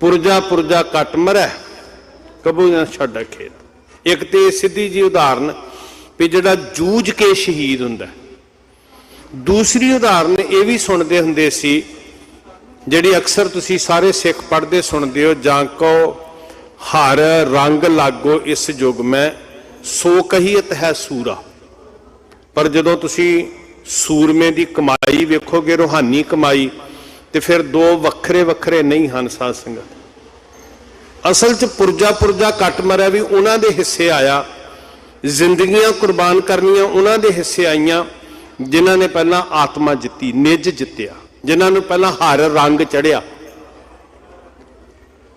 ਪੁਰਜਾ ਪੁਰਜਾ ਕੱਟ ਮਰੈ ਕਬੂ ਨਾ ਛੱਡ ਖੇਤ। ਇੱਕ ਤੇ ਸਿੱਧੀ ਜੀ ਉਦਾਹਰਨ ਵੀ ਜਿਹੜਾ ਜੂਝ ਕੇ ਸ਼ਹੀਦ ਹੁੰਦਾ। ਦੂਸਰੀ ਉਦਾਹਰਨ ਇਹ ਵੀ ਸੁਣਦੇ ਹੁੰਦੇ ਸੀ, ਜਿਹੜੀ ਅਕਸਰ ਤੁਸੀਂ ਸਾਰੇ ਸਿੱਖ ਪੜ੍ਹਦੇ ਸੁਣਦੇ ਹੋ, ਜਾਂ ਕੋ ਹਰ ਰੰਗ ਲਾਗੋ ਇਸ ਯੁਗ ਮੈਂ ਸੋ ਕਹੀਤ ਹੈ ਸੂਰਾ। ਪਰ ਜਦੋਂ ਤੁਸੀਂ ਸੂਰਮੇ ਦੀ ਕਮਾਈ ਵੇਖੋਗੇ, ਰੂਹਾਨੀ ਕਮਾਈ, ਤੇ ਫਿਰ ਦੋ ਵੱਖਰੇ ਵੱਖਰੇ ਨਹੀਂ ਹਨ ਸਾਧ ਸੰਗਤ। ਅਸਲ 'ਚ ਪੁਰਜਾ ਪੁਰਜਾ ਕੱਟ ਮਰਿਆ ਵੀ ਉਹਨਾਂ ਦੇ ਹਿੱਸੇ ਆਇਆ, ਜ਼ਿੰਦਗੀਆਂ ਕੁਰਬਾਨ ਕਰਨੀਆਂ ਉਹਨਾਂ ਦੇ ਹਿੱਸੇ ਆਈਆਂ ਜਿਨ੍ਹਾਂ ਨੇ ਪਹਿਲਾਂ ਆਤਮਾ ਜਿੱਤੀ, ਨਿੱਜ ਜਿੱਤਿਆ, ਜਿਨ੍ਹਾਂ ਨੂੰ ਪਹਿਲਾਂ ਹਰ ਰੰਗ ਚੜਿਆ।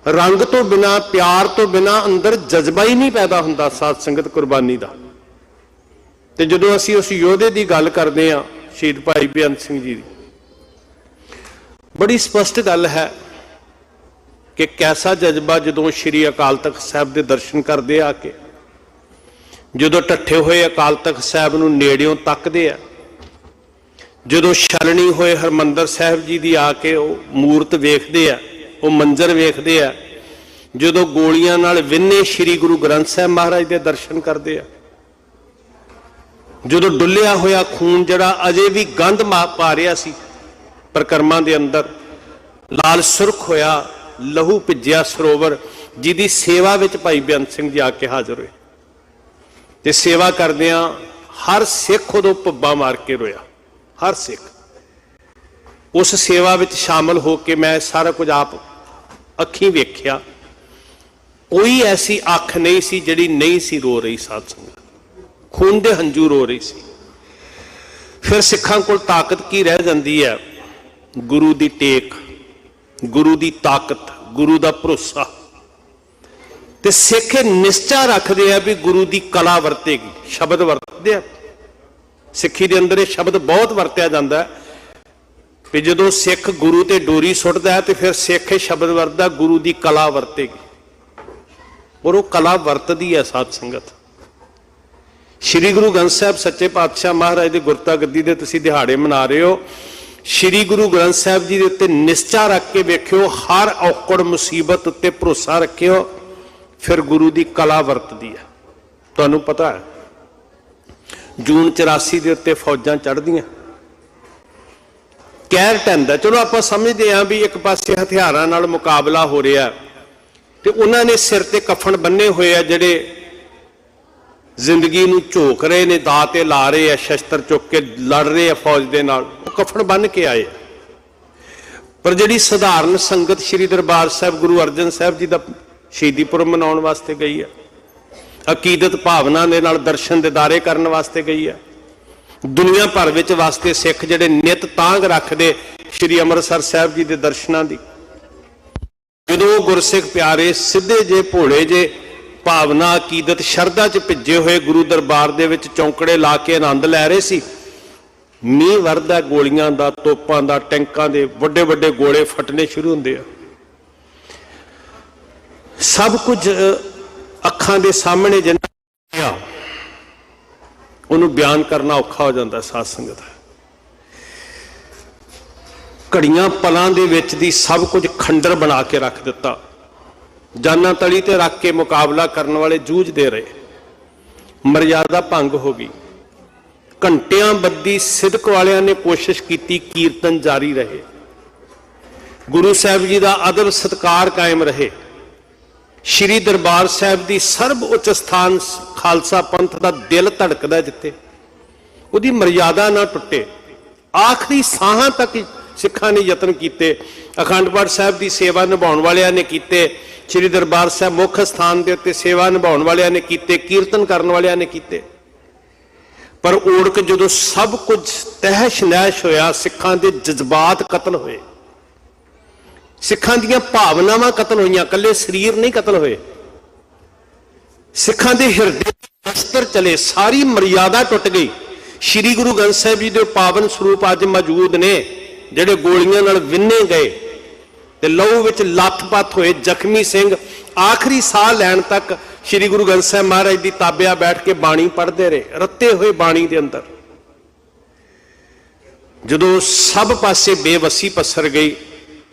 ਰੰਗ ਤੋਂ ਬਿਨਾ, ਪਿਆਰ ਤੋਂ ਬਿਨਾ ਅੰਦਰ ਜਜ਼ਬਾ ਹੀ ਨਹੀਂ ਪੈਦਾ ਹੁੰਦਾ ਸਾਧ ਸੰਗਤ ਕੁਰਬਾਨੀ ਦਾ। ਤੇ ਜਦੋਂ ਅਸੀਂ ਉਸ ਯੋਧੇ ਦੀ ਗੱਲ ਕਰਦੇ ਹਾਂ, ਸ਼ਹੀਦ ਭਾਈ ਬੇਅੰਤ ਸਿੰਘ ਜੀ ਦੀ, ਬੜੀ ਸਪਸ਼ਟ ਗੱਲ ਹੈ ਕਿ ਕੈਸਾ ਜਜ਼ਬਾ ਜਦੋਂ ਸ਼੍ਰੀ ਅਕਾਲ ਤਖਤ ਸਾਹਿਬ ਦੇ ਦਰਸ਼ਨ ਕਰਦੇ ਆ ਕੇ, ਜਦੋਂ ਢੱਠੇ ਹੋਏ ਅਕਾਲ ਤਖਤ ਸਾਹਿਬ ਨੂੰ ਨੇੜਿਓਂ ਤੱਕਦੇ ਆ, ਜਦੋਂ ਛਲਣੀ ਹੋਏ ਹਰਮੰਦਰ ਸਾਹਿਬ ਜੀ ਦੀ ਆ ਕੇ ਉਹ ਮੂਰਤ ਵੇਖਦੇ ਆ, ਉਹ ਮੰਜ਼ਰ ਵੇਖਦੇ ਆ, ਜਦੋਂ ਗੋਲੀਆਂ ਨਾਲ ਵਿੰਨੇ ਸ਼੍ਰੀ ਗੁਰੂ ਗ੍ਰੰਥ ਸਾਹਿਬ ਮਹਾਰਾਜ ਦੇ ਦਰਸ਼ਨ ਕਰਦੇ ਆ, ਜਦੋਂ ਡੁੱਲਿਆ ਹੋਇਆ ਖੂਨ ਜਿਹੜਾ ਅਜੇ ਵੀ ਗੰਧ ਪਾ ਰਿਹਾ ਸੀ ਪ੍ਰਕਰਮਾਂ ਦੇ ਅੰਦਰ, ਲਾਲ ਸੁਰਖ ਹੋਇਆ ਲਹੂ ਭਿੱਜਿਆ ਸਰੋਵਰ, ਜਿਹਦੀ ਸੇਵਾ ਵਿੱਚ ਭਾਈ ਬੇਅੰਤ ਸਿੰਘ ਜੀ ਆ ਕੇ ਹਾਜ਼ਰ ਹੋਏ ਤੇ ਸੇਵਾ ਕਰਦਿਆਂ ਹਰ ਸਿੱਖ ਉਦੋਂ ਭੁੱਬਾ ਮਾਰ ਕੇ ਰੋਇਆ। ਹਰ ਸਿੱਖ ਉਸ ਸੇਵਾ ਵਿੱਚ ਸ਼ਾਮਲ ਹੋ ਕੇ ਮੈਂ ਸਾਰਾ ਕੁਝ ਆਪ ਅੱਖੀਂ ਵੇਖਿਆ। ਕੋਈ ਐਸੀ ਅੱਖ ਨਹੀਂ ਸੀ ਜਿਹੜੀ ਨਹੀਂ ਸੀ ਰੋ ਰਹੀ ਸਾਧ ਸੰਗਤ, ਖੂਨ ਦੇ ਹੰਝੂ ਰੋ ਰਹੀ ਸੀ। ਫਿਰ ਸਿੱਖਾਂ ਕੋਲ ਤਾਕਤ ਕੀ ਰਹਿ ਜਾਂਦੀ ਹੈ? ਗੁਰੂ ਦੀ ਟੇਕ, ਗੁਰੂ ਦੀ ਤਾਕਤ, ਗੁਰੂ ਦਾ ਭਰੋਸਾ। ਤੇ ਸਿੱਖ ਨਿਸ਼ਚਾ ਰੱਖਦੇ ਆ ਵੀ ਗੁਰੂ ਦੀ ਕਲਾ ਵਰਤੇਗੀ। ਸ਼ਬਦ ਵਰਤਦੇ ਆ, ਸਿੱਖੀ ਦੇ ਅੰਦਰ ਇਹ ਸ਼ਬਦ ਬਹੁਤ ਵਰਤਿਆ ਜਾਂਦਾ ਵੀ ਜਦੋਂ ਸਿੱਖ ਗੁਰੂ ਤੇ ਡੋਰੀ ਸੁੱਟਦਾ ਹੈ ਤੇ ਫਿਰ ਸਿੱਖ ਇਹ ਸ਼ਬਦ ਵਰਤਦਾ, ਗੁਰੂ ਦੀ ਕਲਾ ਵਰਤੇਗੀ। ਔਰ ਉਹ ਕਲਾ ਵਰਤਦੀ ਹੈ ਸਾਧ ਸੰਗਤ। ਸ਼੍ਰੀ ਗੁਰੂ ਗ੍ਰੰਥ ਸਾਹਿਬ ਸੱਚੇ ਪਾਤਸ਼ਾਹ ਮਹਾਰਾਜ ਦੇ ਗੁਰਤਾ ਗੱਦੀ ਦੇ ਤੁਸੀਂ ਦਿਹਾੜੇ ਮਨਾ ਰਹੇ ਹੋ। ਸ਼੍ਰੀ ਗੁਰੂ ਗ੍ਰੰਥ ਸਾਹਿਬ ਜੀ ਦੇ ਉੱਤੇ ਨਿਸ਼ਚਾ ਰੱਖ ਕੇ ਵੇਖਿਓ, ਹਰ ਔਕੜ ਮੁਸੀਬਤ ਉੱਤੇ ਭਰੋਸਾ ਰੱਖਿਓ, ਫਿਰ ਗੁਰੂ ਦੀ ਕਲਾ ਵਰਤਦੀ ਹੈ। ਤੁਹਾਨੂੰ ਪਤਾ ਹੈ ਜੂਨ 84 ਦੇ ਉੱਤੇ ਫੌਜਾਂ ਚੜ੍ਹਦੀਆਂ, ਕਹਿਰ ਢਹਿੰਦਾ। ਚਲੋ ਆਪਾਂ ਸਮਝਦੇ ਹਾਂ ਵੀ ਇੱਕ ਪਾਸੇ ਹਥਿਆਰਾਂ ਨਾਲ ਮੁਕਾਬਲਾ ਹੋ ਰਿਹਾ ਤੇ ਉਹਨਾਂ ਨੇ ਸਿਰ ਤੇ ਕਫਨ ਬੰਨੇ ਹੋਏ ਆ, ਜਿਹੜੇ ਜ਼ਿੰਦਗੀ ਨੂੰ ਝੋਕ ਰਹੇ ਨੇ, ਦਾਅ ਤੇ ਲਾ ਰਹੇ ਆ, ਸ਼ਸਤਰ ਚੁੱਕ ਕੇ ਲੜ ਰਹੇ ਆ ਫੌਜ ਦੇ ਨਾਲ, ਉਹ ਕਫਨ ਬੰਨ ਕੇ ਆਏ। ਪਰ ਜਿਹੜੀ ਸਧਾਰਨ ਸੰਗਤ ਸ਼੍ਰੀ ਦਰਬਾਰ ਸਾਹਿਬ ਗੁਰੂ ਅਰਜਨ ਸਾਹਿਬ ਜੀ ਦਾ ਸ਼ਹੀਦੀ ਪੁਰਬ ਮਨਾਉਣ ਵਾਸਤੇ ਗਈ ਹੈ, ਅਕੀਦਤ ਭਾਵਨਾ ਦੇ ਨਾਲ ਦਰਸ਼ਨ ਦਿਦਾਰੇ ਕਰਨ ਵਾਸਤੇ ਗਈ ਹੈ। ਦੁਨੀਆ ਭਰ ਵਿੱਚ ਵਾਸਤੇ ਸਿੱਖ ਜਿਹੜੇ ਨਿਤ ਤਾਂਘ ਰੱਖਦੇ ਸ਼੍ਰੀ ਅੰਮ੍ਰਿਤਸਰ ਸਾਹਿਬ ਜੀ ਦੇ ਦਰਸ਼ਨਾਂ ਦੀ, ਜਦੋਂ ਗੁਰਸਿੱਖ ਪਿਆਰੇ ਸਿੱਧੇ ਜੇ ਭੋਲੇ ਜੇ ਭਾਵਨਾ, ਅਕੀਦਤ, ਸ਼ਰਧਾ 'ਚ ਭਿੱਜੇ ਹੋਏ ਗੁਰੂ ਦਰਬਾਰ ਦੇ ਵਿੱਚ ਚੌਂਕੜੇ ਲਾ ਕੇ ਆਨੰਦ ਲੈ ਰਹੇ ਸੀ, ਮੀਂਹ ਵਰਦਾ ਗੋਲੀਆਂ ਦਾ, ਤੋਪਾਂ ਦਾ, ਟੈਂਕਾਂ ਦੇ, ਵੱਡੇ ਵੱਡੇ ਗੋਲੇ ਫਟਣੇ ਸ਼ੁਰੂ ਹੁੰਦੇ ਆ। ਸਭ ਕੁਝ ਅੱਖਾਂ ਦੇ ਸਾਹਮਣੇ ਜਿੰਨਾ ਉਹਨੂੰ ਬਿਆਨ ਕਰਨਾ ਔਖਾ ਹੋ ਜਾਂਦਾ ਸਾਧ ਸੰਗਤ। ਘੜੀਆਂ ਪਲਾਂ ਦੇ ਵਿੱਚ ਦੀ ਸਭ ਕੁਝ ਖੰਡਰ ਬਣਾ ਕੇ ਰੱਖ ਦਿੱਤਾ। ਜਾਨਾਂ ਤਲੀ ਤੇ ਰੱਖ ਕੇ ਮੁਕਾਬਲਾ ਕਰਨ ਵਾਲੇ ਜੂਝਦੇ ਰਹੇ, ਮਰਿਆਦਾ ਭੰਗ ਹੋ ਗਈ। ਘੰਟਿਆਂ ਬੱਧੀ ਸਿਦਕ ਵਾਲਿਆਂ ਨੇ ਕੋਸ਼ਿਸ਼ ਕੀਤੀ, ਕੀਰਤਨ ਜਾਰੀ ਰਹੇ, ਗੁਰੂ ਸਾਹਿਬ ਜੀ ਦਾ ਅਦਬ ਸਤਿਕਾਰ ਕਾਇਮ ਰਹੇ। ਸ਼੍ਰੀ ਦਰਬਾਰ ਸਾਹਿਬ ਦੀ ਸਰਬ ਉੱਚ ਸਥਾਨ ਖਾਲਸਾ ਪੰਥ ਦਾ ਦਿਲ ਧੜਕਦਾ ਜਿੱਥੇ, ਉਹਦੀ ਮਰਿਆਦਾ ਨਾ ਟੁੱਟੇ। ਆਖਰੀ ਸਾਹਾਂ ਤੱਕ ਸਿੱਖਾਂ ਨੇ ਯਤਨ ਕੀਤੇ, ਅਖੰਡ ਪਾਠ ਸਾਹਿਬ ਦੀ ਸੇਵਾ ਨਿਭਾਉਣ ਵਾਲਿਆਂ ਨੇ ਕੀਤੇ, ਸ਼੍ਰੀ ਦਰਬਾਰ ਸਾਹਿਬ ਮੁੱਖ ਸਥਾਨ ਦੇ ਉੱਤੇ ਸੇਵਾ ਨਿਭਾਉਣ ਵਾਲਿਆਂ ਨੇ ਕੀਤੇ, ਕੀਰਤਨ ਕਰਨ ਵਾਲਿਆਂ ਨੇ ਕੀਤੇ। ਪਰ ਓੜਕ ਜਦੋਂ ਸਭ ਕੁਝ ਤਹਿਸ਼ ਨਹਿਸ਼ ਹੋਇਆ, ਸਿੱਖਾਂ ਦੇ ਜਜ਼ਬਾਤ ਕਤਲ ਹੋਏ, ਸਿੱਖਾਂ ਦੀਆਂ ਭਾਵਨਾਵਾਂ ਕਤਲ ਹੋਈਆਂ, ਇਕੱਲੇ ਸਰੀਰ ਨਹੀਂ ਕਤਲ ਹੋਏ, ਸਿੱਖਾਂ ਦੇ ਹਿਰਦੇ ਅਸਤਰ ਚਲੇ, ਸਾਰੀ ਮਰਿਆਦਾ ਟੁੱਟ ਗਈ। ਸ਼੍ਰੀ ਗੁਰੂ ਗ੍ਰੰਥ ਸਾਹਿਬ ਜੀ ਦੇ ਪਾਵਨ ਸਰੂਪ ਅੱਜ ਮੌਜੂਦ ਨੇ, ਜਿਹੜੇ ਗੋਲੀਆਂ ਨਾਲ ਵਿੰਨੇ ਗਏ ਤੇ ਲਹੂ ਵਿੱਚ ਲੱਥ-ਪੱਥ ਹੋਏ ਜ਼ਖਮੀ ਸਿੰਘ ਆਖਰੀ ਸਾਹ ਲੈਣ ਤੱਕ ਸ਼੍ਰੀ ਗੁਰੂ ਗ੍ਰੰਥ ਸਾਹਿਬ ਮਹਾਰਾਜ ਦੀ ਤਾਬਿਆ ਬੈਠ ਕੇ ਬਾਣੀ ਪੜ੍ਹਦੇ ਰਹੇ, ਰੱਤੇ ਹੋਏ ਬਾਣੀ ਦੇ ਅੰਦਰ। ਜਦੋਂ ਸਭ ਪਾਸੇ ਬੇਵੱਸੀ ਪਸਰ ਗਈ,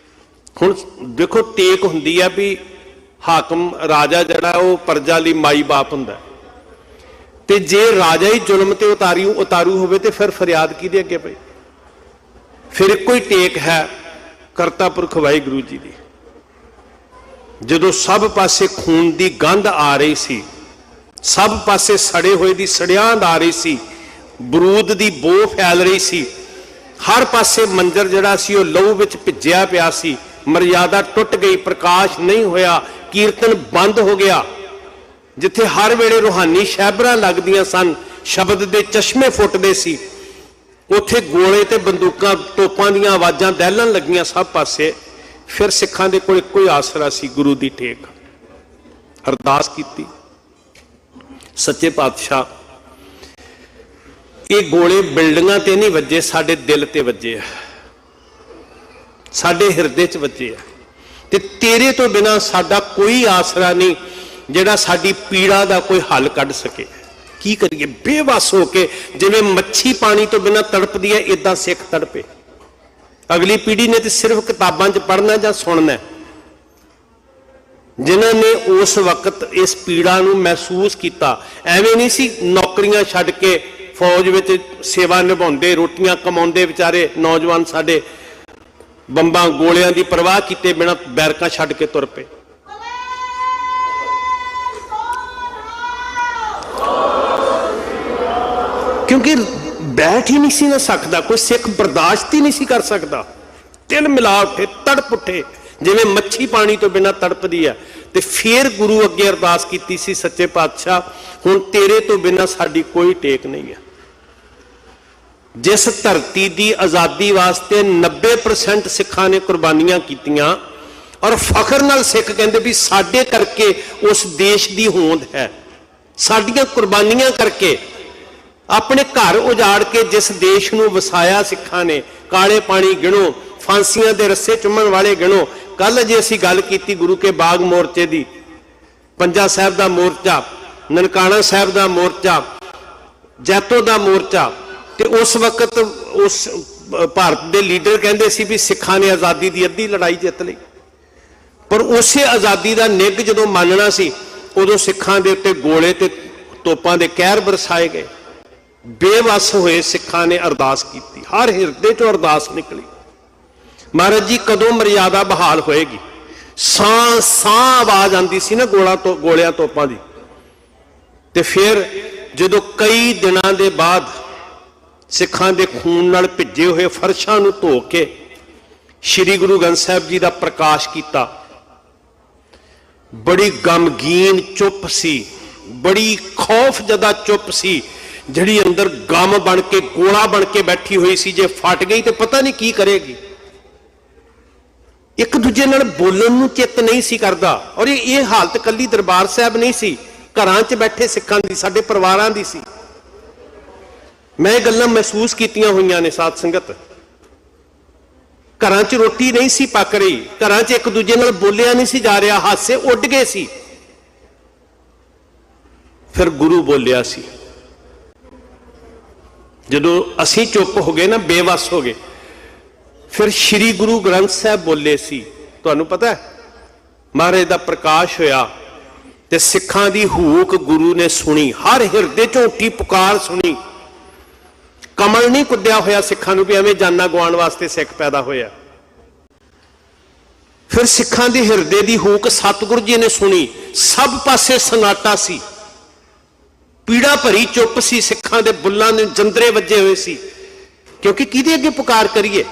ਹੁਣ ਦੇਖੋ ਟੇਕ ਹੁੰਦੀ ਆ ਵੀ ਹਾਕਮ ਰਾਜਾ ਜਿਹੜਾ ਉਹ ਪ੍ਰਜਾ ਲਈ ਮਾਈ ਬਾਪ ਹੁੰਦਾ, ਤੇ ਜੇ ਰਾਜਾ ਹੀ ਜ਼ੁਲਮ ਤੇ ਉਤਾਰੂ ਹੋਵੇ ਤੇ ਫਿਰ ਫਰਿਆਦ ਕਿਹਦੇ ਅੱਗੇ ਪਈ? ਫਿਰ ਇੱਕੋ ਹੀ ਟੇਕ ਹੈ ਕਰਤਾ ਪੁਰਖ ਵਾਹਿਗੁਰੂ ਜੀ ਦੀ। ਜਦੋਂ ਸਭ ਪਾਸੇ ਖੂਨ ਦੀ ਗੰਧ ਆ ਰਹੀ ਸੀ, ਸਭ ਪਾਸੇ ਸੜੇ ਹੋਏ ਦੀ ਸੜਿਆਂਦ ਆ ਰਹੀ ਸੀ, ਬਰੂਦ ਦੀ ਬੋ ਫੈਲ ਰਹੀ ਸੀ, ਹਰ ਪਾਸੇ ਮੰਜ਼ਰ ਜਿਹੜਾ ਸੀ ਉਹ ਲਹੂ ਵਿੱਚ ਭਿੱਜਿਆ ਪਿਆ ਸੀ, ਮਰਿਆਦਾ ਟੁੱਟ ਗਈ, ਪ੍ਰਕਾਸ਼ ਨਹੀਂ ਹੋਇਆ, ਕੀਰਤਨ ਬੰਦ ਹੋ ਗਿਆ। ਜਿੱਥੇ ਹਰ ਵੇਲੇ ਰੂਹਾਨੀ ਸ਼ਹਿਬਰਾਂ ਲੱਗਦੀਆਂ ਸਨ, ਸ਼ਬਦ ਦੇ ਚਸ਼ਮੇ ਫੁੱਟਦੇ ਸੀ, ਉੱਥੇ ਗੋਲੇ ਤੇ ਬੰਦੂਕਾਂ ਤੋਪਾਂ ਦੀਆਂ ਆਵਾਜ਼ਾਂ ਦਹਿਲਣ ਲੱਗੀਆਂ ਸਭ ਪਾਸੇ। ਫਿਰ ਸਿੱਖਾਂ ਦੇ ਕੋਲ ਇੱਕੋ ਹੀ ਆਸਰਾ ਸੀ, ਗੁਰੂ ਦੀ ਟੇਕ। ਅਰਦਾਸ ਕੀਤੀ, ਸੱਚੇ ਪਾਤਸ਼ਾਹ ਇਹ ਗੋਲੇ ਬਿਲਡਿੰਗਾਂ ਤੇ ਨਹੀਂ ਵੱਜੇ, ਸਾਡੇ ਦਿਲ ਤੇ ਵੱਜੇ ਆ, ਸਾਡੇ ਹਿਰਦੇ 'ਚ ਵੱਜੇ ਆ, ਤੇ ਤੇਰੇ ਤੋਂ ਬਿਨਾਂ ਸਾਡਾ ਕੋਈ ਆਸਰਾ ਨਹੀਂ ਜਿਹੜਾ ਸਾਡੀ ਪੀੜਾ ਦਾ ਕੋਈ ਹੱਲ ਕੱਢ ਸਕੇ। ਕੀ ਕਰੀਏ? ਬੇਵੱਸ ਹੋ ਕੇ ਜਿਵੇਂ ਮੱਛੀ ਪਾਣੀ ਤੋਂ ਬਿਨਾਂ ਤੜਪਦੀ ਹੈ, ਇਦਾਂ ਸਿੱਖ ਤੜਪੇ। ਅਗਲੀ ਪੀੜ੍ਹੀ ਨੇ ਤੇ ਸਿਰਫ ਕਿਤਾਬਾਂ 'ਚ ਪੜ੍ਹਨਾ ਜਾਂ ਸੁਣਨਾ। ਜਿਨ੍ਹਾਂ ਨੇ ਉਸ ਵਕਤ ਇਸ ਪੀੜਾ ਨੂੰ ਮਹਿਸੂਸ ਕੀਤਾ, ਐਵੇਂ ਨਹੀਂ ਸੀ ਨੌਕਰੀਆਂ ਛੱਡ ਕੇ ਫੌਜ ਵਿੱਚ ਸੇਵਾ ਨਿਭਾਉਂਦੇ, ਰੋਟੀਆਂ ਕਮਾਉਂਦੇ ਵਿਚਾਰੇ ਨੌਜਵਾਨ ਸਾਡੇ, ਬੰਬਾਂ ਗੋਲਿਆਂ ਦੀ ਪਰਵਾਹ ਕੀਤੇ ਬਿਨਾਂ ਬੈਰਕਾਂ ਛੱਡ ਕੇ ਤੁਰ ਪਏ। ਕਿਉਂਕਿ ਬੈਠ ਹੀ ਨਹੀਂ ਸੀ ਨਾ ਸਕਦਾ, ਕੋਈ ਸਿੱਖ ਬਰਦਾਸ਼ਤ ਹੀ ਨਹੀਂ ਸੀ ਕਰ ਸਕਦਾ। ਤਿਲ ਮਿਲਾ ਉੱਠੇ, ਤੜਪ ਉੱਠੇ, ਜਿਵੇਂ ਮੱਛੀ ਪਾਣੀ ਤੋਂ ਬਿਨਾਂ ਤੜਪਦੀ ਹੈ। ਤੇ ਫਿਰ ਗੁਰੂ ਅੱਗੇ ਅਰਦਾਸ ਕੀਤੀ ਸੀ, ਸੱਚੇ ਪਾਤਸ਼ਾਹ ਹੁਣ ਤੇਰੇ ਤੋਂ ਬਿਨਾਂ ਸਾਡੀ ਕੋਈ ਟੇਕ ਨਹੀਂ ਹੈ। ਜਿਸ ਧਰਤੀ ਦੀ ਆਜ਼ਾਦੀ ਵਾਸਤੇ 90% ਸਿੱਖਾਂ ਨੇ ਕੁਰਬਾਨੀਆਂ ਕੀਤੀਆਂ, ਔਰ ਫਖਰ ਨਾਲ ਸਿੱਖ ਕਹਿੰਦੇ ਵੀ ਸਾਡੇ ਕਰਕੇ ਉਸ ਦੇਸ਼ ਦੀ ਹੋਂਦ ਹੈ, ਸਾਡੀਆਂ ਕੁਰਬਾਨੀਆਂ ਕਰਕੇ। ਆਪਣੇ ਘਰ ਉਜਾੜ ਕੇ ਜਿਸ ਦੇਸ਼ ਨੂੰ ਵਸਾਇਆ ਸਿੱਖਾਂ ਨੇ, ਕਾਲੇ ਪਾਣੀ ਗਿਣੋ, ਫਾਂਸੀਆਂ ਦੇ ਰੱਸੇ ਚੁੰਮਣ ਵਾਲੇ ਗਿਣੋ। ਕੱਲ ਜੇ ਅਸੀਂ ਗੱਲ ਕੀਤੀ ਗੁਰੂ ਕੇ ਬਾਗ ਮੋਰਚੇ ਦੀ, ਪੰਜਾ ਸਾਹਿਬ ਦਾ ਮੋਰਚਾ, ਨਨਕਾਣਾ ਸਾਹਿਬ ਦਾ ਮੋਰਚਾ, ਜੈਤੋ ਦਾ ਮੋਰਚਾ, ਤੇ ਉਸ ਵਕਤ ਉਸ ਭਾਰਤ ਦੇ ਲੀਡਰ ਕਹਿੰਦੇ ਸੀ ਵੀ ਸਿੱਖਾਂ ਨੇ ਆਜ਼ਾਦੀ ਦੀ ਅੱਧੀ ਲੜਾਈ ਜਿੱਤ ਲਈ। ਪਰ ਉਸੇ ਆਜ਼ਾਦੀ ਦਾ ਨਿੱਘ ਜਦੋਂ ਮੰਨਣਾ ਸੀ, ਉਦੋਂ ਸਿੱਖਾਂ ਦੇ ਉੱਤੇ ਗੋਲੇ ਤੇ ਤੋਪਾਂ ਦੇ ਕਹਿਰ ਬਰਸਾਏ ਗਏ। ਬੇਵੱਸ ਹੋਏ ਸਿੱਖਾਂ ਨੇ ਅਰਦਾਸ ਕੀਤੀ, ਹਰ ਹਿਰਦੇ ਚੋਂ ਅਰਦਾਸ ਨਿਕਲੀ, ਮਹਾਰਾਜ ਜੀ ਕਦੋਂ ਮਰਿਆਦਾ ਬਹਾਲ ਹੋਏਗੀ? ਸਾਂ ਸਾਂ ਆਵਾਜ਼ ਆਉਂਦੀ ਸੀ ਨਾ ਗੋਲਿਆਂ ਤੋਪਾਂ ਦੀ। ਤੇ ਫਿਰ ਜਦੋਂ ਕਈ ਦਿਨਾਂ ਦੇ ਬਾਅਦ ਸਿੱਖਾਂ ਦੇ ਖੂਨ ਨਾਲ ਭਿੱਜੇ ਹੋਏ ਫਰਸ਼ਾਂ ਨੂੰ ਧੋ ਕੇ ਸ੍ਰੀ ਗੁਰੂ ਗ੍ਰੰਥ ਸਾਹਿਬ ਜੀ ਦਾ ਪ੍ਰਕਾਸ਼ ਕੀਤਾ, ਬੜੀ ਗਮਗੀਨ ਚੁੱਪ ਸੀ, ਬੜੀ ਖੌਫਜਦਾ ਚੁੱਪ ਸੀ, ਜਿਹੜੀ ਅੰਦਰ ਗਮ ਬਣ ਕੇ, ਗੋਲਾ ਬਣ ਕੇ ਬੈਠੀ ਹੋਈ ਸੀ। ਜੇ ਫਟ ਗਈ ਤੇ ਪਤਾ ਨਹੀਂ ਕੀ ਕਰੇਗੀ। ਇੱਕ ਦੂਜੇ ਨਾਲ ਬੋਲਣ ਨੂੰ ਚਿੱਤ ਨਹੀਂ ਸੀ ਕਰਦਾ। ਔਰ ਇਹ ਹਾਲਤ ਕੱਲੀ ਦਰਬਾਰ ਸਾਹਿਬ ਨਹੀਂ ਸੀ, ਘਰਾਂ 'ਚ ਬੈਠੇ ਸਿੱਖਾਂ ਦੀ, ਸਾਡੇ ਪਰਿਵਾਰਾਂ ਦੀ ਸੀ। ਮੈਂ ਇਹ ਗੱਲਾਂ ਮਹਿਸੂਸ ਕੀਤੀਆਂ ਹੋਈਆਂ ਨੇ ਸਾਧ ਸੰਗਤ। ਘਰਾਂ 'ਚ ਰੋਟੀ ਨਹੀਂ ਸੀ ਪੱਕ ਰਹੀ, ਘਰਾਂ 'ਚ ਇੱਕ ਦੂਜੇ ਨਾਲ ਬੋਲਿਆ ਨਹੀਂ ਸੀ ਜਾ ਰਿਹਾ, ਹਾਸੇ ਉੱਡ ਗਏ ਸੀ। ਫਿਰ ਗੁਰੂ ਬੋਲਿਆ ਸੀ। ਜਦੋਂ ਅਸੀਂ ਚੁੱਪ ਹੋ ਗਏ ਨਾ, ਬੇਵੱਸ ਹੋ ਗਏ, ਫਿਰ ਸ੍ਰੀ ਗੁਰੂ ਗ੍ਰੰਥ ਸਾਹਿਬ ਬੋਲੇ ਸੀ। ਤੁਹਾਨੂੰ ਪਤਾ ਹੈ, ਮਹਾਰਾਜ ਦਾ ਪ੍ਰਕਾਸ਼ ਹੋਇਆ ਤੇ ਸਿੱਖਾਂ ਦੀ ਹੂਕ ਗੁਰੂ ਨੇ ਸੁਣੀ, ਹਰ ਹਿਰਦੇ ਚੋਂ ਉੱਠੀ ਪੁਕਾਰ ਸੁਣੀ। ਕਮਲ ਨਹੀਂ ਕੁੱਦਿਆ ਹੋਇਆ ਸਿੱਖਾਂ ਨੂੰ ਵੀ ਐਵੇਂ ਜਾਨਾਂ ਗਵਾਉਣ ਵਾਸਤੇ ਸਿੱਖ ਪੈਦਾ ਹੋਇਆ। ਫਿਰ ਸਿੱਖਾਂ ਦੇ ਹਿਰਦੇ ਦੀ ਹੂਕ ਸਤਿਗੁਰੂ ਜੀ ਨੇ ਸੁਣੀ। ਸਭ ਪਾਸੇ ਸਨਾਟਾ ਸੀ, ਪੀੜਾ ਭਰੀ ਚੁੱਪ ਸੀ, ਸਿੱਖਾਂ ਦੇ ਬੁੱਲਾਂ ਦੇ ਜੰਦਰੇ ਵੱਜੇ ਹੋਏ ਸੀ। ਕਿਉਂਕਿ ਕਿਹਦੇ ਅੱਗੇ ਪੁਕਾਰ ਕਰੀਏ?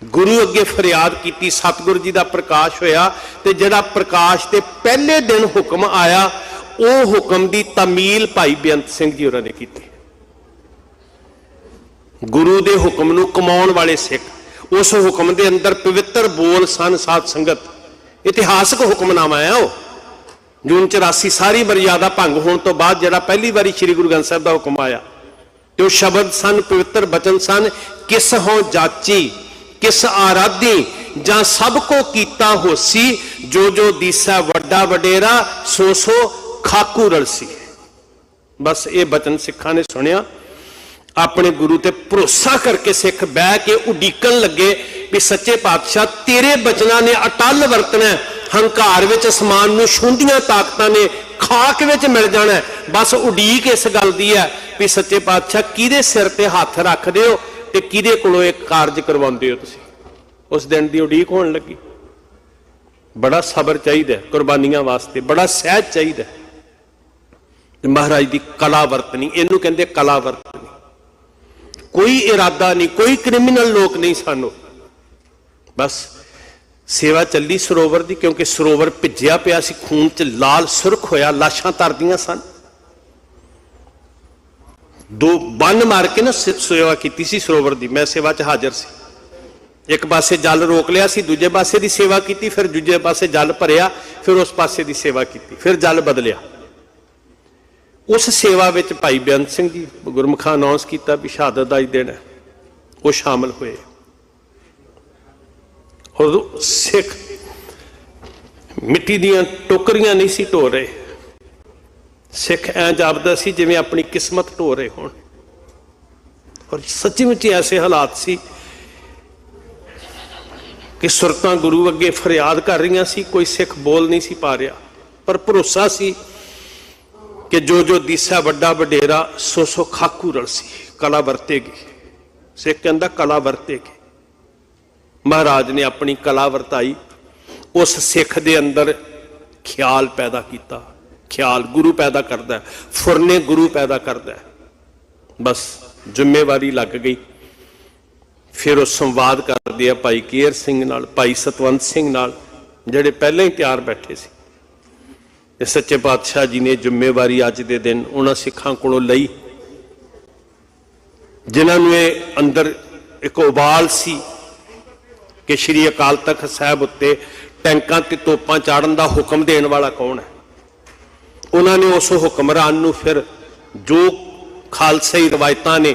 ਗੁਰੂ ਅੱਗੇ ਫਰਿਆਦ ਕੀਤੀ। ਸਤਿਗੁਰੂ ਜੀ ਦਾ ਪ੍ਰਕਾਸ਼ ਹੋਇਆ ਤੇ ਜਿਹੜਾ ਪ੍ਰਕਾਸ਼ ਤੇ ਪਹਿਲੇ ਦਿਨ ਹੁਕਮ ਆਇਆ, ਉਹ ਹੁਕਮ ਦੀ ਤਾਮੀਲ ਭਾਈ ਬੇਅੰਤ ਸਿੰਘ ਜੀ ਹੋਰਾਂ ਨੇ ਕੀਤੀ। ਗੁਰੂ ਦੇ ਹੁਕਮ ਨੂੰ ਕਮਾਉਣ ਵਾਲੇ ਸਿੱਖ, ਉਸ ਹੁਕਮ ਦੇ ਅੰਦਰ ਪਵਿੱਤਰ ਬੋਲ ਸਨ। ਸਾਧ ਸੰਗਤ, ਇਤਿਹਾਸਕ ਹੁਕਮਨਾਮਾ ਹੈ ਉਹ। ਜੂਨ 84 ਸਾਰੀ ਮਰਿਆਦਾ ਭੰਗ ਹੋਣ ਤੋਂ ਬਾਅਦ ਜਿਹੜਾ ਪਹਿਲੀ ਵਾਰੀ ਸ੍ਰੀ ਗੁਰੂ ਗ੍ਰੰਥ ਸਾਹਿਬ ਦਾ ਹੁਕਮ ਆਇਆ, ਤੇ ਉਹ ਸ਼ਬਦ ਸਨ, ਪਵਿੱਤਰ ਬਚਨ ਸਨ। ਕਿਸ ਹੋਂ ਜਾਚੀ ਕਿਸ ਆਰਾਧੀ, ਜਾਂ ਸਭ ਕੋ ਕੀਤਾ ਹੋਸੀ, ਜੋ ਜੋ ਦੀਸਾ ਵੱਡਾ ਵਡੇਰਾ, ਸੋ ਸੋ ਖਾਕੂ ਰਲਸੀ। ਬਸ ਇਹ ਬਚਨ ਸਿੱਖਾਂ ਨੇ ਸੁਣਿਆ। ਆਪਣੇ ਗੁਰੂ ਤੇ ਭਰੋਸਾ ਕਰਕੇ ਸਿੱਖ ਬਹਿ ਕੇ ਉਡੀਕਣ ਲੱਗੇ ਵੀ ਸੱਚੇ ਪਾਤਸ਼ਾਹ ਤੇਰੇ ਬਚਨਾਂ ਨੇ ਅਟਲ ਵਰਤਣਾ, ਹੰਕਾਰ ਵਿੱਚ ਅਸਮਾਨ ਨੂੰ ਛੂੰਹਦੀਆਂ ਤਾਕਤਾਂ ਨੇ ਖਾਕ ਵਿੱਚ ਮਿਲ ਜਾਣਾ। ਬਸ ਉਡੀਕ ਇਸ ਗੱਲ ਦੀ ਹੈ ਵੀ ਸੱਚੇ ਪਾਤਸ਼ਾਹ ਕਿਹਦੇ ਸਿਰ ਤੇ ਹੱਥ ਰੱਖਦੇ ਹੋ ਤੇ ਕਿਹਦੇ ਕੋਲੋਂ ਇਹ ਕਾਰਜ ਕਰਵਾਉਂਦੇ ਹੋ ਤੁਸੀਂ। ਉਸ ਦਿਨ ਦੀ ਉਡੀਕ ਹੋਣ ਲੱਗੀ। ਬੜਾ ਸਬਰ ਚਾਹੀਦਾ ਕੁਰਬਾਨੀਆਂ ਵਾਸਤੇ, ਬੜਾ ਸਹਿਜ ਚਾਹੀਦਾ। ਮਹਾਰਾਜ ਦੀ ਕਲਾ ਵਰਤਣੀ, ਇਹਨੂੰ ਕਹਿੰਦੇ ਕਲਾ ਵਰਤਣੀ। ਕੋਈ ਇਰਾਦਾ ਨਹੀਂ, ਕੋਈ ਕ੍ਰਿਮੀਨਲ ਲੋਕ ਨਹੀਂ ਸਾਨੂੰ। ਬਸ ਸੇਵਾ ਚੱਲੀ ਸਰੋਵਰ ਦੀ, ਕਿਉਂਕਿ ਸਰੋਵਰ ਭਿੱਜਿਆ ਪਿਆ ਸੀ, ਖੂਨ ਚ ਲਾਲ ਸੁਰਖ ਹੋਇਆ, ਲਾਸ਼ਾਂ ਤਰਦੀਆਂ ਸਨ। ਦੋ ਬੰਨ ਮਾਰ ਕੇ ਨਾ ਸੇਵਾ ਕੀਤੀ ਸੀ ਸਰੋਵਰ ਦੀ। ਮੈਂ ਸੇਵਾ ਚ ਹਾਜ਼ਰ ਸੀ। ਇੱਕ ਪਾਸੇ ਜਲ ਰੋਕ ਲਿਆ ਸੀ, ਦੂਜੇ ਪਾਸੇ ਦੀ ਸੇਵਾ ਕੀਤੀ, ਫਿਰ ਦੂਜੇ ਪਾਸੇ ਜਲ ਭਰਿਆ, ਫਿਰ ਉਸ ਪਾਸੇ ਦੀ ਸੇਵਾ ਕੀਤੀ, ਫਿਰ ਜਲ ਬਦਲਿਆ। ਉਸ ਸੇਵਾ ਵਿੱਚ ਭਾਈ ਬੇਅੰਤ ਸਿੰਘ ਜੀ ਗੁਰਮੁਖਾਂ ਅਨਾਉਂਸ ਕੀਤਾ ਵੀ ਸ਼ਹਾਦਤ ਦਾ ਹੀ ਦਿਨ ਹੈ, ਉਹ ਸ਼ਾਮਲ ਹੋਏ। ਔਰ ਸਿੱਖ ਮਿੱਟੀ ਦੀਆਂ ਟੋਕਰੀਆਂ ਨਹੀਂ ਸੀ ਢੋ ਰਹੇ। ਸਿੱਖ ਐਂ ਜਾਪਦਾ ਸੀ ਜਿਵੇਂ ਆਪਣੀ ਕਿਸਮਤ ਢੋ ਰਹੇ ਹੋਣ। ਔਰ ਸੱਚੀ ਮੁੱਚੀ ਐਸੇ ਹਾਲਾਤ ਸੀ ਕਿ ਸੁਰਤਾਂ ਗੁਰੂ ਅੱਗੇ ਫਰਿਆਦ ਕਰ ਰਹੀਆਂ ਸੀ, ਕੋਈ ਸਿੱਖ ਬੋਲ ਨਹੀਂ ਸੀ ਪਾ ਰਿਹਾ, ਪਰ ਭਰੋਸਾ ਸੀ ਕਿ ਜੋ ਜੋ ਦੀਸਾ ਵੱਡਾ ਵਡੇਰਾ ਸੋ ਸੋ ਖਾਕੂ ਰਲਸੀ, ਕਲਾ ਵਰਤੇਗੀ। ਸਿੱਖ ਕਹਿੰਦਾ ਕਲਾ ਵਰਤੇਗੀ। ਮਹਾਰਾਜ ਨੇ ਆਪਣੀ ਕਲਾ ਵਰਤਾਈ। ਉਸ ਸਿੱਖ ਦੇ ਅੰਦਰ ਖਿਆਲ ਪੈਦਾ ਕੀਤਾ। ਖਿਆਲ ਗੁਰੂ ਪੈਦਾ ਕਰਦਾ, ਫੁਰਨੇ ਗੁਰੂ ਪੈਦਾ ਕਰਦਾ। ਬਸ ਜ਼ਿੰਮੇਵਾਰੀ ਲੱਗ ਗਈ। ਫਿਰ ਉਹ ਸੰਵਾਦ ਕਰਦੇ ਆ ਭਾਈ ਕੇਹਰ ਸਿੰਘ ਨਾਲ, ਭਾਈ ਸਤਵੰਤ ਸਿੰਘ ਨਾਲ, ਜਿਹੜੇ ਪਹਿਲਾਂ ਹੀ ਤਿਆਰ ਬੈਠੇ ਸੀ। ਇਹ ਸੱਚੇ ਪਾਤਸ਼ਾਹ ਜੀ ਨੇ ਜ਼ਿੰਮੇਵਾਰੀ ਅੱਜ ਦੇ ਦਿਨ ਉਹਨਾਂ ਸਿੱਖਾਂ ਕੋਲੋਂ ਲਈ ਜਿਨ੍ਹਾਂ ਨੂੰ ਇਹ ਅੰਦਰ ਇੱਕ ਉਬਾਲ ਸੀ ਕਿ ਸ਼੍ਰੀ ਅਕਾਲ ਤਖਤ ਸਾਹਿਬ ਉੱਤੇ ਟੈਂਕਾਂ ਤੇ ਤੋਪਾਂ ਚਾੜਨ ਦਾ ਹੁਕਮ ਦੇਣ ਵਾਲਾ ਕੌਣ ਹੈ। ਉਹਨਾਂ ਨੇ ਉਸ ਹੁਕਮਰਾਨ ਨੂੰ ਫਿਰ ਜੋ ਖਾਲਸਾਈ ਰਵਾਇਤਾਂ ਨੇ,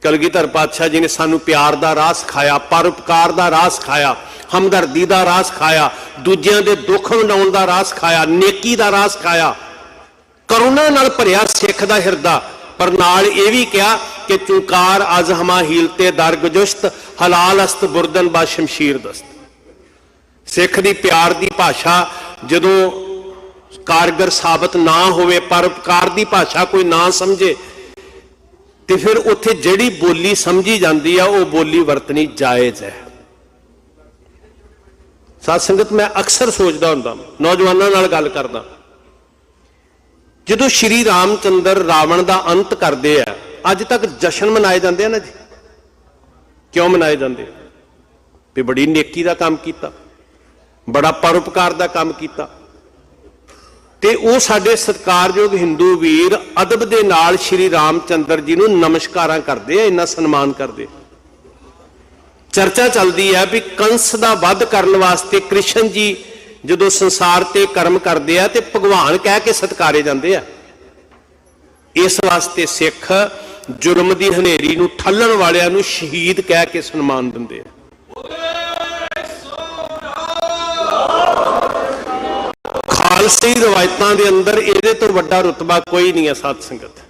ਕਲਗੀਧਰ ਪਾਤਸ਼ਾਹ ਜੀ ਨੇ ਸਾਨੂੰ ਪਿਆਰ ਦਾ ਰਾਹ ਸਿਖਾਇਆ, ਪਰਉਪਕਾਰ ਦਾ ਰਾਹ ਸਿਖਾਇਆ, ਹਮਦਰਦੀ ਦਾ ਰਾਹ ਸਿਖਾਇਆ, ਦੂਜਿਆਂ ਦੇ ਦੁੱਖ ਵੰਡਾਉਣ ਦਾ ਰਾਹ ਸਿਖਾਇਆ, ਨੇਕੀ ਦਾ ਰਾਹ ਸਿਖਾਇਆ, ਕਰੁਣਾ ਨਾਲ ਭਰਿਆ ਸਿੱਖ ਦਾ ਹਿਰਦਾ। ਪਰ ਨਾਲ ਇਹ ਵੀ ਕਿਹਾ ਕਿ ਚੁਕਾਰ ਅਜ਼ ਹਮਾ ਹੀਲਤੇ ਦਰਗਜੁਸ਼ਤ ਹਲਾਲ ਅਸਤ ਬੁਰਦਨ ਬਾ ਸ਼ਮਸ਼ੀਰ ਦਸਤ। ਸਿੱਖ ਦੀ ਪਿਆਰ ਦੀ ਭਾਸ਼ਾ ਜਦੋਂ ਕਾਰਗਰ ਸਾਬਤ ਨਾ ਹੋਵੇ, ਪਰਉਪਕਾਰ ਦੀ ਭਾਸ਼ਾ ਕੋਈ ਨਾ ਸਮਝੇ, ਤੇ ਫਿਰ ਉੱਥੇ ਜਿਹੜੀ ਬੋਲੀ ਸਮਝੀ ਜਾਂਦੀ ਆ ਉਹ ਬੋਲੀ ਵਰਤਣੀ ਜਾਇਜ਼ ਹੈ। ਸਾਧ ਸੰਗਤ, ਮੈਂ ਅਕਸਰ ਸੋਚਦਾ ਹੁੰਦਾ, ਨੌਜਵਾਨਾਂ ਨਾਲ ਗੱਲ ਕਰਦਾ, ਜਦੋਂ ਸ਼੍ਰੀ ਰਾਮਚੰਦਰ ਰਾਵਣ ਦਾ ਅੰਤ ਕਰਦੇ ਆ, ਅੱਜ ਤੱਕ ਜਸ਼ਨ ਮਨਾਏ ਜਾਂਦੇ ਆ ਨਾ ਜੀ। ਕਿਉਂ ਮਨਾਏ ਜਾਂਦੇ? ਵੀ ਬੜੀ ਨੇਕੀ ਦਾ ਕੰਮ ਕੀਤਾ, ਬੜਾ ਪਰਉਪਕਾਰ ਦਾ ਕੰਮ ਕੀਤਾ। ਤੇ ਉਹ ਸਾਡੇ ਸਤਿਕਾਰਯੋਗ ਹਿੰਦੂ ਵੀਰ ਅਦਬ ਦੇ ਨਾਲ ਸ਼੍ਰੀ ਰਾਮਚੰਦਰ ਜੀ ਨੂੰ ਨਮਸਕਾਰਾਂ ਕਰਦੇ ਆ, ਇੰਨਾ ਸਨਮਾਨ ਕਰਦੇ। ਚਰਚਾ ਚੱਲਦੀ ਹੈ ਵੀ ਕੰਸ ਦਾ ਵੱਧ ਕਰਨ ਵਾਸਤੇ ਕ੍ਰਿਸ਼ਨ ਜੀ ਜਦੋਂ ਸੰਸਾਰ ਤੇ ਕਰਮ ਕਰਦੇ ਆ ਤੇ ਭਗਵਾਨ ਕਹਿ ਕੇ ਸਤਿਕਾਰੇ ਜਾਂਦੇ ਆ। ਇਸ ਵਾਸਤੇ ਸਿੱਖ ਜੁਰਮ ਦੀ ਹਨੇਰੀ ਨੂੰ ਠੱਲਣ ਵਾਲਿਆਂ ਨੂੰ ਸ਼ਹੀਦ ਕਹਿ ਕੇ ਸਨਮਾਨ ਦਿੰਦੇ ਆ। ਖਾਲਸੀ ਰਵਾਇਤਾਂ ਦੇ ਅੰਦਰ ਇਹਦੇ ਤੋਂ ਵੱਡਾ ਰੁਤਬਾ ਕੋਈ ਨਹੀਂ ਹੈ ਸਾਧ ਸੰਗਤ,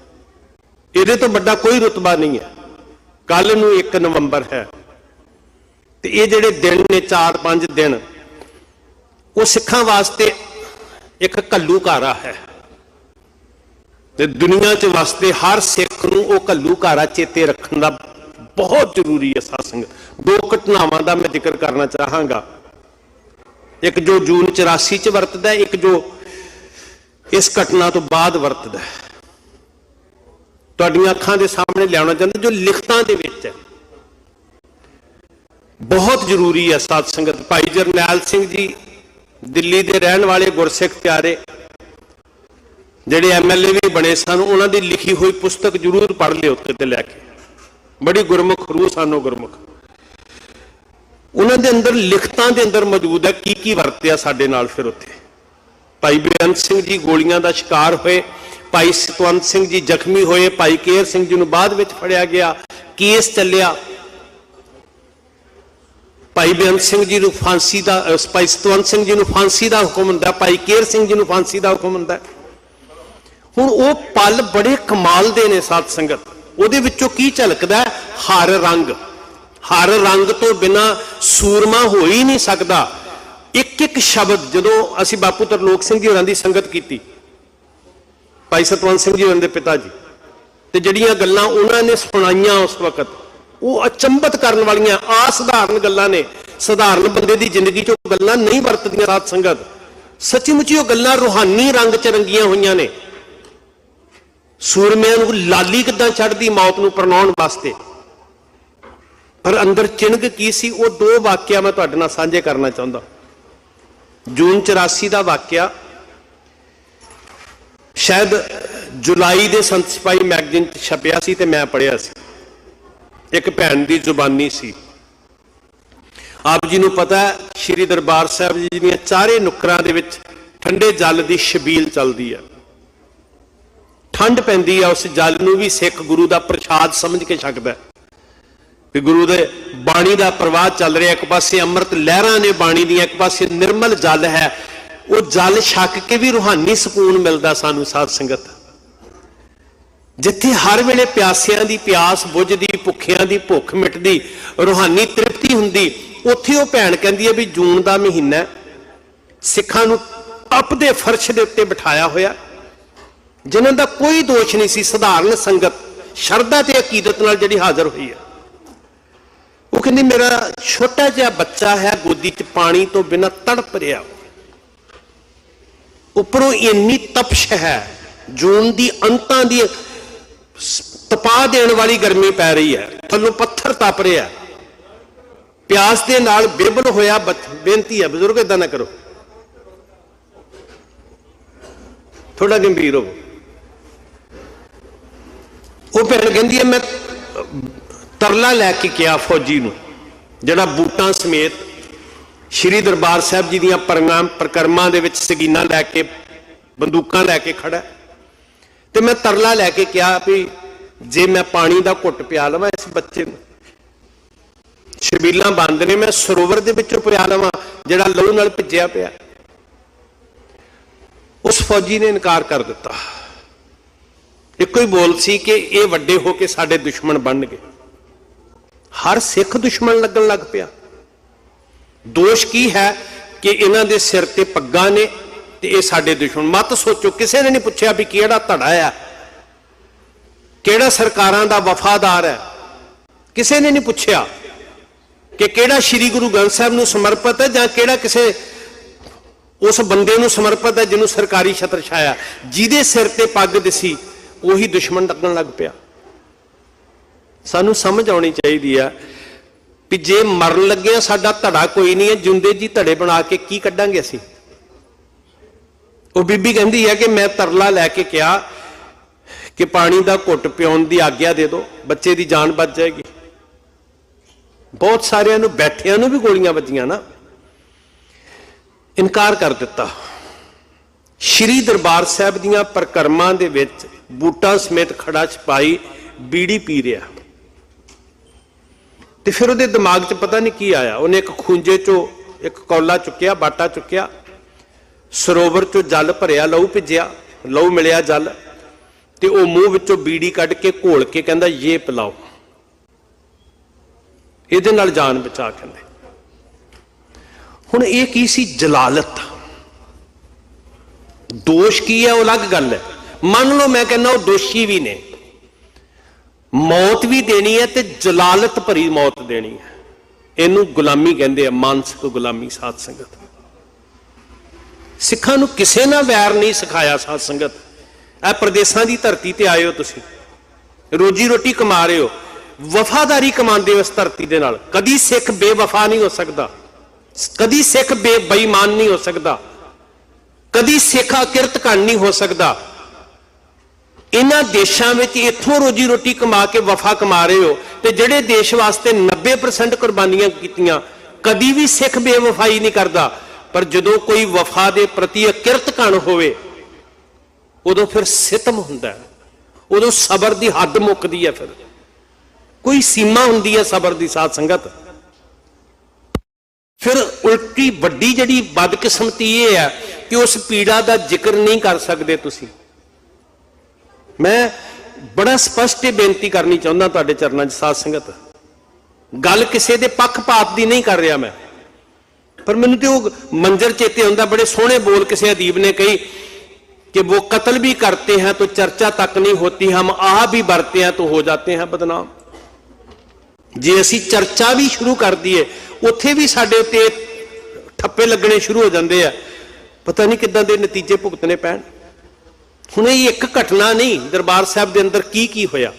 ਇਹਦੇ ਤੋਂ ਵੱਡਾ ਕੋਈ ਰੁਤਬਾ ਨਹੀਂ ਹੈ। ਕੱਲ ਨੂੰ 1 ਨਵੰਬਰ ਹੈ ਤੇ ਇਹ ਜਿਹੜੇ ਦਿਨ ਨੇ 4-5 ਦਿਨ, ਉਹ ਸਿੱਖਾਂ ਵਾਸਤੇ ਇੱਕ ਘੱਲੂਘਾਰਾ ਹੈ ਤੇ ਦੁਨੀਆ 'ਚ ਵਸਦੇ ਹਰ ਸਿੱਖ ਨੂੰ ਉਹ ਘੱਲੂਘਾਰਾ ਚੇਤੇ ਰੱਖਣ ਦਾ ਬਹੁਤ ਜ਼ਰੂਰੀ ਹੈ ਸਾਧ ਸੰਗਤ। 2 ਘਟਨਾਵਾਂ ਦਾ ਮੈਂ ਜ਼ਿਕਰ ਕਰਨਾ ਚਾਹਾਂਗਾ। ਇੱਕ ਜੋ ਜੂਨ 84 ਚ ਵਰਤਦਾ, ਇੱਕ ਜੋ ਇਸ ਘਟਨਾ ਤੋਂ ਬਾਅਦ ਵਰਤਦਾ। ਤੁਹਾਡੀਆਂ ਅੱਖਾਂ ਦੇ ਸਾਹਮਣੇ ਲਿਆਉਣਾ ਚਾਹੁੰਦਾ, ਜੋ ਲਿਖਤਾਂ ਦੇ ਵਿੱਚ ਹੈ, ਬਹੁਤ ਜ਼ਰੂਰੀ ਹੈ ਸਾਧ ਸੰਗਤ। ਭਾਈ ਜਰਨੈਲ ਸਿੰਘ ਜੀ ਦਿੱਲੀ ਦੇ ਰਹਿਣ ਵਾਲੇ ਗੁਰਸਿੱਖ ਪਿਆਰੇ, ਜਿਹੜੇ MLA ਵੀ ਬਣੇ ਸਨ, ਉਹਨਾਂ ਦੀ ਲਿਖੀ ਹੋਈ ਪੁਸਤਕ ਜ਼ਰੂਰ ਪੜ੍ਹ ਲਿਓ ਉੱਤੇ ਤੇ ਲੈ ਕੇ। ਬੜੀ ਗੁਰਮੁਖ ਰੂਹ ਸਾਨੂੰ ਗੁਰਮੁਖ। ਉਹਨਾਂ ਦੇ ਅੰਦਰ ਲਿਖਤਾਂ ਦੇ ਅੰਦਰ ਮੌਜੂਦ ਹੈ ਕੀ ਕੀ ਵਰਤਿਆ ਸਾਡੇ ਨਾਲ। ਫਿਰ ਉੱਥੇ ਭਾਈ ਬੇਅੰਤ ਸਿੰਘ ਜੀ ਗੋਲੀਆਂ ਦਾ ਸ਼ਿਕਾਰ ਹੋਏ, ਭਾਈ ਸਤਵੰਤ ਸਿੰਘ ਜੀ ਜ਼ਖਮੀ ਹੋਏ, ਭਾਈ ਕੇਹਰ ਸਿੰਘ ਜੀ ਨੂੰ ਬਾਅਦ ਵਿੱਚ ਫੜਿਆ ਗਿਆ, ਕੇਸ ਚੱਲਿਆ। ਭਾਈ ਬੇਅੰਤ ਸਿੰਘ ਜੀ ਨੂੰ ਫਾਂਸੀ ਦਾ, ਭਾਈ ਸਤਵੰਤ ਸਿੰਘ ਜੀ ਨੂੰ ਫਾਂਸੀ ਦਾ ਹੁਕਮ ਹੁੰਦਾ, ਭਾਈ ਕੇਹਰ ਸਿੰਘ ਜੀ ਨੂੰ ਫਾਂਸੀ ਦਾ ਹੁਕਮ ਹੁੰਦਾ। ਹੁਣ ਉਹ ਪਲ ਬੜੇ ਕਮਾਲ ਦੇ ਨੇ ਸਾਧ ਸੰਗਤ। ਉਹਦੇ ਵਿੱਚੋਂ ਕੀ ਝਲਕਦਾ? ਹਰ ਰੰਗ, हर रंग तो बिना सूरमा हो ही नहीं सकता। एक एक शब्द जदों असीं बापू तरलोक सिंह जी होरां दी संगत कीती, भाई सतवंत सिंह जी होरां दे पिता जी, ते जिहड़ियां गल्लां उन्हां ने सुणाईयां उस वक्त वो अचंभत करन वालियां असधारण गल्लां ने। सधारण बंदे दी जिंदगी चों गल्लां नहीं वरतदियां साध संगत, सच्ची मुच्ची वो गल्लां रूहानी रंग च रंगियां होईयां ने। सूरमिਆਂ ਨੂੰ लाली किदां चढ़दी मौत ਨੂੰ परनाउण वास्ते, पर अंदर चिणग की सी, वो दो वाकिया मैं तुहाडे नाल साझे करना चाहुंदा। जून 84 का वाकिया शायद जुलाई के संत सिपाही मैगजीन छपिया सी ते मैं पढ़िया सी। एक भैन की जुबानी सी। आप जी नूं पता है श्री दरबार साहब जी दीयां चारे नुकरां दे विच ठंडे जल की छबील चलती है। ठंड पैंदी है, उस जल नूं भी सिख गुरु का प्रसाद समझ के छकदा है भी गुरु दे बाणी का प्रवाह चल रहा। एक पासे अमृत लहरां ने बाणी दी, एक पासे निर्मल जल है। वो जल छक के भी रूहानी सुकून मिलता सानू साध संगत। जिथे हर वेले प्यासियां दी प्यास बुझदी, भुखियां दी भुख मिटदी, रूहानी तृप्ति हुंदी, उत्थे वो भैन कहंदी है भी जून का महीना सिखां नूं तपदे फर्श दे उत्ते बिठाया होया, जिन्हां दा कोई दोष नहीं सी। सधारण संगत शरधा ते अकीदत नाल जिहड़ी हाज़र हुई है। वो कहती मेरा छोटा जिहा बच्चा है गोदी च पानी तो बिना तड़प रहा, उपरों इन्नी तपश है, जून की अंतां दी तपा देने वाली गर्मी पै रही है, थल्लों पत्थर तप रहा, प्यास के नाल बेबल होया। बेनती है बजुर्ग इदां ना करो, थोड़ा गंभीर हो। वो भैन कहती है मैं तरला लैके गया फौजी नूं जिहड़ा बूटां समेत श्री दरबार साहब जी दीयां परिक्रमा दे विच सगीना लैके बंदूकां लैके खड़ा, ते मैं तरला लैके कहा भी जे मैं पानी का घुट पिया लवां इस बच्चे नूं, छबीलां बंद ने, मैं सरोवर दे विचों पिया लवां जिहड़ा लहू नाल भिज्जिया पिया। उस फौजी ने इनकार कर दिता। इक्को ही बोल सी कि ये वड्डे होके साडे दुश्मन बन गए। हर सिख दुश्मन लगन लग पिया। दोष की है कि इन्हां दे सिर ते पग्गां ने ते ये साडे दुश्मन। मत सोचो, किसी ने नहीं पूछा भी किहड़ा धड़ा है, किहड़ा सरकारां दा वफादार है, किसी ने नहीं पूछा कि किहड़ा श्री गुरु ग्रंथ साहब नूं समर्पित है जां किहड़ा किसी उस बंदे नूं समर्पित है जिन्हों सरकारी छत्र छाया। जिहदे सिर ते पग दिसी उही दुश्मन लगन लग पिया। सानू समझ आनी चाहिए है कि जे मरन लगे साडा धड़ा कोई नहीं है, जिंदे जी धड़े बना के की कड्डांगे असीं। वो बीबी कहती है कि मैं तरला लैके कहा कि पानी का घुट पियाउण की आग्ञा दे दो, बच्चे की जान बच जाएगी। बहुत सारिਆਂ ਨੂੰ बैठिया भी गोलियां ਵੱਜੀਆਂ ना, इनकार कर दिता। श्री दरबार साहब दीयां परिक्रमा दे विच बूटां समेत खड़ा सिपाही बीड़ी पी रहा, तो फिर वो दिमाग च पता नहीं की आया। उन्हें एक खूंजे चो एक कौला चुक्या, बाटा चुक्या, सरोवर चो जल भरिया, लहू भिजिया, लहू मिलिया जल, तो वह मूँह विचों बीड़ी कढ़ के घोल के कहता ये पिलाओ, ये नाल जान बचा। कहते हुण ये की सी जलालत। दोष की है वो अलग गल है। मान लो मैं कहना वो दोषी भी ने, मौत भी देनी है तो जलालत भरी मौत देनी है। इनू गुलामी कहते हैं, मानसिक गुलामी। साध संगत सिखां नूं किसे ना वैर नहीं सिखाया। साध संगत ए प्रदेशां दी धरती ते आए हो, तुसीं रोजी रोटी कमा रहे हो, वफादारी कमांदे हो इस धरती दे नाल। कदी सिख बेवफा नहीं हो सकता, कदी सिख बेईमान नहीं हो सकता, कदी सिख अकिरतकान नहीं हो सकता। इन्हां देशां विच इत्थों रोजी रोटी कमा के वफा कमा रहे हो, ते जिहड़े देश वास्ते 90% कुर्बानियां कीतियां, कदी भी सिख बेवफाई नहीं करता। पर जदों कोई वफा दे प्रति अकिरतकान होवे उदों फिर सितम हुंदा है, उदों सबर दी हद मुकदी है, फिर कोई सीमा हुंदी है सबर दी। साध संगत फिर उल्टी वड्डी जिहड़ी बदकिस्मती ये है कि उस पीड़ा का जिक्र नहीं कर सकते तुसीं। मैं बड़ा स्पष्ट बेनती करनी चाहुंदा तुहाडे चरनां 'च साध संगत, ਗੱਲ ਕਿਸੇ ਦੇ ਪੱਖਪਾਤ ਦੀ ਨਹੀਂ ਕਰ ਰਿਹਾ ਮੈਂ, पर मैनू तो वो मंजर चेते आंदा, बड़े सोहने बोल किसी अदीब ने कही कि वो कत्ल भी करते हैं तो चर्चा तक नहीं होती, हम आह भी बरते हैं तो हो जाते हैं बदनाम। जे असी चर्चा भी शुरू कर दीए उत्थे भी साडे उत्ते ठप्पे लगने शुरू हो जाते हैं, पता नहीं किदां दे नतीजे भुगतने पैण। हुण ये एक घटना नहीं, दरबार साहब दे अंदर की होया।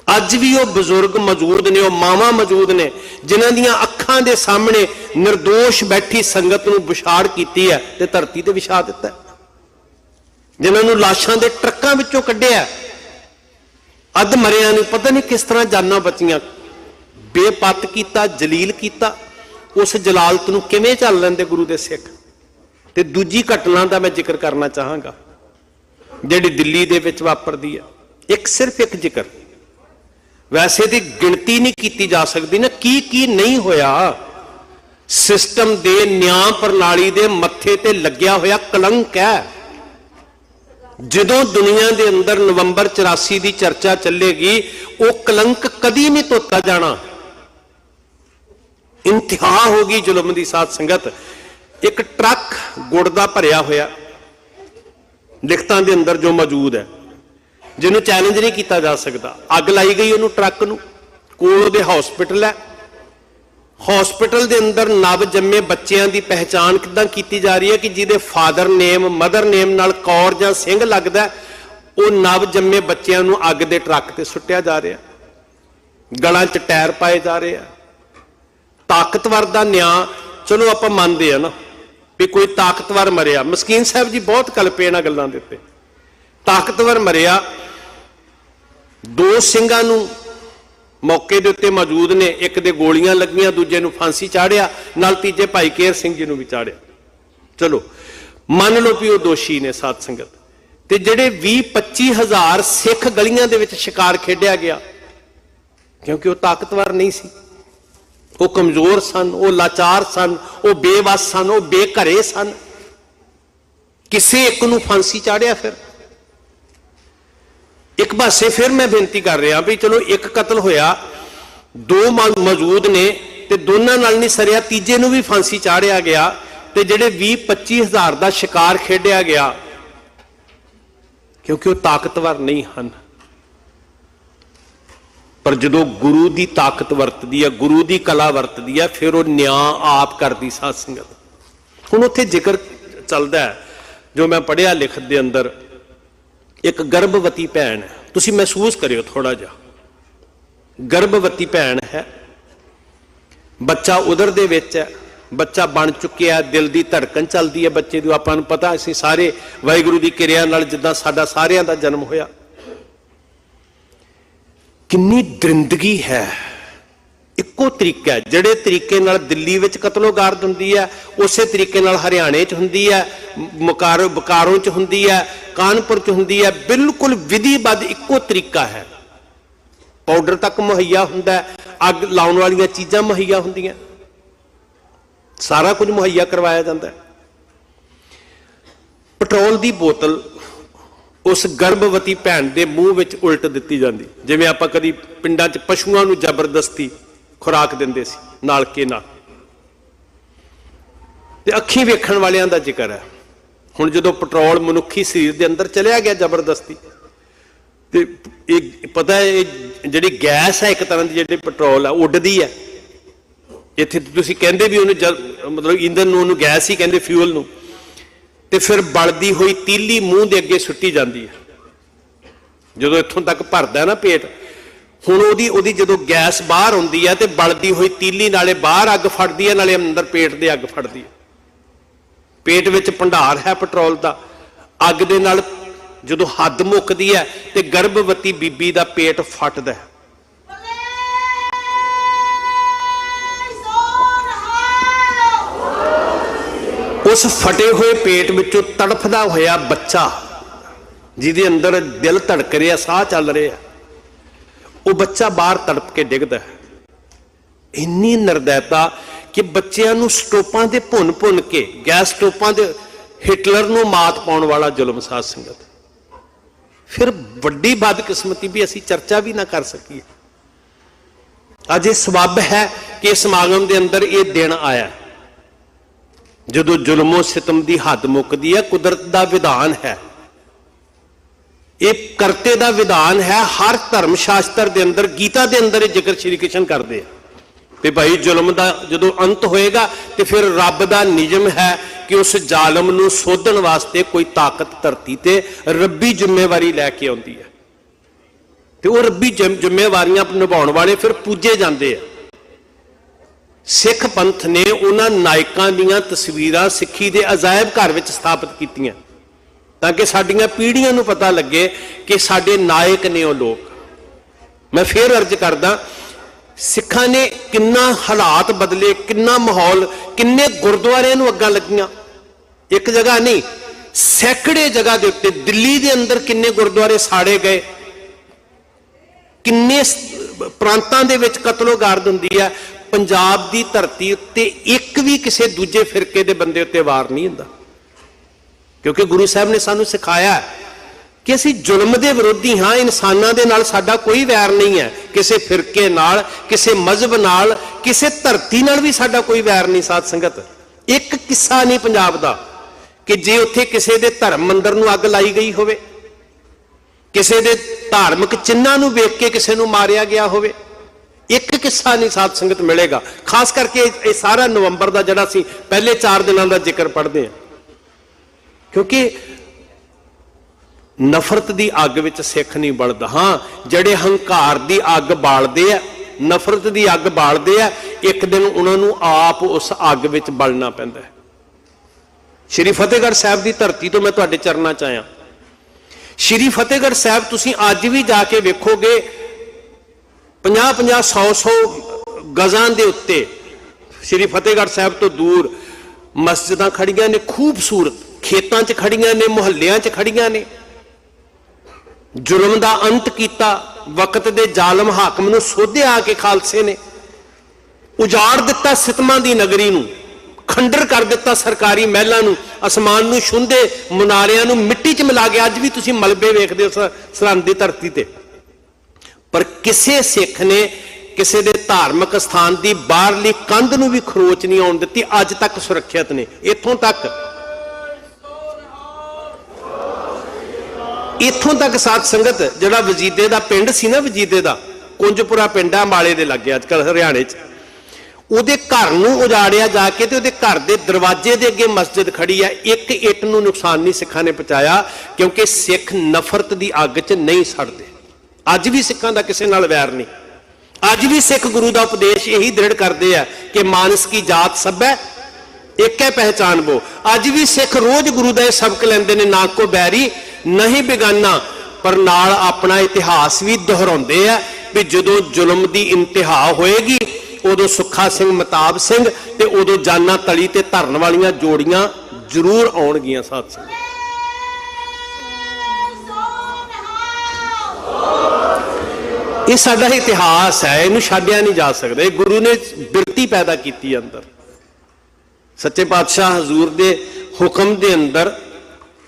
अज भी वो बजुर्ग मौजूद ने, वो मावां मौजूद ने जिन्हां दीयां अखां दे सामने निर्दोष बैठी संगत नूं विछाड़ कीती है ते धरती ते विछा दिता है, जिन्हां नूं लाशां दे ट्रक्कां विचों कढिया, अध मरियां नूं पता नहीं किस तरह जानां बचियां, बेपत कीता, जलील कीता। उस जलालत नूं किवें झल लैंदे गुरु दे सिख। ते दूजी घटना दा मैं जिक्र करना चाहांगा जिहड़ी दिल्ली दे विच वापरदी है। एक सिर्फ एक जिक्र, वैसे तो गिनती नहीं की जा सकती ना की नहीं होया। सिस्टम दे न्याय प्रणाली दे मत्थे ते लग्या होया कलंक है। जदों दुनिया दे अंदर नवंबर 84 की चर्चा चलेगी, वो कलंक कदी नहीं धोता जाना। इंतहा होगी जुल्म की साथ संगत। एक ट्रक गुड़ दा भरिया होया लिखतां दे अंदर जो मौजूद है, जिन्होंने चैलेंज नहीं किया जा सकता। अग लाई गई उन्होंने ट्रक नूं, कोल उहदे हॉस्पिटल है, हॉस्पिटल के अंदर नव जम्मे बच्चों की पहचान किदां की जा रही है कि जिहदे फादर नेम मदर नेम नाल कौर जां सिंह लगदा है, वो नव जम्मे बच्चों नूं अग दे ट्रक ते सुट्टिया जा रहा, गलां च टायर पाए जा रहे हैं। ताकतवर दा न्याय चलो आपां मनदे आ ना भी कोई ताकतवर मरिया, मस्कीन साहब जी बहुत कलपे इन्हां गल्लां दे उत्ते। ताकतवर मरिया, दो ਸਿੰਘਾਂ ਨੂੰ मौके ਦੇ ਉੱਤੇ मौजूद ने, एक दे गोलियां लगियां, दूजे ਨੂੰ फांसी चाढ़िया, नाल तीजे भाई केर सिंह जी ਨੂੰ भी चाढ़िया। चलो मान लो भी वो दोषी ने साध संगत। ते ਜਿਹੜੇ 20-25 हज़ार सिख गलियां ਦੇ ਵਿੱਚ शिकार खेडिया गया, क्योंकि वो ताकतवर नहीं सी, वो कमजोर सन, वो लाचार सन, वो बेबस सन, वो बेघरे सन। किसी एक ਨੂੰ फांसी चाढ़िया। फिर एक पासे फिर मैं बेनती कर रहा भी चलो एक कतल होया, दो मौजूद ने ते दोनों नाल नहीं सरिया, तीजे नूं भी फांसी चाढ़िया गया, ते जिहड़े 20-25 हज़ार का शिकार खेडिया गया, क्योंकि वो ताकतवर नहीं हैं। पर जदों गुरु की ताकत वरतदी है, गुरु की कला वरतदी है, फिर वो न्याय आप करती साध संगत। हुण उत्थे जिक्र चलदा है जो मैं पढ़िया लिखत दे अंदर, एक गर्भवती भैन है, तुसी महसूस करियो थोड़ा जा, गर्भवती भैन है, बच्चा उदर दे विच है, बच्चा बन चुकिया है, दिल की धड़कन चलती है बच्चे की, आपां नूं पता असीं सारे वाहिगुरू की किरिया नाल जिद्दां साडा सारियां दा जन्म होया। किन्नी दरिंदगी है। इक्को तरीका है, जिहड़े तरीके नाल दिल्ली विच कतलोगारद हुंदी है, उसे तरीके नाल हरियाणे च हुंदी है, बकारों च हुंदी है, कानपुर च हुंदी है। बिल्कुल विधिबद्ध इक्को तरीका है। पाउडर तक मुहैया हुंदा है, अग लाउण वालियां चीज़ां मुहैया हुंदियां, सारा कुछ मुहैया करवाया जाता है। पेट्रोल की बोतल उस गर्भवती भैन के मूँह में उल्ट दी जाती, जिवें आपां कदी पिंडां च पशुआं नूं जबरदस्ती खुराक दिंदे सी नालके नाल। ते अखीं वेखण वालियां दा जिक्र है। हुण जदों पेट्रोल मनुखी शरीर के अंदर चलिया गया जबरदस्ती, ते ये पता है ये जिहड़ी गैस है एक तरह की, जिहड़ी पेट्रोल है उड्डदी है। इत्थे तुसीं कहंदे भी उहनूं मतलब ईंधन नूं गैस ही कहंदे, फ्यूल नूं, ते फिर बलदी हुई तीली मूँह दे अगे सुट्टी जाती है। जदों इत्थों तक भरदा ना पेट, हुण ओदी जदों गैस बाहर आउंदी है ते बलदी हुई तीली नाले बाहर अग फड़दी है, नाले अंदर पेट दे अग फड़दी है। पेट विच भंडार है पेट्रोल दा, अग दे नाल जदों हद मुकदी है ते गर्भवती बीबी दा पेट फटदा है। उस फटे हुए पेट विचों तड़फदा होया बच्चा, जिहदे अंदर दिल धड़क रहा, साह चल रहा, वो बच्चा बाहर तड़प के डिगदा है। इन्नी निर्दयता कि बच्चों नूं स्टोपां दे भुन भुन के, गैस स्टोपां दे हिटलर नूं मात पाउण वाला जुल्म साध संगत। फिर वड्डी बदकिस्मती भी असीं चर्चा भी ना कर सकीए। ਅੱਜ ਇਹ ਸਬੱਬ ਹੈ ਕਿ ਸਮਾਗਮ ਦੇ ਅੰਦਰ ਇਹ ਦਿਨ ਆਇਆ ਜਦੋਂ ਜ਼ੁਲਮੋ ਸਿਤਮ ਦੀ ਹੱਦ ਮੁੱਕਦੀ ਹੈ। ਕੁਦਰਤ ਦਾ ਵਿਧਾਨ ਹੈ, ਇਹ ਕਰਤੇ ਦਾ ਵਿਧਾਨ ਹੈ। ਹਰ ਧਰਮ ਸ਼ਾਸਤਰ ਦੇ ਅੰਦਰ, ਗੀਤਾ ਦੇ ਅੰਦਰ ਇਹ ਜ਼ਿਕਰ ਸ਼੍ਰੀ ਕ੍ਰਿਸ਼ਨ ਕਰਦੇ ਆ ਵੀ ਭਾਈ ਜ਼ੁਲਮ ਦਾ ਜਦੋਂ ਅੰਤ ਹੋਏਗਾ ਤੇ ਫਿਰ ਰੱਬ ਦਾ ਨਿਯਮ ਹੈ ਕਿ ਉਸ ਜ਼ਾਲਮ ਨੂੰ ਸੋਧਣ ਵਾਸਤੇ ਕੋਈ ਤਾਕਤ ਧਰਤੀ ਤੇ ਰੱਬੀ ਜ਼ਿੰਮੇਵਾਰੀ ਲੈ ਕੇ ਆਉਂਦੀ ਹੈ ਤੇ ਉਹ ਰੱਬੀ ਜ਼ਿੰਮੇਵਾਰੀਆਂ ਨਿਭਾਉਣ ਵਾਲੇ ਫਿਰ ਪੂਜੇ ਜਾਂਦੇ ਆ। ਸਿੱਖ ਪੰਥ ਨੇ ਉਹਨਾਂ ਨਾਇਕਾਂ ਦੀਆਂ ਤਸਵੀਰਾਂ ਸਿੱਖੀ ਦੇ ਅਜਾਇਬ ਘਰ ਵਿੱਚ ਸਥਾਪਿਤ ਕੀਤੀਆਂ ਤਾਂ ਕਿ ਸਾਡੀਆਂ ਪੀੜ੍ਹੀਆਂ ਨੂੰ ਪਤਾ ਲੱਗੇ ਕਿ ਸਾਡੇ ਨਾਇਕ ਨੇ ਉਹ ਲੋਕ। ਮੈਂ ਫੇਰ ਅਰਜ਼ ਕਰਦਾ, ਸਿੱਖਾਂ ਨੇ ਕਿੰਨਾ ਹਾਲਾਤ ਬਦਲੇ, ਕਿੰਨਾ ਮਾਹੌਲ, ਕਿੰਨੇ ਗੁਰਦੁਆਰਿਆਂ ਨੂੰ ਅੱਗਾਂ ਲੱਗੀਆਂ। ਇੱਕ ਜਗ੍ਹਾ ਨਹੀਂ, ਸੈਂਕੜੇ ਜਗ੍ਹਾ ਦੇ ਉੱਤੇ ਦਿੱਲੀ ਦੇ ਅੰਦਰ ਕਿੰਨੇ ਗੁਰਦੁਆਰੇ ਸਾੜੇ ਗਏ, ਕਿੰਨੇ ਪ੍ਰਾਂਤਾਂ ਦੇ ਵਿੱਚ ਕਤਲੋਗਾਰਦ ਹੁੰਦੀ ਹੈ। ਪੰਜਾਬ ਦੀ ਧਰਤੀ ਉੱਤੇ ਇੱਕ ਵੀ ਕਿਸੇ ਦੂਜੇ ਫਿਰਕੇ ਦੇ ਬੰਦੇ ਉੱਤੇ ਵਾਰ ਨਹੀਂ ਹੁੰਦਾ, ਕਿਉਂਕਿ ਗੁਰੂ ਸਾਹਿਬ ਨੇ ਸਾਨੂੰ ਸਿਖਾਇਆ ਕਿ ਅਸੀਂ ਜ਼ੁਲਮ ਦੇ ਵਿਰੋਧੀ ਹਾਂ। ਇਨਸਾਨਾਂ ਦੇ ਨਾਲ ਸਾਡਾ ਕੋਈ ਵੈਰ ਨਹੀਂ ਹੈ, ਕਿਸੇ ਫਿਰਕੇ ਨਾਲ, ਕਿਸੇ ਮਜ਼ਹਬ ਨਾਲ, ਕਿਸੇ ਧਰਤੀ ਨਾਲ ਵੀ ਸਾਡਾ ਕੋਈ ਵੈਰ ਨਹੀਂ। ਸਾਧ ਸੰਗਤ, ਇੱਕ ਕਿੱਸਾ ਨਹੀਂ ਪੰਜਾਬ ਦਾ ਕਿ ਜੇ ਉੱਥੇ ਕਿਸੇ ਦੇ ਧਰਮ ਮੰਦਰ ਨੂੰ ਅੱਗ ਲਾਈ ਗਈ ਹੋਵੇ, ਕਿਸੇ ਦੇ ਧਾਰਮਿਕ ਚਿੰਨ੍ਹਾਂ ਨੂੰ ਵੇਖ ਕੇ ਕਿਸੇ ਨੂੰ ਮਾਰਿਆ ਗਿਆ ਹੋਵੇ। ਇੱਕ ਕਿੱਸਾ ਨਹੀਂ ਸਾਧ ਸੰਗਤ ਮਿਲੇਗਾ। ਖਾਸ ਕਰਕੇ ਇਹ ਸਾਰਾ ਨਵੰਬਰ ਦਾ ਜਿਹੜਾ ਅਸੀਂ ਪਹਿਲੇ 4 ਦਿਨਾਂ ਦਾ ਜ਼ਿਕਰ ਪੜ੍ਹਦੇ ਹਾਂ, ਕਿਉਂਕਿ ਨਫ਼ਰਤ ਦੀ ਅੱਗ ਵਿੱਚ ਸਿੱਖ ਨਹੀਂ ਬਲਦਾ। ਹਾਂ, ਜਿਹੜੇ ਹੰਕਾਰ ਦੀ ਅੱਗ ਬਾਲਦੇ ਆ, ਨਫ਼ਰਤ ਦੀ ਅੱਗ ਬਾਲਦੇ ਆ, ਇੱਕ ਦਿਨ ਉਹਨਾਂ ਨੂੰ ਆਪ ਉਸ ਅੱਗ ਵਿੱਚ ਬਲਣਾ ਪੈਂਦਾ ਹੈ। ਸ਼੍ਰੀ ਫਤਿਹਗੜ੍ਹ ਸਾਹਿਬ ਦੀ ਧਰਤੀ ਤੋਂ ਮੈਂ ਤੁਹਾਡੇ ਚਰਨਾਂ 'ਚ ਆਇਆ। ਸ਼੍ਰੀ ਫਤਿਹਗੜ੍ਹ ਸਾਹਿਬ ਤੁਸੀਂ ਅੱਜ ਵੀ ਜਾ ਕੇ ਵੇਖੋਗੇ 50-50, 100-100 ਗਜ਼ਾਂ ਦੇ ਉੱਤੇ ਸ਼੍ਰੀ ਫਤਿਹਗੜ੍ਹ ਸਾਹਿਬ ਤੋਂ ਦੂਰ ਮਸਜਿਦਾਂ ਖੜੀਆਂ ਨੇ, ਖੂਬਸੂਰਤ, ਖੇਤਾਂ 'ਚ ਖੜੀਆਂ ਨੇ, ਮੁਹੱਲਿਆਂ 'ਚ ਖੜੀਆਂ ਨੇ। ਜ਼ੁਲਮ ਦਾ ਅੰਤ ਕੀਤਾ, ਵਕਤ ਦੇ ਜ਼ਾਲਮ ਹਾਕਮ ਨੂੰ ਸੋਧਿਆ ਕੇ ਖਾਲਸੇ ਨੇ, ਉਜਾੜ ਦਿੱਤਾ ਸਿਤਮਾਂ ਦੀ ਨਗਰੀ ਨੂੰ, ਖੰਡਰ ਕਰ ਦਿੱਤਾ ਸਰਕਾਰੀ ਮਹਿਲਾਂ ਨੂੰ, ਅਸਮਾਨ ਨੂੰ ਛੂੰਹਦੇ ਮੁਨਾਰਿਆਂ ਨੂੰ ਮਿੱਟੀ 'ਚ ਮਿਲਾ ਕੇ ਅੱਜ ਵੀ ਤੁਸੀਂ ਮਲਬੇ ਵੇਖਦੇ ਹੋ ਸਰਹੰਦ ਦੀ ਧਰਤੀ ਤੇ। ਪਰ ਕਿਸੇ ਸਿੱਖ ਨੇ ਕਿਸੇ ਦੇ ਧਾਰਮਿਕ ਸਥਾਨ ਦੀ ਬਾਹਰਲੀ ਕੰਧ ਨੂੰ ਵੀ ਖਰੋਚ ਨਹੀਂ ਆਉਣ ਦਿੱਤੀ। ਅੱਜ ਤੱਕ ਸੁਰੱਖਿਅਤ ਨੇ। ਇੱਥੋਂ ਤੱਕ ਸਾਧ ਸੰਗਤ, ਜਿਹੜਾ ਵਜੀਦੇ ਦਾ ਪਿੰਡ ਸੀ ਨਾ, ਵਜੀਦੇ ਦਾ ਕੁੰਜਪੁਰਾ ਪਿੰਡ ਆ ਅੰਬਾਲੇ ਦੇ ਲਾਗੇ ਅੱਜ ਕੱਲ ਹਰਿਆਣੇ 'ਚ, ਉਹਦੇ ਘਰ ਨੂੰ ਉਜਾੜਿਆ ਜਾ ਕੇ ਤੇ ਉਹਦੇ ਘਰ ਦੇ ਦਰਵਾਜ਼ੇ ਦੇ ਅੱਗੇ ਮਸਜਿਦ ਖੜੀ ਆ। ਇੱਕ ਇੱਟ ਨੂੰ ਨੁਕਸਾਨ ਨਹੀਂ ਸਿੱਖਾਂ ਨੇ ਪਹੁੰਚਾਇਆ, ਕਿਉਂਕਿ ਸਿੱਖ ਨਫ਼ਰਤ ਦੀ ਅੱਗ 'ਚ ਨਹੀਂ ਸੜਦੇ। ਅੱਜ ਵੀ ਸਿੱਖਾਂ ਦਾ ਕਿਸੇ ਨਾਲ ਵੈਰ ਨਹੀਂ। ਅੱਜ ਵੀ ਸਿੱਖ ਗੁਰੂ ਦਾ ਉਪਦੇਸ਼ ਇਹੀ ਦ੍ਰਿੜ ਕਰਦੇ ਆ ਕਿ ਮਾਨਸ ਕੀ ਜਾਤ ਸਭ ਹੈ, ਇੱਕ ਹੈ ਪਹਿਚਾਨ ਵੋ। ਅੱਜ ਵੀ ਸਿੱਖ ਰੋਜ਼ ਗੁਰੂ ਦਾ ਇਹ ਸਬਕ ਲੈਂਦੇ ਨੇ, ਨਾ ਕੋ ਬੈਰੀ ਨਹੀਂ ਬੇਗਾਨਾ, ਪਰ ਨਾਲ ਆਪਣਾ ਇਤਿਹਾਸ ਵੀ ਦੁਹਰਾਉਂਦੇ ਆ ਵੀ ਜਦੋਂ ਜ਼ੁਲਮ ਦੀ ਇੰਤਹਾ ਹੋਏਗੀ ਉਦੋਂ ਸੁੱਖਾ ਸਿੰਘ, ਮਤਾਬ ਸਿੰਘ ਤੇ ਉਦੋਂ ਜਾਨਾਂ ਤਲੀ ਤੇ ਧਰਨ ਵਾਲੀਆਂ ਜੋੜੀਆਂ ਜ਼ਰੂਰ ਆਉਣਗੀਆਂ। ਸਾਧ ਸੰਗਤ, ਇਹ ਸਾਡਾ ਇਤਿਹਾਸ ਹੈ, ਇਹਨੂੰ ਛੱਡਿਆ ਨਹੀਂ ਜਾ ਸਕਦਾ। ਇਹ ਗੁਰੂ ਨੇ ਬਿਰਤੀ ਪੈਦਾ ਕੀਤੀ ਅੰਦਰ। ਸੱਚੇ ਪਾਤਸ਼ਾਹ ਹਜ਼ੂਰ ਦੇ ਹੁਕਮ ਦੇ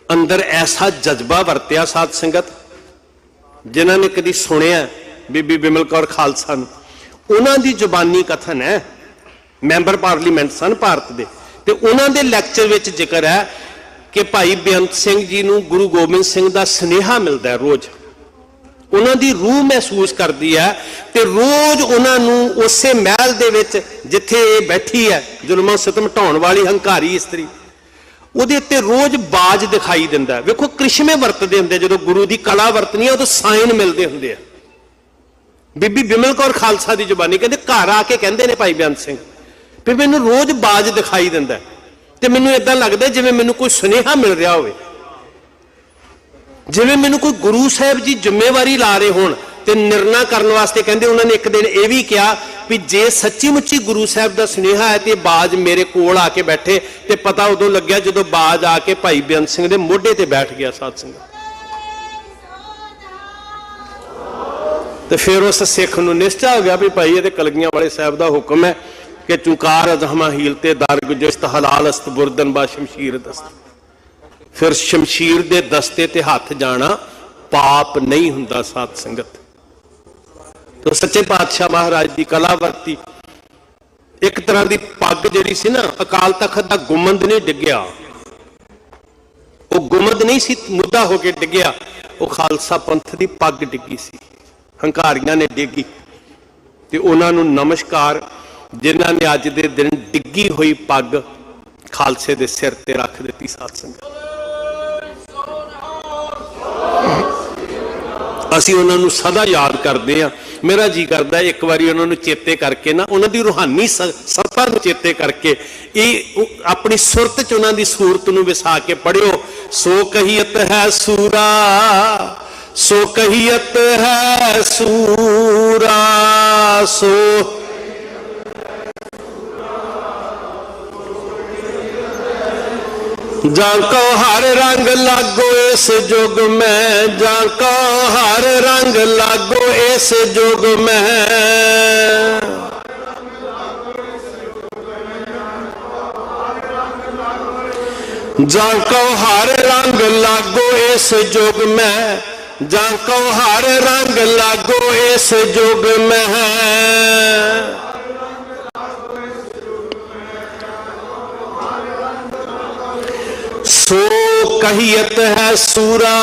ਅੰਦਰ ਐਸਾ ਜਜ਼ਬਾ ਵਰਤਿਆ ਸਾਧ ਸੰਗਤ, ਜਿਨ੍ਹਾਂ ਨੇ ਕਦੀ ਸੁਣਿਆ ਬੀਬੀ ਬਿਮਲ ਕੌਰ ਖਾਲਸਾ ਨੂੰ, ਉਹਨਾਂ ਦੀ ਜ਼ੁਬਾਨੀ ਕਥਨ ਹੈ, ਮੈਂਬਰ ਪਾਰਲੀਮੈਂਟ ਸਨ ਭਾਰਤ ਦੇ, ਤੇ ਉਹਨਾਂ ਦੇ ਲੈਕਚਰ ਵਿੱਚ ਜ਼ਿਕਰ ਹੈ ਕਿ ਭਾਈ ਬੇਅੰਤ ਸਿੰਘ ਜੀ ਨੂੰ ਗੁਰੂ ਗੋਬਿੰਦ ਸਿੰਘ ਦਾ ਸੁਨੇਹਾ ਮਿਲਦਾ ਰੋਜ਼, ਉਹਨਾਂ ਦੀ ਰੂਹ ਮਹਿਸੂਸ ਕਰਦੀ ਹੈ ਤੇ ਰੋਜ਼ ਉਹਨਾਂ ਨੂੰ ਉਸੇ ਮਹਿਲ ਦੇ ਵਿੱਚ ਜਿੱਥੇ ਇਹ ਬੈਠੀ ਹੈ ਜ਼ੁਲਮਾਂ ਸਿਤਮ ਢਾਉਣ ਵਾਲੀ ਹੰਕਾਰੀ ਇਸਤਰੀ, ਉਹਦੇ ਉੱਤੇ ਰੋਜ਼ ਬਾਜ ਦਿਖਾਈ ਦਿੰਦਾ। ਵੇਖੋ ਕ੍ਰਿਸ਼ਮੇ ਵਰਤਦੇ ਹੁੰਦੇ, ਜਦੋਂ ਗੁਰੂ ਦੀ ਕਲਾ ਵਰਤਣੀ ਹੈ ਉਦੋਂ ਸਾਈਨ ਮਿਲਦੇ ਹੁੰਦੇ ਆ। ਬੀਬੀ ਬਿਮਲ ਕੌਰ ਖਾਲਸਾ ਦੀ ਜ਼ੁਬਾਨੀ ਕਹਿੰਦੇ, ਘਰ ਆ ਕੇ ਕਹਿੰਦੇ ਨੇ ਭਾਈ ਬੇਅੰਤ ਸਿੰਘ ਵੀ ਮੈਨੂੰ ਰੋਜ਼ ਬਾਜ ਦਿਖਾਈ ਦਿੰਦਾ ਤੇ ਮੈਨੂੰ ਏਦਾਂ ਲੱਗਦਾ ਜਿਵੇਂ ਮੈਨੂੰ ਕੋਈ ਸੁਨੇਹਾ ਮਿਲ ਰਿਹਾ ਹੋਵੇ, ਜਿਵੇਂ ਮੈਨੂੰ ਕੋਈ ਗੁਰੂ ਸਾਹਿਬ ਜੀ ਜ਼ਿੰਮੇਵਾਰੀ ਲਾ ਰਹੇ ਹੋਣ ਤੇ ਨਿਰਣਾ ਕਰਨ ਵਾਸਤੇ। ਕਹਿੰਦੇ ਉਹਨਾਂ ਨੇ ਇੱਕ ਦਿਨ ਇਹ ਵੀ ਕਿਹਾ ਵੀ ਜੇ ਸੱਚੀ ਮੁੱਚੀ ਗੁਰੂ ਸਾਹਿਬ ਦਾ ਸੁਨੇਹਾ ਹੈ ਤੇ ਬਾਜ ਮੇਰੇ ਕੋਲ ਆ ਕੇ ਬੈਠੇ, ਤੇ ਪਤਾ ਉਦੋਂ ਲੱਗਿਆ ਜਦੋਂ ਬਾਜ ਆ ਕੇ ਭਾਈ ਬੇਅੰਤ ਸਿੰਘ ਦੇ ਮੋਢੇ ਤੇ ਬੈਠ ਗਿਆ। ਸਾਧ ਸੰਗਤ, ਤੇ ਫਿਰ ਉਸ ਸਿੱਖ ਨੂੰ ਨਿਸ਼ਚਾ ਹੋ ਗਿਆ ਵੀ ਭਾਈ ਇਹ ਤੇ ਕਲਗੀਆਂ ਵਾਲੇ ਸਾਹਿਬ ਦਾ ਹੁਕਮ ਹੈ ਕਿ ਚੁਕਾਰ ਅਜ਼ਹਮਾ ਹੀਲ ਤੇ ਦਰ ਗੁਜਸਤ ਹਲਾਲ ਅਸਤ ਬੁਰਦਨ ਬਾ ਸ਼ਮਸ਼ੀਰ ਦਸਤ। ਫਿਰ ਸ਼ਮਸ਼ੀਰ ਦੇ ਦਸਤੇ ਤੇ ਹੱਥ ਜਾਣਾ ਪਾਪ ਨਹੀਂ ਹੁੰਦਾ। ਸਾਧ ਸੰਗਤ, तो सच्चे पातशाह महाराज की कला वरती। एक तरह की पग जिहड़ी सी ना, अकाल तख्त का गुंबद नहीं डिग्या, वो गुंबद नहीं सी मुद्दा होके डिग्या, वो खालसा पंथ की पग डिगी सी, हंकारियां ने डिगी। ते उन्हां नूं नमस्कार, जिन्हां ने अज दे दिन डिगी हुई पग खालसे दे सिर ते रख दी। साध संगत ਅਸੀਂ ਉਹਨਾਂ ਨੂੰ सदा याद करते हैं। मेरा जी करता है एक बारी उन्होंने चेते करके ना, उन्होंने रूहानी सत्ता नूं चेते करके ये अपनी सुरत च उन्होंने सूरत नूं विसा के पढ़ियो। सो कहियत है सूरा, सो कहियत है सूरा, सो जाको हर रंग लागो इस जुग में, जाको हर रंग लागो इस जुग में, जाको हर रंग लागो इस जुग में, जाको हर रंग लागो इस जुग में। सो कहियत है सूरा,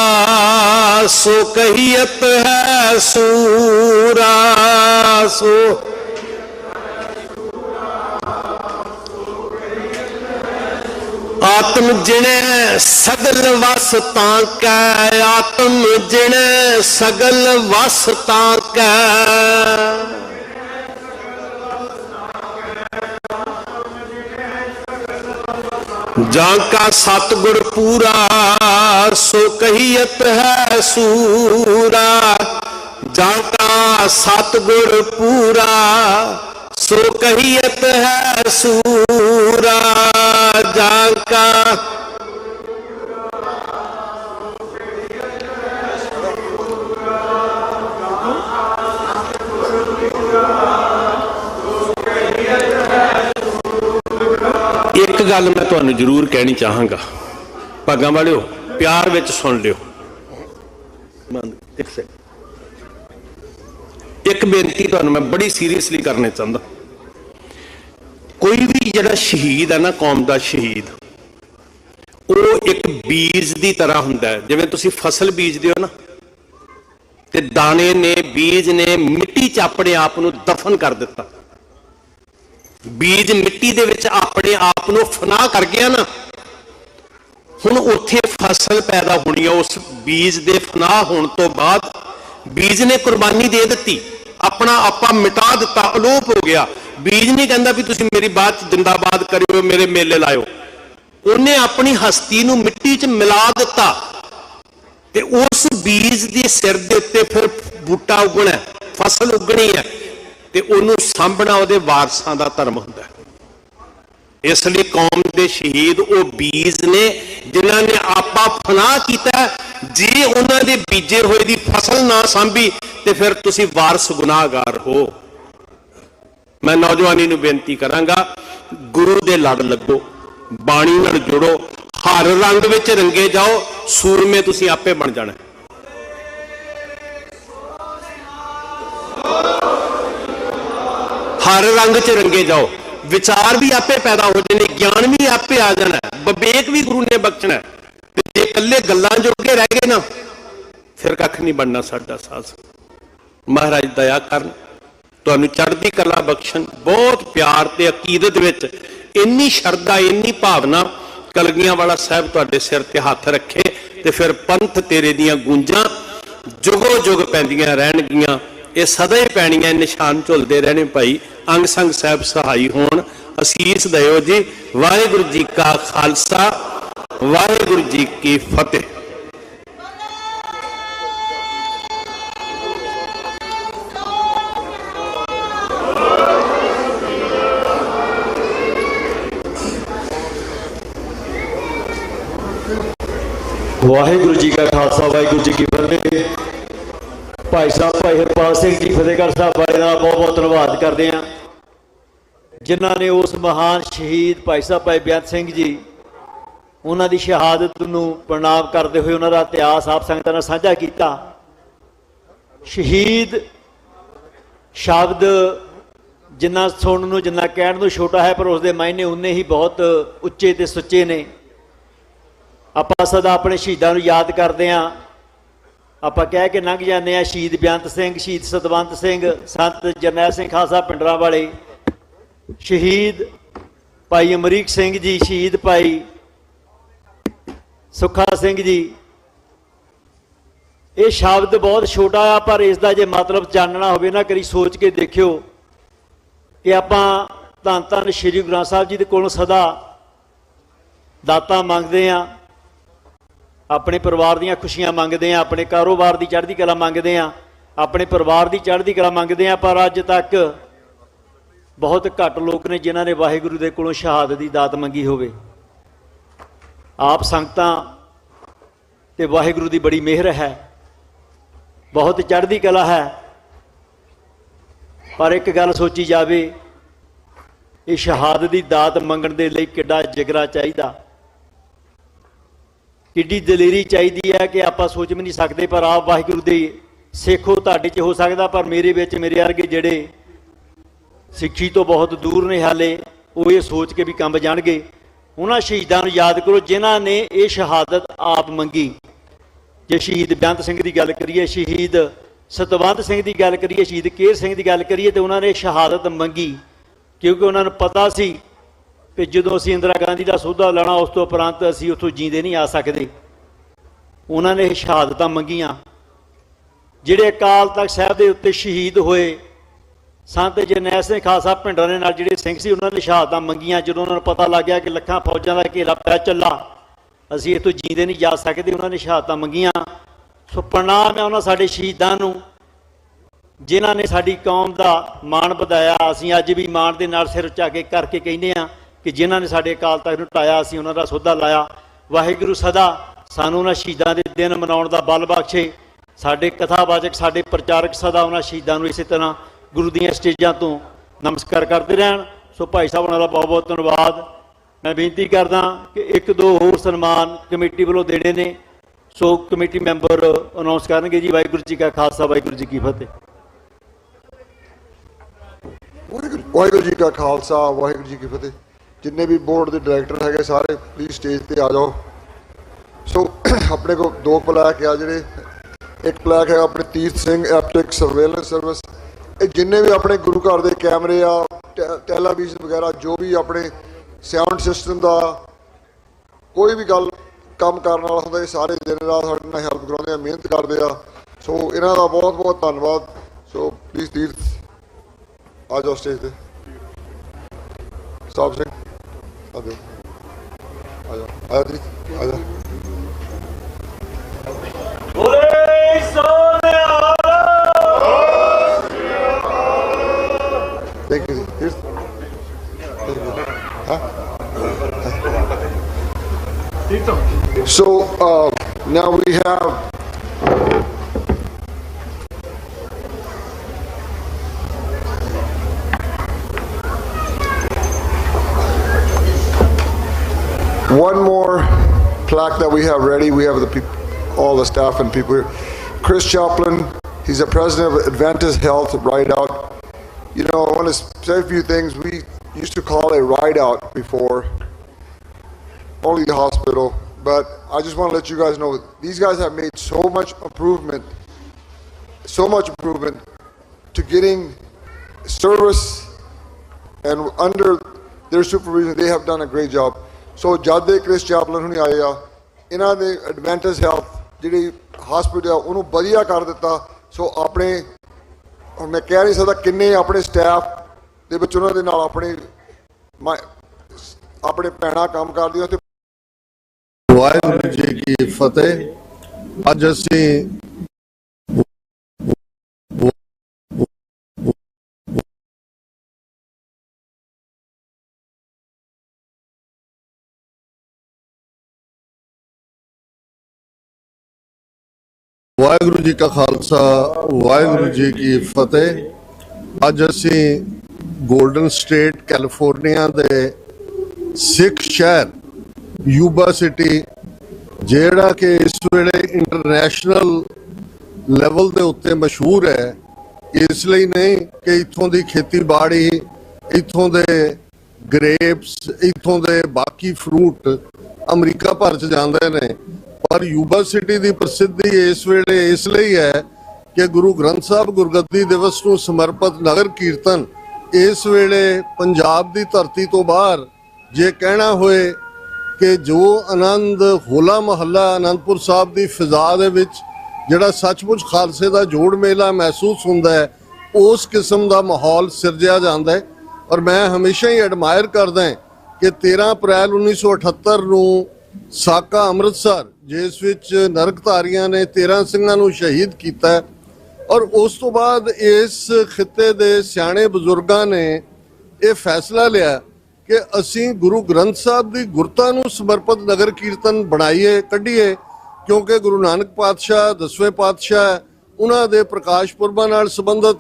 सो कहियत है सूरा, सो आत्म जिने सगल वस ताकै, आत्म जिने सगल वस ताकै, जाका सतगुर पूरा, सो कहियत है सूरा, जाका सतगुर पूरा, सो कहियत है सूरा, जाका एक गल मैं तुहानू जरूर कहनी चाहांगा, भागां वालिओ प्यार विच सुन लिओ। एक बेनती तुहानू मैं बड़ी सीरियसली करना चाहता। कोई भी जिहड़ा शहीद है ना, कौम का शहीद, वो एक बीज की तरह हुंदा है। जिवें तुसीं फसल बीजदे हो ना, ते दाने ने, बीज ने मिट्टी च अपने आप नूं दफन कर दिता। बीज मिट्टी दे विच अपने आप नूं फना कर गया ना, हुण उत्थे फसल पैदा होनी है। उस बीज दे फना होने तो बाद बीज ने कुर्बानी दे दी, अपना आपा मिटा दिता, अलोप हो गया। बीज नहीं कहता भी तुसीं मेरी बात जिंदाबाद करियो, मेरे मेले लाओ। उन्हें अपनी हस्ती नूं मिट्टी च मिला दिता, ते उस बीज के सिर दे उत्ते फिर बूटा उगना, फसल उगनी है, ते उन्होंने सांभना उहदे वारसां दा धर्म हुंदा है। इसलिए कौम के शहीद वो बीज ने जिन्हां ने आपा फना किया। जे उन्हां दे बीजे होए दी फसल ना सांभी ते फिर तुसीं वारस गुनाहगार हो। मैं नौजवानी नूं बेनती करांगा, गुरु दे लड़ लगो, बाणी नाल जुड़ो, हर रंग विच रंगे जाओ, सूरमे तुसीं आपे बन जाना। हर रंग च रंगे जाओ, विचार भी आपे पैदा हो जाने, ज्ञान भी आपे आ जाना, विवेक भी गुरु ने बख्शना। जे कल्ले गल्लां जोगे रह गए ना, फिर कख नहीं बनना। साडा साथ महाराज दया करन, तुहानूं चढ़दी कला बख्शण, बहुत प्यार ते अकीदत विच इन्नी शरधा, इन्नी भावना, कलगियां वाला साहब तुहाडे सिर ते हथ रखे, ते फिर पंथ तेरे दियां गूंजां जुगो जुग पैंदियां रहणगियां। ये सदा ही पैणियां, निशान झुलते रहने। भाई अंग संग साहब सहाई होण, असीस दयो जी। वाहिगुरू जी का खालसा, वाहिगुरू जी की फतेह। वाहिगुरू जी का खालसा, वाहिगुरू जी की फतेह। भाई साहब भाई हरपाल सिंह जी फतेहगढ़ साहब वाले का बहुत बहुत धन्यवाद करते हैं, जिन्होंने उस महान शहीद भाई साहब भाई बेअंत सिंह जी, उन्हों की शहादत नूं प्रणाम करते हुए उन्होंने इतिहास आप संगतां नाल साझा किया। शहीद ਸ਼ਬਦ ਜਿੰਨਾ ਸੁਣਨ ਨੂੰ ਜਿੰਨਾ ਕਹਿਣ ਨੂੰ ਛੋਟਾ ਹੈ, ਪਰ ਉਸਦੇ ਮਾਇਨੇ ਉਨੇ ਹੀ ਬਹੁਤ ਉੱਚੇ ਤੇ ਸੁੱਚੇ ਨੇ। ਆਪਾਂ ਸਦਾ ਆਪਣੇ ਸ਼ਹੀਦਾਂ ਨੂੰ ਯਾਦ ਕਰਦੇ ਹਾਂ। ਆਪਾਂ ਕਹਿ ਕੇ ਲੰਘ ਜਾਂਦੇ ਹਾਂ ਸ਼ਹੀਦ ਬੇਅੰਤ ਸਿੰਘ, ਸ਼ਹੀਦ ਸਤਵੰਤ ਸਿੰਘ, ਸੰਤ ਜਰਨੈਲ ਸਿੰਘ ਖਾਲਸਾ ਪਿੰਡਰਾਂ ਵਾਲੇ, ਸ਼ਹੀਦ ਭਾਈ ਅਮਰੀਕ ਸਿੰਘ ਜੀ, ਸ਼ਹੀਦ ਭਾਈ ਸੁੱਖਾ ਸਿੰਘ ਜੀ। ਇਹ ਸ਼ਬਦ ਬਹੁਤ ਛੋਟਾ ਆ, ਪਰ ਇਸ ਦਾ ਜੇ ਮਤਲਬ ਜਾਣਨਾ ਹੋਵੇ ਨਾ, ਕਰੀ ਸੋਚ ਕੇ ਦੇਖਿਓ ਕਿ ਆਪਾਂ ਧੰਨ ਧੰਨ ਸ਼੍ਰੀ ਗੁਰੂ ਗ੍ਰੰਥ ਸਾਹਿਬ ਜੀ ਦੇ ਕੋਲੋਂ ਸਦਾ ਦਾਤਾਂ ਮੰਗਦੇ ਹਾਂ, ਆਪਣੇ ਪਰਿਵਾਰ ਦੀਆਂ ਖੁਸ਼ੀਆਂ ਮੰਗਦੇ ਹਾਂ, ਆਪਣੇ ਕਾਰੋਬਾਰ ਦੀ ਚੜ੍ਹਦੀ ਕਲਾ ਮੰਗਦੇ ਹਾਂ, ਆਪਣੇ ਪਰਿਵਾਰ ਦੀ ਚੜ੍ਹਦੀ ਕਲਾ ਮੰਗਦੇ ਹਾਂ। ਪਰ ਅੱਜ ਤੱਕ ਬਹੁਤ ਘੱਟ ਲੋਕ ਨੇ ਜਿਨ੍ਹਾਂ ਨੇ ਵਾਹਿਗੁਰੂ ਦੇ ਕੋਲੋਂ ਸ਼ਹਾਦਤ ਦੀ ਦਾਤ ਮੰਗੀ ਹੋਵੇ। ਆਪ ਸੰਗਤਾਂ ਤੇ ਵਾਹਿਗੁਰੂ ਦੀ ਬੜੀ ਮਿਹਰ ਹੈ, ਬਹੁਤ ਚੜ੍ਹਦੀ ਕਲਾ ਹੈ। ਪਰ ਇੱਕ ਗੱਲ ਸੋਚੀ ਜਾਵੇ, ਇਹ ਸ਼ਹਾਦਤ ਦੀ ਦਾਤ ਮੰਗਣ ਦੇ ਲਈ ਕਿੱਡਾ ਜਿਗਰਾ ਚਾਹੀਦਾ, ਕਿੱਡੀ ਦਲੇਰੀ ਚਾਹੀਦੀ ਹੈ ਕਿ ਆਪਾਂ ਸੋਚ ਵੀ ਨਹੀਂ ਸਕਦੇ। ਪਰ ਆਪ ਵਾਹਿਗੁਰੂ ਦੇ ਸਿੱਖੋ, ਤੁਹਾਡੇ 'ਚ ਹੋ ਸਕਦਾ, ਪਰ ਮੇਰੇ ਵਿੱਚ ਮੇਰੇ ਵਰਗੇ ਜਿਹੜੇ ਸਿੱਖੀ ਤੋਂ ਬਹੁਤ ਦੂਰ ਨੇ ਹਾਲੇ, ਉਹ ਇਹ ਸੋਚ ਕੇ ਵੀ ਕੰਬ ਜਾਣਗੇ। ਉਹਨਾਂ ਸ਼ਹੀਦਾਂ ਨੂੰ ਯਾਦ ਕਰੋ ਜਿਨ੍ਹਾਂ ਨੇ ਇਹ ਸ਼ਹਾਦਤ ਆਪ ਮੰਗੀ। ਜੇ ਸ਼ਹੀਦ ਬੇਅੰਤ ਸਿੰਘ ਦੀ ਗੱਲ ਕਰੀਏ, ਸ਼ਹੀਦ ਸਤਵੰਤ ਸਿੰਘ ਦੀ ਗੱਲ ਕਰੀਏ, ਸ਼ਹੀਦ ਕੇਰ ਸਿੰਘ ਦੀ ਗੱਲ ਕਰੀਏ, ਤੇ ਉਹਨਾਂ ਨੇ ਸ਼ਹਾਦਤ ਮੰਗੀ ਕਿਉਂਕਿ ਉਹਨਾਂ ਨੂੰ ਪਤਾ ਸੀ ਕਿ ਜਦੋਂ ਅਸੀਂ ਇੰਦਰਾ ਗਾਂਧੀ ਦਾ ਸਹੁਦਾ ਲੈਣਾ, ਉਸ ਤੋਂ ਉਪਰੰਤ ਅਸੀਂ ਉੱਥੋਂ ਜੀਂਦੇ ਨਹੀਂ ਆ ਸਕਦੇ। ਉਹਨਾਂ ਨੇ ਇਹ ਸ਼ਹਾਦਤਾਂ ਮੰਗੀਆਂ। ਜਿਹੜੇ ਅਕਾਲ ਤਖਤ ਸਾਹਿਬ ਦੇ ਉੱਤੇ ਸ਼ਹੀਦ ਹੋਏ ਸੰਤ ਜਰਨੈਲ ਸਿੰਘ ਖਾਲਸਾ ਪਿੰਡਰਾਂ ਦੇ ਨਾਲ ਜਿਹੜੇ ਸਿੰਘ ਸੀ, ਉਹਨਾਂ ਨੇ ਸ਼ਹਾਦਤਾਂ ਮੰਗੀਆਂ। ਜਦੋਂ ਉਹਨਾਂ ਨੂੰ ਪਤਾ ਲੱਗ ਗਿਆ ਕਿ ਲੱਖਾਂ ਫੌਜਾਂ ਦਾ ਘੇਰਾ ਪੈ ਚੱਲਾ, ਅਸੀਂ ਇੱਥੋਂ ਜੀਂਦੇ ਨਹੀਂ ਜਾ ਸਕਦੇ, ਉਹਨਾਂ ਨੇ ਸ਼ਹਾਦਤਾਂ ਮੰਗੀਆਂ। ਸੋ ਪ੍ਰਣਾਮ ਹੈ ਉਹਨਾਂ ਸਾਡੇ ਸ਼ਹੀਦਾਂ ਨੂੰ ਜਿਨ੍ਹਾਂ ਨੇ ਸਾਡੀ ਕੌਮ ਦਾ ਮਾਣ ਵਧਾਇਆ। ਅਸੀਂ ਅੱਜ ਵੀ ਮਾਣ ਦੇ ਨਾਲ ਸਿਰ ਉੱਚਾ ਕੇ ਕਰਕੇ ਕਹਿੰਦੇ ਹਾਂ ਕਿ ਜਿਨ੍ਹਾਂ ਨੇ ਸਾਡੇ ਅਕਾਲ ਤਖਤ ਨੂੰ ਢਾਇਆ, ਅਸੀਂ ਉਹਨਾਂ ਦਾ ਸਹੁਦਾ ਲਾਇਆ। ਵਾਹਿਗੁਰੂ ਸਦਾ ਸਾਨੂੰ ਉਹਨਾਂ ਸ਼ਹੀਦਾਂ ਦੇ ਦਿਨ ਮਨਾਉਣ ਦਾ ਬਲ ਬਖਸ਼ੇ। ਸਾਡੇ ਕਥਾਵਾਚਕ, ਸਾਡੇ ਪ੍ਰਚਾਰਕ ਸਦਾ ਉਹਨਾਂ ਸ਼ਹੀਦਾਂ ਨੂੰ ਇਸੇ ਤਰ੍ਹਾਂ ਗੁਰੂ ਦੀਆਂ ਸਟੇਜਾਂ ਤੋਂ ਨਮਸਕਾਰ ਕਰਦੇ ਰਹਿਣ। ਸੋ ਭਾਈ ਸਾਹਿਬ ਉਹਨਾਂ ਦਾ ਬਹੁਤ ਬਹੁਤ ਧੰਨਵਾਦ। ਮੈਂ ਬੇਨਤੀ ਕਰਦਾ ਕਿ ਇੱਕ ਦੋ ਹੋਰ ਸਨਮਾਨ ਕਮੇਟੀ ਵੱਲੋਂ ਦੇਣੇ ਨੇ, ਸੋ ਕਮੇਟੀ ਮੈਂਬਰ ਅਨਾਉਂਸ ਕਰਨਗੇ ਜੀ। ਵਾਹਿਗੁਰੂ ਜੀ ਕਾ ਖਾਲਸਾ, ਵਾਹਿਗੁਰੂ ਜੀ ਕੀ ਫਤਿਹ। ਵਾਹਿਗੁਰੂ ਜੀ ਕਾ ਖਾਲਸਾ, ਵਾਹਿਗੁਰੂ ਜੀ ਕੀ ਫਤਿਹ। ਜਿੰਨੇ ਵੀ ਬੋਰਡ ਦੇ ਡਾਇਰੈਕਟਰ ਹੈਗੇ ਸਾਰੇ ਪਲੀਜ਼ ਸਟੇਜ ਤੇ ਆ ਜਾਓ। ਸੋ ਆਪਣੇ ਕੋਲ ਦੋ ਪਲੈਕ ਆ, ਜਿਹੜੇ ਇੱਕ ਪਲੈਕ ਹੈ ਆਪਣੇ ਤੀਰਥ ਸਿੰਘ ਐਪਟਿਕ ਸਰਵੇਲੈਂਸ ਸਰਵਿਸ। ਇਹ ਜਿੰਨੇ ਵੀ ਆਪਣੇ ਗੁਰੂ ਘਰ ਦੇ ਕੈਮਰੇ ਆ, ਟੈਲੀਵਿਜ਼ਨ ਵਗੈਰਾ, ਜੋ ਵੀ ਆਪਣੇ ਸਾਊਂਡ ਸਿਸਟਮ ਦਾ ਕੋਈ ਵੀ ਗੱਲ ਕੰਮ ਕਰਨ ਵਾਲਾ ਹੁੰਦਾ, ਇਹ ਸਾਰੇ ਦਿਨ ਰਾਤ ਸਾਡੇ ਨਾਲ ਹੈਲਪ ਕਰਾਉਂਦੇ ਆ, ਮਿਹਨਤ ਕਰਦੇ ਆ। ਸੋ ਇਹਨਾਂ ਦਾ ਬਹੁਤ ਬਹੁਤ ਧੰਨਵਾਦ। ਸੋ ਪਲੀਜ਼ ਤੀਰਥ ਆ ਜਾਓ ਸਟੇਜ ਤੇ। ਸਾਹਿਬ ਸਿੰਘ ਆ ਜਾਓ, ਆ ਜਾਓ, ਆ ਜਾਓ, ਆ ਜਾਓ। Thank you. Here's, thank you. Huh? So now we have one more plaque that we have ready. We have the people, all the staff and people here. Chris Chaplin, he's the president of Adventist Health Ride Out. You know, I want to say a few things. We used to call it ride out before, only the hospital. But I just want to let you guys know, these guys have made so much improvement to getting service, and under their supervision, they have done a great job. So jad de Chris Chaplin huni aaya, ਇਹਨਾਂ ਨੇ Adventist Health ਜਿਹੜੀ hospital ਆ ਉਹਨੂੰ ਵਧੀਆ ਕਰ ਦਿੱਤਾ। ਸੋ ਆਪਣੇ ਹੁਣ ਮੈਂ ਕਹਿ ਨਹੀਂ ਸਕਦਾ ਕਿੰਨੇ ਆਪਣੇ ਸਟਾਫ ਦੇ ਵਿੱਚ ਉਹਨਾਂ ਦੇ ਨਾਲ ਆਪਣੇ ਭੈਣਾਂ ਕੰਮ ਕਰਦੀਆਂ। ਤੇ ਵਾਹਿਗੁਰੂ ਜੀ ਕੀ ਫਤਿਹ। ਅੱਜ ਅਸੀਂ ਵਾਹਿਗੁਰੂ ਜੀ ਕਾ ਖਾਲਸਾ, ਵਾਹਿਗੁਰੂ ਜੀ ਕੀ ਫਤਿਹ। ਅੱਜ ਅਸੀਂ ਗੋਲਡਨ ਸਟੇਟ ਕੈਲੀਫੋਰਨੀਆ ਦੇ ਸਿੱਖ ਸ਼ਹਿਰ ਯੂਬਾ ਸਿਟੀ, ਜਿਹੜਾ ਕਿ ਇਸ ਵੇਲੇ ਇੰਟਰਨੈਸ਼ਨਲ ਲੈਵਲ ਦੇ ਉੱਤੇ ਮਸ਼ਹੂਰ ਹੈ, ਇਸ ਲਈ ਨਹੀਂ ਕਿ ਇੱਥੋਂ ਦੀ ਖੇਤੀਬਾੜੀ, ਇੱਥੋਂ ਦੇ ਗ੍ਰੇਪਸ, ਇੱਥੋਂ ਦੇ ਬਾਕੀ ਫਰੂਟ ਅਮਰੀਕਾ ਭਰ 'ਚ ਜਾਂਦੇ ਨੇ, ਪਰ ਯੂਬਾ ਸਿਟੀ ਦੀ ਪ੍ਰਸਿੱਧੀ ਇਸ ਵੇਲੇ ਇਸ ਲਈ ਹੈ ਕਿ ਗੁਰੂ ਗ੍ਰੰਥ ਸਾਹਿਬ ਗੁਰਗੱਦੀ ਦਿਵਸ ਨੂੰ ਸਮਰਪਿਤ ਨਗਰ ਕੀਰਤਨ ਇਸ ਵੇਲੇ ਪੰਜਾਬ ਦੀ ਧਰਤੀ ਤੋਂ ਬਾਹਰ ਜੇ ਕਹਿਣਾ ਹੋਏ ਕਿ ਜੋ ਆਨੰਦ ਹੋਲਾ ਮਹੱਲਾ ਅਨੰਦਪੁਰ ਸਾਹਿਬ ਦੀ ਫਿਜ਼ਾ ਦੇ ਵਿੱਚ ਜਿਹੜਾ ਸੱਚਮੁੱਚ ਖਾਲਸੇ ਦਾ ਜੋੜ ਮੇਲਾ ਮਹਿਸੂਸ ਹੁੰਦਾ ਹੈ, ਉਸ ਕਿਸਮ ਦਾ ਮਾਹੌਲ ਸਿਰਜਿਆ ਜਾਂਦਾ ਹੈ। ਔਰ ਮੈਂ ਹਮੇਸ਼ਾ ਹੀ ਐਡਮਾਇਰ ਕਰਦਾ ਕਿ 13 ਅਪ੍ਰੈਲ 1978 ਨੂੰ ਸਾਕਾ ਅੰਮ੍ਰਿਤਸਰ, ਜਿਸ ਵਿੱਚ ਨਰਕਧਾਰੀਆਂ ਨੇ 13 ਸਿੰਘਾਂ ਨੂੰ ਸ਼ਹੀਦ ਕੀਤਾ, ਔਰ ਉਸ ਤੋਂ ਬਾਅਦ ਇਸ ਖਿੱਤੇ ਦੇ ਸਿਆਣੇ ਬਜ਼ੁਰਗਾਂ ਨੇ ਇਹ ਫੈਸਲਾ ਲਿਆ ਕਿ ਅਸੀਂ ਗੁਰੂ ਗ੍ਰੰਥ ਸਾਹਿਬ ਦੀ ਗੁਰਤਾ ਨੂੰ ਸਮਰਪਿਤ ਨਗਰ ਕੀਰਤਨ ਬਣਾਈਏ, ਕੱਢੀਏ, ਕਿਉਂਕਿ ਗੁਰੂ ਨਾਨਕ ਪਾਤਸ਼ਾਹ 10ਵੇਂ ਪਾਤਸ਼ਾਹ ਉਹਨਾਂ ਦੇ ਪ੍ਰਕਾਸ਼ ਪੁਰਬਾਂ ਨਾਲ ਸੰਬੰਧਿਤ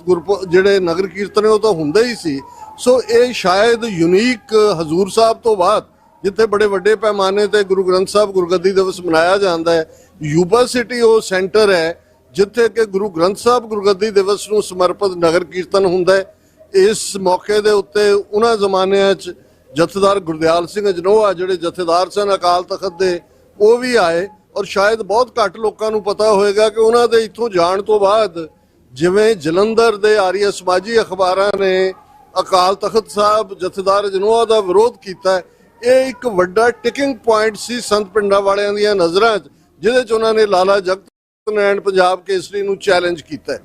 ਜਿਹੜੇ ਨਗਰ ਕੀਰਤਨ ਉਹ ਤਾਂ ਹੁੰਦੇ ਹੀ ਸੀ। ਸੋ ਇਹ ਸ਼ਾਇਦ ਯੂਨੀਕ ਹਜ਼ੂਰ ਸਾਹਿਬ ਤੋਂ ਬਾਅਦ ਜਿੱਥੇ ਬੜੇ ਵੱਡੇ ਪੈਮਾਨੇ ਤੇ ਗੁਰੂ ਗ੍ਰੰਥ ਸਾਹਿਬ ਗੁਰਗੱਦੀ ਦਿਵਸ ਮਨਾਇਆ ਜਾਂਦਾ ਹੈ, ਯੂਬਾ ਸਿਟੀ ਉਹ ਸੈਂਟਰ ਹੈ ਜਿੱਥੇ ਕਿ ਗੁਰੂ ਗ੍ਰੰਥ ਸਾਹਿਬ ਗੁਰਗੱਦੀ ਦਿਵਸ ਨੂੰ ਸਮਰਪਿਤ ਨਗਰ ਕੀਰਤਨ ਹੁੰਦਾ ਹੈ। ਇਸ ਮੌਕੇ ਦੇ ਉੱਤੇ ਉਹਨਾਂ ਜ਼ਮਾਨਿਆਂ 'ਚ ਜਥੇਦਾਰ ਗੁਰਦਿਆਲ ਸਿੰਘ ਅਜਨੋਆ ਜਿਹੜੇ ਜਥੇਦਾਰ ਸਨ ਅਕਾਲ ਤਖਤ ਦੇ, ਉਹ ਵੀ ਆਏ, ਔਰ ਸ਼ਾਇਦ ਬਹੁਤ ਘੱਟ ਲੋਕਾਂ ਨੂੰ ਪਤਾ ਹੋਏਗਾ ਕਿ ਉਹਨਾਂ ਦੇ ਇੱਥੋਂ ਜਾਣ ਤੋਂ ਬਾਅਦ ਜਿਵੇਂ ਜਲੰਧਰ ਦੇ ਆਰੀਆ ਸਮਾਜੀ ਅਖਬਾਰਾਂ ਨੇ ਅਕਾਲ ਤਖਤ ਸਾਹਿਬ ਜਥੇਦਾਰ ਅਜਨੋਆ ਦਾ ਵਿਰੋਧ ਕੀਤਾ, ਇਹ ਇੱਕ ਵੱਡਾ ਟਿਕਿੰਗ ਪੁਆਇੰਟ ਸੀ ਸੰਤ ਪਿੰਡਾਂ ਵਾਲਿਆਂ ਦੀਆਂ ਨਜ਼ਰਾਂ 'ਚ, ਜਿਹਦੇ 'ਚ ਉਹਨਾਂ ਨੇ ਲਾਲਾ ਜਗਤ ਨਾਰਾਇਣ ਪੰਜਾਬ ਕੇਸਰੀ ਨੂੰ ਚੈਲੰਜ ਕੀਤਾ।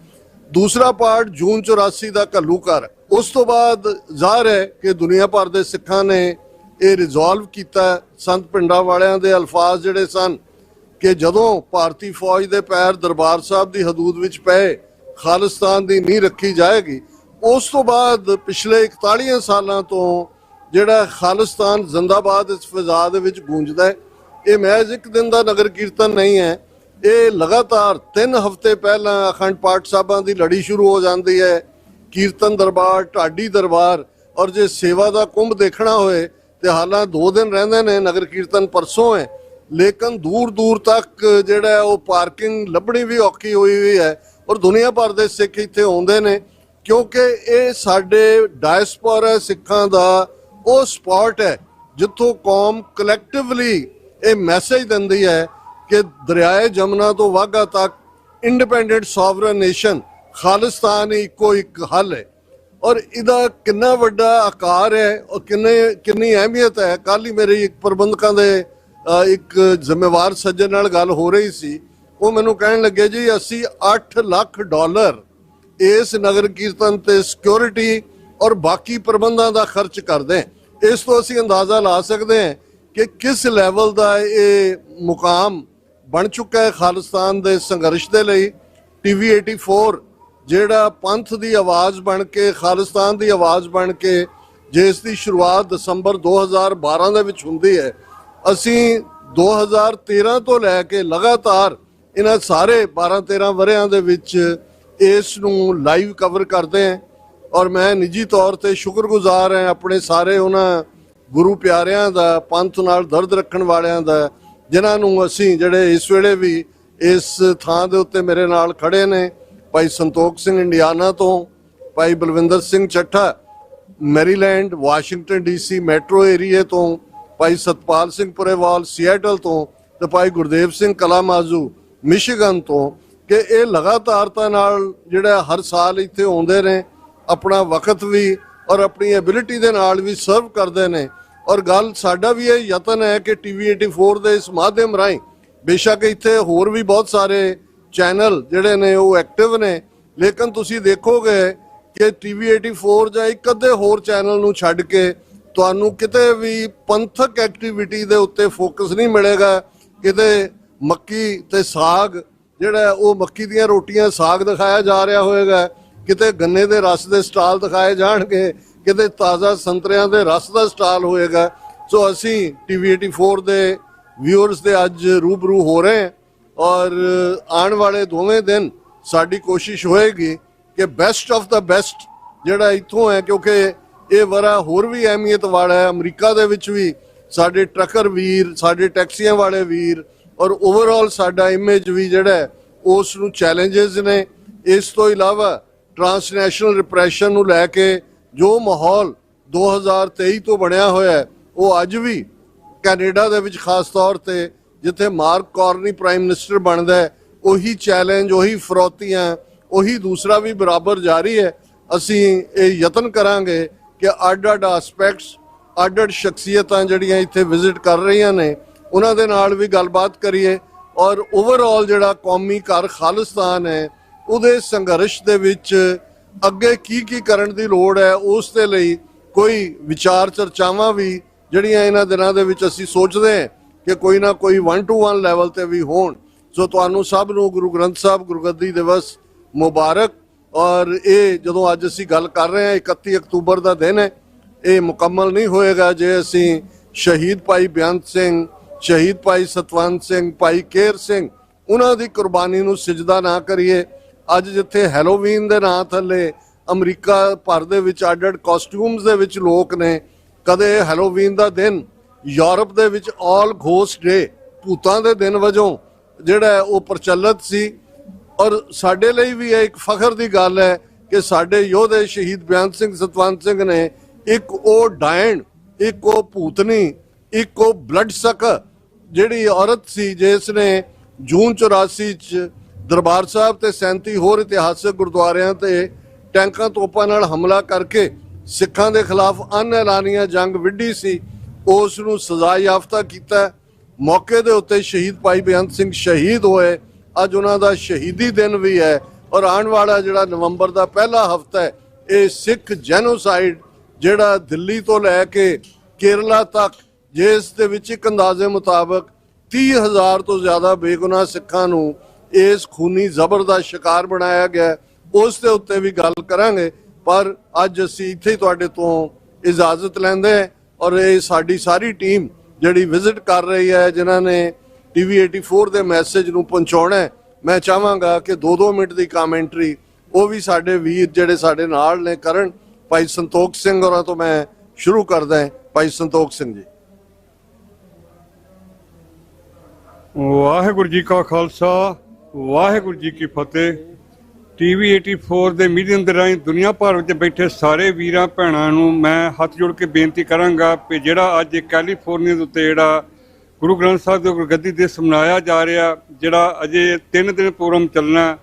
ਦੂਸਰਾ ਪਾਰਟ ਜੂਨ 84 ਦਾ ਘੱਲੂਘਾਰ। ਉਸ ਤੋਂ ਬਾਅਦ ਜ਼ਾਹਰ ਹੈ ਕਿ ਦੁਨੀਆ ਭਰ ਦੇ ਸਿੱਖਾਂ ਨੇ ਇਹ ਰਿਜ਼ੋਲਵ ਕੀਤਾ, ਸੰਤ ਪਿੰਡਾਂ ਵਾਲਿਆਂ ਦੇ ਅਲਫਾਜ਼ ਜਿਹੜੇ ਸਨ ਕਿ ਜਦੋਂ ਭਾਰਤੀ ਫੌਜ ਦੇ ਪੈਰ ਦਰਬਾਰ ਸਾਹਿਬ ਦੀ ਹਦੂਦ ਵਿੱਚ ਪਏ ਖਾਲਿਸਤਾਨ ਦੀ ਨੀਂਹ ਰੱਖੀ ਜਾਏਗੀ। ਉਸ ਤੋਂ ਬਾਅਦ ਪਿਛਲੇ 41 ਸਾਲਾਂ ਤੋਂ ਜਿਹੜਾ ਖਾਲਿਸਤਾਨ ਜ਼ਿੰਦਾਬਾਦ ਇਸ ਫਿਜ਼ਾ ਦੇ ਵਿੱਚ ਗੂੰਜਦਾ ਹੈ। ਇਹ ਮਹਿਜ਼ ਇੱਕ ਦਿਨ ਦਾ ਨਗਰ ਕੀਰਤਨ ਨਹੀਂ ਹੈ, ਇਹ ਲਗਾਤਾਰ 3 ਹਫ਼ਤੇ ਪਹਿਲਾਂ ਅਖੰਡ ਪਾਠ ਸਾਹਿਬਾਂ ਦੀ ਲੜੀ ਸ਼ੁਰੂ ਹੋ ਜਾਂਦੀ ਹੈ, ਕੀਰਤਨ ਦਰਬਾਰ, ਢਾਡੀ ਦਰਬਾਰ, ਔਰ ਜੇ ਸੇਵਾ ਦਾ ਕੁੰਭ ਦੇਖਣਾ ਹੋਏ ਤੇ ਹਾਲਾਂ 2 ਦਿਨ ਰਹਿੰਦੇ ਨੇ, ਨਗਰ ਕੀਰਤਨ ਪਰਸੋਂ ਹੈ, ਲੇਕਿਨ ਦੂਰ ਦੂਰ ਤੱਕ ਜਿਹੜਾ ਉਹ ਪਾਰਕਿੰਗ ਲੱਭਣੀ ਵੀ ਔਖੀ ਹੋਈ ਹੈ, ਔਰ ਦੁਨੀਆ ਭਰ ਦੇ ਸਿੱਖ ਇੱਥੇ ਆਉਂਦੇ ਨੇ ਕਿਉਂਕਿ ਇਹ ਸਾਡੇ ਡਾਇਸਪੋਰਾ ਸਿੱਖਾਂ ਦਾ ਉਹ ਸਪੌਟ ਹੈ ਜਿੱਥੋਂ ਕੌਮ ਕਲੈਕਟਿਵਲੀ ਇਹ ਮੈਸੇਜ ਦਿੰਦੀ ਹੈ ਕਿ ਦਰਿਆਏ ਜਮਨਾ ਤੋਂ ਵਾਘਾ ਤੱਕ ਇੰਡੀਪੈਂਡੈਂਟ ਸੋਵਰਨ ਨੇਸ਼ਨ ਖਾਲਿਸਤਾਨ ਹੀ ਇੱਕੋ ਇੱਕ ਹੱਲ ਹੈ। ਔਰ ਇਹਦਾ ਕਿੰਨਾ ਵੱਡਾ ਆਕਾਰ ਹੈ ਔਰ ਕਿੰਨੀ ਅਹਿਮੀਅਤ ਹੈ। ਕੱਲ੍ਹ ਹੀ ਮੇਰੀ ਇੱਕ ਪ੍ਰਬੰਧਕਾਂ ਦੇ ਇੱਕ ਜ਼ਿੰਮੇਵਾਰ ਸੱਜਣ ਨਾਲ ਗੱਲ ਹੋ ਰਹੀ ਸੀ, ਉਹ ਮੈਨੂੰ ਕਹਿਣ ਲੱਗੇ ਜੀ ਅਸੀਂ $8 ਲੱਖ ਇਸ ਨਗਰ ਕੀਰਤਨ ਤੇ ਸਿਕਿਉਰਿਟੀ ਔਰ ਬਾਕੀ ਪ੍ਰਬੰਧਾਂ ਦਾ ਖਰਚ ਕਰਦੇ ਹਾਂ। ਇਸ ਤੋਂ ਅਸੀਂ ਅੰਦਾਜ਼ਾ ਲਾ ਸਕਦੇ ਹਾਂ ਕਿ ਕਿਸ ਲੈਵਲ ਦਾ ਇਹ ਮੁਕਾਮ ਬਣ ਚੁੱਕਾ ਹੈ ਖਾਲਿਸਤਾਨ ਦੇ ਸੰਘਰਸ਼ ਦੇ ਲਈ। TV 84 ਜਿਹੜਾ ਪੰਥ ਦੀ ਆਵਾਜ਼ ਬਣ ਕੇ, ਖਾਲਿਸਤਾਨ ਦੀ ਆਵਾਜ਼ ਬਣ ਕੇ, ਜਿਸ ਦੀ ਸ਼ੁਰੂਆਤ ਦਸੰਬਰ 2012 ਦੇ ਵਿੱਚ ਹੁੰਦੀ ਹੈ, ਅਸੀਂ 2013 ਤੋਂ ਲੈ ਕੇ ਲਗਾਤਾਰ ਇਹਨਾਂ ਸਾਰੇ 12-13 ਵਰ੍ਹਿਆਂ ਦੇ ਵਿੱਚ ਇਸ ਨੂੰ ਲਾਈਵ ਕਵਰ ਕਰਦੇ ਹਾਂ। ਔਰ ਮੈਂ ਨਿੱਜੀ ਤੌਰ ਤੇ ਸ਼ੁਕਰਗੁਜ਼ਾਰ ਹਾਂ ਆਪਣੇ ਸਾਰੇ ਉਹਨਾਂ ਗੁਰੂ ਪਿਆਰਿਆਂ ਦਾ, ਪੰਥ ਨਾਲ ਦਰਦ ਰੱਖਣ ਵਾਲਿਆਂ ਦਾ, ਜਿਨ੍ਹਾਂ ਨੂੰ ਅਸੀਂ ਜਿਹੜੇ ਇਸ ਵੇਲੇ ਵੀ ਇਸ ਥਾਂ ਦੇ ਉੱਤੇ ਮੇਰੇ ਨਾਲ ਖੜੇ ਨੇ, ਭਾਈ ਸੰਤੋਖ ਸਿੰਘ ਇੰਡੀਆਨਾ ਤੋਂ, ਭਾਈ Balwinder Singh Chattha Maryland Washington DC metro ਏਰੀਏ ਤੋਂ, ਭਾਈ ਸਤਪਾਲ ਸਿੰਘ ਪੁਰੇਵਾਲ ਸੀਐਟਲ ਤੋਂ ਤੇ ਭਾਈ ਗੁਰਦੇਵ ਸਿੰਘ ਕਲਾਮਾਜ਼ੂ ਮਿਸ਼ੀਗਨ ਤੋਂ, ਕਿ ਇਹ ਲਗਾਤਾਰਤਾ ਨਾਲ ਜਿਹੜਾ ਹਰ ਸਾਲ ਇੱਥੇ ਆਉਂਦੇ ਨੇ, ਆਪਣਾ ਵਕਤ ਵੀ ਔਰ ਆਪਣੀ ਐਬਿਲਿਟੀ ਦੇ ਨਾਲ ਵੀ ਸਰਵ ਕਰਦੇ ਨੇ। ਔਰ ਗੱਲ ਸਾਡਾ ਵੀ ਇਹ ਯਤਨ ਹੈ ਕਿ TV 84 ਦੇ ਇਸ ਮਾਧਿਅਮ ਰਾਹੀਂ, ਬੇਸ਼ੱਕ ਇੱਥੇ ਹੋਰ ਵੀ ਬਹੁਤ ਸਾਰੇ ਚੈਨਲ ਜਿਹੜੇ ਨੇ ਉਹ ਐਕਟਿਵ ਨੇ, ਲੇਕਿਨ ਤੁਸੀਂ ਦੇਖੋਗੇ ਕਿ TV 84 ਜਾਂ ਇੱਕ ਅੱਧੇ ਹੋਰ ਚੈਨਲ ਨੂੰ ਛੱਡ ਕੇ ਤੁਹਾਨੂੰ ਕਿਤੇ ਵੀ ਪੰਥਕ ਐਕਟੀਵਿਟੀ ਦੇ ਉੱਤੇ ਫੋਕਸ ਨਹੀਂ ਮਿਲੇਗਾ। ਕਿਤੇ ਮੱਕੀ ਤੇ ਸਾਗ, ਜਿਹੜਾ ਉਹ ਮੱਕੀ ਦੀਆਂ ਰੋਟੀਆਂ ਸਾਗ ਦਿਖਾਇਆ ਜਾ ਰਿਹਾ ਹੋਏਗਾ, ਕਿਤੇ ਗੰਨੇ ਦੇ ਰਸ ਦੇ ਸਟਾਲ ਦਿਖਾਏ ਜਾਣਗੇ, ਕਿਤੇ ਤਾਜ਼ਾ ਸੰਤਰਿਆਂ ਦੇ ਰਸ ਦਾ ਸਟਾਲ ਹੋਏਗਾ। ਸੋ ਅਸੀਂ TV 84 ਦੇ ਵਿਊਅਰਸ ਦੇ ਅੱਜ ਰੂਬਰੂ ਹੋ ਰਹੇ ਹਾਂ ਔਰ ਆਉਣ ਵਾਲੇ ਦੋਵੇਂ ਦਿਨ ਸਾਡੀ ਕੋਸ਼ਿਸ਼ ਹੋਏਗੀ ਕਿ ਬੈਸਟ ਆਫ ਦਾ ਬੈਸਟ ਜਿਹੜਾ ਇੱਥੋਂ ਹੈ, ਕਿਉਂਕਿ ਇਹ ਵਰਾ ਹੋਰ ਵੀ ਅਹਿਮੀਅਤ ਵਾਲਾ ਹੈ। ਅਮਰੀਕਾ ਦੇ ਵਿੱਚ ਵੀ ਸਾਡੇ ਟਰੱਕਰ ਵੀਰ, ਸਾਡੇ ਟੈਕਸੀਆਂ ਵਾਲੇ ਵੀਰ ਔਰ ਓਵਰਆਲ ਸਾਡਾ ਇਮੇਜ ਵੀ ਜਿਹੜਾ ਉਸ ਨੂੰ ਚੈਲੰਜਸ ਨੇ। ਇਸ ਤੋਂ ਇਲਾਵਾ ਟਰਾਂਸਨੈਸ਼ਨਲ ਰਿਪਰੈਸ਼ਨ ਨੂੰ ਲੈ ਕੇ ਜੋ ਮਾਹੌਲ 2023 ਤੋਂ ਬਣਿਆ ਹੋਇਆ ਹੈ, ਉਹ ਅੱਜ ਵੀ ਕੈਨੇਡਾ ਦੇ ਵਿੱਚ ਖਾਸ ਤੌਰ ਤੇ ਜਿੱਥੇ ਮਾਰਕ ਕਾਰਨੀ ਪ੍ਰਾਈਮ ਮਿਨਿਸਟਰ ਬਣਦਾ ਹੈ, ਉਹੀ ਚੈਲੰਜ, ਉਹੀ ਫਰੌਤੀਆਂ, ਉਹੀ ਦੂਸਰਾ ਵੀ ਬਰਾਬਰ ਜਾਰੀ ਹੈ। ਅਸੀਂ ਇਹ ਯਤਨ ਕਰਾਂਗੇ ਕਿ ਅੱਡ-ਅੱਡ ਐਸਪੈਕਟਸ, ਅੱਡ-ਅੱਡ ਸ਼ਖਸੀਅਤਾਂ ਜਿਹੜੀਆਂ ਇੱਥੇ ਵਿਜ਼ਿਟ ਕਰ ਰਹੀਆਂ ਨੇ ਉਹਨਾਂ ਦੇ ਨਾਲ ਵੀ ਗੱਲਬਾਤ ਕਰੀਏ ਔਰ ਓਵਰਆਲ ਜਿਹੜਾ ਕੌਮੀ ਘਰ ਖਾਲਿਸਤਾਨ ਹੈ ਉਹਦੇ ਸੰਘਰਸ਼ ਦੇ ਵਿੱਚ ਅੱਗੇ ਕੀ ਕਰਨ ਦੀ ਲੋੜ ਹੈ, ਉਸ ਦੇ ਲਈ ਕੋਈ ਵਿਚਾਰ ਚਰਚਾਵਾਂ ਵੀ ਜਿਹੜੀਆਂ ਇਹਨਾਂ ਦਿਨਾਂ ਦੇ ਵਿੱਚ ਅਸੀਂ ਸੋਚਦੇ ਹਾਂ ਕਿ ਕੋਈ ਨਾ ਕੋਈ 1-to-1 ਲੈਵਲ ਤੇ ਵੀ ਹੋਣ। ਸੋ ਤੁਹਾਨੂੰ ਸਭ ਨੂੰ ਗੁਰੂ ਗ੍ਰੰਥ ਸਾਹਿਬ ਗੁਰਗੱਦੀ ਦਿਵਸ ਮੁਬਾਰਕ। ਔਰ ਇਹ ਜਦੋਂ ਅੱਜ ਅਸੀਂ ਗੱਲ ਕਰ ਰਹੇ ਹਾਂ 31 ਅਕਤੂਬਰ ਦਾ ਦਿਨ ਹੈ, ਇਹ ਮੁਕੰਮਲ ਨਹੀਂ ਹੋਏਗਾ ਜੇ ਅਸੀਂ ਸ਼ਹੀਦ ਭਾਈ ਬੇਅੰਤ ਸਿੰਘ, ਸ਼ਹੀਦ ਭਾਈ ਸਤਵੰਤ ਸਿੰਘ, ਭਾਈ ਕੇਰ ਸਿੰਘ ਉਹਨਾਂ ਦੀ ਕੁਰਬਾਨੀ ਨੂੰ ਸਿਜਦਾ ਨਾ ਕਰੀਏ। ਅੱਜ ਜਿੱਥੇ ਹੈਲੋਵੀਨ ਦੇ ਨਾਂ ਥੱਲੇ ਅਮਰੀਕਾ ਭਰ ਦੇ ਵਿੱਚ ਅੱਡ-ਅੱਡ ਕਾਸਟਿਊਮਸ ਦੇ ਵਿੱਚ ਲੋਕ ਨੇ, ਕਦੇ ਹੈਲੋਵੀਨ ਦਾ ਦਿਨ ਯੂਰਪ ਦੇ ਵਿੱਚ ਆਲ ਘੋਸਟ ਡੇ, ਭੂਤਾਂ ਦੇ ਦਿਨ ਵਜੋਂ ਜਿਹੜਾ ਉਹ ਪ੍ਰਚਲਿਤ ਸੀ। ਔਰ ਸਾਡੇ ਲਈ ਵੀ ਇਹ ਇੱਕ ਫਖਰ ਦੀ ਗੱਲ ਹੈ ਕਿ ਸਾਡੇ ਯੋਧੇ ਸ਼ਹੀਦ ਬੇਅੰਤ ਸਿੰਘ, ਸਤਵੰਤ ਸਿੰਘ ਨੇ ਇੱਕ ਉਹ ਡਾਇਣ, ਇੱਕ ਉਹ ਭੂਤਨੀ, ਇੱਕ ਉਹ ਬਲੱਡ ਸਕਰ ਜਿਹੜੀ ਔਰਤ ਸੀ ਜਿਸ ਨੇ ਜੂਨ 84 ਚ ਦਰਬਾਰ ਸਾਹਿਬ ਤੇ 37 ਹੋਰ ਇਤਿਹਾਸਕ ਗੁਰਦੁਆਰਿਆਂ ਤੇ ਟੈਂਕਾਂ ਤੋਪਾਂ ਨਾਲ ਹਮਲਾ ਕਰਕੇ ਸਿੱਖਾਂ ਦੇ ਖਿਲਾਫ ਅਨਐਲਾਨੀਆ ਜੰਗ ਵਿੱਢੀ ਸੀ, ਉਸ ਨੂੰ ਸਜ਼ਾ ਯਾਫਤਾ ਕੀਤਾ। ਮੌਕੇ ਦੇ ਉੱਤੇ ਸ਼ਹੀਦ ਭਾਈ ਬੇਅੰਤ ਸਿੰਘ ਸ਼ਹੀਦ ਹੋਏ। ਅੱਜ ਉਹਨਾਂ ਦਾ ਸ਼ਹੀਦੀ ਦਿਨ ਵੀ ਹੈ ਔਰ ਆਉਣ ਵਾਲਾ ਜਿਹੜਾ ਨਵੰਬਰ ਦਾ ਪਹਿਲਾ ਹਫਤਾ ਹੈ, ਇਹ ਸਿੱਖ ਜੈਨੋਸਾਈਡ ਜਿਹੜਾ ਦਿੱਲੀ ਤੋਂ ਲੈ ਕੇ ਕੇਰਲਾ ਤੱਕ, ਜਿਸ ਦੇ ਵਿੱਚ ਇੱਕ ਅੰਦਾਜ਼ੇ ਮੁਤਾਬਕ 30,000 ਤੋਂ ਜ਼ਿਆਦਾ ਬੇਗੁਨਾਹ ਸਿੱਖਾਂ ਨੂੰ ਇਸ ਖੂਨੀ ਜ਼ਬਰ ਦਾ ਸ਼ਿਕਾਰ ਬਣਾਇਆ ਗਿਆ, ਉਸ ਦੇ ਉੱਤੇ ਵੀ ਗੱਲ ਕਰਾਂਗੇ। ਪਰ ਅੱਜ ਅਸੀਂ ਇੱਥੇ ਤੁਹਾਡੇ ਤੋਂ ਇਜਾਜ਼ਤ ਲੈਂਦੇ ਹਾਂ ਔਰ ਇਹ ਸਾਡੀ ਸਾਰੀ ਟੀਮ ਜਿਹੜੀ ਵਿਜ਼ਿਟ ਕਰ ਰਹੀ ਹੈ, ਜਿਨ੍ਹਾਂ ਨੇ TV 84 ਦੇ ਮੈਸੇਜ ਨੂੰ ਪਹੁੰਚਾਉਣਾ ਹੈ, ਮੈਂ ਚਾਹਾਂਗਾ ਕਿ 2-2 ਮਿੰਟ ਦੀ ਕਾਮੈਂਟਰੀ ਉਹ ਵੀ ਸਾਡੇ ਵੀਰ ਜਿਹੜੇ ਸਾਡੇ ਨਾਲ ਨੇ ਕਰਨ। ਭਾਈ ਸੰਤੋਖ ਸਿੰਘ ਹੋਰਾਂ ਤੋਂ ਮੈਂ ਸ਼ੁਰੂ ਕਰਦਾ ਹਾਂ। ਭਾਈ ਸੰਤੋਖ ਸਿੰਘ ਜੀ। ਵਾਹਿਗੁਰੂ ਜੀ ਕਾ ਖਾਲਸਾ, ਵਾਹਿਗੁਰੂ ਜੀ ਕੀ ਫਤਿਹ। TV 84 ਦੇ ਮੀਡੀਅਮ ਦੇ ਰਾਹੀਂ ਦੁਨੀਆ ਭਰ ਵਿੱਚ ਬੈਠੇ ਸਾਰੇ ਵੀਰਾਂ ਭੈਣਾਂ ਨੂੰ ਮੈਂ ਹੱਥ ਜੋੜ ਕੇ ਬੇਨਤੀ ਕਰਾਂਗਾ ਕਿ ਜਿਹੜਾ ਅੱਜ ਕੈਲੀਫੋਰਨੀਆ ਦੇ ਉੱਤੇ ਜਿਹੜਾ ਗੁਰੂ ਗ੍ਰੰਥ ਸਾਹਿਬ ਦੇ ਗੁਰਗੱਦੀ ਦਿਵਸ ਮਨਾਇਆ ਜਾ ਰਿਹਾ, ਜਿਹੜਾ ਅਜੇ 3 ਦਿਨ ਪ੍ਰੋਗਰਾਮ ਚੱਲਣਾ,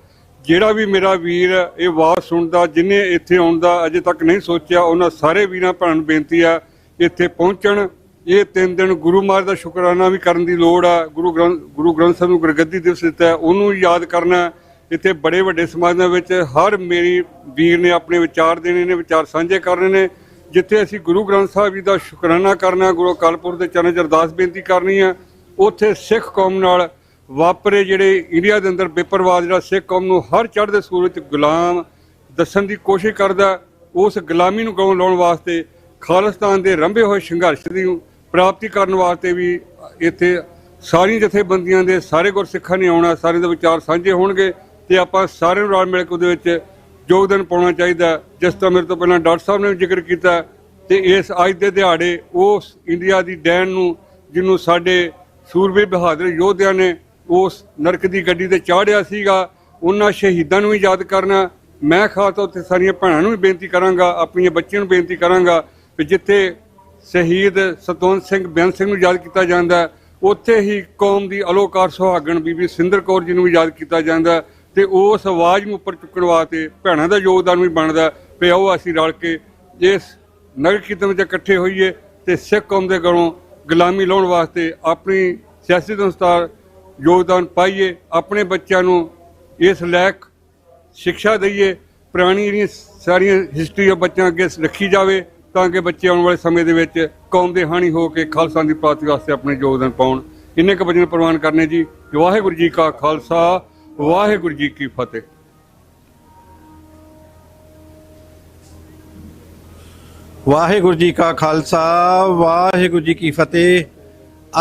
ਜਿਹੜਾ ਵੀ ਮੇਰਾ ਵੀਰ ਇਹ ਆਵਾਜ਼ ਸੁਣਦਾ, ਜਿਹਨੇ ਇੱਥੇ ਆਉਣ ਦਾ ਅਜੇ ਤੱਕ ਨਹੀਂ ਸੋਚਿਆ, ਉਹਨਾਂ ਸਾਰੇ ਵੀਰਾਂ ਭੈਣਾਂ ਨੂੰ ਬੇਨਤੀ ਆ ਇੱਥੇ ਪਹੁੰਚਣ। ਇਹ 3 ਦਿਨ ਗੁਰੂ ਮਹਾਰਾਜ ਦਾ ਸ਼ੁਕਰਾਨਾ ਵੀ ਕਰਨ ਦੀ ਲੋੜ ਆ। ਗੁਰੂ ਗ੍ਰੰਥ ਸਾਹਿਬ ਨੂੰ ਗੁਰਗੱਦੀ ਦਿਵਸ ਦਿੱਤਾ, ਉਹਨੂੰ ਯਾਦ ਕਰਨਾ। ਇੱਥੇ ਬੜੇ ਵੱਡੇ ਸਮਾਜਾਂ ਵਿੱਚ ਹਰ ਮੇਰੀ ਵੀਰ ਨੇ ਆਪਣੇ ਵਿਚਾਰ ਦੇਣੇ ਨੇ, ਵਿਚਾਰ ਸਾਂਝੇ ਕਰਨੇ ਨੇ। ਜਿੱਥੇ ਅਸੀਂ ਗੁਰੂ ਗ੍ਰੰਥ ਸਾਹਿਬ ਜੀ ਦਾ ਸ਼ੁਕਰਾਨਾ ਕਰਨਾ, ਗੁਰੂ ਅਕਾਲ ਪੁਰਖ ਦੇ ਚਰਨਾਂ 'ਚ ਅਰਦਾਸ ਬੇਨਤੀ ਕਰਨੀ ਆ, ਉੱਥੇ ਸਿੱਖ ਕੌਮ ਨਾਲ ਵਾਪਰੇ ਜਿਹੜੇ ਇੰਡੀਆ ਦੇ ਅੰਦਰ ਬੇਪਰਵਾਹ ਜਿਹੜਾ ਸਿੱਖ ਕੌਮ ਨੂੰ ਹਰ ਚੜ੍ਹਦੇ ਸੂਰਜ 'ਚ ਗੁਲਾਮ ਦੱਸਣ ਦੀ ਕੋਸ਼ਿਸ਼ ਕਰਦਾ, ਉਸ ਗੁਲਾਮੀ ਨੂੰ ਗਾਉਂ ਲਾਉਣ ਵਾਸਤੇ ਖਾਲਿਸਤਾਨ ਦੇ ਰੰਭੇ ਹੋਏ ਸੰਘਰਸ਼ ਦੀ ਪ੍ਰਾਪਤੀ ਕਰਨ ਵਾਸਤੇ ਵੀ ਇੱਥੇ ਸਾਰੀਆਂ ਜਥੇਬੰਦੀਆਂ ਦੇ ਸਾਰੇ ਗੁਰਸਿੱਖਾਂ ਨੇ ਆਉਣਾ, ਸਾਰੇ ਦੇ ਵਿਚਾਰ ਸਾਂਝੇ ਹੋਣਗੇ ਤੇ ਆਪਾਂ ਸਾਰਿਆਂ ਨੂੰ ਰਲ ਮਿਲ ਕੇ ਉਹਦੇ ਵਿੱਚ ਯੋਗਦਾਨ ਪਾਉਣਾ ਚਾਹੀਦਾ। ਜਿਸ ਤਰ੍ਹਾਂ ਮੇਰੇ ਤੋਂ ਪਹਿਲਾਂ ਡਾਕਟਰ ਸਾਹਿਬ ਨੇ ਵੀ ਜ਼ਿਕਰ ਕੀਤਾ, ਤੇ ਇਸ ਅੱਜ ਦੇ ਦਿਹਾੜੇ ਉਸ ਇੰਡੀਆ ਦੀ ਡੈਣ ਨੂੰ, ਜਿਹਨੂੰ ਸਾਡੇ ਸੂਰਬੀਰ ਬਹਾਦਰ ਯੋਧਿਆਂ ਨੇ ਉਸ ਨਰਕ ਦੀ ਗੱਡੀ ਤੇ ਚਾੜਿਆ ਸੀਗਾ, ਉਹਨਾਂ ਸ਼ਹੀਦਾਂ ਨੂੰ ਵੀ ਯਾਦ ਕਰਨਾ। ਮੈਂ ਖਾਸ ਤੌਰ ਤੇ ਸਾਰੀਆਂ ਭੈਣਾਂ ਨੂੰ ਵੀ ਬੇਨਤੀ ਕਰਾਂਗਾ, ਆਪਣੀਆਂ ਬੱਚਿਆਂ ਨੂੰ ਬੇਨਤੀ ਕਰਾਂਗਾ ਕਿ ਜਿੱਥੇ ਸ਼ਹੀਦ ਸਤਵੰਤ ਸਿੰਘ, ਬੇਅੰਤ ਸਿੰਘ ਨੂੰ ਯਾਦ ਕੀਤਾ ਜਾਂਦਾ, ਉੱਥੇ ਹੀ ਕੌਮ ਦੀ ਅਲੋਕਾਰ ਸੁਹਾਗਣ ਬੀਬੀ ਸਿੰਦਰ ਕੌਰ ਜੀ ਨੂੰ ਵੀ ਯਾਦ ਕੀਤਾ ਜਾਂਦਾ। ਤੇ ਉਸ ਆਵਾਜ਼ ਨੂੰ ਉੱਪਰ ਚੁੱਕਣ ਵਾਸਤੇ ਭੈਣਾਂ ਦਾ ਯੋਗਦਾਨ ਵੀ ਬਣਦਾ ਵੀ ਆਓ ਅਸੀਂ ਰਲ ਕੇ ਇਸ ਨਗਰ ਕੀਰਤਨ ਵਿੱਚ ਇਕੱਠੇ ਹੋਈਏ ਤੇ ਸਿੱਖ ਕੌਮ ਦੇ ਗਲੋਂ ਗੁਲਾਮੀ ਲਾਉਣ ਵਾਸਤੇ ਆਪਣੀ ਸਿਆਸੀ ਅਨੁਸਾਰ ਯੋਗਦਾਨ ਪਾਈਏ, ਆਪਣੇ ਬੱਚਿਆਂ ਨੂੰ ਇਸ ਲਾਇਕ ਸਿੱਖਿਆ ਦਈਏ, ਪੁਰਾਣੀ ਜਿਹੜੀਆਂ ਸਾਰੀਆਂ ਹਿਸਟਰੀ ਬੱਚਿਆਂ ਅੱਗੇ ਰੱਖੀ ਜਾਵੇ ਤਾਂ ਕਿ ਬੱਚੇ ਆਉਣ ਵਾਲੇ ਸਮੇਂ ਦੇ ਵਿੱਚ ਕੌਮ ਦੇ ਹਾਣੀ ਹੋ ਕੇ ਖਾਲਸਾ ਦੀ ਪ੍ਰਾਪਤੀ ਵਾਸਤੇ ਆਪਣੇ ਯੋਗਦਾਨ ਪਾਉਣ। ਇੰਨੇ ਕੁ ਵਚਨ ਪ੍ਰਵਾਨ ਕਰਨੇ ਜੀ। ਵਾਹਿਗੁਰੂ ਜੀ ਕਾ ਖਾਲਸਾ, ਵਾਹਿਗੁਰੂ ਜੀ ਕੀ ਫਤਿਹ। ਵਾਹਿਗੁਰੂ ਜੀ ਕਾ ਖਾਲਸਾ, ਵਾਹਿਗੁਰੂ ਜੀ ਕੀ ਫਤਿਹ।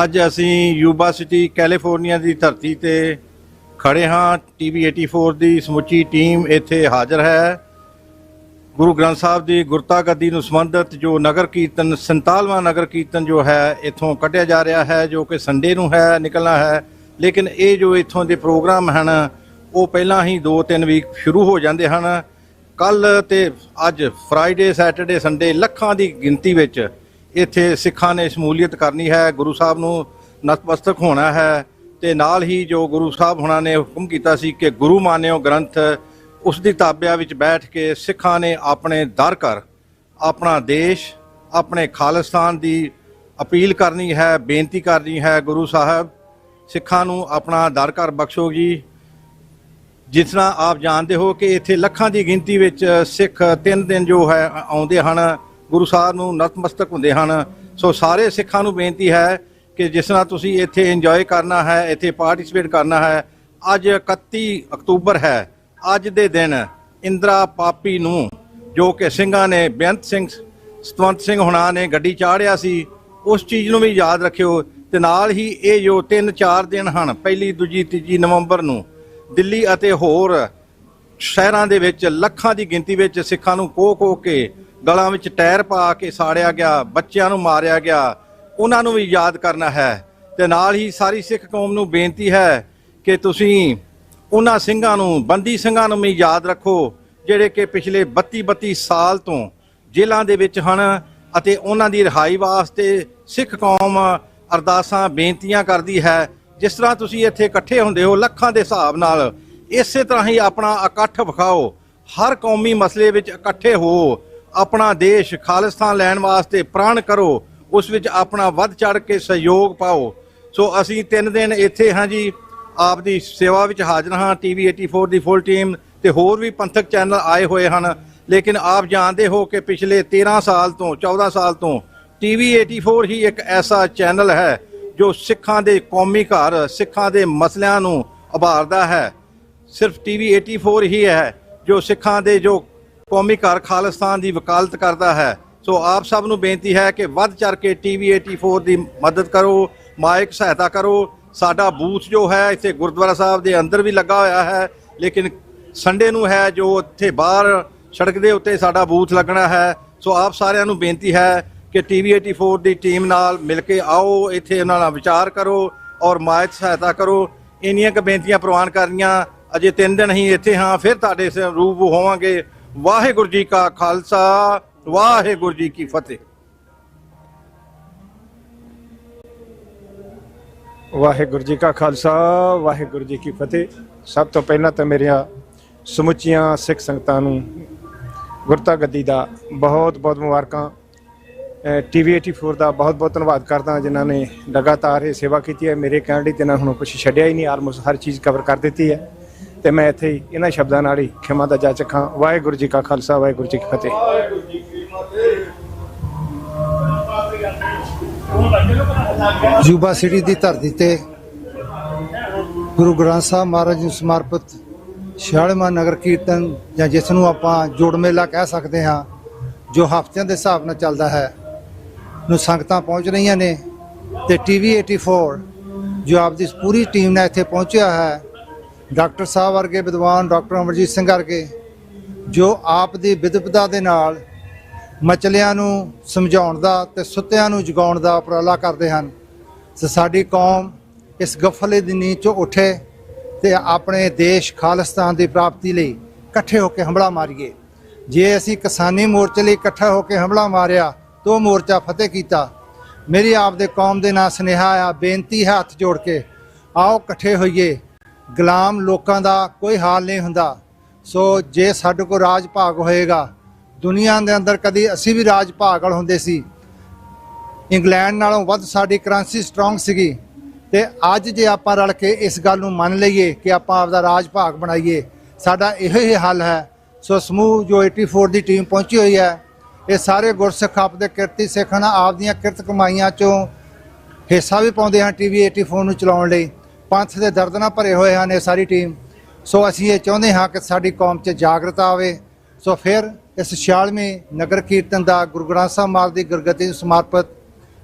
ਅੱਜ ਅਸੀਂ ਯੂਬਾ ਸਿਟੀ ਕੈਲੀਫੋਰਨੀਆ ਦੀ ਧਰਤੀ ਤੇ ਖੜੇ ਹਾਂ। TV 84 ਦੀ ਸਮੁੱਚੀ ਟੀਮ ਇੱਥੇ ਹਾਜ਼ਰ ਹੈ। ਗੁਰੂ ਗ੍ਰੰਥ ਸਾਹਿਬ ਦੀ ਗੁਰਤਾ ਗੱਦੀ ਨੂੰ ਸੰਬੰਧਿਤ ਜੋ ਨਗਰ ਕੀਰਤਨ 47ਵਾਂ ਨਗਰ ਕੀਰਤਨ ਜੋ ਹੈ ਇੱਥੋਂ ਕੱਢਿਆ ਜਾ ਰਿਹਾ ਹੈ, ਜੋ ਕਿ ਸੰਡੇ ਨੂੰ ਹੈ ਨਿਕਲਣਾ ਹੈ। ਲੇਕਿਨ ਇਹ ਜੋ ਇੱਥੋਂ ਦੇ ਪ੍ਰੋਗਰਾਮ ਹਨ ਉਹ ਪਹਿਲਾਂ ਹੀ 2-3 ਵੀਕ ਸ਼ੁਰੂ ਹੋ ਜਾਂਦੇ ਹਨ। ਕੱਲ ਤੇ ਅੱਜ ਫਰਾਈਡੇ ਸੈਟਰਡੇ ਸੰਡੇ ਲੱਖਾਂ ਦੀ ਗਿਣਤੀ ਵਿੱਚ ਇੱਥੇ ਸਿੱਖਾਂ ਨੇ ਸ਼ਮੂਲੀਅਤ ਕਰਨੀ ਹੈ, ਗੁਰੂ ਸਾਹਿਬ ਨੂੰ ਨਤਮਸਤਕ ਹੋਣਾ ਹੈ। ਤੇ ਨਾਲ ਹੀ ਜੋ ਗੁਰੂ ਸਾਹਿਬ ਹੁਣਾਂ ਨੇ ਹੁਕਮ ਕੀਤਾ ਸੀ ਕਿ ਗੁਰੂ ਮਾਨਿਓ ਗ੍ਰੰਥ, ਉਸ ਦੀ ਤਾਬਿਆ ਵਿੱਚ ਬੈਠ ਕੇ ਸਿੱਖਾਂ ਨੇ ਆਪਣੇ ਦਰ ਘਰ ਆਪਣਾ ਦੇਸ਼, ਆਪਣੇ ਖਾਲਿਸਤਾਨ ਦੀ ਅਪੀਲ ਕਰਨੀ ਹੈ, ਬੇਨਤੀ ਕਰਨੀ ਹੈ। ਗੁਰੂ ਸਾਹਿਬ ਸਿੱਖਾਂ ਨੂੰ ਆਪਣਾ ਦਰ ਘਰ ਬਖਸ਼ੋ ਜੀ। ਜਿਸ ਤਰ੍ਹਾਂ ਆਪ ਜਾਣਦੇ ਹੋ ਕਿ ਇੱਥੇ ਲੱਖਾਂ ਦੀ ਗਿਣਤੀ ਵਿੱਚ ਸਿੱਖ 3 ਦਿਨ ਜੋ ਹੈ ਆਉਂਦੇ ਹਨ, ਗੁਰੂ ਸਾਹਿਬ ਨੂੰ ਨਤਮਸਤਕ ਹੁੰਦੇ ਹਨ। ਸੋ ਸਾਰੇ ਸਿੱਖਾਂ ਨੂੰ ਬੇਨਤੀ ਹੈ ਕਿ ਜਿਸ ਤਰ੍ਹਾਂ ਤੁਸੀਂ ਇੱਥੇ ਇੰਜੋਏ ਕਰਨਾ ਹੈ, ਇੱਥੇ ਪਾਰਟਿਸਿਪੇਟ ਕਰਨਾ ਹੈ। ਅੱਜ 31 ਅਕਤੂਬਰ ਹੈ। ਅੱਜ ਦੇ ਦਿਨ ਇੰਦਰਾ ਪਾਪੀ ਨੂੰ, ਜੋ ਕਿ ਸਿੰਘਾਂ ਨੇ ਬੇਅੰਤ ਸਿੰਘ ਸਤਵੰਤ ਸਿੰਘ ਹੁਣਾਂ ਨੇ ਗੱਡੀ ਚਾੜਿਆ ਸੀ, ਉਸ ਚੀਜ਼ ਨੂੰ ਵੀ ਯਾਦ ਰੱਖਿਓ। ਤੇ ਨਾਲ ਹੀ ਇਹ ਜੋ 3-4 ਦਿਨ ਹਨ, 1, 2, 3 ਨਵੰਬਰ ਨੂੰ ਦਿੱਲੀ ਅਤੇ ਹੋਰ ਸ਼ਹਿਰਾਂ ਦੇ ਵਿੱਚ ਲੱਖਾਂ ਦੀ ਗਿਣਤੀ ਵਿੱਚ ਸਿੱਖਾਂ ਨੂੰ ਕੋਹ ਕੇ ਗਲਾਂ ਵਿੱਚ ਟਾਇਰ ਪਾ ਕੇ ਸਾੜਿਆ ਗਿਆ, ਬੱਚਿਆਂ ਨੂੰ ਮਾਰਿਆ ਗਿਆ, ਉਹਨਾਂ ਨੂੰ ਵੀ ਯਾਦ ਕਰਨਾ ਹੈ। ਤੇ ਨਾਲ ਹੀ ਸਾਰੀ ਸਿੱਖ ਕੌਮ ਨੂੰ ਬੇਨਤੀ ਹੈ ਕਿ ਤੁਸੀਂ ਉਹਨਾਂ ਸਿੰਘਾਂ ਨੂੰ, ਬੰਦੀ ਸਿੰਘਾਂ ਨੂੰ ਵੀ ਯਾਦ ਰੱਖੋ ਜਿਹੜੇ ਕਿ ਪਿਛਲੇ 32 ਸਾਲ ਤੋਂ ਜੇਲ੍ਹਾਂ ਦੇ ਵਿੱਚ ਹਨ ਅਤੇ ਉਹਨਾਂ ਦੀ ਰਿਹਾਈ ਵਾਸਤੇ ਸਿੱਖ ਕੌਮ ਅਰਦਾਸਾਂ ਬੇਨਤੀਆਂ ਕਰਦੀ ਹੈ। ਜਿਸ ਤਰ੍ਹਾਂ ਤੁਸੀਂ ਇੱਥੇ ਇਕੱਠੇ ਹੁੰਦੇ ਹੋ ਲੱਖਾਂ ਦੇ ਹਿਸਾਬ ਨਾਲ, ਇਸੇ ਤਰ੍ਹਾਂ ਹੀ ਆਪਣਾ ਇਕੱਠ ਵਿਖਾਓ। ਹਰ ਕੌਮੀ ਮਸਲੇ ਵਿੱਚ ਇਕੱਠੇ ਹੋ, ਆਪਣਾ ਦੇਸ਼ ਖਾਲਿਸਤਾਨ ਲੈਣ ਵਾਸਤੇ ਪ੍ਰਣ ਕਰੋ, ਉਸ ਵਿੱਚ ਆਪਣਾ ਵੱਧ ਚੜ੍ਹ ਕੇ ਸਹਿਯੋਗ ਪਾਓ। ਸੋ ਅਸੀਂ 3 ਦਿਨ ਇੱਥੇ ਹਾਂ ਜੀ, ਆਪ ਦੀ ਸੇਵਾ ਵਿੱਚ ਹਾਜ਼ਰ ਹਾਂ। TV 84 ਦੀ ਫੁੱਲ ਟੀਮ ਤੇ ਹੋਰ ਵੀ ਪੰਥਕ ਚੈਨਲ ਆਏ ਹੋਏ ਹਨ। ਲੇਕਿਨ ਆਪ ਜਾਣਦੇ ਹੋ ਕਿ ਪਿਛਲੇ 13 ਸਾਲ ਤੋਂ 14 ਸਾਲ ਤੋਂ TV 84 ਹੀ ਇੱਕ ਐਸਾ ਚੈਨਲ ਹੈ ਜੋ ਸਿੱਖਾਂ ਦੇ ਕੌਮੀ ਘਰ, ਸਿੱਖਾਂ ਦੇ ਮਸਲਿਆਂ ਨੂੰ ਉਭਾਰਦਾ ਹੈ। ਸਿਰਫ TV 84 ਹੀ ਹੈ ਜੋ ਸਿੱਖਾਂ ਦੇ ਜੋ ਕੌਮੀ ਘਰ ਖਾਲਿਸਤਾਨ ਦੀ ਵਕਾਲਤ ਕਰਦਾ ਹੈ। ਸੋ ਆਪ ਸਭ ਨੂੰ ਬੇਨਤੀ ਹੈ ਕਿ ਵੱਧ ਚੜ ਕੇ TV 84 ਦੀ ਮਦਦ ਕਰੋ, ਮਾਇਕ ਸਹਾਇਤਾ ਕਰੋ। ਸਾਡਾ ਬੂਥ ਜੋ ਹੈ ਇੱਥੇ ਗੁਰਦੁਆਰਾ ਸਾਹਿਬ ਦੇ ਅੰਦਰ ਵੀ ਲੱਗਾ ਹੋਇਆ ਹੈ, ਲੇਕਿਨ ਸੰਡੇ ਨੂੰ ਹੈ ਜੋ ਉੱਥੇ ਬਾਹਰ ਸੜਕ ਦੇ ਉੱਤੇ ਸਾਡਾ ਬੂਥ ਲੱਗਣਾ ਹੈ। ਸੋ ਆਪ ਸਾਰਿਆਂ ਨੂੰ ਬੇਨਤੀ ਹੈ ਕਿ TV 84 ਦੀ ਟੀਮ ਨਾਲ ਮਿਲ ਕੇ ਆਓ, ਇੱਥੇ ਉਹਨਾਂ ਨਾਲ ਵਿਚਾਰ ਕਰੋ ਔਰ ਮਾਇਕ ਸਹਾਇਤਾ ਕਰੋ। ਇੰਨੀਆਂ ਕੁ ਬੇਨਤੀਆਂ ਪ੍ਰਵਾਨ ਕਰਨੀਆਂ। ਅਜੇ 3 ਦਿਨ ਹੀ ਇੱਥੇ ਹਾਂ, ਫਿਰ ਤੁਹਾਡੇ ਰੂਬਰੂ ਹੋਵਾਂਗੇ। ਵਾਹਿਗੁਰੂ ਜੀ ਕਾ ਖਾਲਸਾ, ਵਾਹਿਗੁਰੂ ਜੀ ਕੀ ਫਤਿਹ। ਵਾਹਿਗੁਰੂ ਜੀ ਕਾ ਖਾਲਸਾ, ਵਾਹਿਗੁਰੂ ਜੀ ਕੀ ਫਤਿਹ। ਸਭ ਤੋਂ ਪਹਿਲਾਂ ਤਾਂ ਮੇਰੀਆਂ ਸਮੁੱਚੀਆਂ ਸਿੱਖ ਸੰਗਤਾਂ ਨੂੰ ਗੁਰਤਾ ਗੱਦੀ ਦਾ ਬਹੁਤ ਬਹੁਤ ਮੁਬਾਰਕਾਂ। TV 84 ਦਾ ਬਹੁਤ ਬਹੁਤ ਧੰਨਵਾਦ ਕਰਦਾ ਜਿਨ੍ਹਾਂ ਨੇ ਲਗਾਤਾਰ ਇਹ ਸੇਵਾ ਕੀਤੀ ਹੈ। ਮੇਰੇ ਕਹਿਣ ਲਈ ਤੇ ਇਹਨਾਂ ਹੁਣ ਕੁਛ ਛੱਡਿਆ ਹੀ ਨਹੀਂ, ਆਲਮੋਸਟ ਹਰ ਚੀਜ਼ ਕਵਰ ਕਰ ਦਿੱਤੀ ਹੈ। ਤੇ ਮੈਂ ਇੱਥੇ ਹੀ ਇਹਨਾਂ ਸ਼ਬਦਾਂ ਨਾਲ ਹੀ ਖਿਮਾ ਦਾ ਜਾਚਕ ਹਾਂ। ਵਾਹਿਗੁਰੂ ਜੀ ਕਾ ਖਾਲਸਾ, ਵਾਹਿਗੁਰੂ ਜੀ ਕੀ ਫਤਿਹ। ਯੂਬਾ ਸਿਟੀ ਦੀ ਧਰਤੀ ਤੇ ਗੁਰੂ ਗ੍ਰੰਥ ਸਾਹਿਬ ਮਹਾਰਾਜ ਨੂੰ ਸਮਰਪਿਤ 46ਵਾਂ ਨਗਰ ਕੀਰਤਨ, ਜਾਂ ਜਿਸ ਨੂੰ ਆਪਾਂ ਜੋੜ ਮੇਲਾ ਕਹਿ ਸਕਦੇ ਹਾਂ, ਜੋ ਹਫ਼ਤਿਆਂ ਦੇ ਹਿਸਾਬ ਨਾਲ ਚੱਲਦਾ ਹੈ, ਨੂੰ ਸੰਗਤਾਂ ਪਹੁੰਚ ਰਹੀਆਂ ਨੇ। ਤੇ TV 84 ਜੋ ਆਪਦੀ ਪੂਰੀ ਟੀਮ ਨਾਲ ਇੱਥੇ ਪਹੁੰਚਿਆ ਹੈ। ਡਾਕਟਰ ਸਾਹਿਬ ਵਰਗੇ ਵਿਦਵਾਨ, ਡਾਕਟਰ ਅਮਰਜੀਤ ਸਿੰਘ ਵਰਗੇ, ਜੋ ਆਪ ਦੀ ਵਿਦਵਤਾ ਦੇ ਨਾਲ ਮਚਲਿਆਂ ਨੂੰ ਸਮਝਾਉਣ ਦਾ ਤੇ ਸੁੱਤਿਆਂ ਨੂੰ ਜਗਾਉਣ ਦਾ ਉਪਰਾਲਾ ਕਰਦੇ ਹਨ। ਤੇ ਸਾਡੀ ਕੌਮ ਇਸ ਗਫਲੇ ਦੀ ਨੀਂਦ 'ਚੋਂ ਉੱਠੇ ਤੇ ਆਪਣੇ ਦੇਸ਼ ਖਾਲਿਸਤਾਨ ਦੀ ਪ੍ਰਾਪਤੀ ਲਈ ਇਕੱਠੇ ਹੋ ਕੇ ਹਮਲਾ ਮਾਰੀਏ। ਜੇ ਅਸੀਂ ਕਿਸਾਨੀ ਮੋਰਚੇ ਲਈ ਇਕੱਠਾ ਹੋ ਕੇ ਹਮਲਾ ਮਾਰਿਆ ਤਾਂ ਉਹ ਮੋਰਚਾ ਫਤਿਹ ਕੀਤਾ। ਮੇਰੀ ਆਪ ਦੇ ਕੌਮ ਦੇ ਨਾਲ ਸੁਨੇਹਾ ਆ, ਬੇਨਤੀ ਹੈ ਹੱਥ ਜੋੜ ਕੇ, ਆਓ ਇਕੱਠੇ ਹੋਈਏ। ਗੁਲਾਮ ਲੋਕਾਂ ਦਾ ਕੋਈ ਹਾਲ ਨਹੀਂ ਹੁੰਦਾ। ਸੋ ਜੇ ਸਾਡੇ ਕੋਲ ਰਾਜ ਭਾਗ ਹੋਏਗਾ, ਦੁਨੀਆ ਦੇ ਅੰਦਰ ਕਦੀ ਅਸੀਂ ਵੀ ਰਾਜ ਭਾਗ ਵਾਲੇ ਹੁੰਦੇ ਸੀ, ਇੰਗਲੈਂਡ ਨਾਲੋਂ ਵੱਧ ਸਾਡੀ ਕਰੰਸੀ ਸਟਰੋਂਗ ਸੀਗੀ। ਤੇ ਅੱਜ ਜੇ ਆਪਾਂ ਰਲ ਕੇ ਇਸ ਗੱਲ ਨੂੰ ਮੰਨ ਲਈਏ ਕਿ ਆਪਾਂ ਆਪਦਾ ਰਾਜ ਭਾਗ ਬਣਾਈਏ, ਸਾਡਾ ਇਹੋ ਹੀ ਹੱਲ ਹੈ। ਸੋ ਸਮੂਹ ਜੋ 84 ਦੀ ਟੀਮ ਪਹੁੰਚੀ ਹੋਈ ਹੈ, ਇਹ ਸਾਰੇ ਗੁਰਸਿੱਖ ਆਪਦੇ ਕਿਰਤੀ ਸਿੱਖ ਹਨ, ਆਪਦੀਆਂ ਕਿਰਤ ਕਮਾਈਆਂ 'ਚੋਂ ਹਿੱਸਾ ਵੀ ਪਾਉਂਦੇ ਹਨ TV 84 ਨੂੰ ਚਲਾਉਣ ਲਈ। ਪੰਥ ਦੇ ਦਰਦ ਨਾਲ ਭਰੇ ਹੋਏ ਹਨ ਇਹ ਸਾਰੀ ਟੀਮ। ਸੋ ਅਸੀਂ ਇਹ ਚਾਹੁੰਦੇ ਹਾਂ ਕਿ ਸਾਡੀ ਕੌਮ 'ਚ ਜਾਗਰਤਾ ਆਵੇ। ਸੋ ਫਿਰ ਇਸ 46ਵੇਂ ਨਗਰ ਕੀਰਤਨ ਦਾ ਗੁਰੂ ਗ੍ਰੰਥ ਸਾਹਿਬ ਮਹਾਰਾਜ ਦੀ ਗੁਰਗੱਦੀ ਨੂੰ ਸਮਰਪਿਤ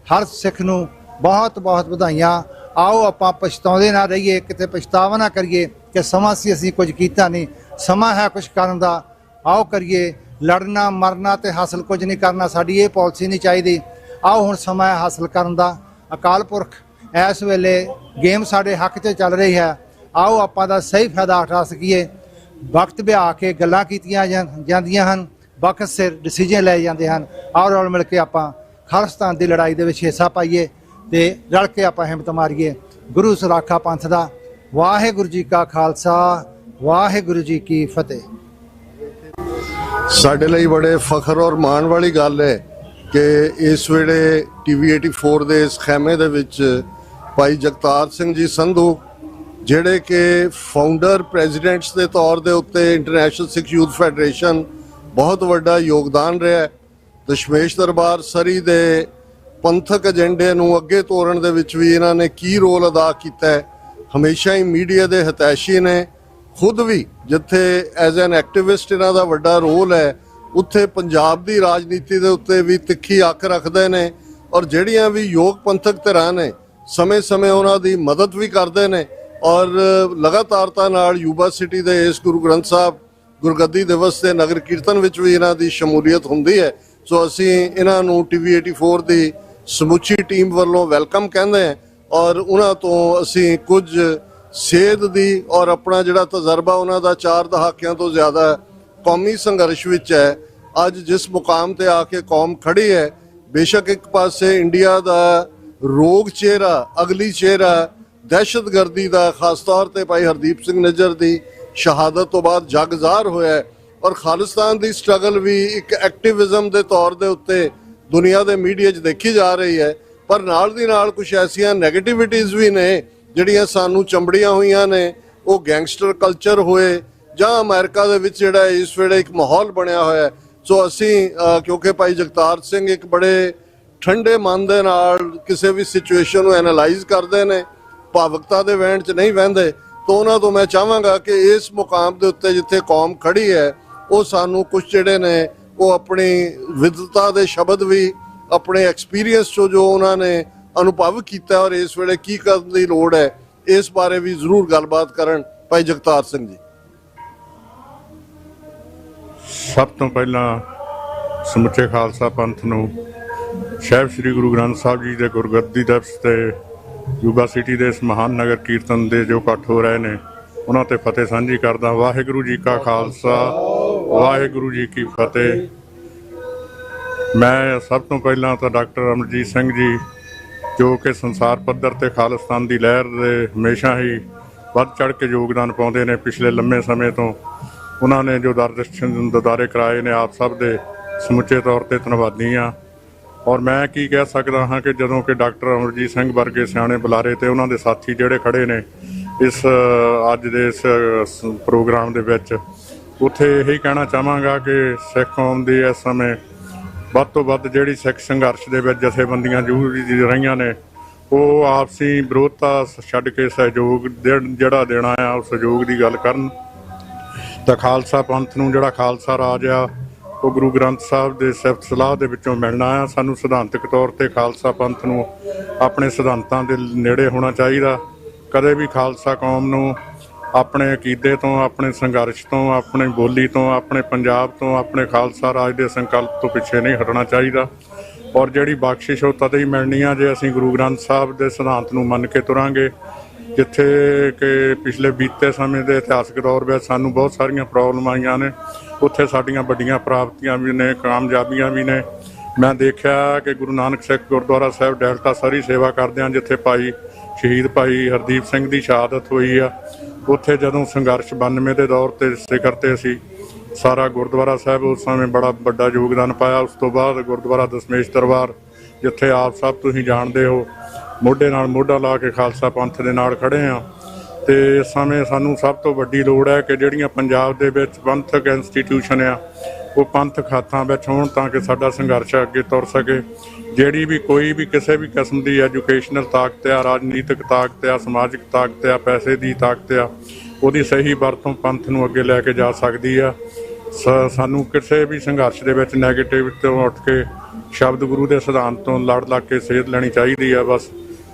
ਹਰ ਸਿੱਖ ਨੂੰ ਬਹੁਤ ਬਹੁਤ ਵਧਾਈਆਂ। ਆਓ ਆਪਾਂ ਪਛਤਾਉਂਦੇ ਨਾ ਰਹੀਏ, ਕਿਤੇ ਪਛਤਾਵਾ ਨਾ ਕਰੀਏ ਕਿ ਸਮਾਂ ਸੀ ਅਸੀਂ ਕੁਝ ਕੀਤਾ ਨਹੀਂ। ਸਮਾਂ ਹੈ ਕੁਝ ਕਰਨ ਦਾ, ਆਓ ਕਰੀਏ। ਲੜਨਾ ਮਰਨਾ ਤੇ ਹਾਸਲ ਕੁਝ ਨਹੀਂ ਕਰਨਾ, ਸਾਡੀ ਇਹ ਪਾਲਿਸੀ ਨਹੀਂ ਚਾਹੀਦੀ। ਆਓ ਹੁਣ ਸਮਾਂ ਹੈ ਹਾਸਲ ਕਰਨ ਦਾ। ਅਕਾਲ ਪੁਰਖ ਇਸ ਵੇਲੇ ਗੇਮ ਸਾਡੇ ਹੱਕ 'ਚ ਚੱਲ ਰਹੀ ਹੈ, ਆਓ ਆਪਾਂ ਦਾ ਸਹੀ ਫਾਇਦਾ ਉਠਾ ਸਕੀਏ। ਵਕਤ ਬਿਹਾ ਕੇ ਗੱਲਾਂ ਕੀਤੀਆਂ ਜਾਂਦੀਆਂ ਹਨ, ਵਕਤ ਸਿਰ ਡਿਸੀਜਨ ਲਏ ਜਾਂਦੇ ਹਨ। ਆਓ ਰਲ ਮਿਲ ਕੇ ਆਪਾਂ ਖਾਲਿਸਤਾਨ ਦੀ ਲੜਾਈ ਦੇ ਵਿੱਚ ਹਿੱਸਾ ਪਾਈਏ ਤੇ ਰਲ ਕੇ ਆਪਾਂ ਹਿੰਮਤ ਮਾਰੀਏ। ਗੁਰੂ ਸਰਾਖਾ ਪੰਥ ਦਾ। ਵਾਹਿਗੁਰੂ ਜੀ ਕਾ ਖਾਲਸਾ, ਵਾਹਿਗੁਰੂ ਜੀ ਕੀ ਫਤਿਹ। ਸਾਡੇ ਲਈ ਬੜੇ ਫਖਰ ਔਰ ਮਾਣ ਵਾਲੀ ਗੱਲ ਹੈ ਕਿ ਇਸ ਵੇਲੇ ਟੀਵੀ 84 ਦੇ ਇਸ ਖੈਮੇ ਦੇ ਵਿੱਚ ਭਾਈ ਜਗਤਾਰ ਸਿੰਘ ਜੀ ਸੰਧੂ, ਜਿਹੜੇ ਕਿ ਫਾਊਂਡਰ ਪ੍ਰੈਜ਼ੀਡੈਂਟਸ ਦੇ ਤੌਰ ਦੇ ਉੱਤੇ ਇੰਟਰਨੈਸ਼ਨਲ ਸਿੱਖ ਯੂਥ ਫੈਡਰੇਸ਼ਨ ਬਹੁਤ ਵੱਡਾ ਯੋਗਦਾਨ ਰਿਹਾ। ਦਸ਼ਮੇਸ਼ ਦਰਬਾਰ ਸਰੀ ਦੇ ਪੰਥਕ ਏਜੰਡੇ ਨੂੰ ਅੱਗੇ ਤੋਰਨ ਦੇ ਵਿੱਚ ਵੀ ਇਹਨਾਂ ਨੇ ਕੀ ਰੋਲ ਅਦਾ ਕੀਤਾ ਹੈ। ਹਮੇਸ਼ਾ ਹੀ ਮੀਡੀਆ ਦੇ ਹਿਤੈਸ਼ੀ ਨੇ। ਖੁਦ ਵੀ ਜਿੱਥੇ ਐਜ਼ ਐਨ ਐਕਟਿਵਿਸਟ ਇਹਨਾਂ ਦਾ ਵੱਡਾ ਰੋਲ ਹੈ, ਉੱਥੇ ਪੰਜਾਬ ਦੀ ਰਾਜਨੀਤੀ ਦੇ ਉੱਤੇ ਵੀ ਤਿੱਖੀ ਅੱਖ ਰੱਖਦੇ ਨੇ ਔਰ ਜਿਹੜੀਆਂ ਵੀ ਯੋਗ ਪੰਥਕ ਧਿਰਾਂ ਨੇ ਸਮੇਂ-ਸਮੇਂ ਉਹਨਾਂ ਦੀ ਮਦਦ ਵੀ ਕਰਦੇ ਨੇ ਔਰ ਲਗਾਤਾਰਤਾ ਨਾਲ ਯੂਬਾ ਸਿਟੀ ਦੇ ਇਸ ਗੁਰੂ ਗ੍ਰੰਥ ਸਾਹਿਬ ਗੁਰਗੱਦੀ ਦਿਵਸ ਦੇ ਨਗਰ ਕੀਰਤਨ ਵਿੱਚ ਵੀ ਇਹਨਾਂ ਦੀ ਸ਼ਮੂਲੀਅਤ ਹੁੰਦੀ ਹੈ। ਸੋ ਅਸੀਂ ਇਹਨਾਂ ਨੂੰ ਟੀਵੀ 84 ਦੀ ਸਮੁੱਚੀ ਟੀਮ ਵੱਲੋਂ ਵੈਲਕਮ ਕਹਿੰਦੇ ਹਾਂ ਔਰ ਉਹਨਾਂ ਤੋਂ ਅਸੀਂ ਕੁਝ ਸੇਧ ਦੀ ਔਰ ਆਪਣਾ ਜਿਹੜਾ ਤਜਰਬਾ ਉਹਨਾਂ ਦਾ 4 ਦਹਾਕਿਆਂ ਤੋਂ ਜ਼ਿਆਦਾ ਕੌਮੀ ਸੰਘਰਸ਼ ਵਿੱਚ ਹੈ, ਅੱਜ ਜਿਸ ਮੁਕਾਮ ਤੇ ਆ ਕੇ ਕੌਮ ਖੜੀ ਹੈ, ਬੇਸ਼ੱਕ ਇੱਕ ਪਾਸੇ ਇੰਡੀਆ ਦਾ ਰੋਗ ਚਿਹਰਾ, ਅਗਲੀ ਚਿਹਰਾ ਦਹਿਸ਼ਤਗਰਦੀ ਦਾ, ਖਾਸ ਤੌਰ ਤੇ ਭਾਈ ਹਰਦੀਪ ਸਿੰਘ ਨਿੱਜਰ ਦੀ ਸ਼ਹਾਦਤ ਤੋਂ ਬਾਅਦ ਜਗ ਜ਼ਾਹਰ ਹੋਇਆ ਔਰ ਖਾਲਿਸਤਾਨ ਦੀ ਸਟਰਗਲ ਵੀ ਇੱਕ ਐਕਟਿਵਿਜ਼ਮ ਦੇ ਤੌਰ ਦੇ ਉੱਤੇ ਦੁਨੀਆ ਦੇ ਮੀਡੀਆ 'ਚ ਦੇਖੀ ਜਾ ਰਹੀ ਹੈ। ਪਰ ਨਾਲ ਦੀ ਨਾਲ ਕੁਝ ਐਸੀਆਂ ਨੈਗੇਟਿਵਿਟੀਜ਼ ਵੀ ਨੇ ਜਿਹੜੀਆਂ ਸਾਨੂੰ ਚੰਬੜੀਆਂ ਹੋਈਆਂ ਨੇ। ਉਹ ਗੈਂਗਸਟਰ ਕਲਚਰ ਹੋਏ ਜਾਂ ਅਮਰੀਕਾ ਦੇ ਵਿੱਚ ਜਿਹੜਾ ਇਸ ਵੇਲੇ ਇੱਕ ਮਾਹੌਲ ਬਣਿਆ ਹੋਇਆ। ਸੋ ਅਸੀਂ ਕਿਉਂਕਿ ਭਾਈ ਜਗਤਾਰ ਸਿੰਘ ਇੱਕ ਬੜੇ ਠੰਡੇ ਮਨ ਦੇ ਨਾਲ ਕਿਸੇ ਵੀ ਸਿਚੁਏਸ਼ਨ ਨੂੰ ਐਨਾਲਾਈਜ਼ ਕਰਦੇ ਨੇ, ਭਾਵੁਕਤਾ ਦੇ ਵਹਿਣ 'ਚ ਨਹੀਂ ਵਹਿੰਦੇ। ਤਾਂ ਉਹਨਾਂ ਤੋਂ ਮੈਂ ਚਾਹਾਂਗਾ ਕਿ ਇਸ ਮੁਕਾਮ ਦੇ ਉੱਤੇ ਜਿੱਥੇ ਕੌਮ ਖੜੀ ਹੈ, ਉਹ ਸਾਨੂੰ ਕੁਝ ਜਿਹੜੇ ਨੇ ਉਹ ਆਪਣੀ ਵਿਦਵਤਾ ਦੇ ਸ਼ਬਦ ਵੀ ਆਪਣੇ ਐਕਸਪੀਰੀਅੰਸ 'ਚੋਂ ਜੋ ਉਹਨਾਂ ਨੇ ਅਨੁਭਵ ਕੀਤਾ ਔਰ ਇਸ ਵੇਲੇ ਕੀ ਕਰਨ ਦੀ ਲੋੜ ਹੈ, ਇਸ ਬਾਰੇ ਵੀ ਜ਼ਰੂਰ ਗੱਲਬਾਤ ਕਰਨ। ਭਾਈ ਜਗਤਾਰ ਸਿੰਘ ਜੀ। ਸਭ ਤੋਂ ਪਹਿਲਾਂ ਸਮੁੱਚੇ ਖਾਲਸਾ ਪੰਥ ਨੂੰ ਸਾਹਿਬ ਸ੍ਰੀ ਗੁਰੂ ਗ੍ਰੰਥ ਸਾਹਿਬ ਜੀ ਦੇ ਗੁਰਗੱਦੀ ਦਿਵਸ ਤੇ ਯੂਬਾ ਸਿਟੀ ਦੇ ਇਸ ਮਹਾਨ ਨਗਰ ਕੀਰਤਨ ਦੇ ਜੋ ਇਕੱਠ ਹੋ ਰਹੇ ਨੇ, ਉਹਨਾਂ ਤੇ ਫਤਿਹ ਸਾਂਝੀ ਕਰਦਾ। ਵਾਹਿਗੁਰੂ ਜੀ ਕਾ ਖਾਲਸਾ, ਵਾਹਿਗੁਰੂ ਜੀ ਕੀ ਫਤਿਹ। ਮੈਂ ਸਭ ਤੋਂ ਪਹਿਲਾਂ ਤਾਂ ਡਾਕਟਰ ਅਮਰਜੀਤ ਸਿੰਘ ਜੀ, ਜੋ ਕਿ ਸੰਸਾਰ ਪੱਧਰ ਤੇ ਖਾਲਿਸਤਾਨ ਦੀ ਲਹਿਰ ਦੇ ਹਮੇਸ਼ਾ ਹੀ ਵੱਧ ਚੜ੍ਹ ਕੇ ਯੋਗਦਾਨ ਪਾਉਂਦੇ ਨੇ। ਪਿਛਲੇ ਲੰਮੇ ਸਮੇਂ ਤੋਂ ਉਹਨਾਂ ਨੇ ਜੋ ਦਰਸ਼ਨ ਦਿਦਾਰੇ ਕਰਾਏ ਨੇ, ਆਪ ਸਭ ਦੇ ਸਮੁੱਚੇ ਤੌਰ ਤੇ ਧੰਨਵਾਦੀ ਹਾਂ। ਔਰ ਮੈਂ ਕੀ ਕਹਿ ਸਕਦਾ ਹਾਂ ਕਿ ਜਦੋਂ ਕਿ ਡਾਕਟਰ ਅਮਰਜੀਤ ਸਿੰਘ ਵਰਗੇ ਸਿਆਣੇ ਬੁਲਾਰੇ ਤੇ ਉਹਨਾਂ ਦੇ ਸਾਥੀ ਜਿਹੜੇ ਖੜੇ ਨੇ ਇਸ ਅੱਜ ਦੇ ਇਸ ਪ੍ਰੋਗਰਾਮ ਦੇ ਵਿੱਚ, ਉੱਥੇ ਇਹੀ ਕਹਿਣਾ ਚਾਹਾਂਗਾ ਕਿ ਸਿੱਖ ਕੌਮ ਦੀ ਇਸ ਸਮੇਂ ਵੱਧ ਤੋਂ ਵੱਧ ਜਿਹੜੀ ਸਿੱਖ ਸੰਘਰਸ਼ ਦੇ ਵਿੱਚ ਜਥੇਬੰਦੀਆਂ ਜੂਝ ਰਹੀਆਂ ਨੇ, ਉਹ ਆਪਸੀ ਵਿਰੋਧਤਾ ਛੱਡ ਕੇ ਸਹਿਯੋਗ ਜਿਹੜਾ ਦੇਣਾ ਆ, ਉਹ ਸਹਿਯੋਗ ਦੀ ਗੱਲ ਕਰਨ। ਤਾਂ ਖਾਲਸਾ ਪੰਥ ਨੂੰ ਜਿਹੜਾ ਖਾਲਸਾ ਰਾਜ ਆ, ਉਹ ਗੁਰੂ ਗ੍ਰੰਥ ਸਾਹਿਬ ਦੇ ਸਿਫਤ ਸਲਾਹ ਦੇ ਵਿੱਚੋਂ ਮਿਲਣਾ ਆ। ਸਾਨੂੰ ਸਿਧਾਂਤਕ ਤੌਰ ਤੇ ਖਾਲਸਾ ਪੰਥ ਨੂੰ ਆਪਣੇ ਸਿਧਾਂਤਾਂ ਦੇ ਨੇੜੇ ਹੋਣਾ ਚਾਹੀਦਾ। ਕਦੇ ਵੀ ਖਾਲਸਾ ਕੌਮ ਨੂੰ ਆਪਣੇ ਅਕੀਦੇ ਤੋਂ, ਆਪਣੇ ਸੰਘਰਸ਼ ਤੋਂ, ਆਪਣੀ ਬੋਲੀ ਤੋਂ, ਆਪਣੇ ਪੰਜਾਬ ਤੋਂ, ਆਪਣੇ ਖਾਲਸਾ ਰਾਜ ਦੇ ਸੰਕਲਪ ਤੋਂ ਪਿੱਛੇ ਨਹੀਂ ਹਟਣਾ ਚਾਹੀਦਾ। ਔਰ ਜਿਹੜੀ ਬਖਸ਼ਿਸ਼ ਉਹ ਤਦ ਹੀ ਮਿਲਣੀ ਆ ਜੇ ਅਸੀਂ ਗੁਰੂ ਗ੍ਰੰਥ ਸਾਹਿਬ ਦੇ ਸਿਧਾਂਤ ਨੂੰ ਮੰਨ ਕੇ ਤੁਰਾਂਗੇ। ਜਿੱਥੇ ਕਿ ਪਿਛਲੇ ਬੀਤੇ ਸਮੇਂ ਦੇ ਇਤਿਹਾਸਕ ਦੌਰ ਵਿੱਚ ਸਾਨੂੰ ਬਹੁਤ ਸਾਰੀਆਂ ਪ੍ਰੋਬਲਮ ਆਈਆਂ ਨੇ, ਉੱਥੇ ਸਾਡੀਆਂ ਵੱਡੀਆਂ ਪ੍ਰਾਪਤੀਆਂ ਵੀ ਨੇ, ਕਾਮਯਾਬੀਆਂ ਵੀ ਨੇ। ਮੈਂ ਦੇਖਿਆ ਕਿ ਗੁਰੂ ਨਾਨਕ ਸਿੱਖ ਗੁਰਦੁਆਰਾ ਸਾਹਿਬ ਡੈਲਟਾ ਸਾਰੀ ਸੇਵਾ ਕਰਦਿਆਂ ਜਿੱਥੇ ਸ਼ਹੀਦ ਭਾਈ ਹਰਦੀਪ ਸਿੰਘ ਦੀ ਸ਼ਹਾਦਤ ਹੋਈ ਆ, ਉੱਥੇ ਜਦੋਂ ਸੰਘਰਸ਼ 92 ਦੇ ਦੌਰ ਤੇ ਸਿਖਰ ਤੇ ਅਸੀਂ ਸਾਰਾ ਗੁਰਦੁਆਰਾ ਸਾਹਿਬ ਉਸ ਸਮੇਂ ਬੜਾ ਵੱਡਾ ਯੋਗਦਾਨ ਪਾਇਆ। ਉਸ ਤੋਂ ਬਾਅਦ ਗੁਰਦੁਆਰਾ ਦਸ਼ਮੇਸ਼ ਦਰਬਾਰ, ਜਿੱਥੇ ਆਪ ਸਭ ਤੁਸੀਂ ਜਾਣਦੇ ਹੋ, ਮੋਢੇ ਨਾਲ ਮੋਢਾ ਲਾ ਕੇ ਖਾਲਸਾ ਪੰਥ ਦੇ ਨਾਲ ਖੜੇ ਹਾਂ। ਤੇ ਇਸ ਸਮੇਂ ਸਾਨੂੰ ਸਭ ਤੋਂ ਵੱਡੀ ਲੋੜ ਹੈ ਕਿ ਜਿਹੜੀਆਂ ਪੰਜਾਬ ਦੇ ਵਿੱਚ ਪੰਥਕ ਇੰਸਟੀਟਿਊਸ਼ਨ ਆ, ਉਹ ਪੰਥਕ ਹੱਥਾਂ ਵਿੱਚ ਹੋਣ ਤਾਂ ਕਿ ਸਾਡਾ ਸੰਘਰਸ਼ ਅੱਗੇ ਤੁਰ ਸਕੇ। ਜਿਹੜੀ ਵੀ ਕੋਈ ਵੀ ਕਿਸੇ ਵੀ ਕਿਸਮ ਦੀ ਐਜੂਕੇਸ਼ਨਲ ਤਾਕਤ ਆ, ਰਾਜਨੀਤਿਕ ਤਾਕਤ ਆ, ਸਮਾਜਿਕ ਤਾਕਤ ਆ, ਪੈਸੇ ਦੀ ਤਾਕਤ ਆ, ਉਹਦੀ ਸਹੀ ਵਰਤੋਂ ਪੰਥ ਨੂੰ ਅੱਗੇ ਲੈ ਕੇ ਜਾ ਸਕਦੀ ਆ। ਸਾਨੂੰ ਕਿਸੇ ਵੀ ਸੰਘਰਸ਼ ਦੇ ਵਿੱਚ ਨੈਗੇਟਿਵ ਤੋਂ ਉੱਠ ਕੇ ਸ਼ਬਦ ਗੁਰੂ ਦੇ ਸਿਧਾਂਤ ਤੋਂ ਲੜ ਲੱਗ ਕੇ ਸੇਧ ਲੈਣੀ ਚਾਹੀਦੀ ਆ। ਬਸ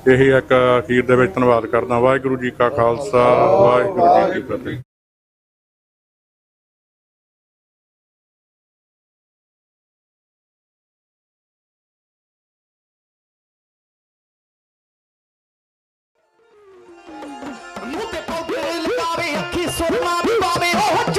ਇਹੀ ਇੱਕ ਅਖੀਰ ਦੇ ਵਿੱਚ ਧੰਨਵਾਦ ਕਰਦਾ। ਵਾਹਿਗੁਰੂ ਜੀ ਕਾ ਖਾਲਸਾ, ਵਾਹਿਗੁਰੂ ਜੀ ਕੀ ਫਤਿਹ। ਮੂੰਹ ਤੇ ਪੌਦੇ ਲਗਾਵੇ, ਅੱਖੀ ਸੁਰਮਾ ਪਾਵੇ, ਉਹ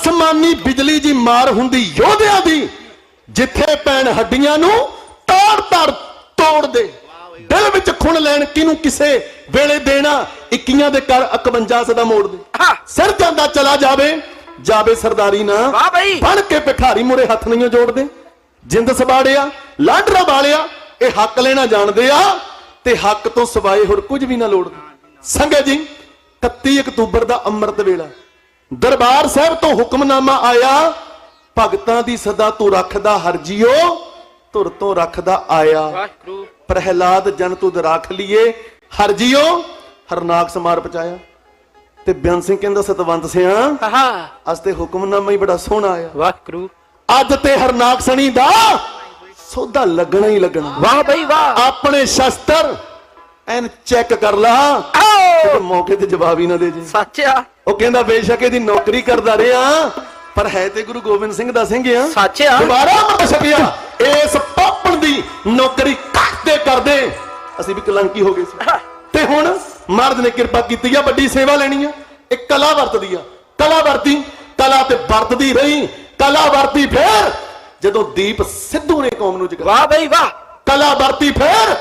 ਆਸਮਾਨੀ ਬਿਜਲੀ ਜੀ ਮਾਰ ਹੁੰਦੀ ਯੋਧਿਆਂ ਦੀ, ਜਿੱਥੇ ਪੈਣ ਹੱਡੀਆਂ ਨੂੰ ਤਾੜ ਤੋੜ ਦੇ, ਦਿਲ ਵਿੱਚ ਖੁਣ ਲੈਣ ਕਿਨੂੰ ਕਿਸੇ ਵੇਲੇ ਦੇਣਾ, 21 ਦੇ ਕਰ 51 ਸਦਾ ਮੋੜ ਦੇ। ਸਿਰ ਜਾਂਦਾ ਚਲਾ ਜਾਵੇ ਸਰਦਾਰੀ ਨਾ, ਬਣ ਕੇ ਭਿਖਾਰੀ ਮੁਰੇ ਹੱਥ ਨਹੀਂ ਜੋੜਦੇ। ਜਿੰਦ ਸਵਾੜਿਆ ਲਾਂਡਰਾ ਵਾਲਿਆ, ਇਹ ਹੱਕ ਲੈਣਾ ਜਾਣਦੇ ਆ ਤੇ ਹੱਕ ਤੋਂ ਸਿਵਾਏ ਹੋਰ ਕੁਝ ਵੀ ਨਾ ਲੋੜਦੇ। ਸੰਗਤ ਜੀ, 31 ਅਕਤੂਬਰ ਦਾ ਅੰਮ੍ਰਿਤ ਵੇਲਾ, ਦਰਬਾਰ ਸਾਹਿਬ ਤੋਂ ਹੁਕਮਨਾਮਾ ਆਇਆ, ਭਗਤਾਂ ਦੀ ਸਦਾ ਤੂੰ ਰੱਖਦਾ ਹਰ ਜੀਓ, ਧੁਰ ਤੋਂ ਰੱਖਦਾ ਆਇਆ। ਪ੍ਰਹਿਲਾਦ ਜਨ ਤੁਧ ਰੱਖ ਲਈਏ ਹਰ ਜੀਓ, ਹਰਨਾਕ ਸਮਾਰ ਪਚਾਇਆ। ਤੇ ਬਿਆਨ ਸਿੰਘ ਕਹਿੰਦਾ ਸਤਵੰਤ ਸਿਆ ਅੱਜ ਤੇ ਹੁਕਮਨਾਮਾ ਹੀ ਬੜਾ ਸੋਹਣਾ ਆਇਆ। ਵਾਹਿਗੁਰੂ ਅੱਜ ਤੇ ਹਰਨਾਕ ਸਣੀ ਦਾ ਸੌਦਾ ਲੱਗਣਾ ਹੀ ਲੱਗਣਾ। ਵਾਹ ਬਈ ਵਾਹ। ਆਪਣੇ ਸ਼ਸਤਰ ਐਨ ਚੈੱਕ ਕਰ ਲਾ, ਮੌਕੇ ਤੇ ਜਵਾਬ ਹੀ ਨਾ ਦੇ ਜੇ। ਸੱਚਾ। ਉਹ ਕਹਿੰਦਾ ਬੇਸ਼ੱਕ ਇਹਦੀ ਨੌਕਰੀ ਕਰਦਾ ਰਿਹਾ, ਪਰ ਹੈ ਤੇ ਗੁਰੂ ਗੋਬਿੰਦ ਸਿੰਘ ਦਾ ਸਿੰਘ ਆ। ਸੱਚਾ। ਦੁਬਾਰਾ ਮਰ ਸਕਿਆ ਇਸ ਪਾਪਣ ਦੀ ਨੌਕਰੀ ਕਰਦੇ ਅਸੀਂ ਵੀ ਕਲੰਕੀ ਹੋ ਗਏ ਸੀ। ਤੇ ਹੁਣ ਮਰਦ ਨੇ ਕਿਰਪਾ ਕੀਤੀ ਆ, ਵੱਡੀ ਸੇਵਾ ਲੈਣੀ ਆ। ਇੱਕ ਕਲਾ ਵਰਤਦੀ ਆ, ਕਲਾ ਵਰਤੀ, ਕਲਾ ਤੇ ਵਰਤਦੀ ਰਹੀ, ਕਲਾ ਵਰਤੀ ਫੇਰ ਜਦੋਂ ਦੀਪ ਸਿੱਧੂ ਨੇ ਕੌਮ ਨੂੰ ਜਗਾਇਆ। ਵਾਹ ਬਈ ਵਾਹ। ਕਲਾ ਵਰਤੀ ਫੇਰ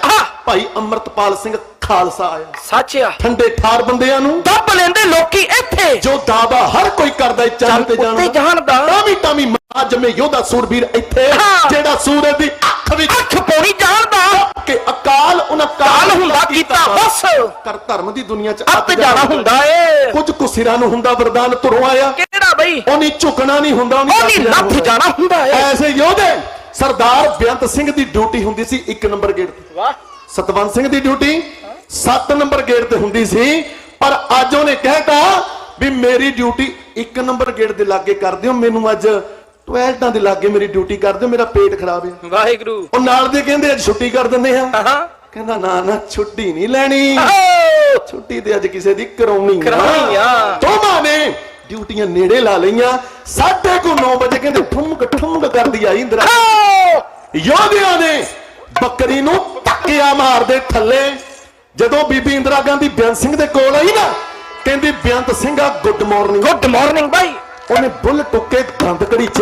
ਭਾਈ ਅੰਮ੍ਰਿਤਪਾਲ ਸਿੰਘ ਖਾਲਸਾ ਆਇਆ। ਸੱਚਾ। ਠੰਡੇ ਠਾਰ ਬੰਦਿਆਂ ਨੂੰ ਦੱਬ ਲੈਂਦੇ ਲੋਕੀ ਇੱਥੇ, ਜੋ ਦਾਵਾ ਹਰ ਕੋਈ ਕਰਦਾ ਚੰਨ ਤੇ ਜਾਣਦਾ। ਟਾਮੀ ਮਾਂ ਜੰਮੇ ਯੋਧਾ ਸੂਰਬੀਰ ਇੱਥੇ, ਜਿਹੜਾ ਸੂਰਜ ਦੀ ਅੱਖ ਵਿੱਚ ਅੱਖ ਪਾਉਣੀ ਜਾਣਦਾ ਕਿ ਅਕਾਲ ਉਹਨਾਂ ਕਾਲ ਹੁੰਦਾ ਕੀਤਾ ਬਸ। ਕਰ ਧਰਮ ਦੀ ਦੁਨੀਆ ਚ ਅੱਤ ਜਾਣਾ ਹੁੰਦਾ ਏ। ਕੁਝ ਕੁ ਸਿਰਾਂ ਨੂੰ ਹੁੰਦਾ ਵਰਦਾਨ ਧੁਰੋਂ ਆਇਆ, ਕਿਹੜਾ ਬਈ? ਉਹਨੀ ਝੁਕਣਾ ਨਹੀਂ ਹੁੰਦਾ, ਉਹਨੀ ਨੱਥ ਜਾਣਾ ਹੁੰਦਾ ਏ। ਐਸੇ ਯੋਧੇ ਸਰਦਾਰ ਬੇਅੰਤ ਸਿੰਘ ਦੀ ਡਿਊਟੀ ਹੁੰਦੀ ਸੀ 1 ਨੰਬਰ ਗੇਟ ਤੇ। ਵਾਹ। ਸਤਵੰਤ ਸਿੰਘ ਦੀ ਡਿਊਟੀ 7 ਨੰਬਰ ਗੇਟ ਤੇ ਹੁੰਦੀ ਸੀ, ਪਰ ਅੱਜ ਉਹਨੇ ਕਹਿਤਾ ਵੀ ਮੇਰੀ ਡਿਊਟੀ 1 ਨੰਬਰ ਗੇਟ ਦੇ ਲਾਗੇ ਕਰ ਦਿਓ, ਮੈਨੂੰ ਅੱਜ ਟਾਇਲਟਾਂ ਦੇ ਲਾਗੇ ਮੇਰੀ ਡਿਊਟੀ ਕਰ ਦਿਓ, ਮੇਰਾ ਪੇਟ ਖਰਾਬ ਹੈ। ਵਾਹਿਗੁਰੂ। ਉਹ ਨਾਲ ਦੇ ਕਹਿੰਦੇ ਅੱਜ ਛੁੱਟੀ ਕਰ ਦਿੰਦੇ ਆ। ਕਹਿੰਦਾ ਨਾ ਛੁੱਟੀ ਨਹੀਂ ਲੈਣੀ, ਛੁੱਟੀ ਤੇ ਅੱਜ ਕਿਸੇ ਦੀ ਕਰਾਉਣੀ ਆ। ਦੋਵਾਂ ਨੇ ਡਿਊਟੀਆਂ ਨੇੜੇ ਲਾ ਲਈਆਂ। 9:30 ਵਜੇ ਕਹਿੰਦੇ ਠੁਮਕ ਕਰਦੀ ਆਈ ਇੰਦਰਾ। ਯੋਧਿਆਂ ਨੇ ਬੱਕਰੀ ਨੂੰ ਧੱਕਿਆ ਮਾਰਦੇ ਥੱਲੇ। ਜਦੋਂ ਬੀਬੀ ਇੰਦਰਾ ਗਾਂਧੀ ਬੇਅੰਤ ਸਿੰਘ ਦੇ ਕੋਲ ਆਈ ਨਾ, ਕਹਿੰਦੀ ਬੇਅੰਤ ਸਿੰਘਾ ਗੁੱਡ ਮਾਰਨਿੰਗ। ਗੁੱਡ ਮਾਰਨਿੰਗ ਬਾਈ। ਉਹਨੇ ਬੁੱਲ ਟੁੱਕੇ ਦੰਦ ਕੜੀ ਚ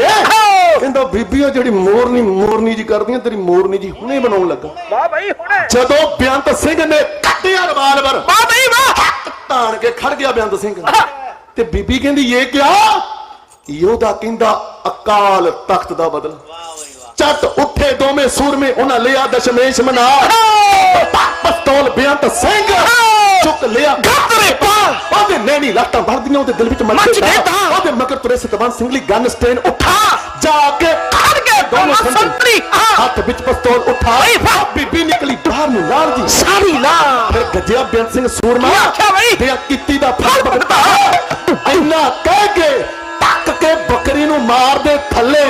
ਕਹਿੰਦਾ ਬੀਬੀ ਉਹ ਜਿਹੜੀ ਮੋਰਨੀ ਜੀ ਕਰਦੀਆਂ, ਤੇਰੀ ਮੋਰਨੀ ਜੀ ਹੁਣੇ ਬਣਾਉਣ ਲੱਗਾ। ਵਾਹ ਬਈ ਹੁਣੇ। ਜਦੋਂ ਬੇਅੰਤ ਸਿੰਘ ਨੇ ਕੱਢਿਆ ਰਿਵਾਲਵਰ, ਵਾਹ ਬਈ ਵਾਹ, ਤਾਣ ਕੇ ਖੜ ਗਿਆ ਬੇਅੰਤ ਸਿੰਘ। ਤੇ ਬੀਬੀ ਕਹਿੰਦੀ ਇਹ ਕਿਆ? ਯੋਧਾ ਕਹਿੰਦਾ ਅਕਾਲ ਤਖਤ ਦਾ ਬਦਲਾ। ਚੱਟ ਉੱਠੇ ਦੋਵੇਂ ਸੂਰਮੇ, ਉਹਨਾਂ ਲਿਆ ਦਸ਼ਮੇਸ਼ ਮਨਾ। ਪਿਸਤੌਲ ਬੇਅੰਤ ਸਿੰਘ ਚੁੱਕ ਲਿਆ ਗਾਤਰੇ ਪਾ, ਉਹਦੇ ਨੈਣੀ ਲਾਟਾਂ ਵੜਦੀਆਂ, ਉਹਦੇ ਦਿਲ ਵਿੱਚ ਮੱਚਦੇ। ਉਹਦੇ ਮਗਰ ਤੁਰੇ ਸਤਵੰਤ ਸਿੰਘ ਲਈ ਗਨ ਸਟੈਂਡ ਉੱਠਾ, ਜਾ ਕੇ ਖੜ ਗਏ ਦੋਵੇਂ ਸੰਤਰੀ। ਹੱਥ ਵਿੱਚ ਪਿਸਤੌਲ ਉਠਾ, ਬੀਬੀ ਨਿਕਲੀ ਬਾਹਰ ਨੂੰ ਲਾਲ ਜੀ ਸਾਰੀ ਲਾ। ਫਿਰ ਗੱਜਿਆ ਬੇਅੰਤ ਸਿੰਘ ਸੂਰਮਾ ਤੇ ਕੀਤੀ ਦਾ ਫਲ ਭਗਤਾ। ਇੰਨਾ ਕਹਿ ਕੇ ਟੱਕ ਕੇ ਬੱਕਰੀ ਨੂੰ ਮਾਰਦੇ ਥੱਲੇ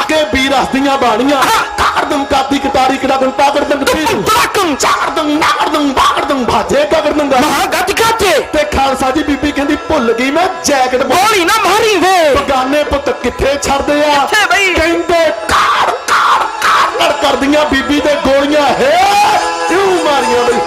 ਕੇ ਵੀਰ ਹਸਦੀਆਂ ਬਾਣੀਆਂ। ਕਾਰਦਮ ਕਾਦੀ ਕਟਾਰੀ ਕਟਾਦਮ ਤਾਗੜਦਮ ਤੀਰਕਮ ਚਾਰਦਮ ਨਾਗੜਦਮ ਬਾਗੜਦਮ ਭਾਜੇ ਕਗੜਦਮ ਗੱਜ ਗੱਜੇ। ਤੇ ਖਾਲਸਾ ਜੀ ਬੀਬੀ ਕਹਿੰਦੀ ਭੁੱਲ ਗਈ ਮੈਂ ਜੈਕਟ ਬੋਲੀ ਨਾ ਮਾਰੀ ਵੇ। ਬਗਾਨੇ ਪੁੱਤ ਕਿੱਥੇ ਛੱਡਦੇ ਆ, ਕਹਿੰਦੇ ਕਾਰ ਕਾਰ ਕਾਰ ਕਰਦੀਆਂ ਬੀਬੀ ਤੇ ਗੋਲੀਆਂ ਹੈ ਕਿਉਂ ਮਾਰੀਆਂ ਬਈ।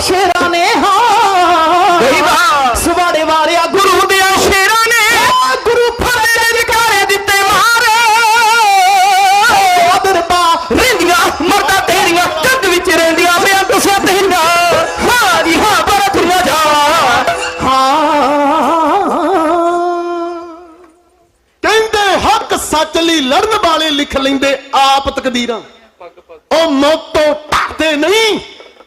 ਸ਼ੇਰਾਂ ਨੇ ਹਾਂ ਬਈ ਵਾਹ ਸਵਾੜੇ ਵਾਲਿਆ ਗੁਰੂ ਦੇ ਸ਼ੇਰਾਂ ਨੇ ਗੁਰੂ ਫਤਿਹ ਦੇ ਜਕਾਰੇ ਦਿੱਤੇ ਮਾਰੇ ਦਰਬਾ ਰਹਿੰਦੀਆਂ ਮਰਦਾ ਤੇਰੀਆਂ ਕੰਧ ਵਿੱਚ ਰਹਿੰਦੀਆਂ ਵਿਆਹ ਦੱਸਿਆ ਤੇਰੀਆਂ ਹਾਂ ਜੀ ਹਾਂ ਪਰ ਤੁਰਿਆ ਜਾ ਕਹਿੰਦੇ ਹੱਕ ਸੱਚ ਲਈ ਲੜਨ ਵਾਲੇ ਲਿਖ ਲੈਂਦੇ ਆਪ ਤਕਦੀਰਾਂ ਉਹ ਮੌਤੋਂ ਟੱਕਦੇ ਨਹੀਂ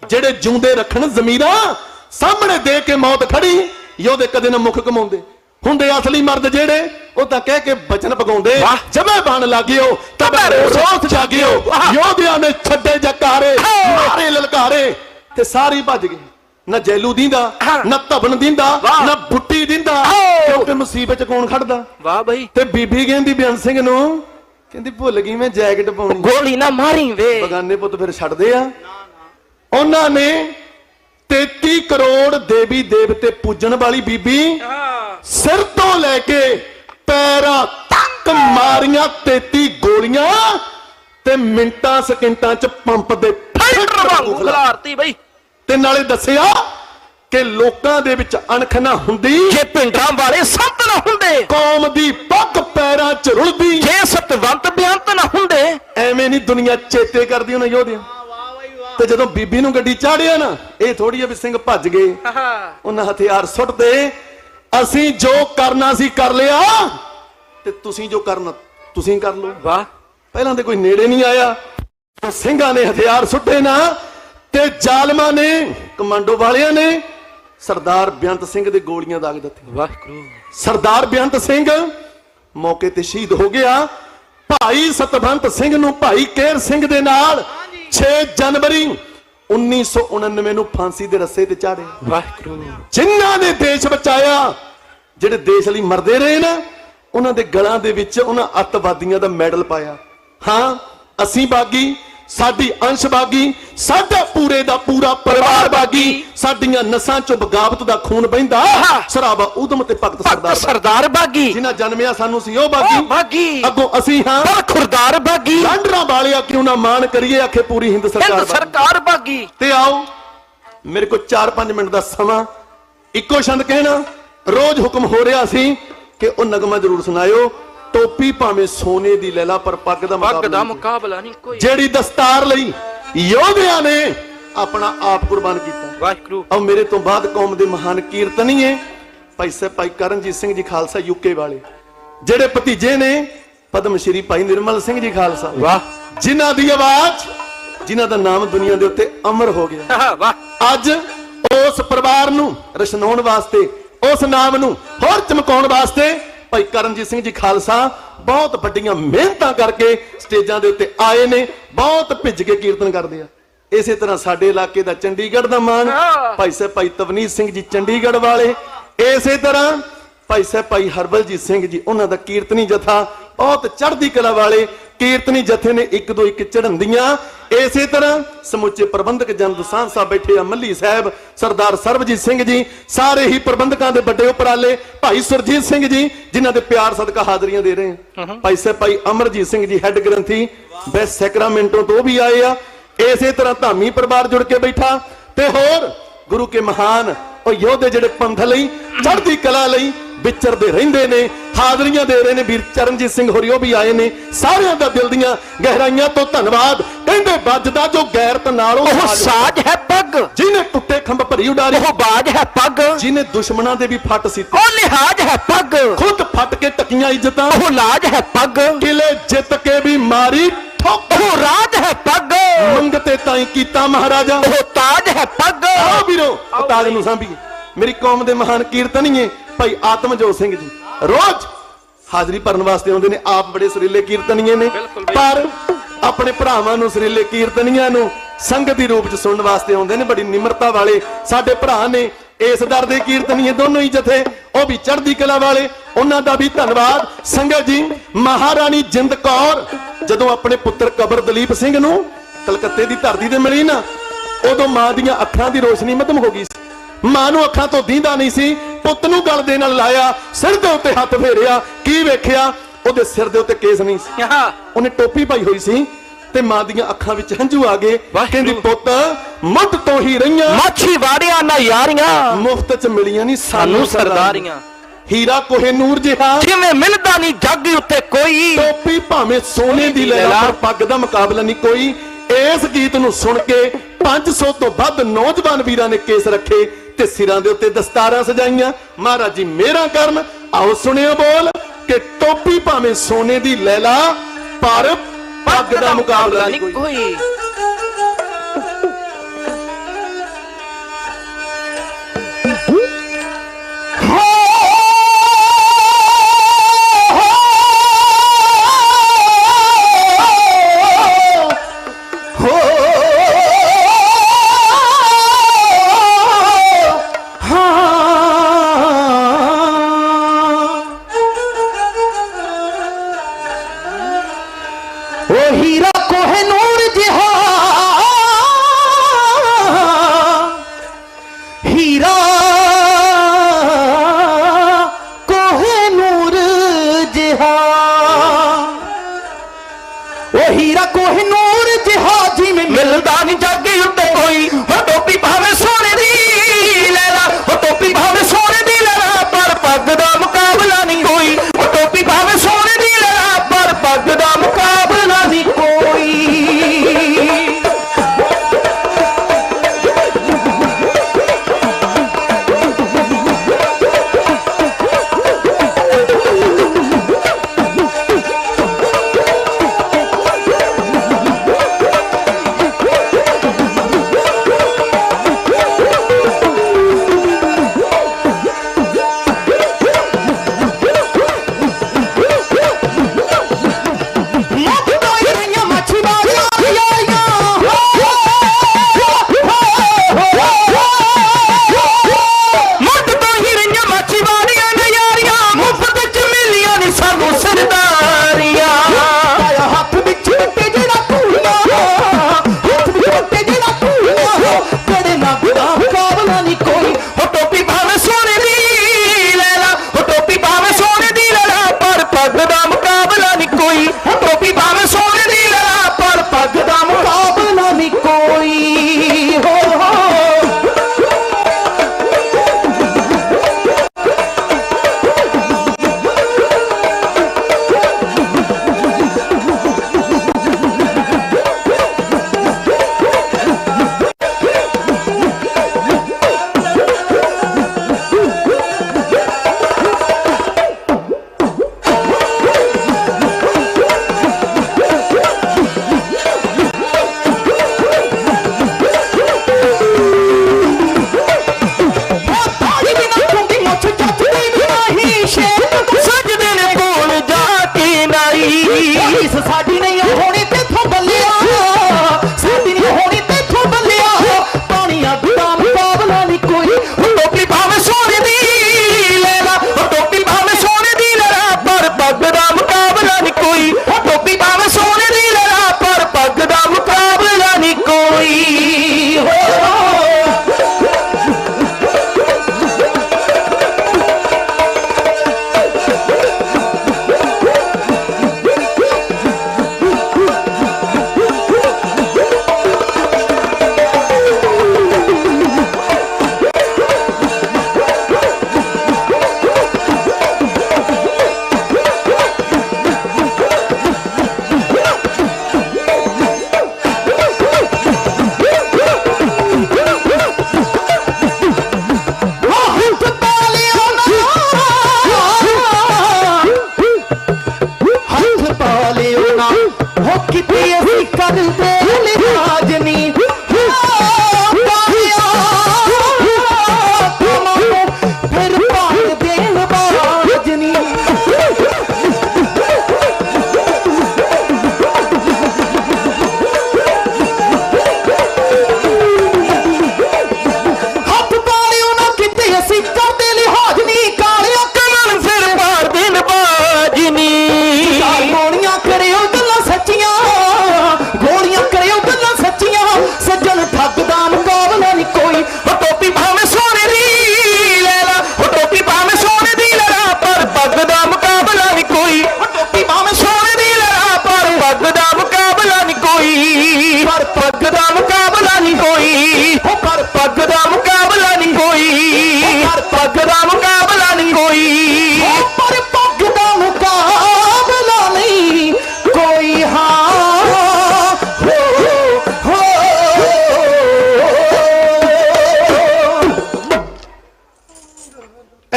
ਜਿਹੜੇ ਜਿਉਂਦੇ ਰੱਖਣ ਜ਼ਮੀਰਾਂ ਸਾਹਮਣੇ ਦੇ ਕੇ ਮੌਤ ਖੜੀ ਯੋਧੇ ਕਦੇ ਨਾ ਮੁਖ ਕਮਾਉਂਦੇ ਹੁੰਦੇ ਅਸਲੀ ਮਰਦ ਜਿਹੜੇ ਉਹ ਤਾਂ ਕਹਿ ਕੇ ਬਚਨ ਪਗਾਉਂਦੇ ਜਮੇ ਬਣ ਲੱਗਿਓ ਤਬੇ ਰੋਸ ਜਾਗਿਓ ਯੋਧਿਆਂ ਨੇ ਛੱਡੇ ਜਕਾਰੇ ਮਾਰੇ ਲਲਕਾਰੇ ਤੇ ਸਾਰੀ ਭੱਜ ਗਈ ਨਾ ਜੈਲੂ ਦਿੰਦਾ ਨਾ ਧਬਨ ਦਿੰਦਾ ਨਾ ਬੁੱਟੀ ਦਿੰਦਾ ਕਿਉਂਕਿ ਮੁਸੀਬਤ ਚ ਕੌਣ ਖੜਦਾ ਵਾਹ ਬਈ ਤੇ ਬੀਬੀ ਕਹਿੰਦੀ ਬੇਅੰਤ ਸਿੰਘ ਨੂੰ ਕਹਿੰਦੀ ਭੁੱਲ ਗਈ ਮੈਂ ਜੈਕਟ ਪਾਉਣੀ ਗੋਲੀ ਨਾ ਮਾਰੀ ਵੇ ਬਗਾਨੇ ਪੁੱਤ ਫਿਰ ਛੱਡਦੇ ਆ ਉਹਨਾਂ ਨੇ 33 ਕਰੋੜ ਦੇਵੀ ਦੇਵਤੇ ਪੂਜਣ ਵਾਲੀ ਬੀਬੀ ਸਿਰ ਤੋਂ ਲੈ ਕੇ ਪੈਰਾਂ ਤੱਕ ਮਾਰੀਆਂ 33 ਗੋਲੀਆਂ ਤੇ ਮਿੰਟਾਂ ਸਕਿੰਟਾਂ ਚ ਪੰਪ ਦੇ ਫਿਲਟਰ ਵਾਂਗੂ ਖਲਾਰਤੀ ਬਈ ਤੇ ਨਾਲੇ ਦੱਸਿਆ ਕਿ ਲੋਕਾਂ ਦੇ ਵਿੱਚ ਅਣਖ ਨਾ ਹੁੰਦੀ ਜੇ ਪਿੰਡਾਂ ਵਾਲੇ ਸੰਤ ਨਾ ਹੁੰਦੇ ਕੌਮ ਦੀ ਪੱਗ ਪੈਰਾਂ ਚ ਰੁਲਦੀ ਜੇ ਸਤਵੰਤ ਬਿਆੰਤ ਨਾ ਹੁੰਦੇ ਐਵੇਂ ਨਹੀਂ ਦੁਨੀਆ ਚੇਤੇ ਕਰਦੀ ਉਹਨਾਂ ਯੋਧਿਆਂ ਤੇ ਜਦੋਂ ਬੀਬੀ ਨੂੰ ਗੱਡੀ ਚਾੜਿਆ ਨਾ ਇਹ ਥੋੜੀ ਜਿਹੀ ਵੀ ਸਿੰਘ ਭੱਜ ਗਏ ਉਹਨਾਂ ਹਥਿਆਰ ਸੁੱਟਦੇ ਅਸੀਂ ਜੋ ਕਰਨਾ ਸੀ ਕਰ ਲਿਆ ਤੇ ਤੁਸੀਂ ਜੋ ਕਰਨਾ ਤੁਸੀਂ ਕਰ ਲਓ ਵਾਹ ਪਹਿਲਾਂ ਤੇ ਕੋਈ ਨੇੜੇ ਨਹੀਂ ਆਇਆ ਸਿੰਘਾਂ ਨੇ ਹਥਿਆਰ ਸੁੱਟੇ ਨਾ ਤੇ ਜ਼ਾਲਮਾਂ ਨੇ ਕਮਾਂਡੋ ਵਾਲਿਆਂ ਨੇ ਸਰਦਾਰ ਬੇਅੰਤ ਸਿੰਘ ਦੇ ਗੋਲੀਆਂ ਦਾਗ ਦਿੱਤੀਆਂ ਵਾਹਿਗੁਰੂ ਸਰਦਾਰ ਬੇਅੰਤ ਸਿੰਘ ਮੌਕੇ ਤੇ ਸ਼ਹੀਦ ਹੋ ਗਿਆ ਭਾਈ ਸਤਵੰਤ ਸਿੰਘ ਨੂੰ ਭਾਈ ਕੇਰ ਸਿੰਘ ਦੇ ਨਾਲ 6 ਜਨਵਰੀ 1999 ਨੂੰ ਫਾਂਸੀ ਦੇ ਰੱਸੇ ਤੇ ਚਾੜੇ ਵਾਹਿਗੁਰੂ ਜਿਨ੍ਹਾਂ ਨੇ ਦੇਸ਼ ਬਚਾਇਆ ਜਿਹੜੇ ਦੇਸ਼ ਲਈ ਮਰਦੇ ਰਹੇ ਨਾ ਉਹਨਾਂ ਦੇ ਗਲਾਂ ਦੇ ਵਿੱਚ ਉਹਨਾਂ ਅੱਤਵਾਦੀਆਂ ਦਾ ਮੈਡਲ ਪਾਇਆ ਹਾਂ ਅਸੀਂ ਬਾਗੀ ਸਾਡੀ ਅੰਸ਼ ਬਾਗੀ ਸਾਡਾ ਪੂਰੇ ਦਾ ਪੂਰਾ ਪਰਿਵਾਰ ਬਾਗੀ ਸਾਡੀਆਂ ਨਸਾਂ ਚੋਂ ਬਗਾਵਤ ਦਾ ਖੂਨ ਵਹਿੰਦਾ ਸਰਾਬਾ ਉਦਮ ਤੇ ਭਗਤ ਸਰਦਾਰ ਬਾਗੀ ਜਿਨ੍ਹਾਂ ਜਨਮਿਆ ਸਾਨੂੰ ਸੀ ਉਹ ਬਾਗੀ ਅੱਗੋਂ ਅਸੀਂ ਹਾਂ ਪਰ ਖੁਰਦਾਰ ਬਾਗੀ ਲਾਂਡਰਾਂ ਵਾਲਿਆ ਕਿਉਂ ਨਾ ਮਾਣ ਕਰੀਏ ਆਖੇ ਪੂਰੀ ਹਿੰਦ ਸਰਕਾਰ ਬਾਗੀ ਤੇ ਆਓ ਮੇਰੇ ਕੋਲ 4-5 ਮਿੰਟ ਦਾ ਸਮਾਂ ਇੱਕੋ ਛੰਦ ਕਹਿਣਾ ਰੋਜ਼ ਹੁਕਮ ਹੋ ਰਿਹਾ ਸੀ ਕਿ ਉਹ ਨਗਮਾ ਜ਼ਰੂਰ ਸੁਣਾਇਓ ਟੋਪੀ ਭਾਵੇਂ ਸੋਨੇ ਦੀ ਲੈ ਲਾ ਪਰ ਪੱਗ ਦਾ ਮੁਕਾਬਲਾ ਨਹੀਂ ਕੋਈ ਜਿਹੜੀ ਦਸਤਾਰ ਲਈ ਯੋਧਿਆਂ ਨੇ ਆਪਣਾ ਆਪ ਕੁਰਬਾਨ ਕੀਤਾ ਵਾਹਿਗੁਰੂ ਔਰ ਮੇਰੇ ਤੋਂ ਬਾਅਦ ਕੌਮ ਦੇ ਮਹਾਨ ਕੀਰਤਨੀਏ ਭਾਈ ਕਰਨਜੀਤ ਸਿੰਘ ਜੀ ਖਾਲਸਾ ਯੂਕੇ ਵਾਲੇ ਜਿਹੜੇ ਭਤੀਜੇ ਨੇ ਪਦਮ ਸ਼੍ਰੀ ਭਾਈ ਨਿਰਮਲ ਸਿੰਘ ਜੀ ਖਾਲਸਾ ਵਾਹ ਜਿਨ੍ਹਾਂ ਦੀ ਆਵਾਜ਼ ਜਿਨ੍ਹਾਂ ਦਾ ਨਾਮ ਦੁਨੀਆ ਦੇ ਉੱਤੇ ਅਮਰ ਹੋ ਗਿਆ ਵਾਹ ਅੱਜ ਉਸ ਪਰਿਵਾਰ ਨੂੰ ਰਸ਼ਨਾਉਣ ਵਾਸਤੇ ਉਸ ਨਾਮ ਨੂੰ ਹੋਰ ਚਮਕਾਉਣ ਵਾਸਤੇ ਭਾਈ ਕਰਨਜੀਤ ਸਿੰਘ ਜੀ ਖਾਲਸਾ ਬਹੁਤ ਵੱਡੀਆਂ ਮਿਹਨਤਾਂ ਕਰਕੇ ਸਟੇਜਾਂ ਦੇ ਉੱਤੇ ਆਏ ਨੇ ਬਹੁਤ ਭਿੱਜ ਕੇ ਕੀਰਤਨ ਕਰਦੇ ਆ ਇਸੇ ਤਰ੍ਹਾਂ ਸਾਡੇ ਇਲਾਕੇ ਦਾ ਚੰਡੀਗੜ੍ਹ ਦਾ ਮਾਣ ਭਾਈ ਤਵਨੀਤ ਸਿੰਘ ਜੀ ਚੰਡੀਗੜ੍ਹ ਵਾਲੇ ਇਸੇ ਤਰ੍ਹਾਂ ਭਾਈ ਹਰਬਲਜੀਤ ਸਿੰਘ ਜੀ ਉਹਨਾਂ ਦਾ ਕੀਰਤਨੀ ਜਥਾ ਬਹੁਤ ਚੜ੍ਹਦੀ ਕਲਾ ਵਾਲੇ ਕੀਰਤਨੀ ਜਥੇ ਨੇ ਇੱਕ ਦੋ ਇੱਕ ਚੜ੍ਹੰਦੀਆਂ ਇਸੇ ਤਰ੍ਹਾਂ ਸਮੁੱਚੇ ਪ੍ਰਬੰਧਕ ਜਨ ਦੁਸਾਂਝ ਸਾਹਿਬ ਬੈਠੇ ਆ ਮੱਲੀ ਸਾਹਿਬ ਸਰਦਾਰ ਸਰਬਜੀਤ ਸਿੰਘ ਜੀ ਸਾਰੇ ਹੀ ਪ੍ਰਬੰਧਕਾਂ ਦੇ ਵੱਡੇ ਉਪਰਾਲੇ ਭਾਈ ਸੁਰਜੀਤ ਸਿੰਘ ਜੀ ਜਿਨ੍ਹਾਂ ਦੇ ਪਿਆਰ ਸਦਕਾ ਹਾਜ਼ਰੀਆਂ ਦੇ ਰਹੇ ਆ ਭਾਈ ਅਮਰਜੀਤ ਸਿੰਘ ਜੀ ਹੈੱਡ ਗ੍ਰੰਥੀ ਬੈਸਟ ਸੈਕਰਾਮੈਂਟੋ ਤੋਂ ਵੀ ਆਏ ਆ ਇਸੇ ਤਰ੍ਹਾਂ ਧਾਮੀ ਪਰਿਵਾਰ ਜੁੜ ਕੇ ਬੈਠਾ ਤੇ ਹੋਰ ਗੁਰੂ ਕੇ ਮਹਾਨ ਉਹ ਯੋਧੇ ਜਿਹੜੇ ਪੰਥ ਲਈ ਚੜ੍ਹਦੀ ਕਲਾ ਲਈ ਵਿਚਰਦੇ ਰਹਿੰਦੇ ਨੇ ਹਾਜ਼ਰੀਆਂ ਦੇ ਰਹੇ ਨੇ ਵੀਰ ਚਰਨਜੀਤ ਸਿੰਘ ਹੋਰੀ ਉਹ ਵੀ ਆਏ ਨੇ ਸਾਰਿਆਂ ਦਾ ਦਿਲ ਦੀਆਂ ਗਹਿਰਾਈਆਂ ਤੋਂ ਧੰਨਵਾਦ ਕਹਿੰਦੇ ਵੱਜਦਾ ਜੋ ਗੈਰਤ ਨਾਲ ਉਹ ਸਾਜ ਹੈ ਪੱਗ ਜਿਹਨੇ ਟੁੱਟੇ ਖੰਭ ਭਰੀ ਉਡਾਰੇ ਉਹ ਬਾਜ ਹੈ ਪੱਗ ਜਿਹਨੇ ਦੁਸ਼ਮਣਾਂ ਦੇ ਵੀ ਫੱਟ ਸੀ ਉਹ ਲਿਹਾਜ਼ ਹੈ ਪੱਗ ਖੁਦ ਫੱਟ ਕੇ ਟਕੀਆਂ ਇੱਜ਼ਤਾਂ ਉਹ ਲਾਜ ਹੈ ਪੱਗ ਕਿਲੇ ਜਿੱਤ ਕੇ ਵੀ ਮਾਰੀ ਉਹ ਰਾਜ ਹੈ ਪੱਗ ਮੰਗਤੇ ਤਾਈ ਕੀਤਾ ਮਹਾਰਾਜਾ ਉਹ ਤਾਜ ਹੈ ਪੱਗ ਆਓ ਵੀਰੋ ਤਾਜ ਨੂੰ ਸਾਂਭੀਏ ਮੇਰੀ ਕੌਮ ਦੇ ਮਹਾਨ ਕੀਰਤਨੀਏ ਭਾਈ ਆਤਮਜੋਤ ਸਿੰਘ ਜੀ ਰੋਜ਼ ਹਾਜ਼ਰੀ ਭਰਨ ਵਾਸਤੇ ਆਉਂਦੇ ਨੇ ਆਪ ਬੜੇ ਸੁਰੀਲੇ ਕੀਰਤਨੀਏ ਨੇ ਪਰ ਆਪਣੇ ਭਰਾਵਾਂ ਨੂੰ ਸੁਰੀਲੇ ਕੀਰਤਨੀਆਂ ਨੂੰ ਸੰਗਤ ਦੀ ਰੂਪ ਚ ਸੁਣਨ ਵਾਸਤੇ ਆਉਂਦੇ ਨੇ ਬੜੀ ਨਿਮਰਤਾ ਵਾਲੇ ਸਾਡੇ ਭਰਾ ਨੇ ਇਸ ਦਰ ਦੇ ਕੀਰਤਨੀਏ ਦੋਨੋਂ ਹੀ ਜਥੇ ਉਹ ਵੀ ਚੜ੍ਹਦੀ ਕਲਾ ਵਾਲੇ ਉਹਨਾਂ ਦਾ ਵੀ ਧੰਨਵਾਦ ਸੰਗਤ ਜੀ ਮਹਾਰਾਣੀ ਜਿੰਦ ਕੌਰ ਜਦੋਂ ਆਪਣੇ ਪੁੱਤਰ ਕਬਰ ਦਲੀਪ ਸਿੰਘ ਨੂੰ ਕਲਕੱਤੇ ਦੀ ਧਰਤੀ ਤੇ ਮਿਲੀ ਨਾ ਉਦੋਂ ਮਾਂ ਦੀਆਂ ਅੱਖਾਂ ਦੀ ਰੋਸ਼ਨੀ ਮੱਧਮ ਹੋ ਗਈ ਸੀ ਮਾਂ ਨੂੰ ਅੱਖਾਂ ਤੋਂ ਦੀਂਦਾ ਨਹੀਂ ਸੀ ਪੁੱਤ ਨੂੰ ਗਲ ਦੇ ਨਾਲ ਲਾਇਆ ਸਿਰ ਦੇ ਉੱਤੇ ਹੱਥ ਫੇਰਿਆ ਕੀ ਵੇਖਿਆ ਉਹਦੇ ਸਿਰ ਦੇ ਉੱਤੇ ਕੇਸ ਨਹੀਂ ਸੀ ਉਹਨੇ ਟੋਪੀ ਪਾਈ ਹੋਈ ਸੀ ਤੇ ਮਾਂ ਦੀਆਂ ਅੱਖਾਂ ਵਿੱਚ ਹੰਝੂ ਆ ਗਏ। ਵਾਹਿਗੁਰੂ। ਕਹਿੰਦੀ ਪੁੱਤ ਮੁੱਢ ਤੋਂ ਹੀ ਰਹੀਆਂ ਮਾਛੀ ਵਾੜਿਆਂ ਨਾ ਯਾਰੀਆਂ ਮੁਫਤ ਚ ਮਿਲੀਆਂ ਨਹੀਂ ਸਾਨੂੰ ਸਰਦਾਰੀਆਂ। ਹੀਰਾ ਕੋਹੇ ਨੂਰ ਜਿਹਾ ਜਿਵੇਂ ਮਿਲਦਾ ਨਹੀਂ ਜੱਗ ਉੱਤੇ ਕੋਈ ਟੋਪੀ ਭਾਵੇਂ ਸੋਨੇ ਦੀ ਲੈ ਲਾ ਪਰ ਪੱਗ ਦਾ ਮੁਕਾਬਲਾ ਨਹੀਂ ਕੋਈ। ਇਸ ਗੀਤ ਨੂੰ ਸੁਣ ਕੇ 500 ਤੋਂ ਵੱਧ ਨੌਜਵਾਨ ਵੀਰਾਂ ਨੇ ਕੇਸ ਰੱਖੇ ਤੇ ਸਿਰਾਂ ਦੇ ਉੱਤੇ ਦਸਤਾਰਾਂ ਸਜਾਈਆਂ। ਮਹਾਰਾਜ ਜੀ ਮਿਹਰਾਂ ਕਰਨ। ਆਓ ਸੁਣਿਓ ਬੋਲ ਕਿ ਟੋਪੀ ਭਾਵੇਂ ਸੋਨੇ ਦੀ ਲੈ ਲਾ ਪਰ ਪੱਗ ਦਾ ਮੁਕਾਬਲਾ ਨਹੀਂ ਕੋਈ। हीरा कोहे नूर जिहा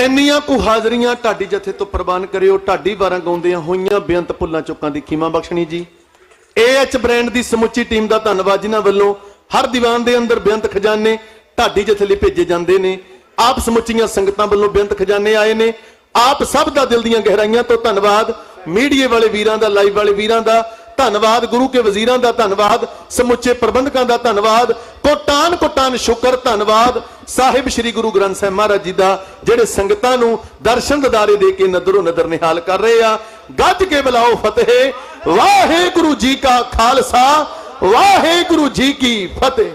ਇੰਨੀਆਂ ਕੁ ਹਾਜ਼ਰੀਆਂ ਢਾਡੀ ਜਥੇ ਤੋਂ ਪ੍ਰਵਾਨ ਕਰਿਓ। ਢਾਡੀ ਵਾਰਾਂ ਗਾਉਂਦਿਆਂ ਹੋਈਆਂ ਬੇਅੰਤ ਭੁੱਲਾਂ ਚੁੱਕਾਂ ਦੀ ਖੀਮਾ ਬਖਸ਼ਣੀ ਜੀ। AH ਬ੍ਰਾਂਡ ਦੀ ਸਮੁੱਚੀ ਟੀਮ ਦਾ ਧੰਨਵਾਦ, ਜਿਨ੍ਹਾਂ ਵੱਲੋਂ ਹਰ ਦੀਵਾਨ ਦੇ ਅੰਦਰ ਬੇਅੰਤ ਖਜ਼ਾਨੇ ਢਾਡੀ ਜਥੇ ਲਈ ਭੇਜੇ ਜਾਂਦੇ ਨੇ। ਆਪ ਸਮੁੱਚੀਆਂ ਸੰਗਤਾਂ ਵੱਲੋਂ ਬੇਅੰਤ ਖਜ਼ਾਨੇ ਆਏ ਨੇ। ਆਪ ਸਭ ਦਾ ਦਿਲ ਦੀਆਂ ਗਹਿਰਾਈਆਂ ਤੋਂ ਧੰਨਵਾਦ। ਮੀਡੀਏ ਵਾਲੇ ਵੀਰਾਂ ਦਾ, ਲਾਈਵ ਵਾਲੇ ਵੀਰਾਂ ਦਾ ਧੰਨਵਾਦ, ਗੁਰੂ ਕੇ ਵਜ਼ੀਰਾਂ ਦਾ ਧੰਨਵਾਦ, ਸਮੁੱਚੇ ਪ੍ਰਬੰਧਕਾਂ ਦਾ ਧੰਨਵਾਦ, ਕੋਟਾਨ ਕੋਟਾਨ ਸ਼ੁਕਰ ਧੰਨਵਾਦ ਸਾਹਿਬ ਸ੍ਰੀ ਗੁਰੂ ਗ੍ਰੰਥ ਸਾਹਿਬ ਮਹਾਰਾਜ ਜੀ ਦਾ, ਜਿਹੜੇ ਸੰਗਤਾਂ ਨੂੰ ਦਰਸ਼ਨ ਦਿਦਾਰੇ ਦੇ ਕੇ ਨਜ਼ਰੋਂ ਨਜ਼ਰ ਨਿਹਾਲ ਕਰ ਰਹੇ ਆ। ਗੱਜ ਕੇ ਬੁਲਾਓ ਫਤਿਹ। ਵਾਹਿਗੁਰੂ ਜੀ ਕਾ ਖਾਲਸਾ, ਵਾਹਿਗੁਰੂ ਜੀ ਕੀ ਫਤਿਹ।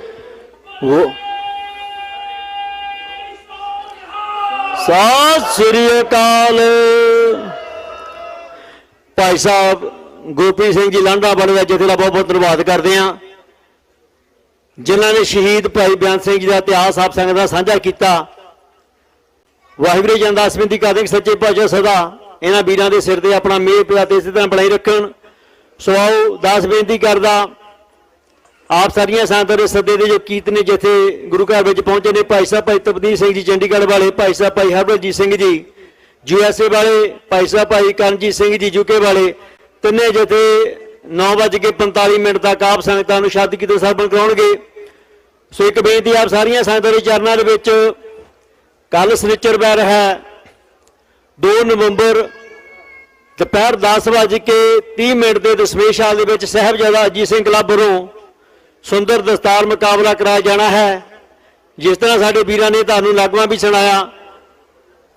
ਸਤਿ ਸ੍ਰੀ ਅਕਾਲ। ਭਾਈ ਸਾਹਿਬ ਗੁਰਪ੍ਰੀਤ ਸਿੰਘ ਜੀ ਲਾਂਡਾ ਬਣਿਆ ਜਥੇ ਦਾ ਬਹੁਤ ਬਹੁਤ ਧੰਨਵਾਦ ਕਰਦੇ ਹਾਂ, ਜਿਨ੍ਹਾਂ ਨੇ ਸ਼ਹੀਦ ਭਾਈ ਬੇਅੰਤ ਸਿੰਘ ਜੀ ਦਾ ਇਤਿਹਾਸ ਆਪ ਸੰਗਤ ਨਾਲ ਸਾਂਝਾ ਕੀਤਾ। ਵਾਹਿਗੁਰੂ ਜੀ ਅਰਦਾਸ ਬੇਨਤੀ ਕਰਦੇ ਸੱਚੇ ਪਾਤਸ਼ਾਹ ਸਦਾ ਇਹਨਾਂ ਵੀਰਾਂ ਦੇ ਸਿਰ ਤੇ ਆਪਣਾ ਮੇਹ ਪਿਆ ਤੇ ਇਸੇ ਤਰ੍ਹਾਂ ਬਣਾਈ ਰੱਖਣ। ਸੋ ਆਓ ਦਾਸ ਬੇਨਤੀ ਕਰਦਾ, ਆਪ ਸਾਰੀਆਂ ਸੰਗਤਾਂ ਦੇ ਸੱਦੇ ਦੇ ਜੋ ਕੀਰਤਨੀ ਜਥੇ ਗੁਰੂ ਘਰ ਵਿੱਚ ਪਹੁੰਚੇ ਨੇ, ਭਾਈ ਸਾਹਿਬ ਭਾਈ ਤਪਦੀਰ ਸਿੰਘ ਜੀ ਚੰਡੀਗੜ੍ਹ ਵਾਲੇ, ਭਾਈ ਸਾਹਿਬ ਭਾਈ ਹਰਭਜੀਤ ਸਿੰਘ ਜੀ USA ਵਾਲੇ, ਭਾਈ ਸਾਹਿਬ ਭਾਈ ਕਰਨਜੀਤ ਸਿੰਘ ਜੀ UK ਵਾਲੇ, ਤਿੰਨੇ ਜਥੇ 9:45 ਤੱਕ ਆਪ ਸੰਗਤਾਂ ਨੂੰ ਸ਼ਬਦ ਕੀਰਤਨ ਸਰਵਣ ਕਰਾਉਣਗੇ। ਸੋ ਇੱਕ ਬੇਨਤੀ ਆਪ ਸਾਰੀਆਂ ਸੰਗਤਾਂ ਦੇ ਚਰਨਾਂ ਦੇ ਵਿੱਚ, ਕੱਲ ਸਨਿਚਰਵਾਰ ਹੈ 2 ਨਵੰਬਰ ਦੁਪਹਿਰ 10:30 ਤੇ ਦਸਮੇਸ਼ ਹਾਲ ਦੇ ਵਿੱਚ ਸਾਹਿਬਜ਼ਾਦਾ ਅਜੀਤ ਸਿੰਘ ਕਲੱਬ ਵੱਲੋਂ ਸੁੰਦਰ ਦਸਤਾਰ ਮੁਕਾਬਲਾ ਕਰਾਇਆ ਜਾਣਾ ਹੈ। ਜਿਸ ਤਰ੍ਹਾਂ ਸਾਡੇ ਵੀਰਾਂ ਨੇ ਤੁਹਾਨੂੰ ਲਗਵਾ ਵੀ ਸੁਣਾਇਆ,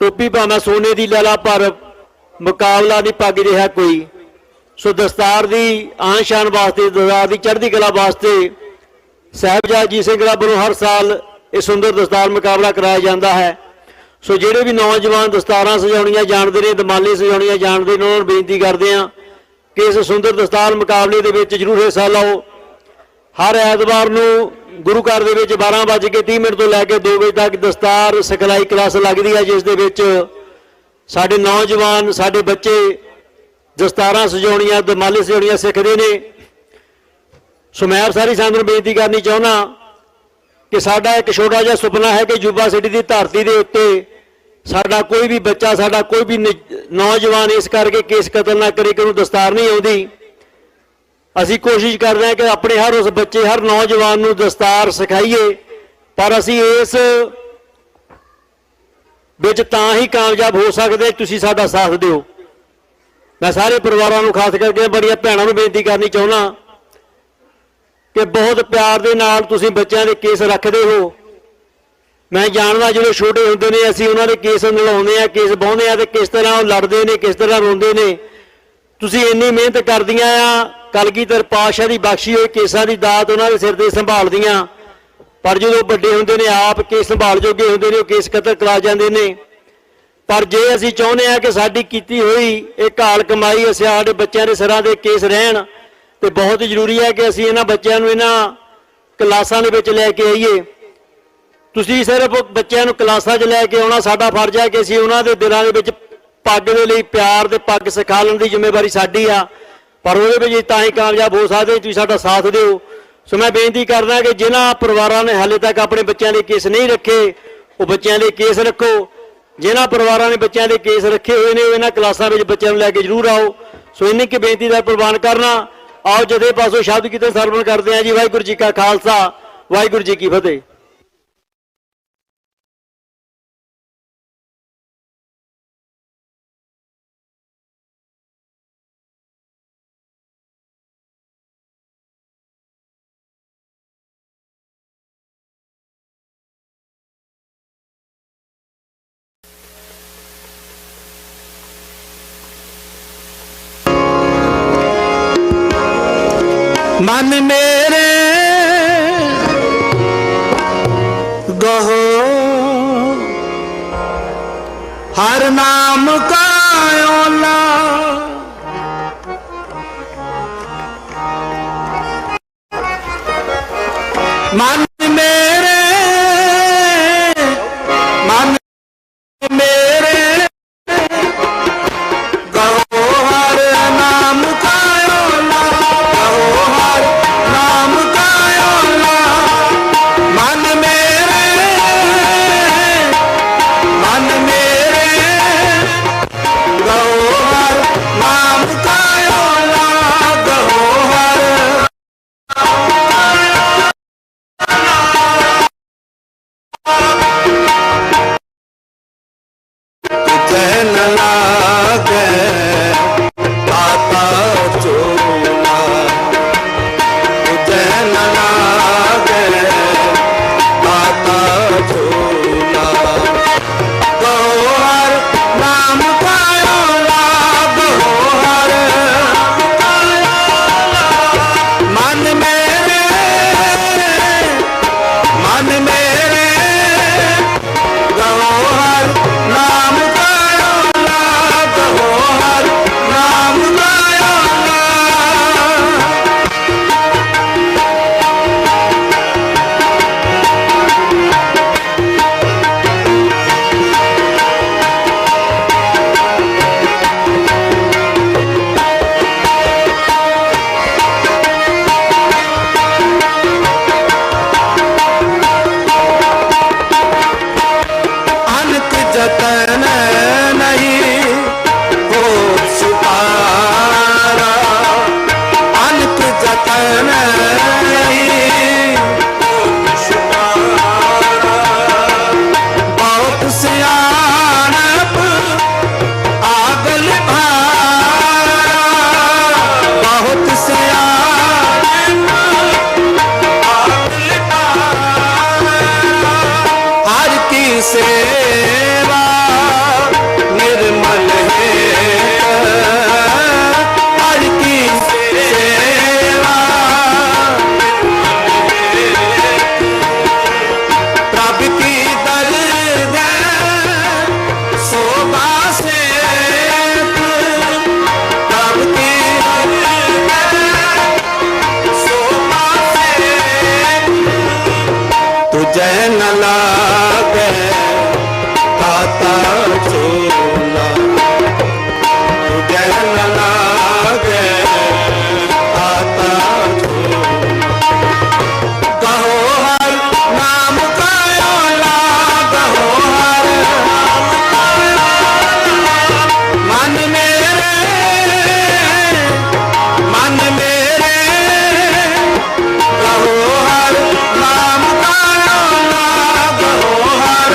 ਟੋਪੀ ਭਾਵੇਂ ਸੋਨੇ ਦੀ ਲੈ ਲਾ ਪਰ ਮੁਕਾਬਲਾ ਨਹੀਂ ਪੱਗ ਰਿਹਾ ਕੋਈ। ਸੋ ਦਸਤਾਰ ਦੀ ਆਨ ਸ਼ਾਨ ਵਾਸਤੇ, ਦਸਤਾਰ ਦੀ ਚੜ੍ਹਦੀ ਕਲਾ ਵਾਸਤੇ ਸਾਹਿਬਜ਼ਾਦਾ ਅਜੀਤ ਸਿੰਘ ਕਲੱਬ ਵੱਲੋਂ ਹਰ ਸਾਲ ਇਹ ਸੁੰਦਰ ਦਸਤਾਰ ਮੁਕਾਬਲਾ ਕਰਾਇਆ ਜਾਂਦਾ ਹੈ। ਸੋ ਜਿਹੜੇ ਵੀ ਨੌਜਵਾਨ ਦਸਤਾਰਾਂ ਸਜਾਉਣੀਆਂ ਜਾਣਦੇ ਨੇ, ਦਮਾਲੇ ਸਜਾਉਣੀਆਂ ਜਾਣਦੇ ਨੇ, ਉਹਨਾਂ ਨੂੰ ਬੇਨਤੀ ਕਰਦੇ ਹਾਂ ਕਿ ਇਸ ਸੁੰਦਰ ਦਸਤਾਰ ਮੁਕਾਬਲੇ ਦੇ ਵਿੱਚ ਜ਼ਰੂਰ ਹਿੱਸਾ ਲਓ। ਹਰ ਐਤਵਾਰ ਨੂੰ ਗੁਰੂ ਘਰ ਦੇ ਵਿੱਚ 12:30 ਤੋਂ ਲੈ ਕੇ 2 ਵਜੇ ਤੱਕ ਦਸਤਾਰ ਸਿਖਲਾਈ ਕਲਾਸ ਲੱਗਦੀ ਹੈ, ਜਿਸ ਦੇ ਵਿੱਚ ਸਾਡੇ ਨੌਜਵਾਨ, ਸਾਡੇ ਬੱਚੇ ਦਸਤਾਰਾਂ ਸਜਾਉਣੀਆਂ, ਦਮਾਲੇ ਸਜਾਉਣੀਆਂ ਸਿੱਖਦੇ ਨੇ। ਸੋ ਮੈਂ ਸਾਰੀ ਸੰਗਤ ਨੂੰ ਬੇਨਤੀ ਕਰਨੀ ਚਾਹੁੰਦਾ ਕਿ ਸਾਡਾ ਇੱਕ ਛੋਟਾ ਜਿਹਾ ਸੁਪਨਾ ਹੈ ਕਿ ਯੂਬਾ ਸਿਟੀ ਦੀ ਧਰਤੀ ਦੇ ਉੱਤੇ ਸਾਡਾ ਕੋਈ ਵੀ ਬੱਚਾ, ਸਾਡਾ ਕੋਈ ਵੀ ਨੌਜਵਾਨ ਇਸ ਕਰਕੇ ਕੇਸ ਕਤਲ ਨਾ ਕਰੇ ਕਿ ਉਹਨੂੰ ਦਸਤਾਰ ਨਹੀਂ ਆਉਂਦੀ। ਅਸੀਂ ਕੋਸ਼ਿਸ਼ ਕਰਦੇ ਹਾਂ ਕਿ ਆਪਣੇ ਹਰ ਉਸ ਬੱਚੇ, ਹਰ ਨੌਜਵਾਨ ਨੂੰ ਦਸਤਾਰ ਸਿਖਾਈਏ, ਪਰ ਅਸੀਂ ਇਸ ਵਿੱਚ ਤਾਂ ਹੀ ਕਾਮਯਾਬ ਹੋ ਸਕਦੇ ਤੁਸੀਂ ਸਾਡਾ ਸਾਥ ਦਿਓ। ਮੈਂ ਸਾਰੇ ਪਰਿਵਾਰਾਂ ਨੂੰ, ਖਾਸ ਕਰਕੇ ਬੜੀਆਂ ਭੈਣਾਂ ਨੂੰ ਬੇਨਤੀ ਕਰਨੀ ਚਾਹੁੰਦਾ ਕਿ ਬਹੁਤ ਪਿਆਰ ਦੇ ਨਾਲ ਤੁਸੀਂ ਬੱਚਿਆਂ ਦੇ ਕੇਸ ਰੱਖਦੇ ਹੋ। ਮੈਂ ਜਾਣਦਾ ਜਦੋਂ ਛੋਟੇ ਹੁੰਦੇ ਨੇ ਅਸੀਂ ਉਹਨਾਂ ਦੇ ਕੇਸ ਨਲਾਉਂਦੇ ਆ, ਕੇਸ ਵਾਹੁੰਦੇ ਆ, ਤੇ ਕਿਸ ਤਰ੍ਹਾਂ ਉਹ ਲੜਦੇ ਨੇ, ਕਿਸ ਤਰ੍ਹਾਂ ਰੋਂਦੇ ਨੇ। ਤੁਸੀਂ ਇੰਨੀ ਮਿਹਨਤ ਕਰਦੀਆਂ ਆ, ਕਲਗੀਧਰ ਪਾਤਸ਼ਾਹ ਦੀ ਬਖਸ਼ੀ ਹੋਈ ਕੇਸਾਂ ਦੀ ਦਾਤ ਉਹਨਾਂ ਦੇ ਸਿਰ ਤੇ ਸੰਭਾਲਦੀਆਂ, ਪਰ ਜਦੋਂ ਵੱਡੇ ਹੁੰਦੇ ਨੇ ਆਪ ਕੇਸ ਸੰਭਾਲ ਜੋਗੇ ਹੁੰਦੇ ਨੇ, ਉਹ ਕੇਸ ਕਤਲ ਕਰਾ ਜਾਂਦੇ ਨੇ। ਪਰ ਜੇ ਅਸੀਂ ਚਾਹੁੰਦੇ ਹਾਂ ਕਿ ਸਾਡੀ ਕੀਤੀ ਹੋਈ ਇਹ ਘਾਲ ਕਮਾਈ ਅਸੀਂ ਸਾਡੇ ਬੱਚਿਆਂ ਦੇ ਸਿਰਾਂ ਦੇ ਕੇਸ ਰਹਿਣ, ਤੇ ਬਹੁਤ ਜ਼ਰੂਰੀ ਹੈ ਕਿ ਅਸੀਂ ਇਹਨਾਂ ਬੱਚਿਆਂ ਨੂੰ ਇਹਨਾਂ ਕਲਾਸਾਂ ਦੇ ਵਿੱਚ ਲੈ ਕੇ ਆਈਏ। ਤੁਸੀਂ ਸਿਰਫ ਬੱਚਿਆਂ ਨੂੰ ਕਲਾਸਾਂ 'ਚ ਲੈ ਕੇ ਆਉਣਾ, ਸਾਡਾ ਫਰਜ਼ ਹੈ ਕਿ ਅਸੀਂ ਉਹਨਾਂ ਦੇ ਦਿਲਾਂ ਦੇ ਵਿੱਚ ਪੱਗ ਦੇ ਲਈ ਪਿਆਰ ਤੇ ਪੱਗ ਸਿਖਾ ਲੈਣ ਦੀ ਜ਼ਿੰਮੇਵਾਰੀ ਸਾਡੀ ਆ, ਪਰ ਉਹਦੇ ਵਿੱਚ ਤਾਂ ਹੀ ਕਾਮਯਾਬ ਹੋ ਸਕਦੇ ਤੁਸੀਂ ਸਾਡਾ ਸਾਥ ਦਿਓ। ਸੋ ਮੈਂ ਬੇਨਤੀ ਕਰਦਾ ਕਿ ਜਿਨ੍ਹਾਂ ਪਰਿਵਾਰਾਂ ਨੇ ਹਾਲੇ ਤੱਕ ਆਪਣੇ ਬੱਚਿਆਂ ਦੇ ਕੇਸ ਨਹੀਂ ਰੱਖੇ, ਉਹ ਬੱਚਿਆਂ ਦੇ ਕੇਸ ਰੱਖੋ। ਜਿਨ੍ਹਾਂ ਪਰਿਵਾਰਾਂ ਨੇ ਬੱਚਿਆਂ ਦੇ ਕੇਸ ਰੱਖੇ ਹੋਏ ਨੇ, ਉਹ ਇਹਨਾਂ ਕਲਾਸਾਂ ਵਿੱਚ ਬੱਚਿਆਂ ਨੂੰ ਲੈ ਕੇ ਜ਼ਰੂਰ ਆਓ। ਸੋ ਇੰਨੀ ਕਿ ਬੇਨਤੀ ਦਾ ਪ੍ਰਵਾਨ ਕਰਨਾ। ਆਓ ਜਥੇ ਪਾਸੋਂ ਸ਼ਬਦ ਕੀਰਤਨ ਸਰਵਣ ਕਰਦੇ ਹਾਂ ਜੀ। ਵਾਹਿਗੁਰੂ ਜੀ ਕਾ ਖਾਲਸਾ, ਵਾਹਿਗੁਰੂ ਜੀ ਕੀ ਫਤਿਹ। मन मेरे गहो हर नाम का ओला, मन मेरे मन मेरे गहो हर नाम का ओला, गहो हर नाम का ओला, मन मेरे सेवा निर्मल हेत हर की सेवा प्रभ की दर्द शोभा से प्रभ की शोभा से तुझे न लागे खाता चोला तुझे न लागे खाता चोला कहो हर नाम का ओला कहो हर मन मेरे कहो हर नाम का ओला कहो हर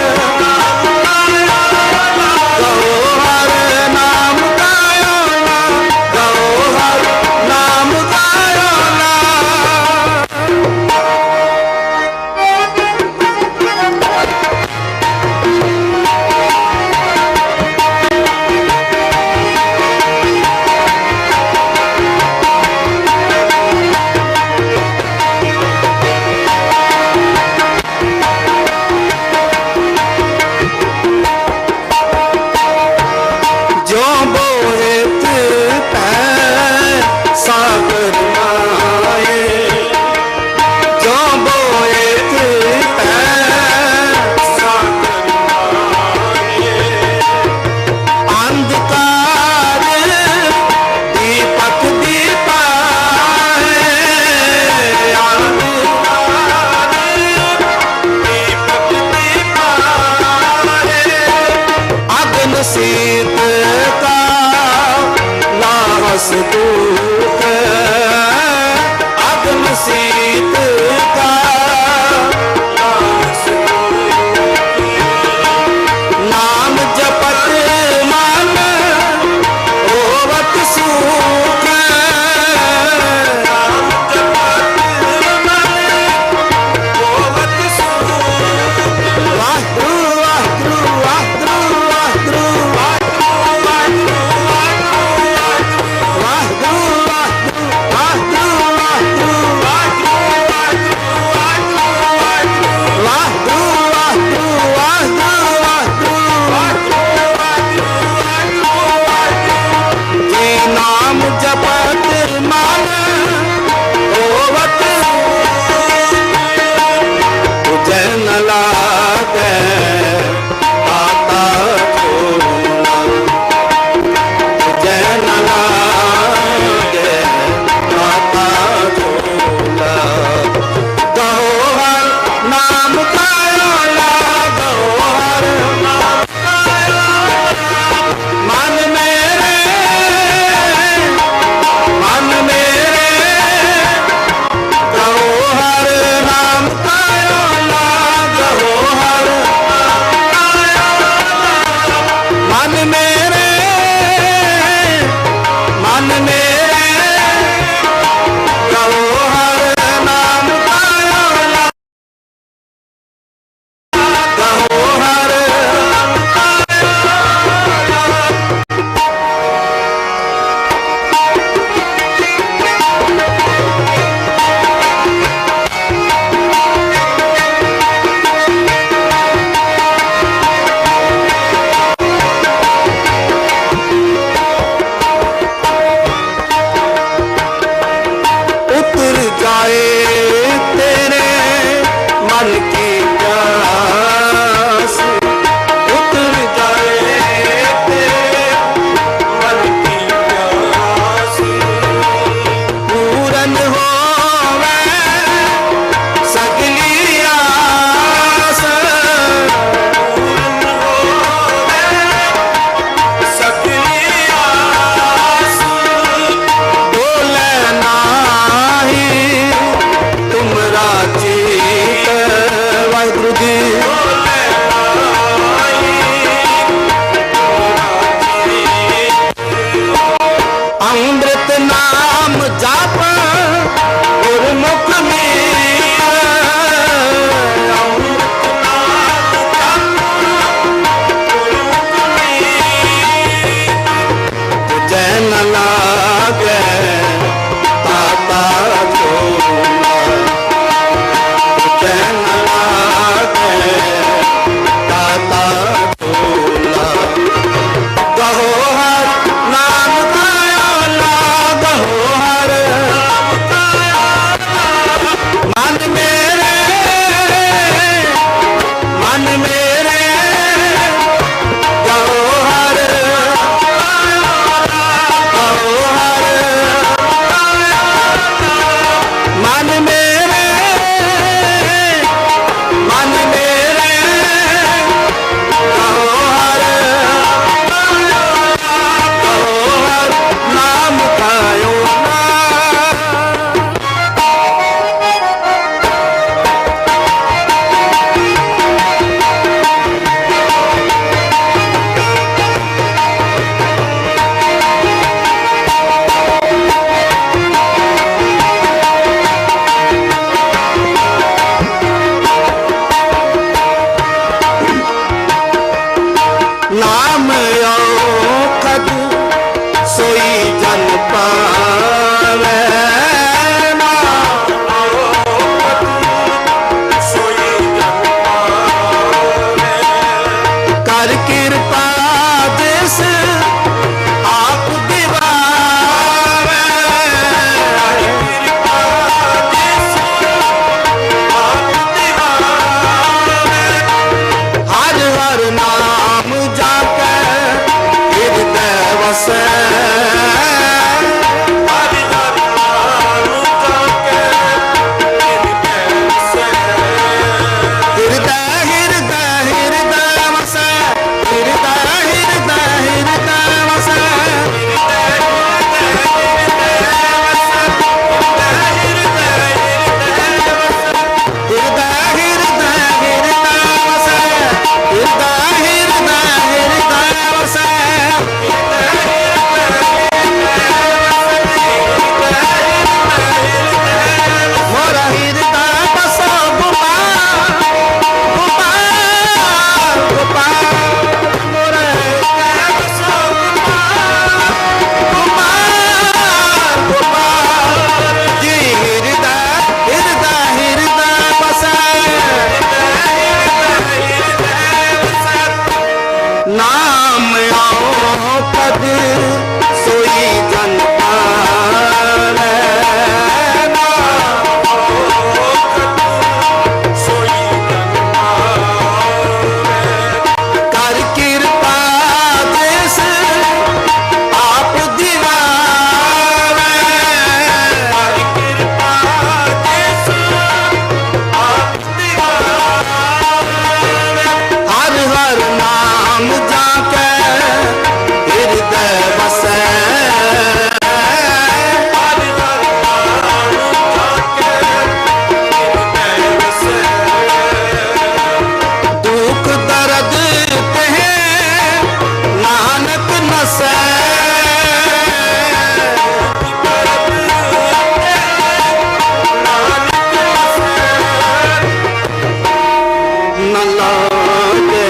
न लागे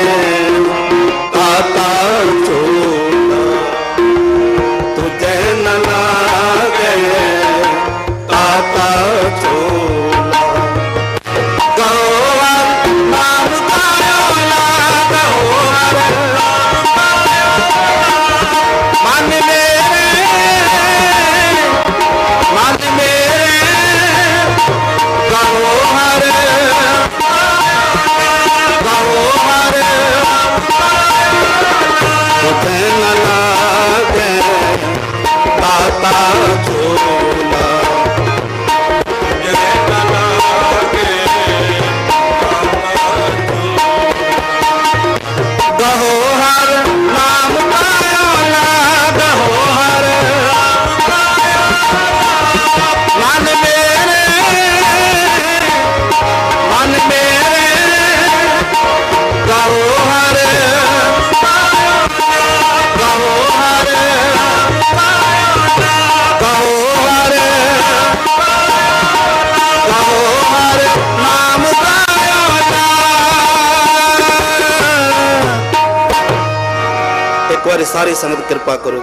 ताता चोला, तुझे न लागे ताता चोला। गौर नाम गायोला, गौर मन मेरे, मन मेरे गौर गौर तुझे न लागे ताता चोला, तुझे न लागे गहोहर नाम गायोला, गहोहर मन मेरे, मन मेरे गहोहर गहोहर गहोहर गहोहर नाम गायोला। एक बार सारी संगत कृपा करो।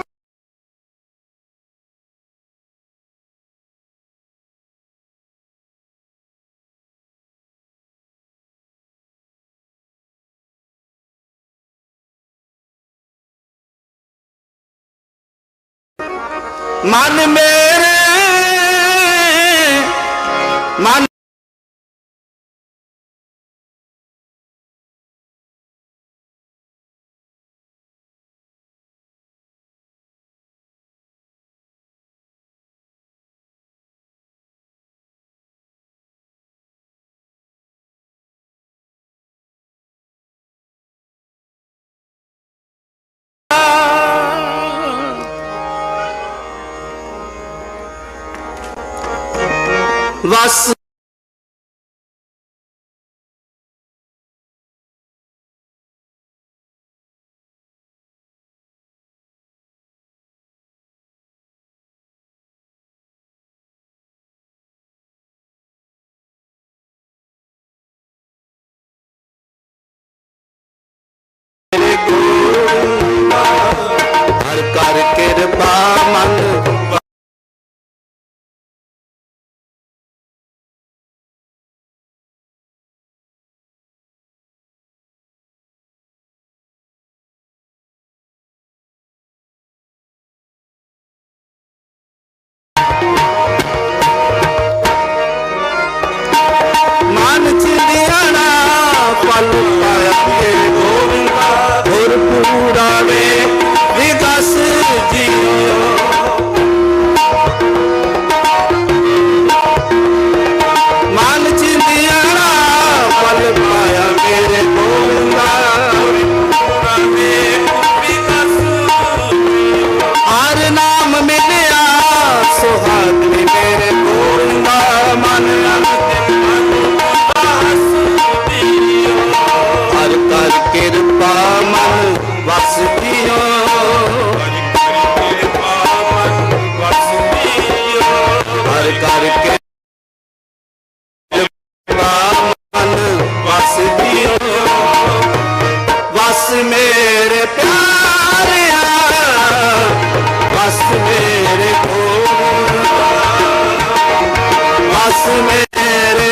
मन मेरे मन वस हर कर कृपा मन मन चिड़ियाना पल पाया के गोविंदा और पूरा में विकास जियो। मन चिड़ियाना पल पाया मेरे गोविंदा पूरा में विकास जियो। हर नाम मिलिया सुहाग मेरे गोविंदा मन हर कर कृपा मन वस दियो, हर कर कृपा मन वस दियो। वस मेरे प्यारे वस मेरे गोविंदा, वस मेरे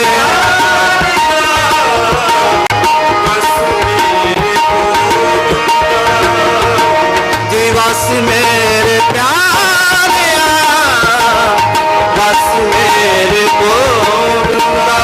बस मेरे प्यारे बस मेरे गोविंदा।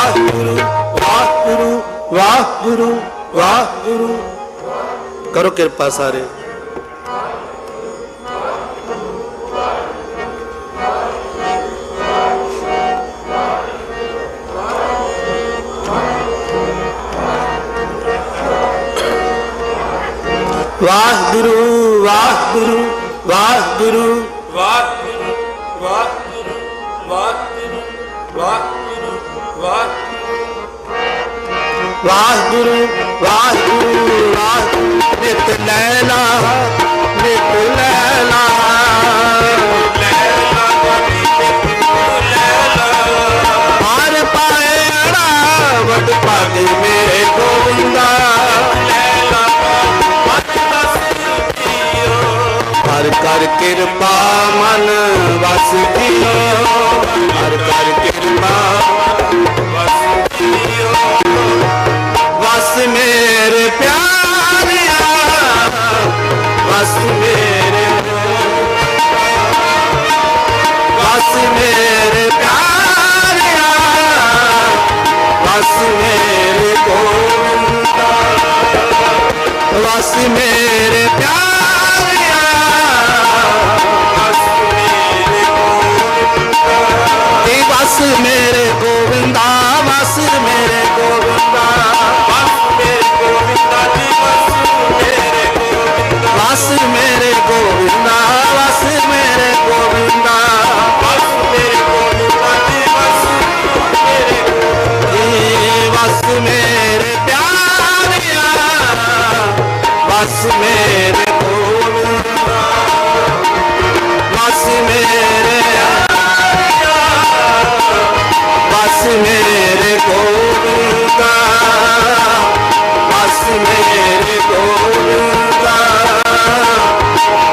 ਵਾਹਿਗੁਰੂ ਵਾਹਿਗੁਰੂ ਵਾਹਿਗੁਰੂ ਵਾਹਿਗੁਰੂ। ਕਰੋ ਕਿਰਪਾ ਸਾਰੇ। ਵਾਹਿਗੁਰੂ ਵਾਹਿਗੁਰੂ ਵਾਹਿਗੁਰੂ ਵਾਹਿਗੁਰੂ ਵਾਹਿਗੁਰੂ ਵਾਹਿਗੁਰੂ ਵਾਹਿਗੁਰੂ ਵਾਹਿਗੁਰੂ ਵਾਹਿਗੁਰੂ ਵਾਹਿਗੁਰੂ। ਨਿਤ ਲੈਲਾ ਨਿਤ ਲੈਲਾ ਹਰ ਪਾਇਣਾ ਵਡ ਭਾਗੇ ਮੇਰੇ ਗੋਵਿੰਦਾ। ਹਰ ਕਰ ਕਿਰਪਾ ਮਨ ਵਸ ਕੀਓ ਹਰ ਕਰ ਕਿਰਪਾ ਵਸ ਕੀਓ। ਵਸ ਮੇਰੇ ਪਿਆਰਿਆ ਵਸ ਮੇਰੇ ਵਸ ਮੇਰੇ ਪਿਆਰਿਆ ਵਸ ਮੇਰੇ ਗੋਵਿੰਦਾ। ਵਸ ਮੇਰੇ ਪਿਆਰਿਆ ਵਸ ਮੇਰੇ ਗੋਵਿੰਦਾ ਵਸ ਮੇਰੇ ਗੋਵਿੰਦਾ ਵਸ ਮੇਰੇ ਗੋਵਿੰਦਾ ਜੀ ਵਸ ਮੇਰੇ ਗੋਵਿੰਦਾ ਵਸ ਮੇਰੇ ਗੋਵਿੰਦਾ ਵਸ ਮੇਰੇ ਗੋਵਿੰਦਾ ਜੀ ਵਸ ਮੇਰੇ ਪਿਆਰਿਆ ਵਸ ਮੇਰੇ ਗੋਵਿੰਦਾ ਵਸ ਮੇਰੇ ਬਸ ਮੇਰੇ ਗੋਵਿੰਦਾ ਬਸ ਮੇਰੇ ਗੋਵਿੰਦਾ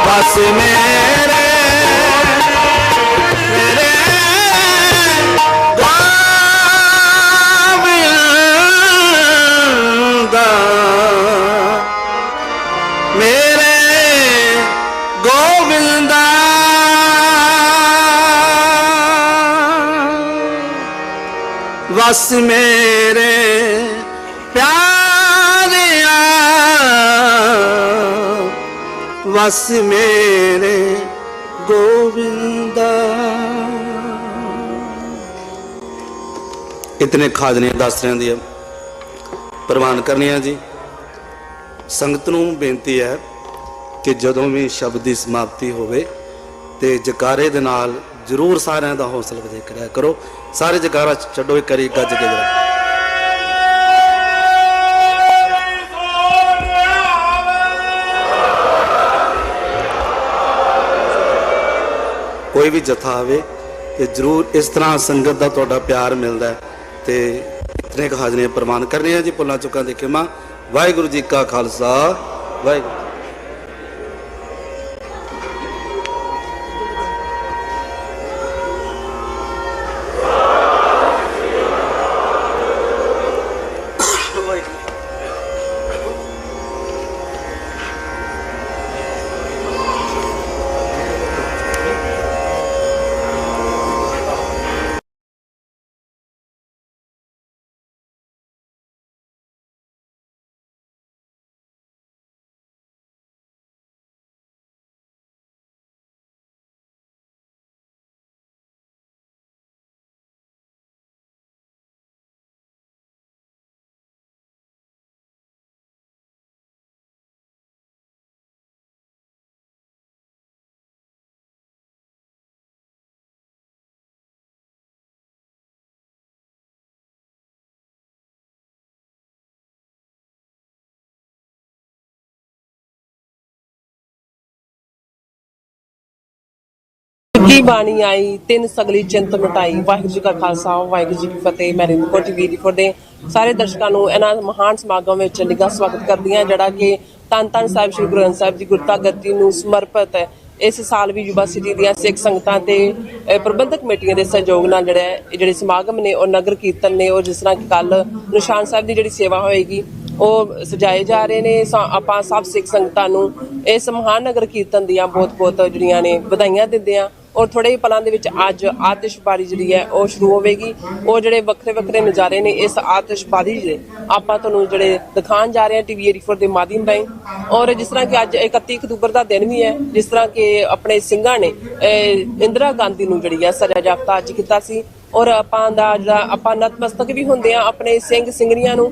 ਬਸ ਮੇਰੇ ਮੇਰੇ ਗੋਵਿੰਦਾ ਮੇਰੇ ਗੋਵਿੰਦਾ। ਵਸ ਮੇਰੇ ਪਿਆਰਿਆ ਵਸ ਮੇਰੇ ਗੋਵਿੰਦਾ। ਇਤਨੇ ਖਾਜਨੀਆਂ ਦਾਸਰਿਆਂ ਦੀਆਂ ਪ੍ਰਵਾਨ ਕਰਨੀਆਂ ਜੀ। ਸੰਗਤ ਨੂੰ ਬੇਨਤੀ ਹੈ ਕਿ ਜਦੋਂ ਵੀ ਸ਼ਬਦ ਦੀ ਸਮਾਪਤੀ ਹੋਵੇ ਤੇ ਜਕਾਰੇ ਦੇ ਨਾਲ ਜ਼ਰੂਰ ਸਾਰਿਆਂ ਦਾ ਹੌਸਲਾ ਵਧੇ ਕਰਿਆ ਕਰੋ। ਸਾਰੇ ਜਕਾਰਾ ਛੱਡੋ ਇੱਕ ਵਾਰੀ ਗੱਜ ਕੇ ਜਰਾ। ਕੋਈ ਵੀ ਜਥਾ ਆਵੇ ਤੇ ਜ਼ਰੂਰ ਇਸ ਤਰ੍ਹਾਂ ਸੰਗਤ ਦਾ ਤੁਹਾਡਾ ਪਿਆਰ ਮਿਲਦਾ ਹੈ ਤੇ ਇਤਨੇ ਕੁ ਹਾਜ਼ਰੀਆਂ ਪ੍ਰਵਾਨ ਕਰਨੀਆਂ ਜੀ। ਭੁੱਲਾਂ ਚੁੱਕਾਂ ਦੀ ਖਿਮਾ। ਵਾਹਿਗੁਰੂ ਜੀ ਕਾ ਖਾਲਸਾ ਵਾਹਿਗੁਰੂ। ਕੀ ਬਾਣੀ ਆਈ ਤਿੰਨ ਸਗਲੀ ਚਿੰਤ ਮਿਟਾਈ। ਵਾਹਿਗੁਰੂ ਜੀ ਕਾ ਖਾਲਸਾ ਵਾਹਿਗੁਰੂ ਜੀ ਕੀ ਫਤਿਹ। ਮੈਂ ਰਿੰਦਰ ਕੌਰ ਟੀਵੀ ਦੇ ਸਾਰੇ ਦਰਸ਼ਕਾਂ ਨੂੰ ਇਹਨਾਂ ਮਹਾਨ ਸਮਾਗਮ ਵਿੱਚ ਨਿੱਘਾ ਸਵਾਗਤ ਕਰਦੀ ਹਾਂ, ਜਿਹੜਾ ਕਿ ਧੰਨ ਧੰਨ ਸਾਹਿਬ ਸ੍ਰੀ ਗੁਰੂ ਗ੍ਰੰਥ ਸਾਹਿਬ ਜੀ ਗੁਰਤਾ ਗੱਦੀ ਨੂੰ ਸਮਰਪਿਤ ਹੈ। ਇਸ ਸਾਲ ਵੀ ਯੁਵਾ ਸਿਟੀ ਦੀਆਂ ਸਿੱਖ ਸੰਗਤਾਂ ਤੇ ਪ੍ਰਬੰਧਕ ਕਮੇਟੀਆਂ ਦੇ ਸਹਿਯੋਗ ਨਾਲ ਜਿਹੜੇ ਸਮਾਗਮ ਨੇ ਉਹ ਨਗਰ ਕੀਰਤਨ ਨੇ, ਉਹ ਜਿਸ ਤਰ੍ਹਾਂ ਕਿ ਕੱਲ ਨਿਸ਼ਾਨ ਸਾਹਿਬ ਦੀ ਜਿਹੜੀ ਸੇਵਾ ਹੋਏਗੀ ਉਹ ਸਜਾਏ ਜਾ ਰਹੇ ਨੇ। ਆਪਾਂ ਸਭ ਸਿੱਖ ਸੰਗਤਾਂ ਨੂੰ ਇਸ ਮਹਾਨ ਨਗਰ ਕੀਰਤਨ ਦੀਆਂ ਬਹੁਤ-ਬਹੁਤ ਜਿਹੜੀਆਂ ਨੇ ਵਧਾਈਆਂ ਦਿੰਦੇ ਹਾਂ। ਔਰ ਥੋੜੇ ਹੀ ਪਲਾਂ ਦੇ ਵਿੱਚ ਅੱਜ ਆਤਿਸ਼ਬਾਜ਼ੀ ਜਿਹੜੀ ਹੈ ਉਹ ਸ਼ੁਰੂ ਹੋਵੇਗੀ। ਉਹ ਜਿਹੜੇ ਵੱਖਰੇ ਵੱਖਰੇ ਨਜ਼ਾਰੇ ਨੇ ਇਸ ਆਤਿਸ਼ਬਾਜ਼ੀ ਦੇ ਆਪਾਂ ਤੁਹਾਨੂੰ ਜਿਹੜੇ ਦਿਖਾਉਣ ਜਾ ਰਹੇ ਹਾਂ ਟੀਵੀ 84 ਦੇ ਮਾਧਿਅਮ ਰਾਹੀਂ। ਔਰ ਜਿਸ ਤਰ੍ਹਾਂ ਕਿ ਅੱਜ 31 ਅਕਤੂਬਰ ਦਾ ਦਿਨ ਵੀ ਹੈ, ਜਿਸ ਤਰ੍ਹਾਂ ਕਿ ਆਪਣੇ ਸਿੰਘਾਂ ਨੇ ਇੰਦਰਾ ਗਾਂਧੀ ਨੂੰ ਜਿਹੜੀ ਹੈ ਸਜ਼ਾ ਯਾਫਤਾ ਅੱਜ ਕੀਤਾ ਸੀ। ਔਰ ਆਪਾਂ ਦਾ ਜਿਹੜਾ ਆਪਾਂ ਨਤਮਸਤਕ ਵੀ ਹੁੰਦੇ ਆ ਆਪਣੇ ਸਿੰਘ ਸਿੰਘਣੀਆਂ ਨੂੰ,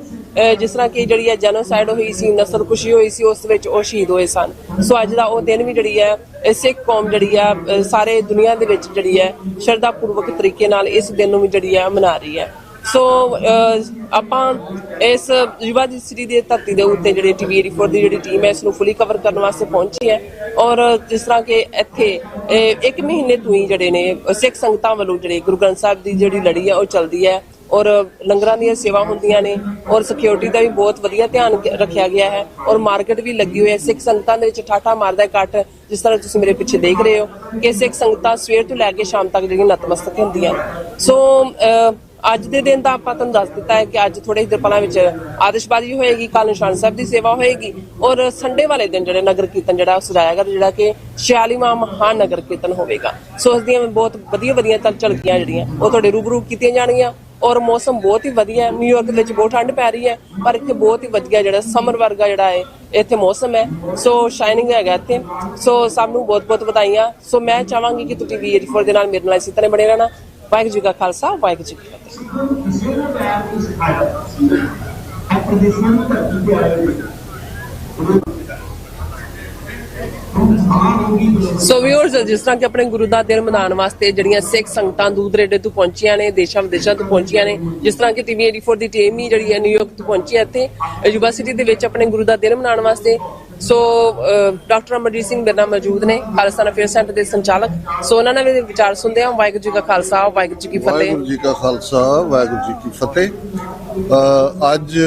ਜਿਸ ਤਰ੍ਹਾਂ ਕਿ ਜਿਹੜੀ ਹੈ ਜੈਨੋਸਾਈਡ ਹੋਈ ਸੀ, ਨਸਲਕੁਸ਼ੀ ਹੋਈ ਸੀ, ਉਸ ਵਿੱਚ ਉਹ ਸ਼ਹੀਦ ਹੋਏ ਸਨ। ਸੋ ਅੱਜ ਦਾ ਉਹ ਦਿਨ ਵੀ ਜਿਹੜੀ ਹੈ ਸਿੱਖ ਕੌਮ ਜਿਹੜੀ ਹੈ ਸਾਰੇ ਦੁਨੀਆ ਦੇ ਵਿੱਚ ਜਿਹੜੀ ਹੈ ਸ਼ਰਧਾ ਪੂਰਵਕ ਤਰੀਕੇ ਨਾਲ ਇਸ ਦਿਨ ਨੂੰ ਵੀ ਜਿਹੜੀ ਹੈ ਮਨਾ ਰਹੀ ਹੈ। ਸੋ ਆਪਾਂ ਇਸ ਯੁਵਾ ਸਿਟੀ ਦੀ ਧਰਤੀ ਦੇ ਉੱਤੇ ਜਿਹੜੀ ਟੀਵੀ 84 ਦੀ ਜਿਹੜੀ ਟੀਮ ਹੈ ਇਸ ਨੂੰ ਫੁੱਲੀ ਕਵਰ ਕਰਨ ਵਾਸਤੇ ਪਹੁੰਚੀ ਹੈ। ਔਰ ਜਿਸ ਤਰ੍ਹਾਂ ਕਿ ਇੱਥੇ 1 ਮਹੀਨੇ ਤੋਂ ਹੀ ਜਿਹੜੇ ਨੇ ਸਿੱਖ ਸੰਗਤਾਂ ਵੱਲੋਂ ਜਿਹੜੇ ਗੁਰੂ ਗ੍ਰੰਥ ਸਾਹਿਬ ਦੀ ਜਿਹੜੀ ਲੜੀ ਹੈ ਉਹ ਚੱਲਦੀ ਹੈ ਔਰ ਲੰਗਰਾਂ ਦੀਆਂ ਸੇਵਾ ਹੁੰਦੀਆਂ ਨੇ ਔਰ ਸਿਕਿਉਰਿਟੀ ਦਾ ਵੀ ਬਹੁਤ ਵਧੀਆ ਧਿਆਨ ਰੱਖਿਆ ਗਿਆ ਹੈ ਔਰ ਮਾਰਕੀਟ ਵੀ ਲੱਗੀ ਹੋਈ ਹੈ। ਸਿੱਖ ਸੰਗਤਾਂ ਦੇ ਵਿੱਚ ਠਾਠਾ ਮਾਰਦਾ ਇਕੱਠ, ਜਿਸ ਤਰ੍ਹਾਂ ਤੁਸੀਂ ਮੇਰੇ ਪਿੱਛੇ ਦੇਖ ਰਹੇ ਹੋ ਕਿ ਸਿੱਖ ਸੰਗਤਾਂ ਸਵੇਰ ਤੋਂ ਲੈ ਕੇ ਸ਼ਾਮ ਤੱਕ ਜਿਹੜੀਆਂ ਨਤਮਸਤਕ ਹੁੰਦੀਆਂ। ਸੋ ਅੱਜ ਦੇ ਦਿਨ ਦਾ ਆਪਾਂ ਤੁਹਾਨੂੰ ਦੱਸ ਦਿੱਤਾ ਹੈ ਕਿ ਅੱਜ ਥੋੜੇ ਹੀ ਪਲਾਂ ਵਿੱਚ ਆਤਿਸ਼ਬਾਜ਼ੀ ਹੋਏਗੀ, ਕੱਲ ਨਿਸ਼ਾਨ ਸਾਹਿਬ ਦੀ ਸੇਵਾ ਹੋਏਗੀ ਔਰ ਸੰਡੇ ਵਾਲੇ ਦਿਨ ਜਿਹੜੇ ਨਗਰ ਕੀਰਤਨ ਜਿਹੜਾ ਸਜਾਇਆ ਗਿਆ, ਜਿਹੜਾ ਕਿ 46ਵਾਂ ਮਹਾਨ ਨਗਰ ਕੀਰਤਨ ਹੋਵੇਗਾ। ਸੋ ਇਸ ਦੀਆਂ ਬਹੁਤ ਵਧੀਆ ਝਲਕੀਆਂ ਜਿਹੜੀਆਂ ਉਹ ਤੁਹਾਡੇ ਰੂਬਰੂ ਕੀਤੀਆਂ ਜਾਣਗੀਆਂ। ਔਰ ਮੌਸਮ ਬਹੁਤ ਹੀ ਵਧੀਆ ਹੈ। ਨਿਊਯਾਰਕ ਵਿੱਚ ਬਹੁਤ ਠੰਡ ਪੈ ਰਹੀ ਹੈ ਪਰ ਇੱਥੇ ਬਹੁਤ ਹੀ ਵਧੀਆ ਜਿਹੜਾ ਸਮਰ ਵਰਗਾ ਜਿਹੜਾ ਹੈ ਇੱਥੇ ਮੌਸਮ ਹੈ। ਸੋ ਸ਼ਾਈਨਿੰਗ ਹੈਗਾ ਇੱਥੇ। ਸੋ ਸਭ ਨੂੰ ਬਹੁਤ ਵਧਾਈਆਂ। ਸੋ ਮੈਂ ਚਾਹਾਂਗੀ ਕਿ ਤੁਸੀਂ ਟੀਵੀ 84 ਦੇ ਨਾਲ ਮੇਰੇ ਨਾਲ ਇਸੇ ਤਰ੍ਹਾਂ ਬਣੇ ਰਹਿਣਾ। ਵਾਹਿਗੁਰੂ ਜੀ ਕਾ ਖਾਲਸਾ, ਵਾਹਿਗੁਰੂ ਜੀ ਕੀ ਫਤਿਹ। ਸੋ ਵਿਊਅਰਸ, ਜਿਸ ਤਰ੍ਹਾਂ ਕਿ ਆਪਣੇ ਗੁਰੂ ਦਾ ਦਿਨ ਮਨਾਉਣ ਵਾਸਤੇ ਜਿਹੜੀਆਂ ਸਿੱਖ ਸੰਗਤਾਂ ਦੂਰ ਦਰੇਡੇ ਤੋਂ ਪਹੁੰਚੀਆਂ ਨੇ, ਦੇਸ਼ਾਂ ਵਿਦੇਸ਼ਾਂ ਤੋਂ ਪਹੁੰਚੀਆਂ ਨੇ, ਜਿਸ ਤਰ੍ਹਾਂ ਕਿ ਟੀਵੀ 84 ਦੀ ਟੀਮ ਹੀ ਜਿਹੜੀ ਹੈ ਨਿਊਯਾਰਕ ਤੋਂ ਪਹੁੰਚੀ ਹੈ ਇੱਥੇ ਯੁਵਾ ਸਿਟੀ ਦੇ ਵਿੱਚ ਆਪਣੇ ਗੁਰੂ ਦਾ ਦਿਨ ਮਨਾਉਣ ਵਾਸਤੇ। ਸੋ ਡਾਕਟਰ ਅਮਰਜੀਤ ਸਿੰਘ ਮੇਰੇ ਨਾਲ ਮੌਜੂਦ ਨੇ, ਖਾਲਿਸਤਾਨ ਅਫੇਅਰ ਸੈਂਟਰ ਦੇ ਸੰਚਾਲਕ। ਸੋ ਉਹਨਾਂ ਨਾਲ ਵੀ ਵਿਚਾਰ ਸੁਣਦੇ ਹਾਂ। ਵਾਹਿਗੁਰੂ ਜੀ ਕਾ ਖਾਲਸਾ, ਵਾਹਿਗੁਰੂ ਜੀ ਕੀ ਫਤਿਹ। ਵਾਹਿਗੁਰੂ ਜੀ ਕਾ ਖਾਲਸਾ, ਵਾਹਿਗੁਰੂ ਜੀ ਕੀ ਫਤਿਹ। ਅੱਜ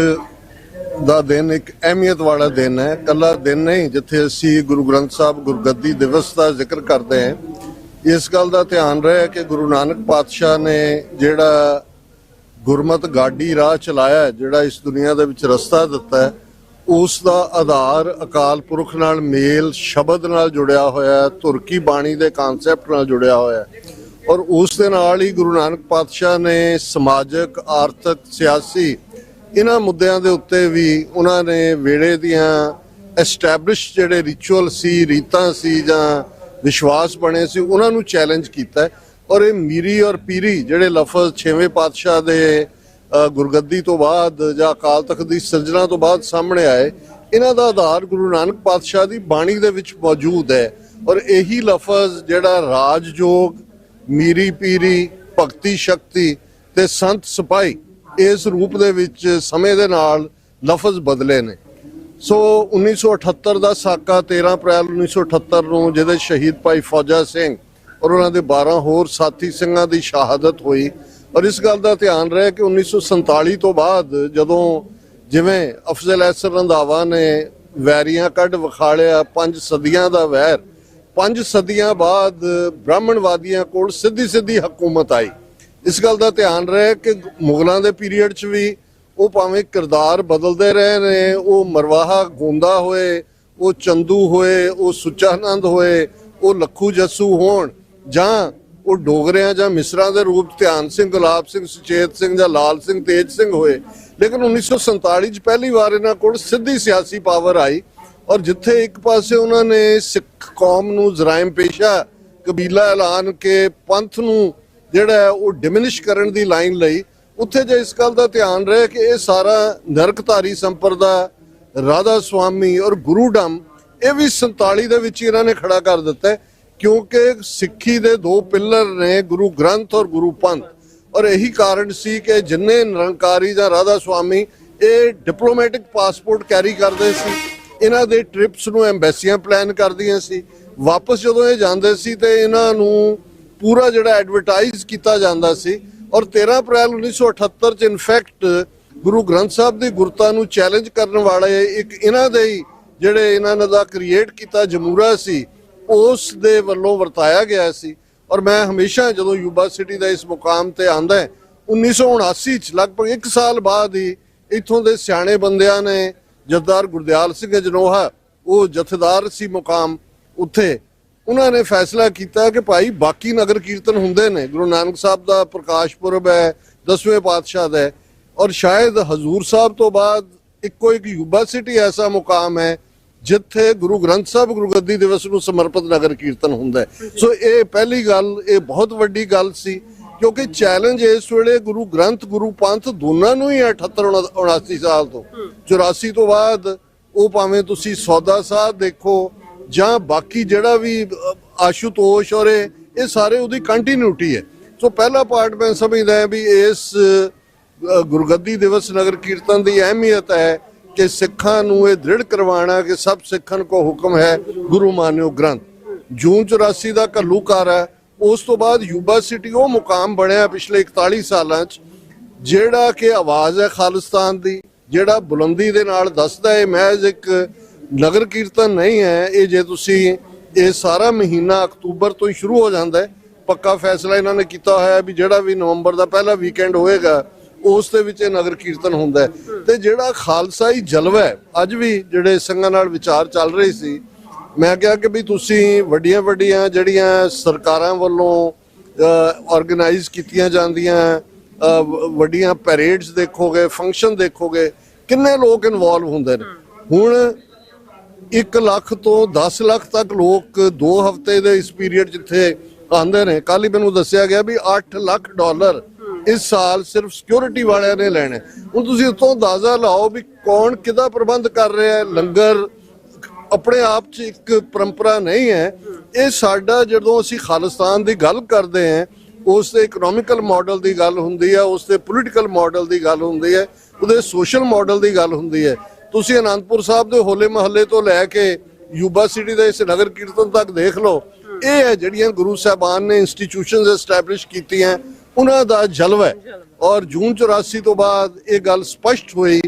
ਦਾ ਦਿਨ ਇੱਕ ਅਹਿਮੀਅਤ ਵਾਲਾ ਦਿਨ ਹੈ। ਕੱਲਾ ਦਿਨ ਨਹੀਂ ਜਿੱਥੇ ਅਸੀਂ ਗੁਰੂ ਗ੍ਰੰਥ ਸਾਹਿਬ ਗੁਰਗੱਦੀ ਦਿਵਸ ਦਾ ਜ਼ਿਕਰ ਕਰਦੇ ਹਾਂ। ਇਸ ਗੱਲ ਦਾ ਧਿਆਨ ਰਹੇ ਕਿ ਗੁਰੂ ਨਾਨਕ ਪਾਤਸ਼ਾਹ ਨੇ ਜਿਹੜਾ ਗੁਰਮਤ ਗਾਡੀ ਰਾਹ ਚਲਾਇਆ, ਜਿਹੜਾ ਇਸ ਦੁਨੀਆ ਦੇ ਵਿੱਚ ਰਸਤਾ ਦਿੱਤਾ ਹੈ, ਉਸ ਦਾ ਆਧਾਰ ਅਕਾਲ ਪੁਰਖ ਨਾਲ ਮੇਲ, ਸ਼ਬਦ ਨਾਲ ਜੁੜਿਆ ਹੋਇਆ ਹੈ, ਧੁਰ ਕੀ ਬਾਣੀ ਦੇ ਕਨਸੈਪਟ ਨਾਲ ਜੁੜਿਆ ਹੋਇਆ ਹੈ। ਔਰ ਉਸ ਦੇ ਨਾਲ ਹੀ ਗੁਰੂ ਨਾਨਕ ਪਾਤਸ਼ਾਹ ਨੇ ਸਮਾਜਿਕ, ਆਰਥਿਕ, ਸਿਆਸੀ ਇਹਨਾਂ ਮੁੱਦਿਆਂ ਦੇ ਉੱਤੇ ਵੀ ਉਹਨਾਂ ਨੇ ਵੇੜੇ ਦੀਆਂ ਐਸਟੈਬਲਿਸ਼ ਜਿਹੜੇ ਰਿਚੁਅਲ ਸੀ, ਰੀਤਾਂ ਸੀ ਜਾਂ ਵਿਸ਼ਵਾਸ ਬਣੇ ਸੀ, ਉਹਨਾਂ ਨੂੰ ਚੈਲੰਜ ਕੀਤਾ। ਔਰ ਇਹ ਮੀਰੀ ਔਰ ਪੀਰੀ ਜਿਹੜੇ ਲਫ਼ਜ਼ 6ਵੇਂ ਪਾਤਸ਼ਾਹ ਦੇ ਗੁਰਗੱਦੀ ਤੋਂ ਬਾਅਦ ਜਾਂ ਅਕਾਲ ਤਖਤ ਦੀ ਸਿਰਜਣਾ ਤੋਂ ਬਾਅਦ ਸਾਹਮਣੇ ਆਏ, ਇਹਨਾਂ ਦਾ ਆਧਾਰ ਗੁਰੂ ਨਾਨਕ ਪਾਤਸ਼ਾਹ ਦੀ ਬਾਣੀ ਦੇ ਵਿੱਚ ਮੌਜੂਦ ਹੈ। ਔਰ ਇਹੀ ਲਫ਼ਜ਼ ਜਿਹੜਾ ਰਾਜਯੋਗ, ਮੀਰੀ ਪੀਰੀ, ਭਗਤੀ ਸ਼ਕਤੀ ਤੇ ਸੰਤ ਸਿਪਾਹੀ, ਇਸ ਰੂਪ ਦੇ ਵਿੱਚ ਸਮੇਂ ਦੇ ਨਾਲ ਲਫ਼ਜ਼ ਬਦਲੇ ਨੇ। ਸੋ 1978 ਦਾ ਸਾਕਾ 13 ਅਪ੍ਰੈਲ 1978 ਨੂੰ ਜਿਹਦੇ ਸ਼ਹੀਦ ਭਾਈ ਫੌਜਾ ਸਿੰਘ ਔਰ ਉਹਨਾਂ ਦੇ 12 ਹੋਰ ਸਾਥੀ ਸਿੰਘਾਂ ਦੀ ਸ਼ਹਾਦਤ ਹੋਈ। ਔਰ ਇਸ ਗੱਲ ਦਾ ਧਿਆਨ ਰਹੇ ਕਿ 1947 ਤੋਂ ਬਾਅਦ ਜਦੋਂ ਜਿਵੇਂ ਅਫਜ਼ਲ ਐਸਰ ਰੰਧਾਵਾ ਨੇ ਵੈਰੀਆਂ ਕੱਢ ਵਿਖਾਲਿਆ, 5 ਸਦੀਆਂ ਦਾ ਵੈਰ, 5 ਸਦੀਆਂ ਬਾਅਦ ਬ੍ਰਾਹਮਣਵਾਦੀਆਂ ਕੋਲ ਸਿੱਧੀ ਹਕੂਮਤ ਆਈ। ਇਸ ਗੱਲ ਦਾ ਧਿਆਨ ਰਹੇ ਕਿ ਮੁਗਲਾਂ ਦੇ ਪੀਰੀਅਡ 'ਚ ਵੀ ਉਹ ਭਾਵੇਂ ਕਿਰਦਾਰ ਬਦਲਦੇ ਰਹੇ ਨੇ, ਉਹ ਮਰਵਾਹਾ ਗੋਂਦਾ ਹੋਏ, ਉਹ ਚੰਦੂ ਹੋਏ, ਉਹ ਸੁੱਚਾਨੰਦ ਹੋਏ, ਉਹ ਲੱਖੂ ਜੱਸੂ ਹੋਣ, ਜਾਂ ਉਹ ਡੋਗਰਿਆਂ ਜਾਂ ਮਿਸਰਾਂ ਦੇ ਰੂਪ ਧਿਆਨ ਸਿੰਘ, ਗੁਲਾਬ ਸਿੰਘ, ਸੁਚੇਤ ਸਿੰਘ ਜਾਂ ਲਾਲ ਸਿੰਘ, ਤੇਜ ਸਿੰਘ ਹੋਏ। ਲੇਕਿਨ 1947 'ਚ ਪਹਿਲੀ ਵਾਰ ਇਹਨਾਂ ਕੋਲ ਸਿੱਧੀ ਸਿਆਸੀ ਪਾਵਰ ਆਈ। ਔਰ ਜਿੱਥੇ ਇੱਕ ਪਾਸੇ ਉਹਨਾਂ ਨੇ ਸਿੱਖ ਕੌਮ ਨੂੰ ਜਰਾਇਮ ਪੇਸ਼ਾ ਕਬੀਲਾ ਐਲਾਨ ਕੇ ਪੰਥ ਨੂੰ ਜਿਹੜਾ ਉਹ ਡਿਮਿਨਿਸ਼ ਕਰਨ ਦੀ ਲਾਈਨ ਲਈ, ਉੱਥੇ ਜੇ ਇਸ ਗੱਲ ਦਾ ਧਿਆਨ ਰਹੇ ਕਿ ਇਹ ਸਾਰਾ ਨਰਕਧਾਰੀ ਸੰਪਰਦਾ, ਰਾਧਾ ਸੁਆਮੀ ਔਰ ਗੁਰੂਡਮ, ਇਹ ਵੀ 47 ਦੇ ਵਿੱਚ ਇਹਨਾਂ ਨੇ ਖੜਾ ਕਰ ਦਿੱਤਾ। ਕਿਉਂਕਿ ਸਿੱਖੀ ਦੇ 2 ਪਿੱਲਰ ਨੇ, ਗੁਰੂ ਗ੍ਰੰਥ ਔਰ ਗੁਰੂ ਪੰਥ। ਔਰ ਇਹੀ ਕਾਰਨ ਸੀ ਕਿ ਜਿੰਨੇ ਨਿਰੰਕਾਰੀ ਜਾਂ ਰਾਧਾ ਸੁਆਮੀ ਇਹ ਡਿਪਲੋਮੈਟਿਕ ਪਾਸਪੋਰਟ ਕੈਰੀ ਕਰਦੇ ਸੀ, ਇਹਨਾਂ ਦੇ ਟ੍ਰਿਪਸ ਨੂੰ ਐਮਬੈਸੀਆਂ ਪਲਾਨ ਕਰਦੀਆਂ ਸੀ। ਵਾਪਸ ਜਦੋਂ ਇਹ ਜਾਂਦੇ ਸੀ ਤੇ ਇਹਨਾਂ ਨੂੰ ਪੂਰਾ ਜਿਹੜਾ ਐਡਵਰਟਾਈਜ਼ ਕੀਤਾ ਜਾਂਦਾ ਸੀ। ਔਰ 13 ਅਪ੍ਰੈਲ 1978 'ਚ ਇਨਫੈਕਟ ਗੁਰੂ ਗ੍ਰੰਥ ਸਾਹਿਬ ਦੀ ਗੁਰਤਾ ਨੂੰ ਚੈਲੰਜ ਕਰਨ ਵਾਲੇ ਇੱਕ ਇਹਨਾਂ ਦੇ ਹੀ ਜਿਹੜੇ ਇਹਨਾਂ ਨੇ ਦਾ ਕ੍ਰੀਏਟ ਕੀਤਾ ਜਮੂਰਾ ਸੀ, ਉਸ ਦੇ ਵੱਲੋਂ ਵਰਤਾਇਆ ਗਿਆ ਸੀ। ਔਰ ਮੈਂ ਹਮੇਸ਼ਾ ਜਦੋਂ ਯੂਬਾ ਸਿਟੀ ਦਾ ਇਸ ਮੁਕਾਮ ਤੇ ਆਂਦਾ 1979 'ਚ ਲਗਭਗ 1 ਸਾਲ ਬਾਅਦ ਹੀ ਇੱਥੋਂ ਦੇ ਸਿਆਣੇ ਬੰਦਿਆਂ ਨੇ, ਜਥੇਦਾਰ ਗੁਰਦਿਆਲ ਸਿੰਘ ਜਨੋਹਾ ਉਹ ਜਥੇਦਾਰ ਸੀ ਮੁਕਾਮ ਉੱਥੇ, ਉਹਨਾਂ ਨੇ ਫੈਸਲਾ ਕੀਤਾ ਕਿ ਭਾਈ ਬਾਕੀ ਨਗਰ ਕੀਰਤਨ ਹੁੰਦੇ ਨੇ, ਗੁਰੂ ਨਾਨਕ ਸਾਹਿਬ ਦਾ ਪ੍ਰਕਾਸ਼ ਪੁਰਬ ਹੈ, 10ਵੇਂ ਪਾਤਸ਼ਾਹ ਦਾ ਹੈ, ਔਰ ਸ਼ਾਇਦ ਹਜ਼ੂਰ ਸਾਹਿਬ ਤੋਂ ਬਾਅਦ ਇੱਕੋ ਇੱਕ ਯੂਬਾ ਸਿਟੀ ਐਸਾ ਮੁਕਾਮ ਹੈ ਜਿੱਥੇ ਗੁਰੂ ਗ੍ਰੰਥ ਸਾਹਿਬ ਗੁਰਗੱਦੀ ਦਿਵਸ ਨੂੰ ਸਮਰਪਿਤ ਨਗਰ ਕੀਰਤਨ ਹੁੰਦਾ ਹੈ। ਸੋ ਇਹ ਪਹਿਲੀ ਗੱਲ, ਇਹ ਬਹੁਤ ਵੱਡੀ ਗੱਲ ਸੀ, ਕਿਉਂਕਿ ਚੈਲੰਜ ਇਸ ਵੇਲੇ ਗੁਰੂ ਗ੍ਰੰਥ ਗੁਰੂ ਪੰਥ ਦੋਨਾਂ ਨੂੰ ਹੀ 78 79 ਸਾਲ ਤੋਂ 84 ਤੋਂ ਬਾਅਦ, ਉਹ ਭਾਵੇਂ ਤੁਸੀਂ ਸੌਦਾ ਸਾਹਿਬ ਦੇਖੋ ਜਾਂ ਬਾਕੀ ਜਿਹੜਾ ਵੀ ਆਸ਼ੂਤੋਸ਼ ਔਰ ਇਹ ਸਾਰੇ ਉਹਦੀ ਕੰਟੀਨਿਊਟੀ ਹੈ। ਸੋ ਪਹਿਲਾ ਪਾਰਟ ਮੈਂ ਸਮਝਦਾ ਹੈ ਵੀ ਇਸ ਗੁਰਗੱਦੀ ਦਿਵਸ ਨਗਰ ਕੀਰਤਨ ਦੀ ਅਹਿਮੀਅਤ ਹੈ ਕਿ ਸਿੱਖਾਂ ਨੂੰ ਇਹ ਦ੍ਰਿੜ ਕਰਵਾਉਣਾ ਕਿ ਸਭ ਸਿੱਖਣ ਕੋ ਹੁਕਮ ਹੈ ਗੁਰੂ ਮਾਨਿਓ ਗ੍ਰੰਥ। ਜੂਨ 84 ਦਾ ਘੱਲੂਘਾਰਾ ਹੈ, ਉਸ ਤੋਂ ਬਾਅਦ ਯੂਬਾ ਸਿਟੀ ਉਹ ਮੁਕਾਮ ਬਣਿਆ ਪਿਛਲੇ 41 ਸਾਲਾਂ 'ਚ ਜਿਹੜਾ ਕਿ ਆਵਾਜ਼ ਹੈ ਖਾਲਿਸਤਾਨ ਦੀ, ਜਿਹੜਾ ਬੁਲੰਦੀ ਦੇ ਨਾਲ ਦੱਸਦਾ ਹੈ ਮਹਿਜ਼ ਇੱਕ ਨਗਰ ਕੀਰਤਨ ਨਹੀਂ ਹੈ। ਇਹ ਜੇ ਤੁਸੀਂ ਇਹ ਸਾਰਾ ਮਹੀਨਾ ਅਕਤੂਬਰ ਤੋਂ ਹੀ ਸ਼ੁਰੂ ਹੋ ਜਾਂਦਾ ਹੈ, ਪੱਕਾ ਫੈਸਲਾ ਇਹਨਾਂ ਨੇ ਕੀਤਾ ਹੋਇਆ ਵੀ ਜਿਹੜਾ ਵੀ ਨਵੰਬਰ ਦਾ ਪਹਿਲਾ ਵੀਕਐਂਡ ਹੋਏਗਾ ਉਸ ਦੇ ਵਿੱਚ ਇਹ ਨਗਰ ਕੀਰਤਨ ਹੁੰਦਾ ਹੈ। ਤੇ ਜਿਹੜਾ ਖਾਲਸਾਈ ਜਲਵਾ ਹੈ, ਅੱਜ ਵੀ ਜਿਹੜੇ ਸੰਗਤਾਂ ਨਾਲ ਵਿਚਾਰ ਚੱਲ ਰਹੀ ਸੀ, ਮੈਂ ਕਿਹਾ ਕਿ ਵੀ ਤੁਸੀਂ ਵੱਡੀਆਂ ਵੱਡੀਆਂ ਜਿਹੜੀਆਂ ਸਰਕਾਰਾਂ ਵੱਲੋਂ ਆਰਗੇਨਾਈਜ਼ ਕੀਤੀਆਂ ਜਾਂਦੀਆਂ ਵੱਡੀਆਂ ਪੈਰੇਡਸ ਦੇਖੋਗੇ, ਫੰਕਸ਼ਨ ਦੇਖੋਗੇ, ਕਿੰਨੇ ਲੋਕ ਇਨਵੋਲਵ ਹੁੰਦੇ ਨੇ। ਹੁਣ 1 ਲੱਖ ਤੋਂ 10 ਲੱਖ ਤੱਕ ਲੋਕ 2 ਹਫ਼ਤੇ ਦੇ ਇਸ ਪੀਰੀਅਡ ਜਿੱਥੇ ਆਉਂਦੇ ਨੇ। ਕੱਲ ਹੀ ਮੈਨੂੰ ਦੱਸਿਆ ਗਿਆ ਵੀ $8 ਲੱਖ ਇਸ ਸਾਲ ਸਿਰਫ ਸਿਕਿਉਰਿਟੀ ਵਾਲਿਆਂ ਨੇ ਲੈਣੇ। ਹੁਣ ਤੁਸੀਂ ਉਤੋਂ ਅੰਦਾਜ਼ਾ ਲਾਓ ਵੀ ਕੌਣ ਕਿਹਦਾ ਪ੍ਰਬੰਧ ਕਰ ਰਿਹਾ ਹੈ। ਲੰਗਰ ਆਪਣੇ ਆਪ 'ਚ ਇੱਕ ਪਰੰਪਰਾ ਨਹੀਂ ਹੈ। ਇਹ ਸਾਡਾ ਜਦੋਂ ਅਸੀਂ ਖਾਲਿਸਤਾਨ ਦੀ ਗੱਲ ਕਰਦੇ ਹਾਂ, ਉਸ ਦੇ ਇਕਨੋਮਿਕਲ ਮਾਡਲ ਦੀ ਗੱਲ ਹੁੰਦੀ ਹੈ, ਉਸ ਦੇ ਪੋਲੀਟੀਕਲ ਮਾਡਲ ਦੀ ਗੱਲ ਹੁੰਦੀ ਹੈ, ਉਹਦੇ ਸੋਸ਼ਲ ਮਾਡਲ ਦੀ ਗੱਲ ਹੁੰਦੀ ਹੈ। ਤੁਸੀਂ ਅਨੰਦਪੁਰ ਸਾਹਿਬ ਦੇ ਹੋਲੇ ਮਹੱਲੇ ਤੋਂ ਲੈ ਕੇ ਯੂਬਾ ਸਿਟੀ ਦੇ ਇਸ ਨਗਰ ਕੀਰਤਨ ਤੱਕ ਦੇਖ ਲਓ, ਇਹ ਹੈ ਜਿਹੜੀਆਂ ਗੁਰੂ ਸਾਹਿਬਾਨ ਨੇ ਇੰਸਟੀਟਿਊਸ਼ਨਸ ਐਸਟੈਬਲਿਸ਼ ਕੀਤੀਆਂ, ਉਹਨਾਂ ਦਾ ਜਲਵਾ ਹੈ। ਔਰ ਜੂਨ 84 ਤੋਂ ਬਾਅਦ ਇਹ ਗੱਲ ਸਪਸ਼ਟ ਹੋਈ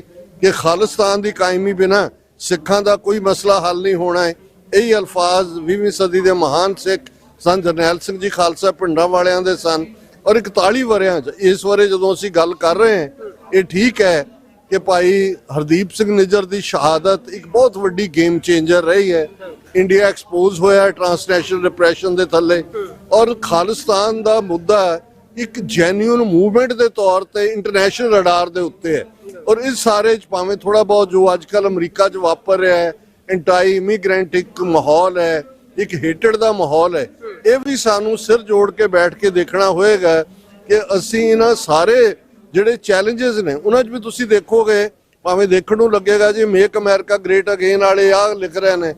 ਕਿ ਖਾਲਿਸਤਾਨ ਦੀ ਕਾਇਮੀ ਬਿਨਾਂ ਸਿੱਖਾਂ ਦਾ ਕੋਈ ਮਸਲਾ ਹੱਲ ਨਹੀਂ ਹੋਣਾ ਹੈ। ਇਹੀ ਅਲਫਾਜ਼ 20ਵੀਂ ਸਦੀ ਦੇ ਮਹਾਨ ਸਿੱਖ ਸੰਤ ਜਰਨੈਲ ਸਿੰਘ ਜੀ ਖਾਲਸਾ ਪਿੰਡਾਂ ਵਾਲਿਆਂ ਦੇ ਸਨ। ਔਰ 41 ਵਰਿਆਂ 'ਚ ਇਸ ਬਾਰੇ ਜਦੋਂ ਅਸੀਂ ਗੱਲ ਕਰ ਰਹੇ ਹਾਂ, ਇਹ ਠੀਕ ਹੈ ਕਿ ਭਾਈ ਹਰਦੀਪ ਸਿੰਘ ਨਿੱਜਰ ਦੀ ਸ਼ਹਾਦਤ ਇੱਕ ਬਹੁਤ ਵੱਡੀ ਗੇਮ ਚੇਂਜਰ ਰਹੀ ਹੈ। ਇੰਡੀਆ ਐਕਸਪੋਜ਼ ਹੋਇਆ ਟ੍ਰਾਂਸਨੈਸ਼ਨਲ ਰਿਪਰੈਸ਼ਨ ਦੇ ਥੱਲੇ, ਔਰ ਖਾਲਿਸਤਾਨ ਦਾ ਮੁੱਦਾ ਇੱਕ ਜੈਨੂਇਨ ਮੂਵਮੈਂਟ ਦੇ ਤੌਰ ਤੇ ਇੰਟਰਨੈਸ਼ਨਲ ਰਡਾਰ ਦੇ ਉੱਤੇ ਹੈ। ਔਰ ਇਸ ਸਾਰੇ 'ਚ ਭਾਵੇਂ ਥੋੜਾ ਬਹੁਤ ਜੋ ਅੱਜ ਕੱਲ ਅਮਰੀਕਾ 'ਚ ਵਾਪਰ ਰਿਹਾ ਹੈ, ਐਂਟਾਈ ਇਮੀਗ੍ਰੈਂਟਿਕ ਮਾਹੌਲ ਹੈ, ਇੱਕ ਹੇਟਡ ਦਾ ਮਾਹੌਲ ਹੈ, ਇਹ ਵੀ ਸਾਨੂੰ ਸਿਰ ਜੋੜ ਕੇ ਬੈਠ ਕੇ ਦੇਖਣਾ ਹੋਏਗਾ ਕਿ ਅਸੀਂ ਇਹਨਾਂ ਸਾਰੇ ਜਿਹੜੇ ਚੈਲੰਜਸ ਨੇ ਉਹਨਾਂ 'ਚ ਵੀ ਤੁਸੀਂ ਦੇਖੋਗੇ, ਭਾਵੇਂ ਦੇਖਣ ਨੂੰ ਲੱਗੇਗਾ ਜੀ ਮੇਕ ਅਮਰੀਕਾ ਗ੍ਰੇਟ ਅਗੇਨ ਵਾਲੇ ਆਹ ਲਿਖ ਰਹੇ ਨੇ,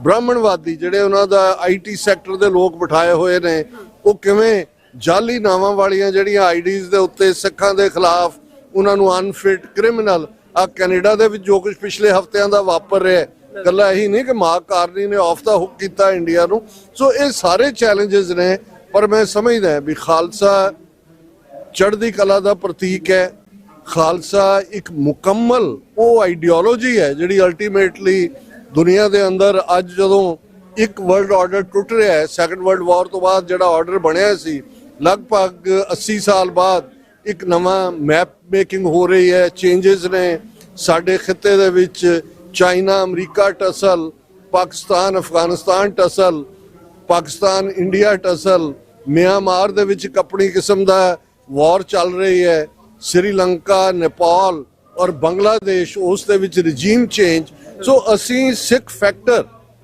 ਬ੍ਰਾਹਮਣਵਾਦੀ ਜਿਹੜੇ ਉਹਨਾਂ ਦਾ IT ਸੈਕਟਰ ਦੇ ਲੋਕ ਬਿਠਾਏ ਹੋਏ ਨੇ, ਉਹ ਕਿਵੇਂ ਜਾਲੀ ਨਾਵਾਂ ਵਾਲੀਆਂ ਜਿਹੜੀਆਂ ਆਈਡੀਜ਼ ਦੇ ਉੱਤੇ ਸਿੱਖਾਂ ਦੇ ਖਿਲਾਫ ਉਹਨਾਂ ਨੂੰ ਅਨਫਿਟ ਕ੍ਰਿਮੀਨਲ, ਆ ਕੈਨੇਡਾ ਦੇ ਵਿੱਚ ਜੋ ਕੁਝ ਪਿਛਲੇ ਹਫ਼ਤਿਆਂ ਦਾ ਵਾਪਰ ਰਿਹਾ, ਗੱਲਾਂ ਇਹੀ ਨਹੀਂ ਕਿ ਮਾਰਕ ਕਾਰਨੀ ਨੇ ਆਫ ਦਾ ਹੁੱਕ ਕੀਤਾ ਇੰਡੀਆ ਨੂੰ। ਸੋ ਇਹ ਸਾਰੇ ਚੈਲੰਜਸ ਨੇ, ਪਰ ਮੈਂ ਸਮਝਦਾ ਵੀ ਖਾਲਸਾ ਚੜ੍ਹਦੀ ਕਲਾ ਦਾ ਪ੍ਰਤੀਕ ਹੈ। ਖਾਲਸਾ ਇੱਕ ਮੁਕੰਮਲ ਉਹ ਆਈਡੀਓਲੋਜੀ ਹੈ ਜਿਹੜੀ ਅਲਟੀਮੇਟਲੀ ਦੁਨੀਆ ਦੇ ਅੰਦਰ ਅੱਜ ਜਦੋਂ ਇੱਕ ਵਰਲਡ ਆਰਡਰ ਟੁੱਟ ਰਿਹਾ ਹੈ, ਸੈਕੰਡ ਵਰਲਡ ਵਾਰ ਤੋਂ ਬਾਅਦ ਜਿਹੜਾ ਆਰਡਰ ਬਣਿਆ ਸੀ, ਲਗਭਗ 80 ਸਾਲ ਬਾਅਦ ਇੱਕ ਨਵਾਂ ਮੈਪ ਮੇਕਿੰਗ ਹੋ ਰਹੀ ਹੈ। ਚੇਂਜਸ ਨੇ ਸਾਡੇ ਖਿੱਤੇ ਦੇ ਵਿੱਚ, China America tassel, Pakistan Afghanistan tassel, Pakistan India tassel, Myanmar ਦੇ ਵਿੱਚ ਇੱਕ ਆਪਣੀ ਕਿਸਮ ਦਾ ਵਾਰ ਚੱਲ ਰਹੀ ਹੈ, ਸ੍ਰੀਲੰਕਾ, ਨੇਪਾਲ ਔਰ ਬੰਗਲਾਦੇਸ਼, ਉਸ ਦੇ ਵਿੱਚ ਰਜੀਮ ਚੇਂਜ। ਸੋ ਅਸੀਂ ਸਿੱਖ ਫੈਕਟਰ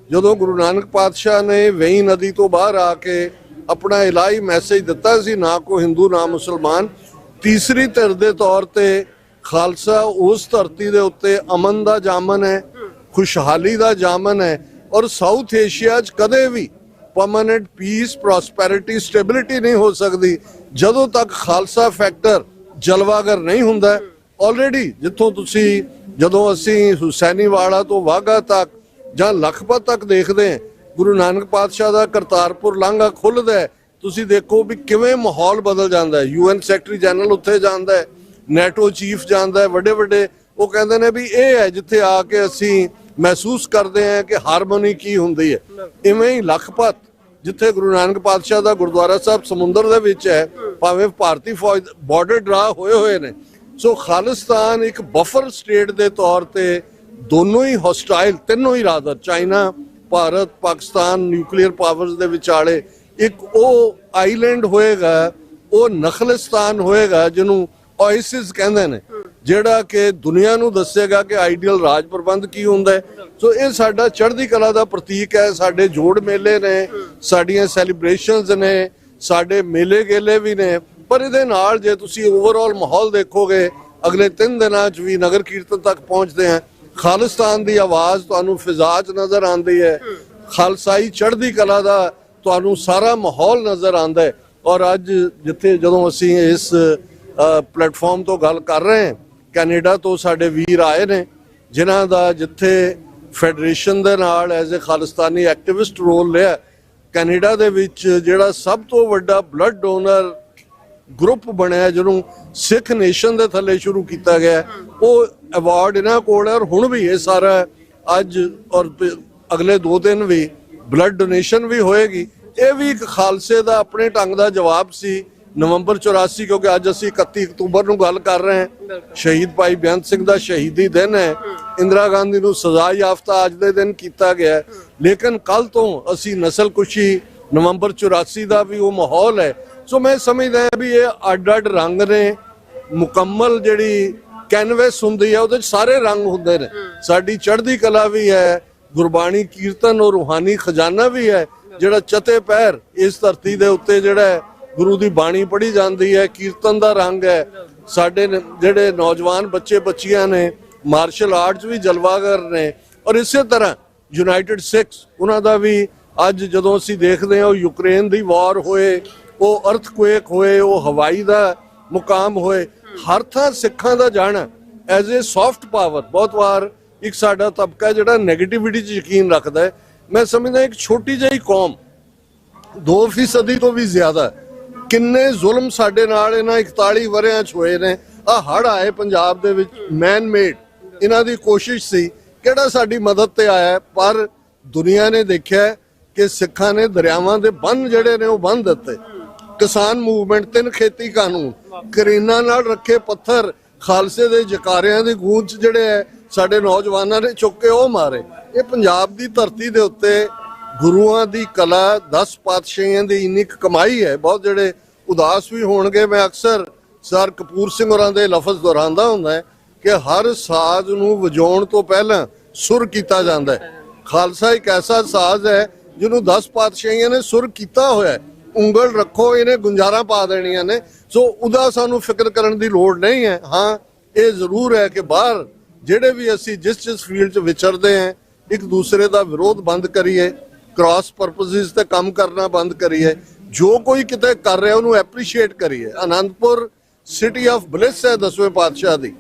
ਜਦੋਂ ਗੁਰੂ ਨਾਨਕ ਪਾਤਸ਼ਾਹ ਨੇ ਵੇਈ ਨਦੀ ਤੋਂ ਬਾਹਰ ਆ ਕੇ ਆਪਣਾ ਇਲਾਹੀ ਮੈਸੇਜ ਦਿੱਤਾ ਸੀ, ਨਾ ਕੋ ਹਿੰਦੂ ਨਾ ਮੁਸਲਮਾਨ, ਤੀਸਰੀ ਧਿਰ ਦੇ ਤੌਰ ਤੇ ਖਾਲਸਾ ਉਸ ਧਰਤੀ ਦੇ ਉੱਤੇ ਅਮਨ ਦਾ ਜਾਮਨ ਹੈ, ਖੁਸ਼ਹਾਲੀ ਦਾ ਜਾਮਨ ਹੈ। ਔਰ ਸਾਊਥ ਏਸ਼ੀਆ 'ਚ ਕਦੇ ਵੀ ਪਰਮਾਨੈਂਟ ਪੀਸ, ਪ੍ਰੋਸਪੈਰਿਟੀ, ਸਟੇਬਿਲਿਟੀ ਨਹੀਂ ਹੋ ਸਕਦੀ ਜਦੋਂ ਤੱਕ ਖਾਲਸਾ ਫੈਕਟਰ ਜਲਵਾਗਰ ਨਹੀਂ ਹੁੰਦਾ। ਆਲਰੇਡੀ ਜਿੱਥੋਂ ਤੁਸੀਂ ਜਦੋਂ ਅਸੀਂ ਹੁਸੈਨੀਵਾਲਾ ਤੋਂ ਵਾਹਗਾ ਤੱਕ ਜਾਂ ਲਖਪਤ ਤੱਕ ਦੇਖਦੇ ਹਾਂ, ਗੁਰੂ ਨਾਨਕ ਪਾਤਸ਼ਾਹ ਦਾ ਕਰਤਾਰਪੁਰ ਲਾਂਘਾ ਖੁੱਲਦਾ ਹੈ, ਤੁਸੀਂ ਦੇਖੋ ਵੀ ਕਿਵੇਂ ਮਾਹੌਲ ਬਦਲ ਜਾਂਦਾ ਹੈ। UN ਸੈਕਟਰੀ ਜਨਰਲ ਉੱਥੇ ਜਾਂਦਾ ਹੈ, ਨੈਟੋ ਚੀਫ ਜਾਂਦਾ ਹੈ, ਵੱਡੇ ਵੱਡੇ ਉਹ ਕਹਿੰਦੇ ਨੇ ਵੀ ਇਹ ਹੈ ਜਿੱਥੇ ਆ ਕੇ ਅਸੀਂ ਮਹਿਸੂਸ ਕਰਦੇ ਹਾਂ ਕਿ ਹਾਰਮੋਨੀ ਕੀ ਹੁੰਦੀ ਹੈ। ਇਵੇਂ ਹੀ ਲਖਪਤ ਜਿੱਥੇ ਗੁਰੂ ਨਾਨਕ ਪਾਤਸ਼ਾਹ ਦਾ ਗੁਰਦੁਆਰਾ ਸਾਹਿਬ ਸਮੁੰਦਰ ਦੇ ਵਿੱਚ ਹੈ, ਭਾਵੇਂ ਭਾਰਤੀ ਫੌਜ ਬਾਰਡਰ ਡਰਾ ਹੋਏ ਨੇ। ਸੋ ਖਾਲਿਸਤਾਨ ਇੱਕ ਬਫਰ ਸਟੇਟ ਦੇ ਤੌਰ ਤੇ ਦੋਨੋਂ ਹੀ ਹੌਸਟਾਈਲ, ਤਿੰਨੋਂ ਹੀ rather, China, Bharat Pakistan nuclear powers ਦੇ ਵਿਚਾਲੇ ਇੱਕ ਉਹ ਆਈਲੈਂਡ ਹੋਏਗਾ, ਉਹ ਨਖਲਿਸਤਾਨ ਹੋਏਗਾ ਜਿਹਨੂੰ ਓਏਸਿਸ ਕਹਿੰਦੇ ਨੇ, ਜਿਹੜਾ ਕਿ ਦੁਨੀਆ ਨੂੰ ਦੱਸੇਗਾ ਕਿ ਆਈਡੀਅਲ ਰਾਜ ਪ੍ਰਬੰਧ ਕੀ ਹੁੰਦਾ ਹੈ। ਸੋ ਇਹ ਸਾਡਾ ਚੜ੍ਹਦੀ ਕਲਾ ਦਾ ਪ੍ਰਤੀਕ ਹੈ। ਸਾਡੇ ਜੋੜ ਮੇਲੇ ਨੇ, ਸਾਡੀਆਂ ਸੈਲੀਬ੍ਰੇਸ਼ਨਸ ਨੇ, ਸਾਡੇ ਮੇਲੇ ਗੇਲੇ ਵੀ ਨੇ, ਪਰ ਇਹਦੇ ਨਾਲ ਜੇ ਤੁਸੀਂ ਓਵਰਆਲ ਮਾਹੌਲ ਦੇਖੋਗੇ ਅਗਲੇ 3 ਦਿਨਾਂ 'ਚ ਵੀ ਨਗਰ ਕੀਰਤਨ ਤੱਕ ਪਹੁੰਚਦੇ हैं, ਖਾਲਿਸਤਾਨ ਦੀ ਆਵਾਜ਼ ਤੁਹਾਨੂੰ ਫਿਜ਼ਾ 'ਚ ਨਜ਼ਰ ਆਉਂਦੀ ਹੈ, ਖਾਲਸਾਈ ਚੜ੍ਹਦੀ ਕਲਾ ਦਾ ਤੁਹਾਨੂੰ ਸਾਰਾ ਮਾਹੌਲ ਨਜ਼ਰ ਆਉਂਦਾ ਹੈ। ਔਰ ਅੱਜ ਜਿੱਥੇ ਜਦੋਂ ਅਸੀਂ ਇਸ ਪਲੇਟਫਾਰਮ ਤੋਂ ਗੱਲ ਕਰ ਰਹੇ ਹਾਂ, ਕੈਨੇਡਾ ਤੋਂ ਸਾਡੇ ਵੀਰ ਆਏ ਨੇ ਜਿਨ੍ਹਾਂ ਦਾ ਜਿੱਥੇ ਫੈਡਰੇਸ਼ਨ ਦੇ ਨਾਲ as a Khalistani activist role ਲਿਆ। ਕੈਨੇਡਾ ਦੇ ਵਿੱਚ ਜਿਹੜਾ ਸਭ ਤੋਂ ਵੱਡਾ ਬਲੱਡ ਡੋਨਰ ਗਰੁੱਪ ਬਣਿਆ ਜਿਹਨੂੰ ਸਿੱਖ ਨੇਸ਼ਨ ਦੇ ਥੱਲੇ ਸ਼ੁਰੂ ਕੀਤਾ ਗਿਆ, ਉਹ ਅਵਾਰਡ ਇਹਨਾਂ ਕੋਲ ਹੈ। ਔਰ ਹੁਣ ਵੀ ਇਹ ਸਾਰਾ ਅੱਜ ਔਰ ਅਗਲੇ 2 ਦਿਨ ਵੀ ਬਲੱਡ ਡੋਨੇਸ਼ਨ ਵੀ ਹੋਏਗੀ। ਇਹ ਵੀ ਇੱਕ ਖਾਲਸੇ ਦਾ ਆਪਣੇ ਢੰਗ ਦਾ ਜਵਾਬ ਸੀ ਨਵੰਬਰ 84, ਕਿਉਂਕਿ ਅੱਜ ਅਸੀਂ 31 ਅਕਤੂਬਰ ਨੂੰ ਗੱਲ ਕਰ ਰਹੇ ਹਾਂ। ਸ਼ਹੀਦ ਭਾਈ ਬੇਅੰਤ ਸਿੰਘ ਦਾ ਸ਼ਹੀਦੀ ਦਿਨ ਹੈ। ਇੰਦਰਾ ਗਾਂਧੀ ਨੂੰ ਸਜ਼ਾ ਯਾਫਤਾ ਅੱਜ ਦੇ ਦਿਨ ਕੀਤਾ ਗਿਆ, ਲੇਕਿਨ ਕੱਲ ਤੋਂ ਅਸੀਂ ਨਸਲਕੁਸ਼ੀ ਨਵੰਬਰ 84 ਦਾ ਵੀ ਉਹ ਮਾਹੌਲ ਹੈ। ਸੋ ਮੈਂ ਸਮਝਦਾ ਹਾਂ ਵੀ ਇਹ ਅੱਡ-ਅੱਡ ਰੰਗ ਨੇ, ਮੁਕੰਮਲ ਜਿਹੜੀ ਕੈਨਵਸ ਹੁੰਦੀ ਹੈ ਉਹਦੇ 'ਚ ਸਾਰੇ ਰੰਗ ਹੁੰਦੇ ਨੇ। ਸਾਡੀ ਚੜ੍ਹਦੀ ਕਲਾ ਵੀ ਹੈ, ਗੁਰਬਾਣੀ ਕੀਰਤਨ ਔਰ ਰੂਹਾਨੀ ਖਜ਼ਾਨਾ ਵੀ ਹੈ, ਜਿਹੜਾ ਚਤੇ ਪਹਿਰ ਇਸ ਧਰਤੀ ਦੇ ਉੱਤੇ ਜਿਹੜਾ ਗੁਰੂ ਦੀ ਬਾਣੀ ਪੜ੍ਹੀ ਜਾਂਦੀ ਹੈ, ਕੀਰਤਨ ਦਾ ਰੰਗ ਹੈ। ਸਾਡੇ ਜਿਹੜੇ ਨੌਜਵਾਨ ਬੱਚੇ ਬੱਚੀਆਂ ਨੇ ਮਾਰਸ਼ਲ ਆਰਟਸ ਵੀ ਜਲਵਾਗਰ ਨੇ। ਔਰ ਇਸੇ ਤਰ੍ਹਾਂ ਯੂਨਾਈਟਿਡ ਸਿੱਖਸ, ਉਹਨਾਂ ਦਾ ਵੀ ਅੱਜ ਜਦੋਂ ਅਸੀਂ ਦੇਖਦੇ ਹਾਂ ਉਹ ਯੂਕਰੇਨ ਦੀ ਵਾਰ ਹੋਏ, ਉਹ ਅਰਥਕੁਏਕ ਹੋਏ, ਉਹ ਹਵਾਈ ਦਾ ਮੁਕਾਮ ਹੋਏ, ਹਰ ਥਾਂ ਸਿੱਖਾਂ ਦਾ ਜਾਣਾ ਐਜ਼ ਏ ਸੌਫਟ ਪਾਵਰ। ਬਹੁਤ ਵਾਰ ਇੱਕ ਸਾਡਾ ਤਬਕਾ ਜਿਹੜਾ ਨੈਗੇਟਿਵਿਟੀ 'ਚ ਯਕੀਨ ਰੱਖਦਾ ਹੈ। ਮੈਂ ਸਮਝਦਾ ਇੱਕ ਛੋਟੀ ਜਿਹੀ ਕੌਮ 2% ਤੋਂ ਵੀ ਜ਼ਿਆਦਾ ਕਿੰਨੇ ਜ਼ੁਲਮ ਸਾਡੇ ਨਾਲ ਇਹਨਾਂ 41 ਵਰਿਆਂ 'ਚ ਹੋਏ ਨੇ। ਆ ਹੜ੍ਹ ਆਏ ਪੰਜਾਬ ਦੇ ਵਿੱਚ, ਮੈਨ ਮੇਡ, ਇਹਨਾਂ ਦੀ ਕੋਸ਼ਿਸ਼ ਸੀ, ਕਿਹੜਾ ਸਾਡੀ ਮਦਦ ਤੇ ਆਇਆ, ਪਰ ਦੁਨੀਆ ਨੇ ਦੇਖਿਆ ਕਿ ਸਿੱਖਾਂ ਨੇ ਦਰਿਆਵਾਂ ਦੇ ਬੰਨ ਜਿਹੜੇ ਨੇ ਉਹ ਬੰਨ ਦਿੱਤੇ। ਕਿਸਾਨ ਮੂਵਮੈਂਟ, 3 ਖੇਤੀ ਕਾਨੂੰਨ, ਕਰੀਨਾ ਨਾਲ ਰੱਖੇ ਪੱਥਰ, ਖਾਲਸੇ ਦੇ ਜਕਾਰਿਆਂ ਦੀ ਗੂੰਜ 'ਚ ਜਿਹੜੇ ਹੈ ਸਾਡੇ ਨੌਜਵਾਨਾਂ ਨੇ ਚੁੱਕ ਕੇ ਉਹ ਮਾਰੇ। ਇਹ ਪੰਜਾਬ ਦੀ ਧਰਤੀ ਦੇ ਉੱਤੇ ਗੁਰੂਆਂ ਦੀ ਕਲਾ, 10 ਪਾਤਸ਼ਾਹੀਆਂ ਦੀ ਇੰਨੀ ਕਮਾਈ ਹੈ। ਬਹੁਤ ਜਿਹੜੇ ਉਦਾਸ ਵੀ ਹੋਣਗੇ, ਮੈਂ ਅਕਸਰ ਸਰ ਕਪੂਰ ਸਿੰਘ ਹੋਰਾਂ ਦੇ ਲਫ਼ਜ਼ ਦੁਹਰਾਉਂਦਾ ਹੁੰਦਾ ਹੈ ਕਿ ਹਰ ਸਾਜ਼ ਨੂੰ ਵਜਾਉਣ ਤੋਂ ਪਹਿਲਾਂ ਸੁਰ ਕੀਤਾ ਜਾਂਦਾ ਹੈ। ਖਾਲਸਾ ਇੱਕ ਐਸਾ ਸਾਜ਼ ਹੈ ਜਿਹਨੂੰ 10 ਪਾਤਸ਼ਾਹੀਆਂ ਨੇ ਸੁਰ ਕੀਤਾ ਹੋਇਆ ਹੈ। ਉਂਗਲ ਰੱਖੋ, ਇਹਨੇ ਗੁੰਜਾਰਾ ਪਾ ਦੇਣੀਆਂ ਨੇ। ਸੋ ਉਹਦਾ ਸਾਨੂੰ ਫਿਕਰ ਕਰਨ ਦੀ ਲੋੜ ਨਹੀਂ ਹੈ। ਹਾਂ, ਇਹ ਜ਼ਰੂਰ ਹੈ ਕਿ ਬਾਹਰ ਜਿਹੜੇ ਵੀ ਅਸੀਂ ਜਿਸ ਫੀਲਡ 'ਚ ਵਿਚਰਦੇ ਹਾਂ, ਇੱਕ ਦੂਸਰੇ ਦਾ ਵਿਰੋਧ ਬੰਦ ਕਰੀਏ, ਕ੍ਰਾਸ ਪਰਪਸਿਸ ਤੇ ਕੰਮ ਕਰਨਾ ਬੰਦ ਕਰੀਏ। ਜੋ ਕੋਈ ਕਿਤੇ ਕਰ ਰਿਹਾ ਉਹਨੂੰ ਐਪਰੀਸ਼ੀਏਟ ਕਰੀਏ। ਆਨੰਦਪੁਰ ਸਿਟੀ ਆਫ ਬਲਿਸ ਹੈ 10ਵੇਂ ਪਾਤਸ਼ਾਹ ਦੀ,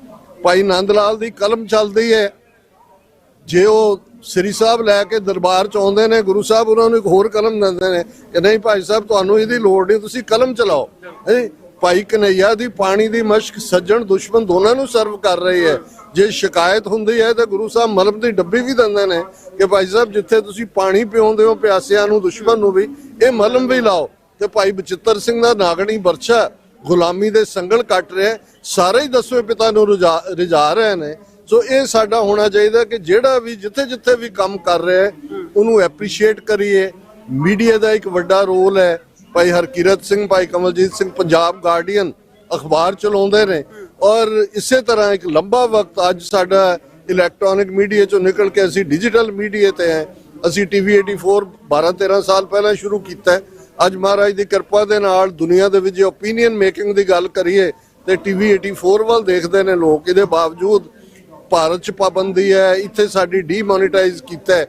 ਭਾਈ ਨੰਦ ਲਾਲ ਦੀ ਕਲਮ ਚੱਲਦੀ ਹੈ। ਜੇ ਉਹ ਸ੍ਰੀ ਸਾਹਿਬ ਲੈ ਕੇ ਦਰਬਾਰ 'ਚ ਆਉਂਦੇ ਨੇ, ਗੁਰੂ ਸਾਹਿਬ ਉਹਨਾਂ ਨੂੰ ਇੱਕ ਹੋਰ ਕਲਮ ਦਿੰਦੇ ਨੇ ਕਿ ਨਹੀਂ ਭਾਈ ਸਾਹਿਬ ਤੁਹਾਨੂੰ ਇਹਦੀ ਲੋੜ ਨਹੀਂ, ਤੁਸੀਂ ਕਲਮ ਚਲਾਓ। ਭਾਈ ਕਨਈਆ ਦੀ ਪਾਣੀ ਦੀ ਮਸ਼ਕ ਸੱਜਣ ਦੁਸ਼ਮਣ ਦੋਨਾਂ ਨੂੰ ਸਰਵ ਕਰ ਰਹੀ ਹੈ। ਜੇ ਸ਼ਿਕਾਇਤ ਹੁੰਦੀ ਹੈ ਤਾਂ ਗੁਰੂ ਸਾਹਿਬ ਮਲਮ ਦੀ ਡੱਬੀ ਵੀ ਦਿੰਦੇ ਨੇ ਕਿ ਭਾਈ ਸਾਹਿਬ ਜਿੱਥੇ ਤੁਸੀਂ ਪਾਣੀ ਪਿਆਉਂਦੇ ਹੋ ਪਿਆਸਿਆਂ ਨੂੰ, ਦੁਸ਼ਮਣ ਨੂੰ ਵੀ, ਇਹ ਮਲਮ ਵੀ ਲਾਓ। ਤੇ ਭਾਈ ਬਚਿੱਤਰ ਸਿੰਘ ਦਾ ਨਾਗਣੀ ਬਰਛਾ ਗੁਲਾਮੀ ਦੇ ਸੰਗਲ ਕੱਟ ਰਿਹਾ, ਸਾਰੇ ਹੀ 10ਵੇਂ ਪਿਤਾ ਨੂੰ ਰਿਝਾ ਰਹੇ ਨੇ। ਸੋ ਇਹ ਸਾਡਾ ਹੋਣਾ ਚਾਹੀਦਾ ਕਿ ਜਿਹੜਾ ਵੀ ਜਿੱਥੇ ਵੀ ਕੰਮ ਕਰ ਰਿਹਾ ਹੈ ਉਹਨੂੰ ਐਪਰੀਸ਼ੀਏਟ ਕਰੀਏ। ਮੀਡੀਆ ਦਾ ਇੱਕ ਵੱਡਾ ਰੋਲ ਹੈ। ਭਾਈ ਹਰਕਿਰਤ ਸਿੰਘ, ਭਾਈ ਕਮਲਜੀਤ ਸਿੰਘ ਪੰਜਾਬ ਗਾਰਡੀਅਨ ਅਖਬਾਰ ਚਲਾਉਂਦੇ ਨੇ। ਔਰ ਇਸੇ ਤਰ੍ਹਾਂ ਇੱਕ ਲੰਬਾ ਵਕਤ ਅੱਜ ਸਾਡਾ ਇਲੈਕਟ੍ਰੋਨਿਕ ਮੀਡੀਆ ਚੋਂ ਨਿਕਲ ਕੇ ਅਸੀਂ ਡਿਜੀਟਲ ਮੀਡੀਆ ਤੇ ਹੈ। ਅਸੀਂ TV 84 12-13 ਸਾਲ ਪਹਿਲਾਂ ਸ਼ੁਰੂ ਕੀਤਾ ਹੈ। ਅੱਜ ਮਹਾਰਾਜ ਦੀ ਕਿਰਪਾ ਦੇ ਨਾਲ ਦੁਨੀਆ ਦੇ ਵਿੱਚ ਓਪੀਨੀਅਨ ਮੇਕਿੰਗ ਦੀ ਗੱਲ ਕਰੀਏ ਤੇ TV 84 ਵੱਲ ਦੇਖਦੇ ਨੇ ਲੋਕ। ਇਹਦੇ ਬਾਵਜੂਦ ਭਾਰਤ 'ਚ ਪਾਬੰਦੀ ਹੈ, ਇੱਥੇ ਸਾਡੀ ਡੀਮੋਨੀਟਾਈਜ਼ ਕੀਤਾ ਹੈ।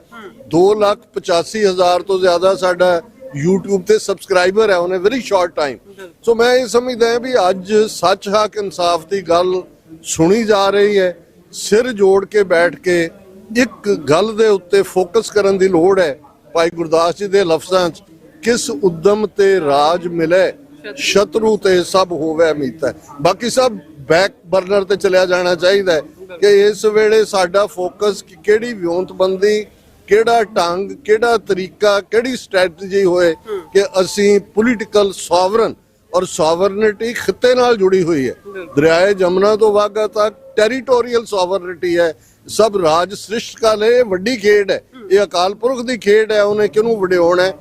2,85,000 ਤੋਂ ਜ਼ਿਆਦਾ ਸਾਡਾ YouTube ਤੇ ਸਬਸਕ੍ਰਾਈਬਰ ਹੈ ਉਹਨੇ ਵੈਰੀ ਸ਼ਾਰਟ ਟਾਈਮ। ਸੋ ਮੈਂ ਇਹ ਸਮਝਦਾ ਹਾਂ ਵੀ ਅੱਜ ਸੱਚ ਹੱਕ ਇਨਸਾਫ ਦੀ ਗੱਲ ਸੁਣੀ ਜਾ ਰਹੀ ਹੈ। ਸਿਰ ਜੋੜ ਕੇ ਬੈਠ ਕੇ ਇੱਕ ਗੱਲ ਦੇ ਉੱਤੇ ਫੋਕਸ ਕਰਨ ਦੀ ਲੋੜ ਹੈ। ਭਾਈ ਗੁਰਦਾਸ ਜੀ ਦੇ ਲਫ਼ਜ਼ਾਂ 'ਚ, ਕਿਸ ਉਦਮ ਤੇ ਰਾਜ ਮਿਲੇ, ਸ਼ਤਰੂ ਤੇ ਸਭ ਹੋਵੇ ਮੀਤਾ। ਬਾਕੀ ਸਭ ਬੈਕ ਬਰਨਰ ਤੇ ਚਲਿਆ ਜਾਣਾ ਚਾਹੀਦਾ ਹੈ ਕਿ ਇਸ ਵੇਲੇ ਸਾਡਾ ਫੋਕਸ ਕਿਹੜੀ ਵਿਉਂਤਬੰਦੀ, ਕਿਹੜਾ ਢੰਗ, ਕਿਹੜਾ ਤਰੀਕਾ, ਕਿਹੜੀ ਸਟ੍ਰੈਟਜੀ ਹੋਏ ਕਿ ਅਸੀਂ ਪੋਲੀਟੀਕਲ ਸੋਵਰਨ, ਔਰ ਸੋਵਰਨਿਟੀ ਖਿੱਤੇ ਨਾਲ ਜੁੜੀ ਹੋਈ ਹੈ। ਦਰਿਆਏ ਜਮਨਾ ਤੋਂ ਵਾਗਾ ਤੱਕ ਟੈਰੀਟੋਰੀਅਲ ਸੋਵਰਨਿਟੀ ਹੈ। ਸਭ ਰਾਜ ਸ੍ਰਿਸ਼ਟ ਕਾ ਲਈ ਵੱਡੀ ਖੇਡ ਹੈ। ਇਹ ਅਕਾਲ ਪੁਰਖ ਦੀ ਖੇਡ ਹੈ, ਉਹਨੇ ਕਿਹਨੂੰ ਵਡਿਆਉਣਾ ਹੈ।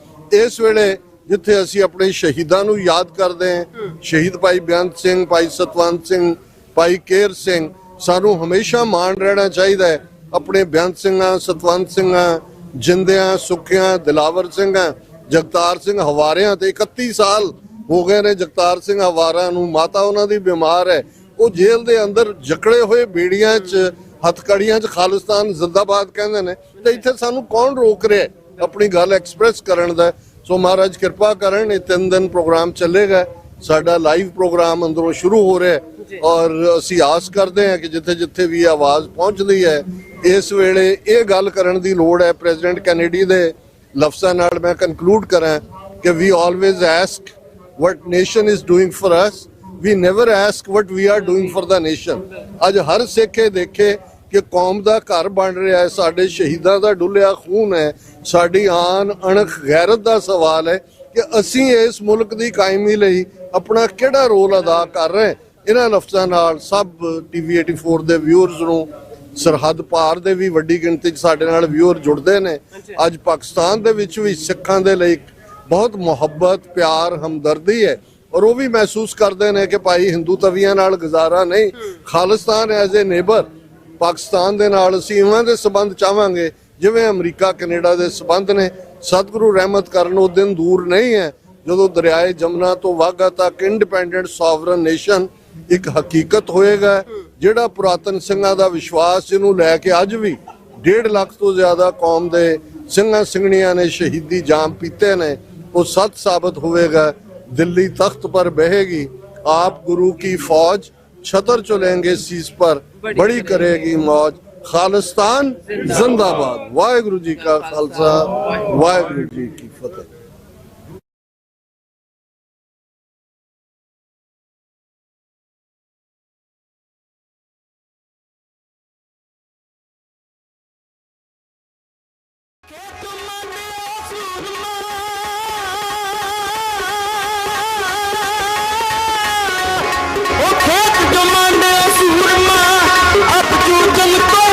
ਇਸ ਵੇਲੇ ਜਿੱਥੇ ਅਸੀਂ ਆਪਣੇ ਸ਼ਹੀਦਾਂ ਨੂੰ ਯਾਦ ਕਰਦੇ ਹਾਂ, ਸ਼ਹੀਦ ਭਾਈ ਬੇਅੰਤ ਸਿੰਘ, ਭਾਈ ਸਤਵੰਤ ਸਿੰਘ, ਭਾਈ ਕੇਰ ਸਿੰਘ, ਸਾਨੂੰ ਹਮੇਸ਼ਾ ਮਾਣ ਰਹਿਣਾ ਚਾਹੀਦਾ ਹੈ ਆਪਣੇ ਬੇਅੰਤ ਸਿੰਘਾਂ, ਸਤਵੰਤ ਸਿੰਘਾਂ, ਜਿੰਦਿਆਂ, ਸੁੱਖਿਆਂ, ਦਿਲਾਵਰ ਸਿੰਘਾਂ, ਜਗਤਾਰ ਸਿੰਘ ਹਵਾਰਿਆਂ ਤੇ 31 ਸਾਲ ਹੋ ਗਏ ਨੇ ਜਗਤਾਰ ਸਿੰਘ ਹਵਾਰਾ ਨੂੰ। ਮਾਤਾ ਉਹਨਾਂ ਦੀ ਬਿਮਾਰ ਹੈ, ਉਹ ਜੇਲ੍ਹ ਦੇ ਅੰਦਰ ਜਕੜੇ ਹੋਏ ਬੇੜੀਆਂ 'ਚ, ਹੱਥਕੜੀਆਂ 'ਚ ਖਾਲਿਸਤਾਨ ਜ਼ਿੰਦਾਬਾਦ ਕਹਿੰਦੇ ਨੇ, ਤੇ ਇੱਥੇ ਸਾਨੂੰ ਕੌਣ ਰੋਕ ਰਿਹਾ ਆਪਣੀ ਗੱਲ ਐਕਸਪ੍ਰੈਸ ਕਰਨ ਦਾ। ਸੋ ਮਹਾਰਾਜ ਕਿਰਪਾ ਕਰਨ, ਇਹ 3 ਦਿਨ ਪ੍ਰੋਗਰਾਮ ਚੱਲੇਗਾ। ਸਾਡਾ ਲਾਈਵ ਪ੍ਰੋਗਰਾਮ ਅੰਦਰੋਂ ਸ਼ੁਰੂ ਹੋ ਰਿਹਾ ਹੈ ਔਰ ਅਸੀਂ ਆਸ ਕਰਦੇ ਹਾਂ ਕਿ ਜਿੱਥੇ ਜਿੱਥੇ ਵੀ ਆਵਾਜ਼ ਪਹੁੰਚਦੀ ਹੈ, ਇਸ ਵੇਲੇ ਇਹ ਗੱਲ ਕਰਨ ਦੀ ਲੋੜ ਹੈ। ਪ੍ਰੈਜ਼ੀਡੈਂਟ ਕੈਨੇਡੀ ਦੇ ਲਫ਼ਜ਼ਾਂ ਨਾਲ ਮੈਂ ਕਨਕਲੂਡ ਕਰਾਂ ਕਿ ਵੀ always ਐਸਕ what nation is doing for us, we never ask what we are doing for the nation। ਅੱਜ ਹਰ ਸਿੱਖ ਇਹ ਦੇਖੇ ਕਿ ਕੌਮ ਦਾ ਘਰ ਬਣ ਰਿਹਾ ਹੈ, ਸਾਡੇ ਸ਼ਹੀਦਾਂ ਦਾ ਡੁੱਲਿਆ ਖੂਨ ਹੈ, ਸਾਡੀ ਆਨ ਅਣਖ ਗੈਰਤ ਦਾ ਸਵਾਲ ਹੈ ਕਿ ਅਸੀਂ ਇਸ ਮੁਲਕ ਦੀ ਕਾਇਮੀ ਲਈ ਆਪਣਾ ਕਿਹੜਾ ਰੋਲ ਅਦਾ ਕਰ ਰਹੇ। ਇਹਨਾਂ ਲਫ਼ਜ਼ਾਂ ਨਾਲ ਸਭ TV 84 ਦੇ ਵਿਊਅਰਸ ਨੂੰ, ਸਰਹੱਦ ਪਾਰ ਦੇ ਵੀ ਵੱਡੀ ਗਿਣਤੀ 'ਚ ਸਾਡੇ ਨਾਲ ਵਿਊਅਰ ਜੁੜਦੇ ਨੇ। ਅੱਜ ਪਾਕਿਸਤਾਨ ਦੇ ਵਿੱਚ ਵੀ ਸਿੱਖਾਂ ਦੇ ਲਈ ਬਹੁਤ ਮੁਹੱਬਤ, ਪਿਆਰ, ਹਮਦਰਦੀ ਹੈ ਔਰ ਉਹ ਵੀ ਮਹਿਸੂਸ ਕਰਦੇ ਨੇ ਕਿ ਭਾਈ ਹਿੰਦੂ ਤਵੀਆਂ ਨਾਲ ਗੁਜ਼ਾਰਾ ਨਹੀਂ, Khalistan as a neighbour Pakistan ਦੇ ਨਾਲ ਅਸੀਂ ਉਵੇਂ ਦੇ ਸਬੰਧ ਚਾਹਾਂਗੇ ਜਿਵੇਂ ਅਮਰੀਕਾ ਕੈਨੇਡਾ ਦੇ ਸਬੰਧ ਨੇ। ਸਤਿਗੁਰੂ ਰਹਿਮਤ ਕਰਨ ਉਹ ਦਿਨ ਦੂਰ ਨਹੀਂ ਹੈ ਜਦੋਂ ਦਰਿਆਏ ਜਮਨਾ ਤੋਂ ਵਾਘਾ ਤੱਕ ਇੰਡੀਪੈਂਡੈਂਟ ਸੋਵਰਨ ਨੇਸ਼ਨ ਇੱਕ ਹਕੀਕਤ ਹੋਏਗਾ। ਜਿਹੜਾ ਪੁਰਾਤਨ ਸਿੰਘਾਂ ਦਾ ਵਿਸ਼ਵਾਸ, ਜਿਹਨੂੰ ਲੈ ਕੇ ਅੱਜ ਵੀ 1.5 ਲੱਖ ਤੋਂ ਜ਼ਿਆਦਾ ਕੌਮ ਦੇ ਸਿੰਘਾਂ ਸਿੰਘਣੀਆਂ ਨੇ ਸ਼ਹੀਦੀ ਜਾਮ ਪੀਤੇ ਨੇ, वो सच साबित होगा। दिल्ली तख्त पर बहेगी आप गुरु की फौज, छतर चलेंगे शीश पर बड़ी करेगी मौज, खालिस्तान जिंदाबाद। वाहेगुरु जी का खालसा, वाहेगुरु जी की फतेह। अब जो जल को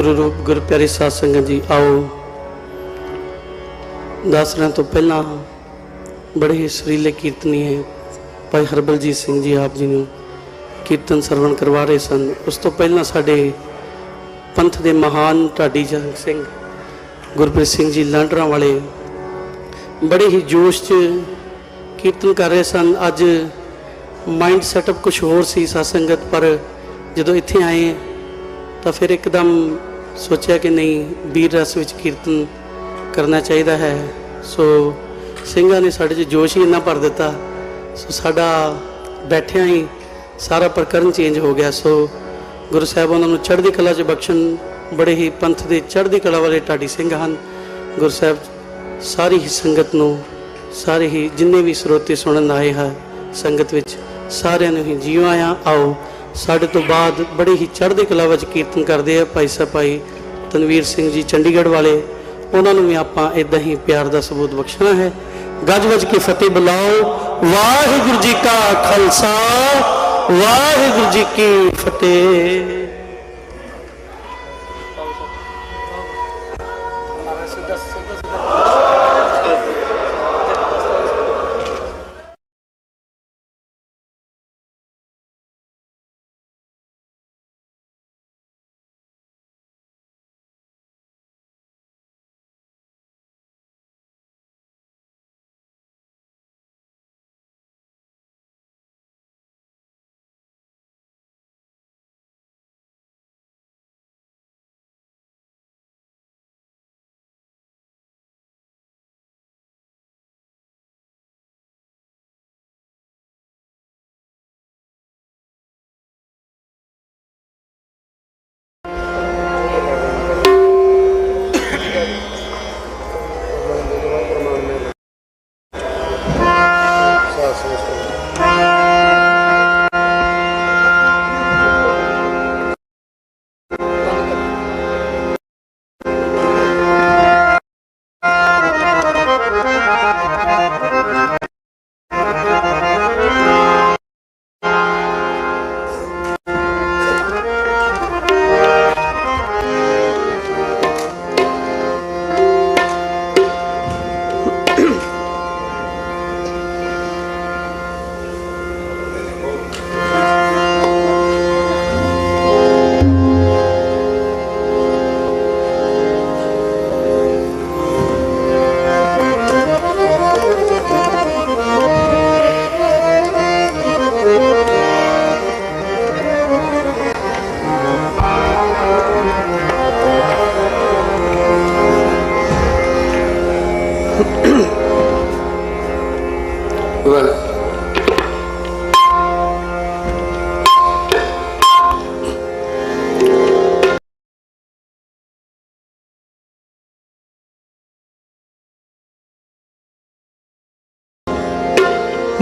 ਗੁਰੂ ਰੂਪ ਗੁਰਪਿਆਰੀ ਸਾਧ ਸੰਗਤ ਜੀ, ਆਓ ਦਾਸਰਾਂ ਤੋਂ ਪਹਿਲਾਂ ਬੜੇ ਹੀ ਸੁਰੀਲੇ ਕੀਰਤਨੀ ਹੈ ਭਾਈ ਹਰਬਲਜੀਤ ਸਿੰਘ ਜੀ ਆਪ ਜੀ ਨੂੰ ਕੀਰਤਨ ਸਰਵਣ ਕਰਵਾ ਰਹੇ ਸਨ। ਉਸ ਤੋਂ ਪਹਿਲਾਂ ਸਾਡੇ ਪੰਥ ਦੇ ਮਹਾਨ ਢਾਡੀ ਜੰਗ ਸਿੰਘ ਗੁਰਪ੍ਰੀਤ ਸਿੰਘ ਜੀ ਲਾਂਡਰਾਂ ਵਾਲੇ ਬੜੇ ਹੀ ਜੋਸ਼ 'ਚ ਕੀਰਤਨ ਕਰ ਰਹੇ ਸਨ। ਅੱਜ ਮਾਈਂਡ ਸੈਟਅਪ ਕੁਝ ਹੋਰ ਸੀ ਸਾਧ ਸੰਗਤ, ਪਰ ਜਦੋਂ ਇੱਥੇ ਆਏ ਤਾਂ ਫਿਰ ਇੱਕਦਮ ਸੋਚਿਆ ਕਿ ਨਹੀਂ, ਵੀਰ ਰਸ ਵਿੱਚ ਕੀਰਤਨ ਕਰਨਾ ਚਾਹੀਦਾ ਹੈ। ਸੋ ਸਿੰਘਾਂ ਨੇ ਸਾਡੇ 'ਚ ਜੋਸ਼ ਹੀ ਇੰਨਾ ਭਰ ਦਿੱਤਾ, ਸੋ ਸਾਡਾ ਬੈਠਿਆਂ ਹੀ ਸਾਰਾ ਪ੍ਰਕਰਨ ਚੇਂਜ ਹੋ ਗਿਆ। ਸੋ ਗੁਰੂ ਸਾਹਿਬ ਉਹਨਾਂ ਨੂੰ ਚੜ੍ਹਦੀ ਕਲਾ 'ਚ ਬਖਸ਼ਣ। ਬੜੇ ਹੀ ਪੰਥ ਦੇ ਚੜ੍ਹਦੀ ਕਲਾ ਵਾਲੇ ਢਾਡੀ ਸਿੰਘ ਹਨ। ਗੁਰੂ ਸਾਹਿਬ ਸਾਰੀ ਹੀ ਸੰਗਤ ਨੂੰ, ਸਾਰੇ ਹੀ ਜਿੰਨੇ ਵੀ ਸਰੋਤੇ ਸੁਣਨ ਆਏ ਹੈ ਸੰਗਤ ਵਿੱਚ, ਸਾਰਿਆਂ ਨੂੰ ਹੀ ਜੀਓ ਆਇਆ। ਆਓ ਸਾਡੇ ਤੋਂ ਬਾਅਦ ਬੜੇ ਹੀ ਚੜ੍ਹਦੀ ਕਲਾ ਵਿੱਚ ਕੀਰਤਨ ਕਰਦੇ ਆ ਭਾਈ ਸਾਹਿਬ ਭਾਈ ਤਨਵੀਰ ਸਿੰਘ ਜੀ ਚੰਡੀਗੜ੍ਹ ਵਾਲੇ, ਉਹਨਾਂ ਨੂੰ ਵੀ ਆਪਾਂ ਇਦਾਂ ਹੀ ਪਿਆਰ ਦਾ ਸਬੂਤ ਬਖਸ਼ਣਾ ਹੈ। ਗੱਜ ਵੱਜ ਕੇ ਫਤਿਹ ਬੁਲਾਓ। ਵਾਹਿਗੁਰੂ ਜੀ ਕਾ ਖਾਲਸਾ, ਵਾਹਿਗੁਰੂ ਜੀ ਕੀ ਫਤਿਹ।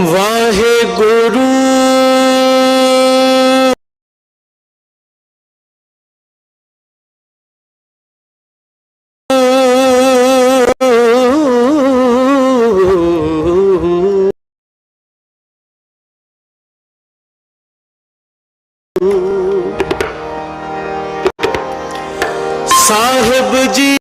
ਵਾਹਿਗੁਰੂ ਸਾਹਿਬ ਜੀ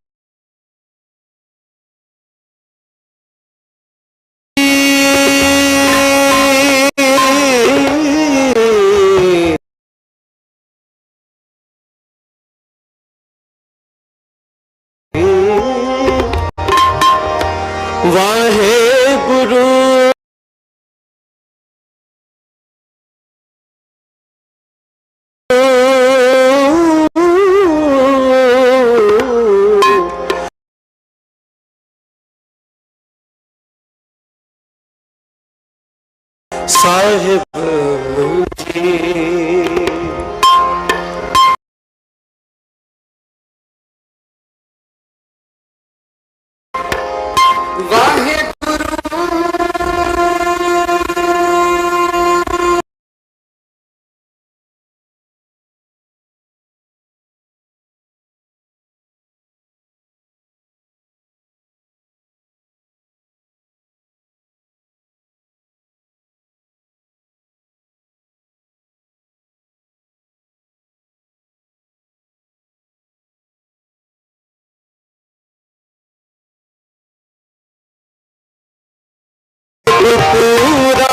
ਵਾਹਿਗੁਰੂ ਸਾਹਿਬ ਜੀ पूरा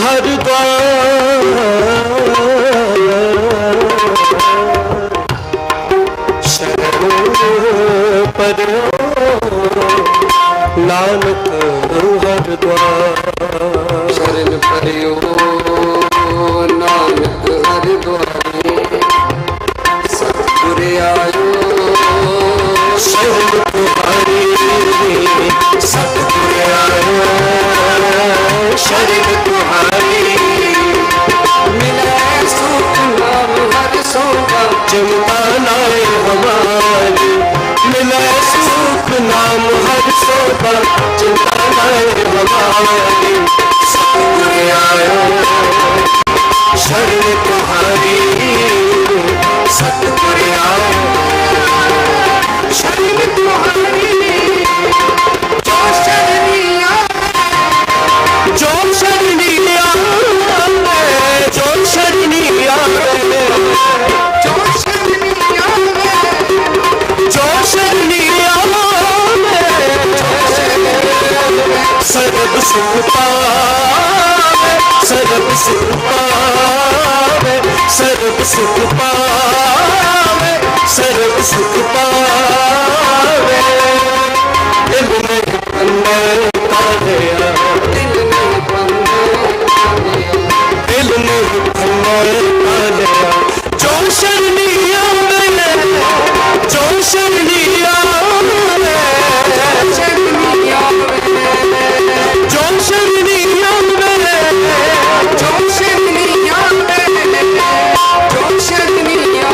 हर द्वार शरणों पर नानक हर द्वार शरण परो नानक हर द्वारे सतगुर आयो शरण तुम्हारी सतगुर आयो शरण तुम्हारी मिले सुख नाम हर सोगा चिंता नाय हमारी मिले सुख नाम हर सोगा चिंता नाय हमारी सतगुर आयो शरण तुम्हारी सतगुर आयो शरण तुम्हारी जो शरणिया जो शरणिया जो शरणिया जो शरणिया जो शरणिया सर्व सुख पावे सर्व सुख पावे सर्व सुख पावे सर्व सुख पावे दिल में बंदे पाया दिल में बंदे पाया जो शरणिया में जो शरणिया में शरणिया जो शरणिया में जो शरणिया जो शरणिया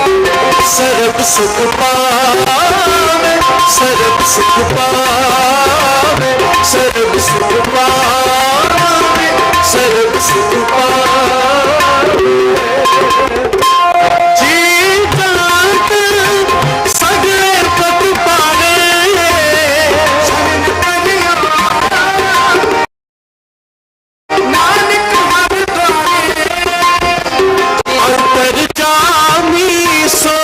सर्व सुख पावे सर्व सुख पावे सर्व सुख पावे सर्व सुख पावे जी जात सगले पत पावे नानक हर द्वारे अंतर जामी सो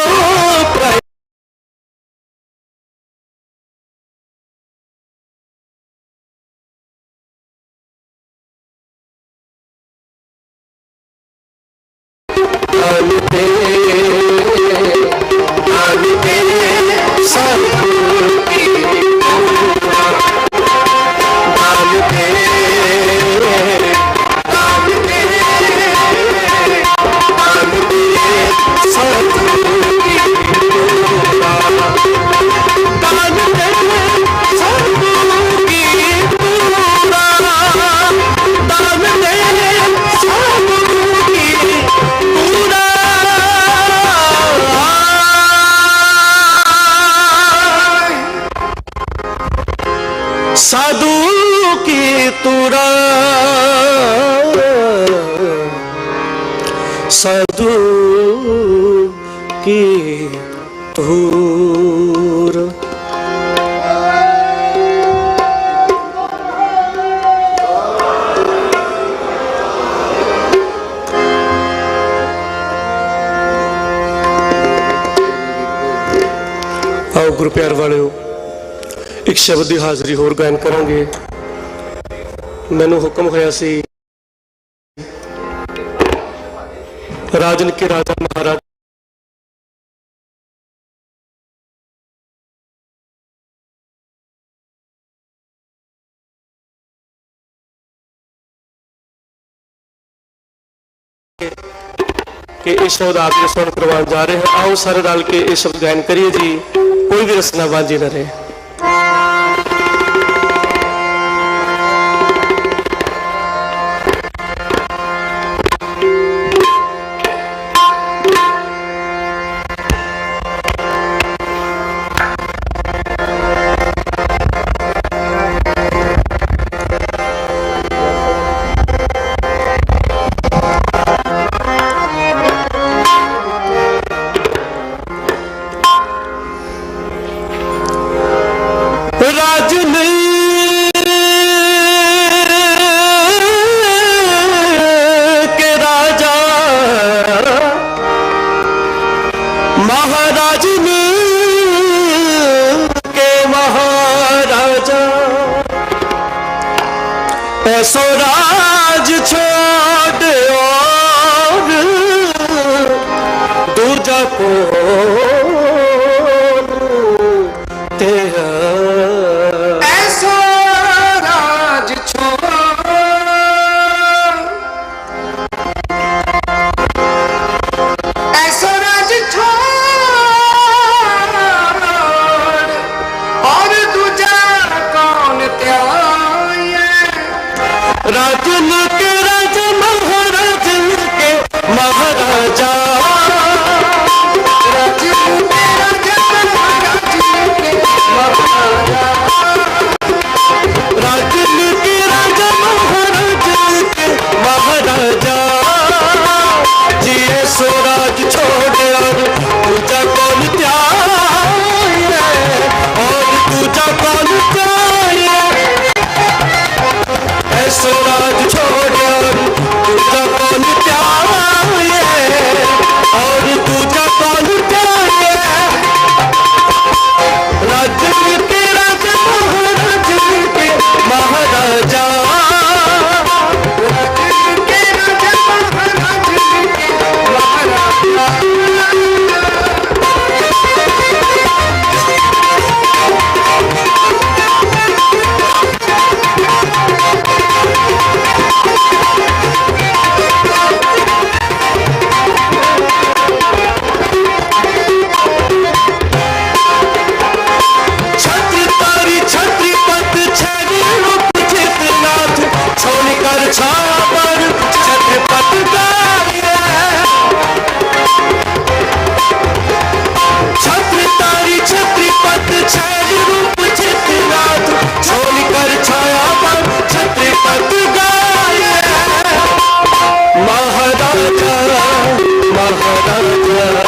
साधु की तुरा साधु की तूर आओ गुरु प्यार वालिओ एक शब्द की हाज़री होर गायन करांगे। मैनू हुक्म होया सी राजन के राजा महाराज के इस शब्द आपने सुन करवान जा रहे हैं। आओ सारे रल के इस शब्द गायन करिए जी, कोई भी रसना बांझी न रहे। राजन के राज महाराजन के महाराजा राजन के राज महाराजन के महाराजा राजन के राज महाराजन के महाराजा जिए स्वराज छोड़ और पूजा कौन त्यागे और पूजा कौन त्यागे स्वराज छोड़ और पूजा कौन त्यागे और पूजा कौन त्यागे राजन के राज महाराजन के महाराजा राजन के राज महाराजन के महाराजा छत्रधारी छत्रपत छवि रूप चितनाथ छोड़कर छाया पर छत्रपत गाये छत्रधारी छत्रपत छवि रूप चितनाथ छोड़कर छाया पर छत्रपत गाये महाराजा महाराजा